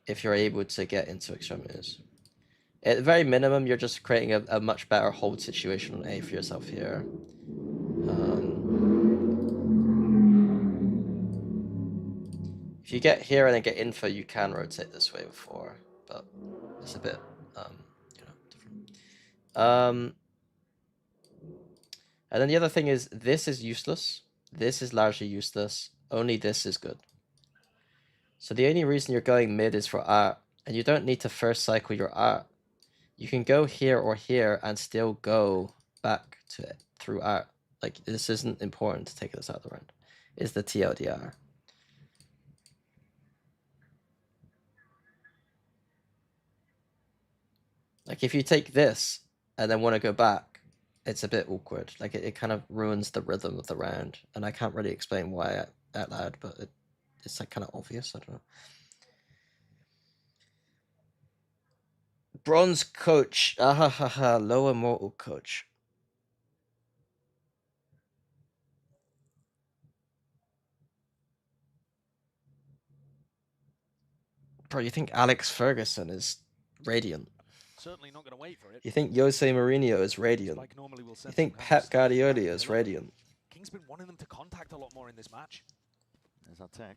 if you're able to get into extremities. At the very minimum, you're just creating a much better hold situation on A for yourself here. If you get here and then get info, you can rotate this way before, but it's a bit, different. And then the other thing is, this is useless. This is largely useless. Only this is good. So the only reason you're going mid is for art, and you don't need to first cycle your art. You can go here or here and still go back to it through art. Like, this isn't important to take this out of the round. Is the TLDR. Like, if you take this and then want to go back, it's a bit awkward. Like, it kind of ruins the rhythm of the round. And I can't really explain why out loud, but it's like kind of obvious. I don't know. Bronze coach. Ahahaha. Lower mortal coach. Bro, you think Alex Ferguson is radiant? Certainly not going to wait for it. You think Jose Mourinho is radiant? Like normally we'll You think Pep Guardiola is radiant? King's been wanting them to contact a lot more in this match. There's that tech.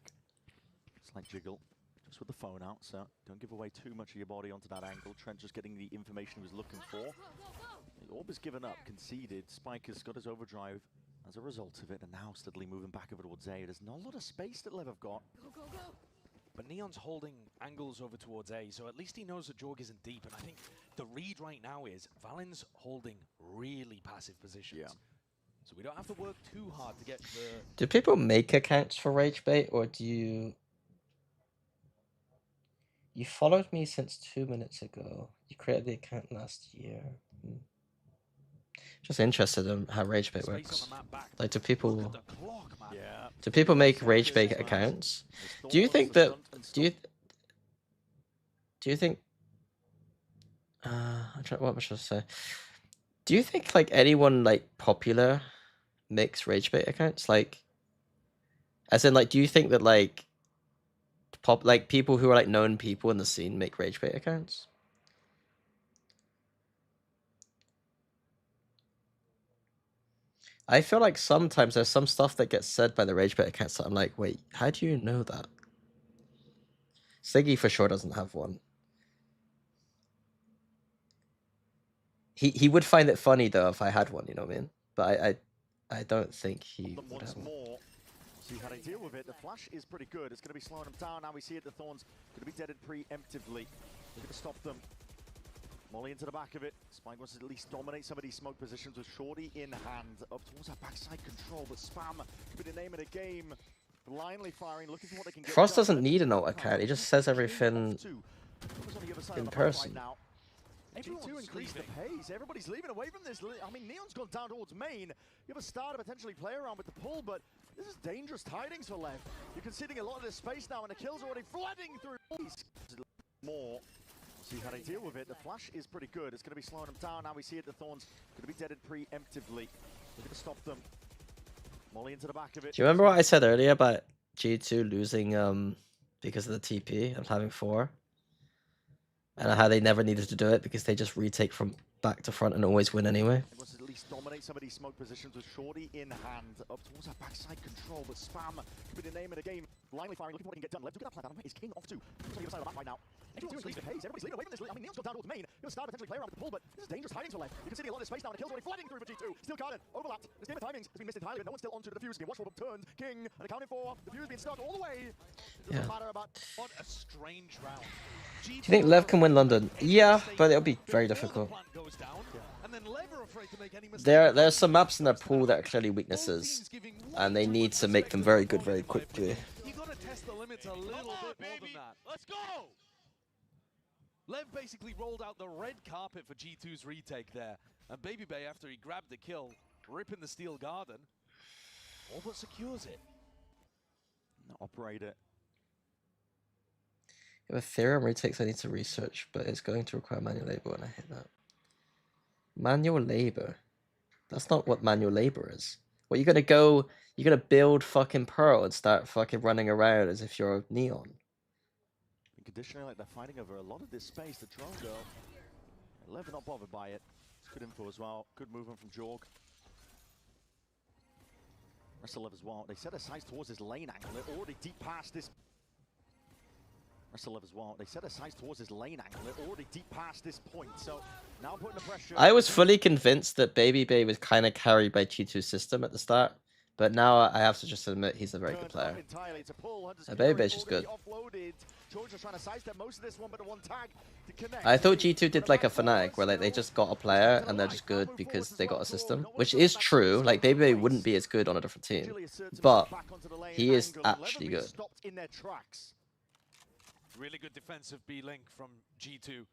Slight jiggle. Just with the phone out, so don't give away too much of your body onto that angle. Trent just getting the information he was looking for. The orb has given up, conceded. Spike has got his overdrive as a result of it, and now steadily moving back over towards A. There's not a lot of space that Lev have got. But Neon's holding angles over towards A, so at least he knows that Jorg isn't deep. And I think the read right now is Valen's holding really passive positions. Yeah. So we don't have to work too hard to get the... Do people make accounts for Rage Bait, or do you... You followed me since 2 minutes ago. You created the account last year. Just interested in how Rage Bait works. Like, do people... Yeah. Do people make Rage Bait accounts? Do you think that... Do you think... what should I say? Do you think, like, anyone, like, popular makes Rage Bait accounts? Like... As in, like, do you think that, like... people who are, like, known people in the scene make Rage Bait accounts? I feel like sometimes there's some stuff that gets said by the Rage Bait accounts that I'm like, wait, how do you know that? Siggy for sure doesn't have one. He would find it funny though if I had one, you know what I mean? But I don't think he would have one. See how they deal with it. The flash is pretty good. It's going to be slowing them down. Now we see it. The Thorns going to be deaded preemptively. They're going to stop them. Molly into the back of it. Spike wants to at least dominate some of these smoke positions with Shorty in hand. Up towards that backside control, but Spam could be the name of the game. Blindly firing, looking for what they can get Frost done. doesn't need an alt account. He just says everything in person. Now. G2 increase the pace. Everybody's leaving away from this. I mean, Neon's gone down towards main. You have a star to potentially play around with the pull, but this is dangerous tidings for Lev. You're conceding a lot of this space now, and the kills are already flooding through. More. See how they deal with it. The flash is pretty good. It's going to be slowing them down. Now we see it. The Thorns going to be deaded preemptively. We're going to stop them. Molly into the back of it. Do you remember what I said earlier about G2 losing because of the TP and having 4? And how they never needed to do it because they just retake from back to front and always win anyway. Wants to at least dominate some of these smoke positions with Shorty in hand. Up towards that backside control, but Spam could be the name of the game. Blindly firing, looking for what he can get done. Let's do that plan. Is King off too. On the other side of the map right now. Everyone's increasing the pace. Everybody's leaving away from this. I mean, Neon's gone down towards main. He'll start potentially play around with the pull, but this is dangerous tidings for Lev. You can see a lot of space now, and the kills already flooding through for G2. Still guarded, overlapped. This game of timings has been missed entirely, but no one's still onto the defuse game. Watch for them turned. King, and accounted for. The fuse being stuck all the way. Doesn't matter about What a strange round. Do you think Lev can win London? Yeah, but it'll be very difficult. There's some maps in their pool that are clearly weaknesses, and they need to make them very good very quickly. You gotta test the limits a little bit more than that. Let's go! Lev basically rolled out the red carpet for G2's retake there. And Baby Bay, after he grabbed the kill, ripping the steel garden, all but secures it. Operate it. If Ethereum retakes, I need to research, but it's going to require manual labor, and I hate that. Manual labor? That's not what manual labor is. What, you're gonna build fucking Pearl and start fucking running around as if you're Neon? Conditionally, like they're fighting over a lot of this space. The drone girl, Lev not bothered by it. It's good info as well. Good movement from Jorg. Rest of Lev as well. They set their sights towards this lane angle. They're already deep past this. Rest of Lev as well. They set their sights towards this lane angle. They're already deep past this point. So now putting the pressure. I was fully convinced that Baby Bay was kind of carried by G2's system at the start, but now I have to just admit he's a very good player. Baby Bay's just good. I thought G2 did like a Fnatic where like they just got a player and they're just good because they got a system, which is true. Like Baby Bay wouldn't be as good on a different team, but he is actually good. Really good defensive B-Link from G2.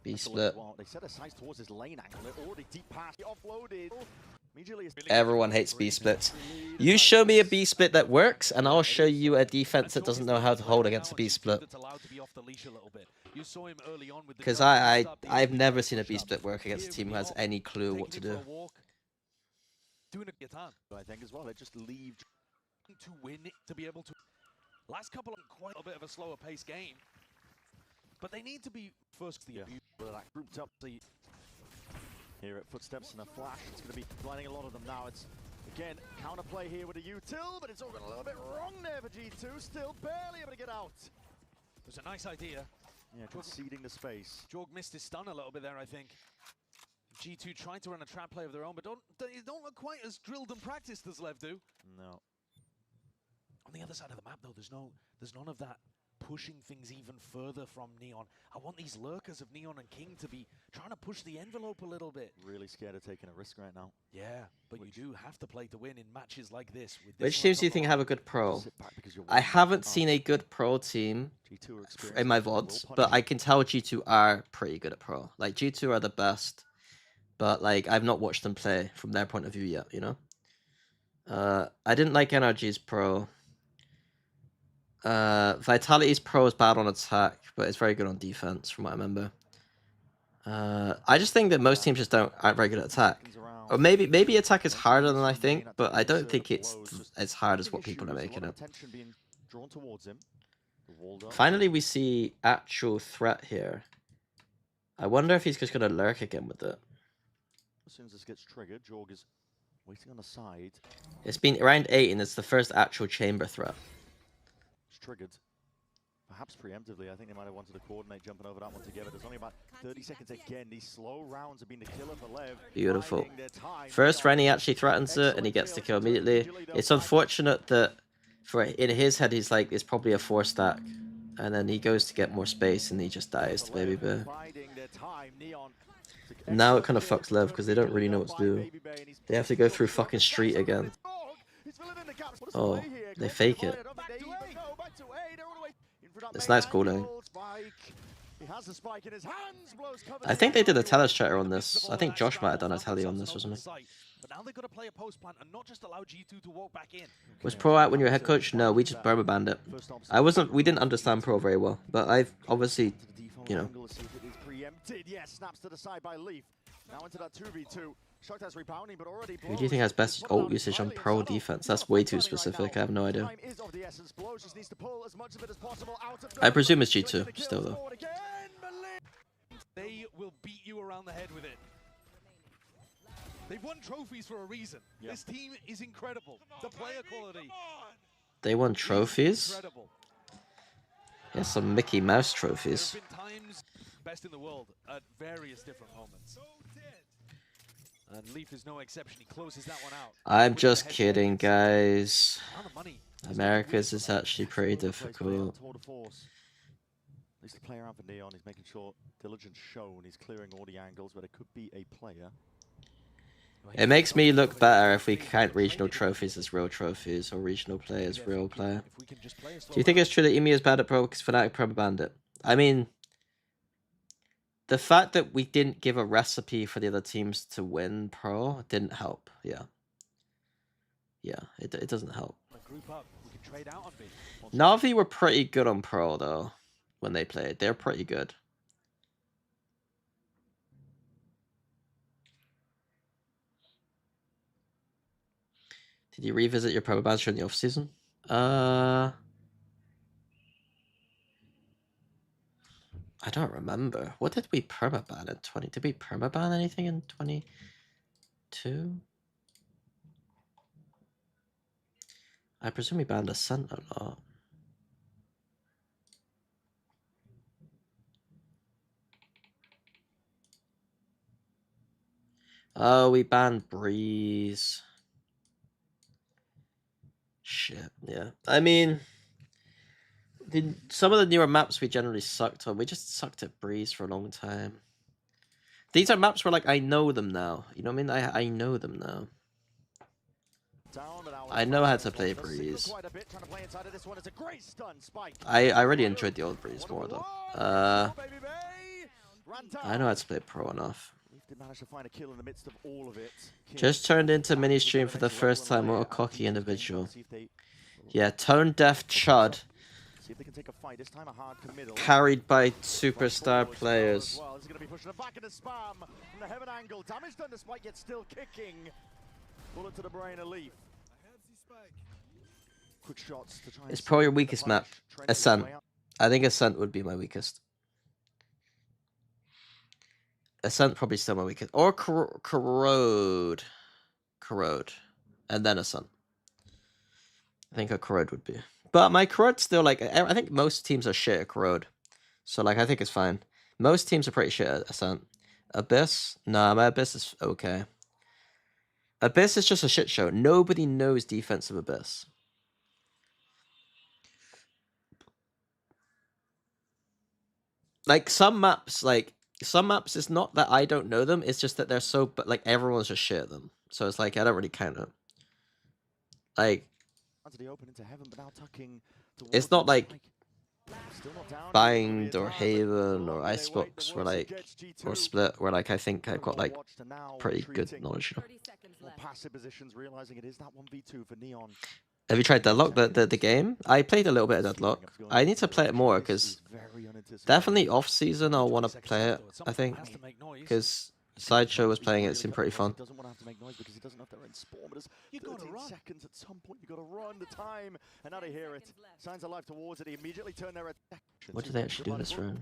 B split. They set their sights towards this lane angle. They're already deep past. Offloaded. Everyone hates B splits. You show me a B split that works, and I'll show you a defense that doesn't know how to hold against a B split. Because I've never seen a B split work against a team who has any clue what to do. I think as well, they just leave to win it, to be able to. Last couple of quite a bit of a slower pace game, but they need to be first. The abuse that grouped up. Here at footsteps and a flash, it's going to be blinding a lot of them now. It's again counterplay here with a util, but it's all gone a little bit wrong there for G2. Still barely able to get out. It was a nice idea. Yeah, conceding the space. Jorg missed his stun a little bit there, I think. G2 trying to run a trap play of their own, but they don't look quite as drilled and practiced as Lev do. No. On the other side of the map, though, there's none of that pushing things even further from Neon. I want these lurkers of Neon and King to be trying to push the envelope a little bit. Really scared of taking a risk right now. Yeah, but you do have to play to win in matches like this. Which teams do you think have a good pro? I haven't seen a good pro team in my VODs, but I can tell G2 are pretty good at pro. Like, G2 are the best, but like I've not watched them play from their point of view yet, you know? I didn't like NRG's pro. Vitality's pro is bad on attack, but it's very good on defense, from what I remember. I just think that most teams just aren't very good at attack. Or maybe attack is harder than I think, but I don't think it's as hard as what people are making it. Finally, we see actual threat here. I wonder if he's just going to lurk again with it. As soon as this gets triggered, Jorg is waiting on the side. It's been round 8, and it's the first actual chamber threat. Triggered. Perhaps preemptively, I think they might have wanted to coordinate jumping over that one together. There's only about 30 seconds again. These slow rounds have been the killer for Lev. Beautiful. First round he actually threatens it and he gets the kill immediately. It's unfortunate that in his head he's like, it's probably a 4 stack. And then he goes to get more space and he just dies to Baby Bear. Now it kind of fucks Lev because they don't really know what to do. They have to go through fucking street again. Oh, they fake it. It's nice calling. I think they did a telestrator on this. I think Josh might have done a tele on this or something. But now they've got to play a post plant and not just allow G2 to walk back in. Was Pro out when you were head coach? No, we just Burma banned it. We didn't understand Pro very well, but I've obviously, you know. Yeah, snaps to the side by Leaf. Now into that 2v2. Shotgun's rebounding, but already Who do you think has best ult usage on Pro defense? That's way too specific. I have no idea. I presume it's G2 still though. They will beat you around the head with it. They've won trophies for a reason. Yep. This team is incredible. The player quality. They won trophies? Incredible. Yeah, some Mickey Mouse trophies. There have been times best in the world at various different moments. And Leaf is no exception. He closes that one out. I'm just kidding, guys. America's is actually pretty difficult. At least the player out for Neon. He's making sure diligence shown. He's clearing all the angles, but it could be a player. It makes me look better if we count regional trophies as real trophies or regional play as real player. Do you think it's true that EME is bad at Pro because Fnatic Pro banned it? I mean, the fact that we didn't give a recipe for the other teams to win Pro didn't help. Yeah. Yeah, it doesn't help. Na'Vi were pretty good on Pro, though, when they played. They're pretty good. Did you revisit your Pro bans during the off-season? I don't remember. What did we permaban in 20? Did we permaban anything in 22? I presume we banned Ascent a lot. Oh, we banned Breeze. Shit, yeah. I mean, some of the newer maps we generally sucked on. We just sucked at Breeze for a long time. These are maps where, like, I know them now. You know what I mean? I know them now. I know how to play Breeze. I really enjoyed the old Breeze more, though. I know how to play Pro enough. Just turned into mini stream for the first time. What a cocky individual. Yeah, tone deaf chud. Carried by superstar players. Is Pro your weakest map? Ascent. I think Ascent would be my weakest. Ascent probably still my weakest. Or Corrode. Corrode. And then Ascent. I think a Corrode would be. But my Corrode's still, like, I think most teams are shit at Corrode. So, like, I think it's fine. Most teams are pretty shit at Ascent. Abyss? Nah, my Abyss is okay. Abyss is just a shit show. Nobody knows defensive Abyss. Like, some maps, it's not that I don't know them, it's just that they're so, but like, everyone's just shit at them. So it's like, I don't really count it. Like, it's not like Bind or Haven or Icebox where, like, or Split, where, like, I think I've got, like, pretty good knowledge. Have you tried Deadlock, the game? I played a little bit of Deadlock. I need to play it more, because definitely off-season I'll want to play it, I think. Because Sideshow was playing it, it seemed pretty fun. You gotta run. Seconds at some point, you gotta run the time, and now they hear it. Signs of life towards it. They immediately turn their attention. What do they actually do this round?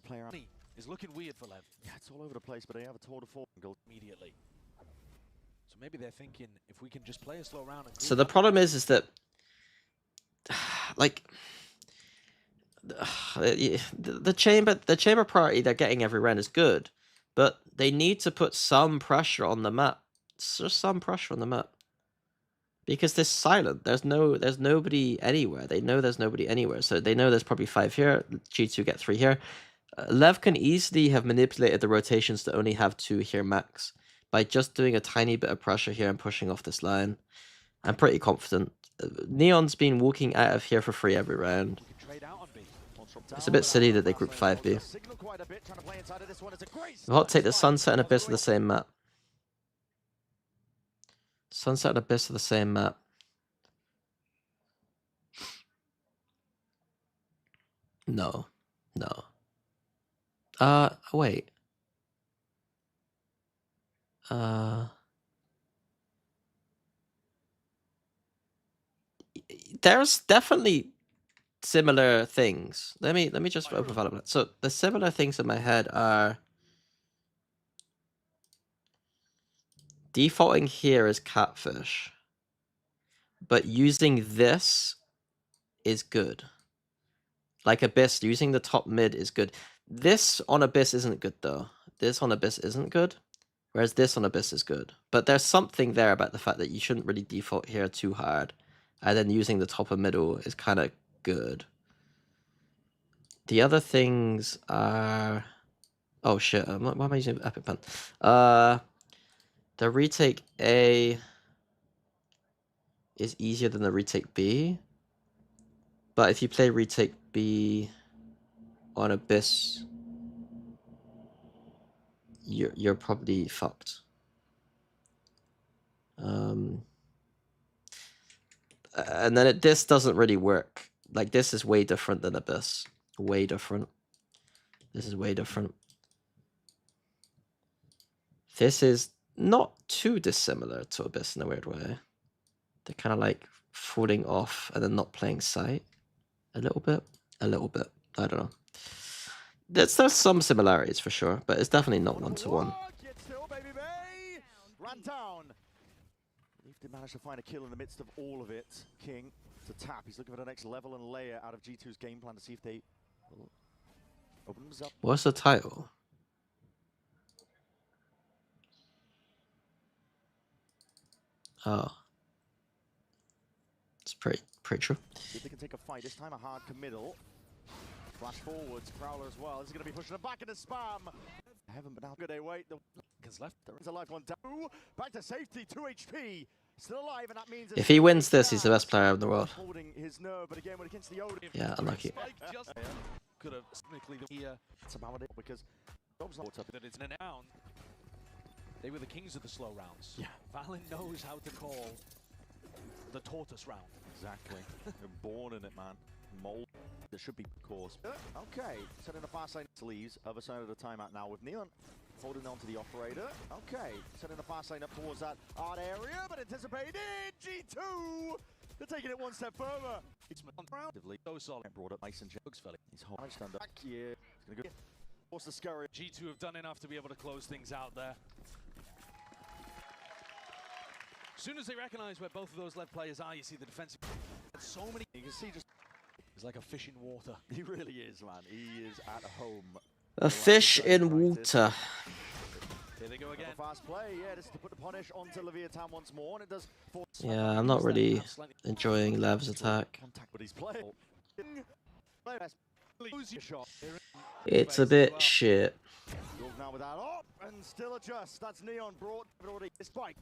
Player is looking weird for Lev. Yeah, it's all over the place, but they have a tour de force immediately. So maybe they're thinking if we can just play a slow round. So the problem is that, like, the chamber priority they're getting every round is good, but they need to put some pressure on the map. It's just some pressure on the map. Because they're silent. There's nobody anywhere. They know there's nobody anywhere. So they know there's probably 5 here. G2 get 3 here. Lev can easily have manipulated the rotations to only have 2 here max by just doing a tiny bit of pressure here and pushing off this line. I'm pretty confident. Neon's been walking out of here for free every round. It's a bit silly that they group 5B. Hot take the Sunset and Abyss are the same map. Sunset and Abyss are the same map. No. No. Wait. There's definitely similar things. Let me just overvalue that. So the similar things in my head are defaulting here is catfish, but using this is good. Like Abyss, using the top mid is good. This on Abyss isn't good though. This on Abyss isn't good, whereas this on Abyss is good. But there's something there about the fact that you shouldn't really default here too hard, and then using the top of middle is kind of good. The other things are... Oh shit, why am I using Epic Pen? The retake A is easier than the retake B. But if you play retake B on Abyss, you're probably fucked. And then this doesn't really work. Like, this is way different than Abyss. Way different. This is way different. This is not too dissimilar to Abyss in a weird way. They're kind of like falling off and then not playing sight. A little bit. A little bit. I don't know. There's some similarities for sure, but it's definitely not one-to-one. Ran down. Leaf did manage to find a kill in the midst of all of it. King to tap. He's looking for the next level and layer out of G2's game plan to see if they open themselves up. What's the title? Oh. It's pretty true. See if they can take a fight. This time a hard committal. Flash forwards, Prowler as well. This is going to be pushing them back into spam. I haven't been out. Good, they wait. The seconds left. There is a life one down. Back to safety, 2 HP. Still alive, and that means if he wins this, he's the best player in the world. Holding his nerve, but again, when against the Odin. Yeah, unlucky. Could have technically here. It's about it because Rob's not up. That it's an down. They were the kings of the slow rounds. Yeah. Valen knows how to call the tortoise round. Exactly. You're born in it, man. Mold. There should be course. Okay, setting the far side sleeves. Other side of the timeout now with Neon holding on to the operator. Okay, setting the far side up towards that art area, but anticipated G2. They're taking it one step further. It's roundedly so solid. Brought up nice and Jugs fella. He's hard stand up. Back here. He's gonna go. Force the scurry. G2 have done enough to be able to close things out there. As soon as they recognize where both of those left players are, you see the defensive. So many. You can see just. He's like a fish in water. He really is, man. He is at home. A fish in water. Here they go again. Fast play, yeah, this is to put the punish onto Leviathan once more, and it does. Yeah, I'm not really enjoying Lev's attack. But he's playing. It's a bit shit. Now with that up and still adjust. That's Neon brought already. Spike.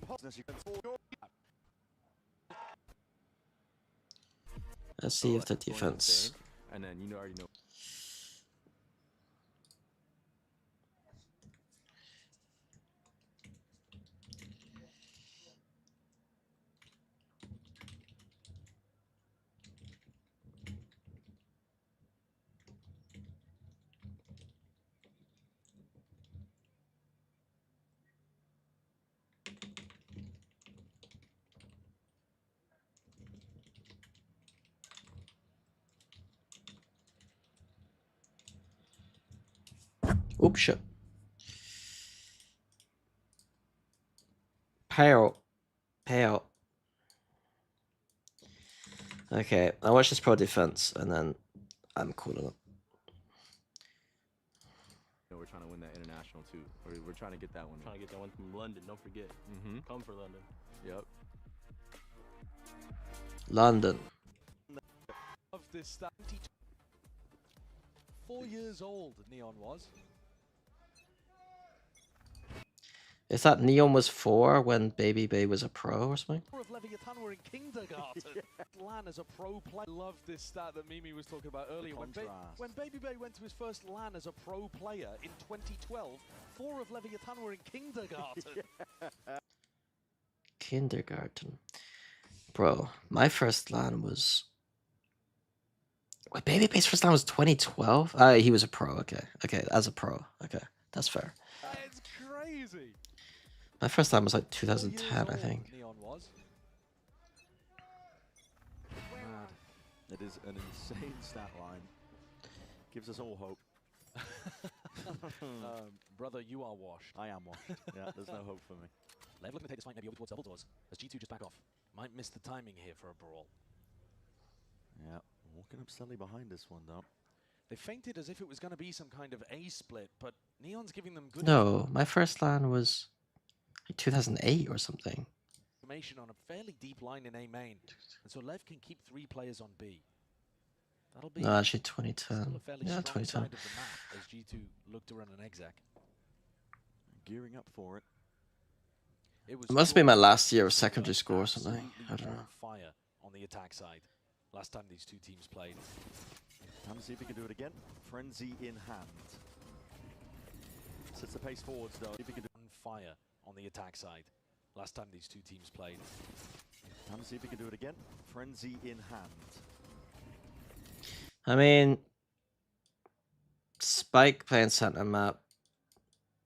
Let's see if the defense. And then you already know. Oops, shit. Pale. Okay, I watch this pro defense and then I'm calling it. We're trying to win that international too. We're trying to get that one. Trying to get that one from London. Don't forget. Mm-hmm. Come for London. Yep. London. Of this 4 years old, Neon was. Is that Neon was 4 when Baby Bay was a pro or something? Of Leviathan were in kindergarten. LAN as a pro player. Love this stat that Mimi was talking about earlier. When Baby Bay went to his first LAN as a pro player in 2012, 4 of Leviathan were in kindergarten. Kindergarten. Bro, my first LAN was... Wait, Baby Bay's first LAN was 2012? He was a pro, okay. Okay, as a pro. Okay, that's fair. It's crazy. My first LAN was like 2010, I think. Neon was. Mad. It is an insane stat line. Gives us all hope. Brother, you are washed. I am washed. Yeah, there's no hope for me. Lev looking to take this fight maybe over towards double doors as G2 just back off. Might miss the timing here for a brawl. Yeah, walking up steadily behind this one though. They fainted as if it was going to be some kind of A split, but Neon's giving them good No, my first LAN was like 2008 or something. information on a fairly deep line in A main. And so Lev can keep 3 players on B. That'll be No, actually still 2010. a fairly Yeah, strong 2010. side of the map as G2 look to run an exec. Gearing up for it. It was It must have been my last year of George secondary school or something. absolutely I don't know. on fire on the attack side. Last time these two teams played. Time to see if he can do it again. Frenzy in hand. Sets the pace forwards though. If he can do On fire on the attack side. Last time these two teams played. Time to see if he can do it again. Frenzy in hand. I mean, Spike playing center map,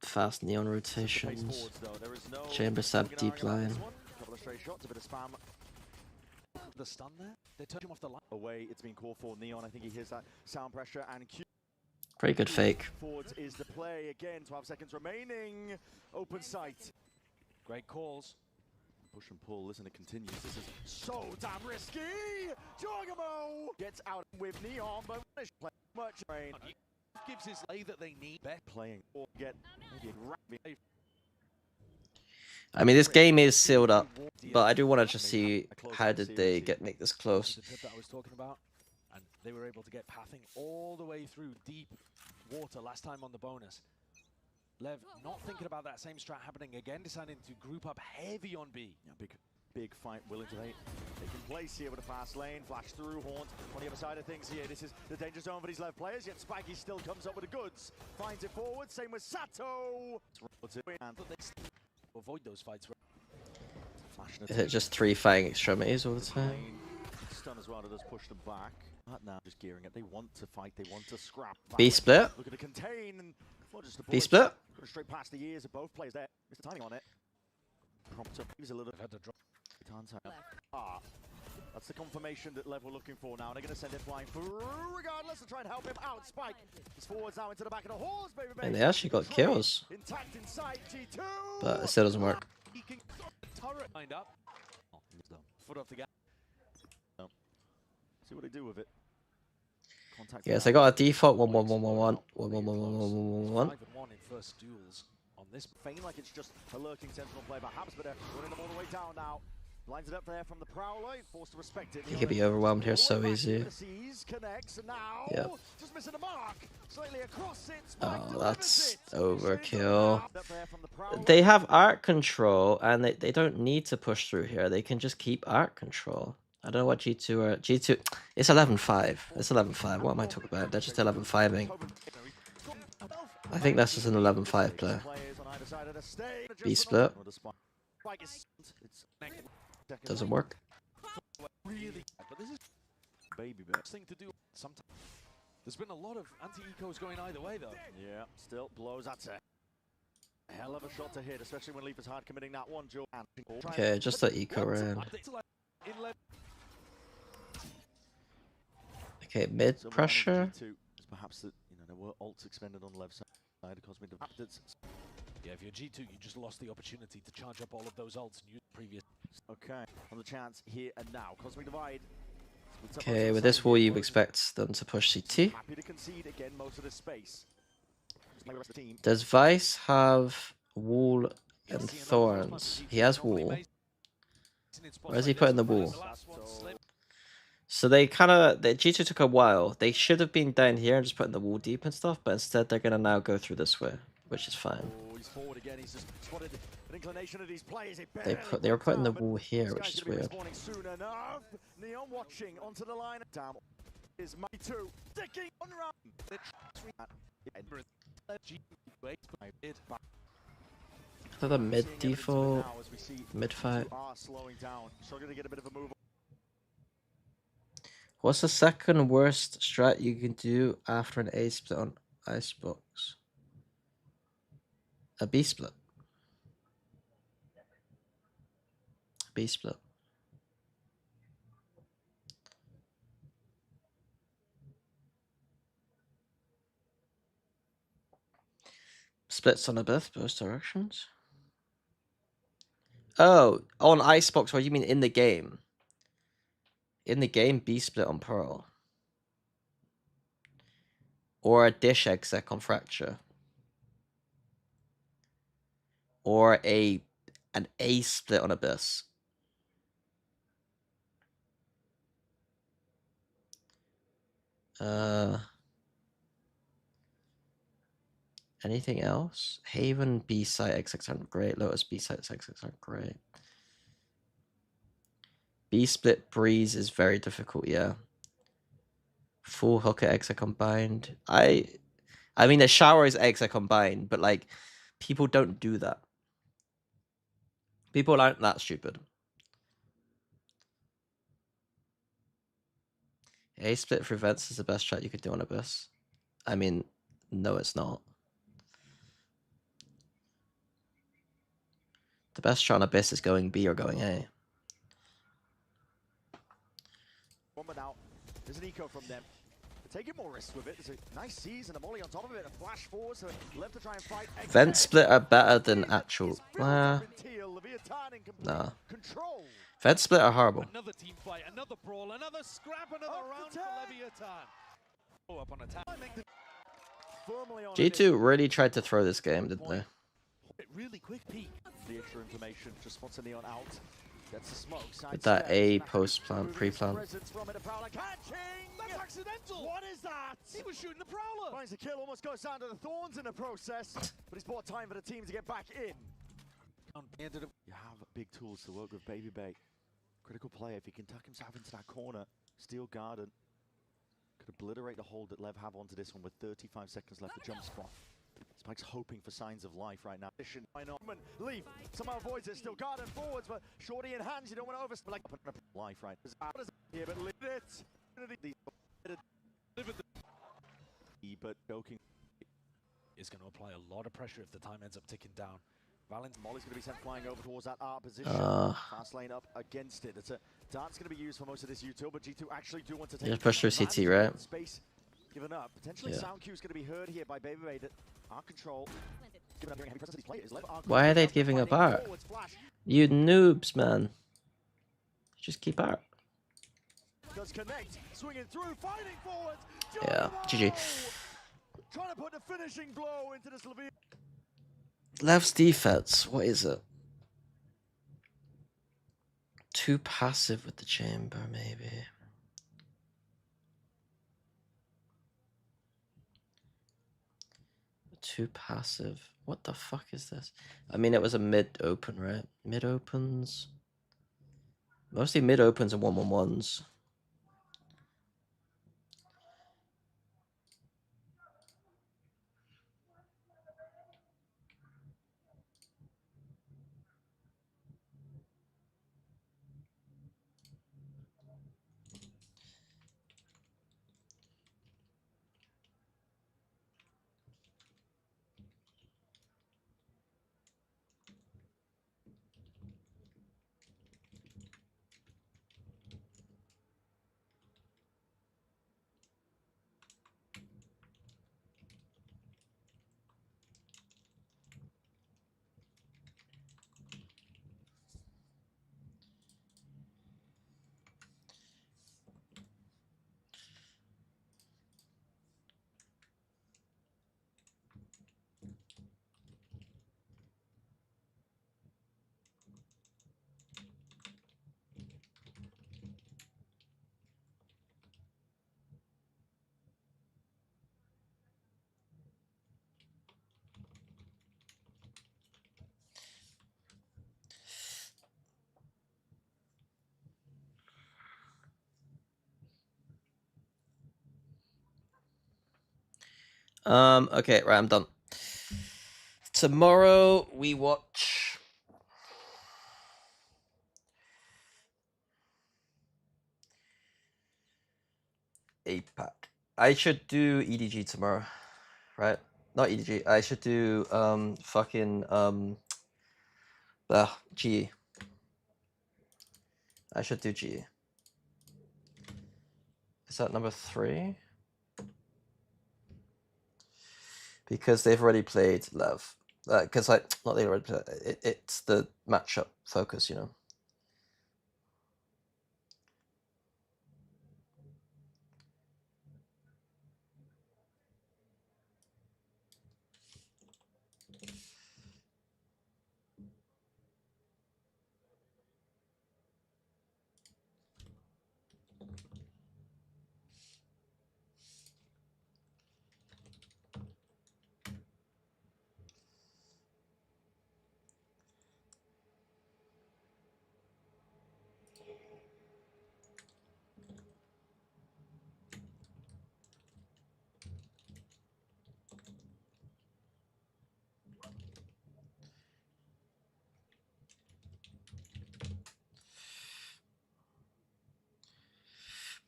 fast neon Pace rotations, forwards though. There is no chamber stab looking deep around this line. one. Couple of stray shots, a bit of spam The stun there? They took him off the line. away. It's been called for Neon. I think he hears that sound pressure and Q. Pretty good fake. Forwards is the play again. 12 seconds remaining. Open sight. Great calls. Push and pull. Listen, it continues. This is so damn risky. Jorgamo gets out with Neon, but play much rain. Gives his lay that they need. Bet Playing or get maybe a I mean, this game is sealed up, but I do want to just see how did they make this close. The tip that I was talking about, and they were able to get pathing all the way through deep water last time on the bonus. Lev not thinking about that same strat happening again, deciding to group up heavy on B. Yeah, big fight willing to take place here with a fast lane, flash through, Haunt on the other side of things here. This is the danger zone for these Lev players, yet Spiky still comes up with the goods. Finds it forward, same with Sato. Avoid those fights. Is it just 3 fighting extremities all the time? Stun as well, that does push them back. Not now, just gearing it. They want to fight, they want to scrap. B split. Looking to contain and not just the B split. Going straight past the ears of both players there. Missed the timing on it. Prompts up. He's a little Had to drop. That's the confirmation that Lev were looking for now. They're going to send it flying through regardless to try and help him out. Spike is forwards now into the back of the horse, baby. And they actually got kills, Intact inside G2. but it still doesn't work. He can turret lined up. Oh, foot off the gas. See what they do with it. Contact Yes, I got a default 1-1-1-1-1, 1-1-1-1-1-1-1. 5-1 in first duels on this. Feign like it's just a lurking sentinel play, perhaps, but they're running them all the way down now. Lines it up there from the Prowler, forced to respect it. He could be overwhelmed here so easy. Connects, and now Yep. just missing the mark. Slightly across it. Oh, that's overkill. They have art control, and they don't need to push through here. They can just keep art control. I don't know what G2 are. G2, it's 11-5. It's 11-5. What am I talking about? They're just 11-5ing. I think that's just an 11-5 play. B split. Doesn't work. Really, but this is Baby best thing to do. Sometimes there's been a lot of anti-ecos going either way, though. Yeah, still blows at it. A hell of a shot to hit, especially when Leaf is hard committing that one, Joe. Okay, just the eco ran. Okay, mid pressure. Perhaps that there were ults expended on Lev's side because we adapted. Yeah, if you're G2, you just lost the opportunity to charge up all of those ults and use previous. Okay, on the chance here and now. Cosmic Divide. Okay, with this wall, you expect them to push CT. Happy to concede again most of the space. Like the rest of the team. Does Vice have wall and thorns? He has wall. Where's he putting the wall? So they G2 took a while. They should have been down here and just putting the wall deep and stuff, but instead they're gonna now go through this way, which is fine. Oh, he's forward again. He's just spotted an inclination of these players. They were putting the wall here, which is weird. Soon enough. Neon watching onto the line. Down is my two sticking on run. I thought the mid default, mid fight. Slowing down. Struggling to get a bit of a move. What's the second worst strat you can do after an A split on Icebox? A B split. B split. Splits on a both directions. Oh, on Icebox, what do you mean in the game? In the game, B split on Pearl. Or a dish exec on Fracture. Or an A split on Abyss. Anything else? Haven B site XX aren't great. Lotus B site XX aren't great. B split Breeze is very difficult, yeah. Full hooker exec combined. I mean the shower is exec combined, but like people don't do that. People aren't that stupid. A split for events is the best strat you could do on Abyss. I mean, no, it's not. The best strat on Abyss is going B or going A. Now, there's an eco from them. They're taking more risks with it. There's a nice seize and a molly on top of it. A flash forward, so left to try and fight. Vent split are better than actual. Nah. Vent split are horrible. Another team fight, another brawl, another scrap, another round for Leviathan. Oh, up on attack. G2 really tried to throw this game, didn't they? Really quick peek. The extra information just spots a Neon out. Gets the smoke. With that A post plant, pre plant. That's accidental. What is that? He was shooting the Prowler. Finds the kill, almost goes down to the Thorns in the process, but he's bought time for the team to get back in. You have big tools to work with, Baby Bay. Critical play. If he can tuck himself into that corner, Steel Garden could obliterate the hold that Lev have onto this one with 35 seconds left to jump spot. Spike's hoping for signs of life right now. Leaf somehow avoids it. Still Garden forwards, but Shorty in hands. You don't want to overspell like life right here, but leave it. But joking is going to apply a lot of pressure if the time ends up ticking down. Molly's going to be sent flying over towards that R position. Fast lane up against it. It's a dart's going to be used for most of this util, but G2 actually do want to take. Just push through CT, right? Space given up. Potentially sound cue is going to be heard here by Baby Bay that our control. Why are they giving up art? You noobs, man. Just keep art. Does connect, swinging through, fighting forwards. Yeah, GG. Trying to put the finishing blow into this Leviathan. Lev's defense, what is it? Too passive with the chamber, maybe. Too passive. What the fuck is this? I mean, it was a mid open, right? Mid opens. Mostly mid opens and 1-1-1s. Okay, right, I'm done. Tomorrow we watch APAC. I should do EDG tomorrow, right? Not EDG. I should do fucking GE. I should do GE. Is that number 3? Because they've already played Lev. Because not they already played. It's the matchup focus, you know.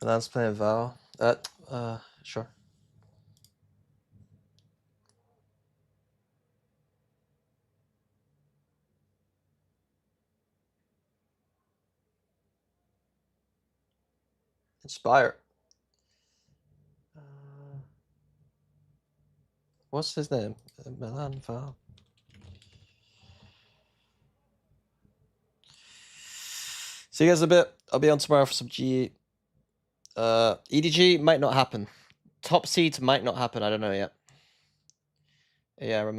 Banana's playing Val. Sure. Inspire. What's his name? Milan Val. See you guys in a bit. I'll be on tomorrow for some GE. EDG might not happen. Top seeds might not happen. I don't know yet. Yeah, remember.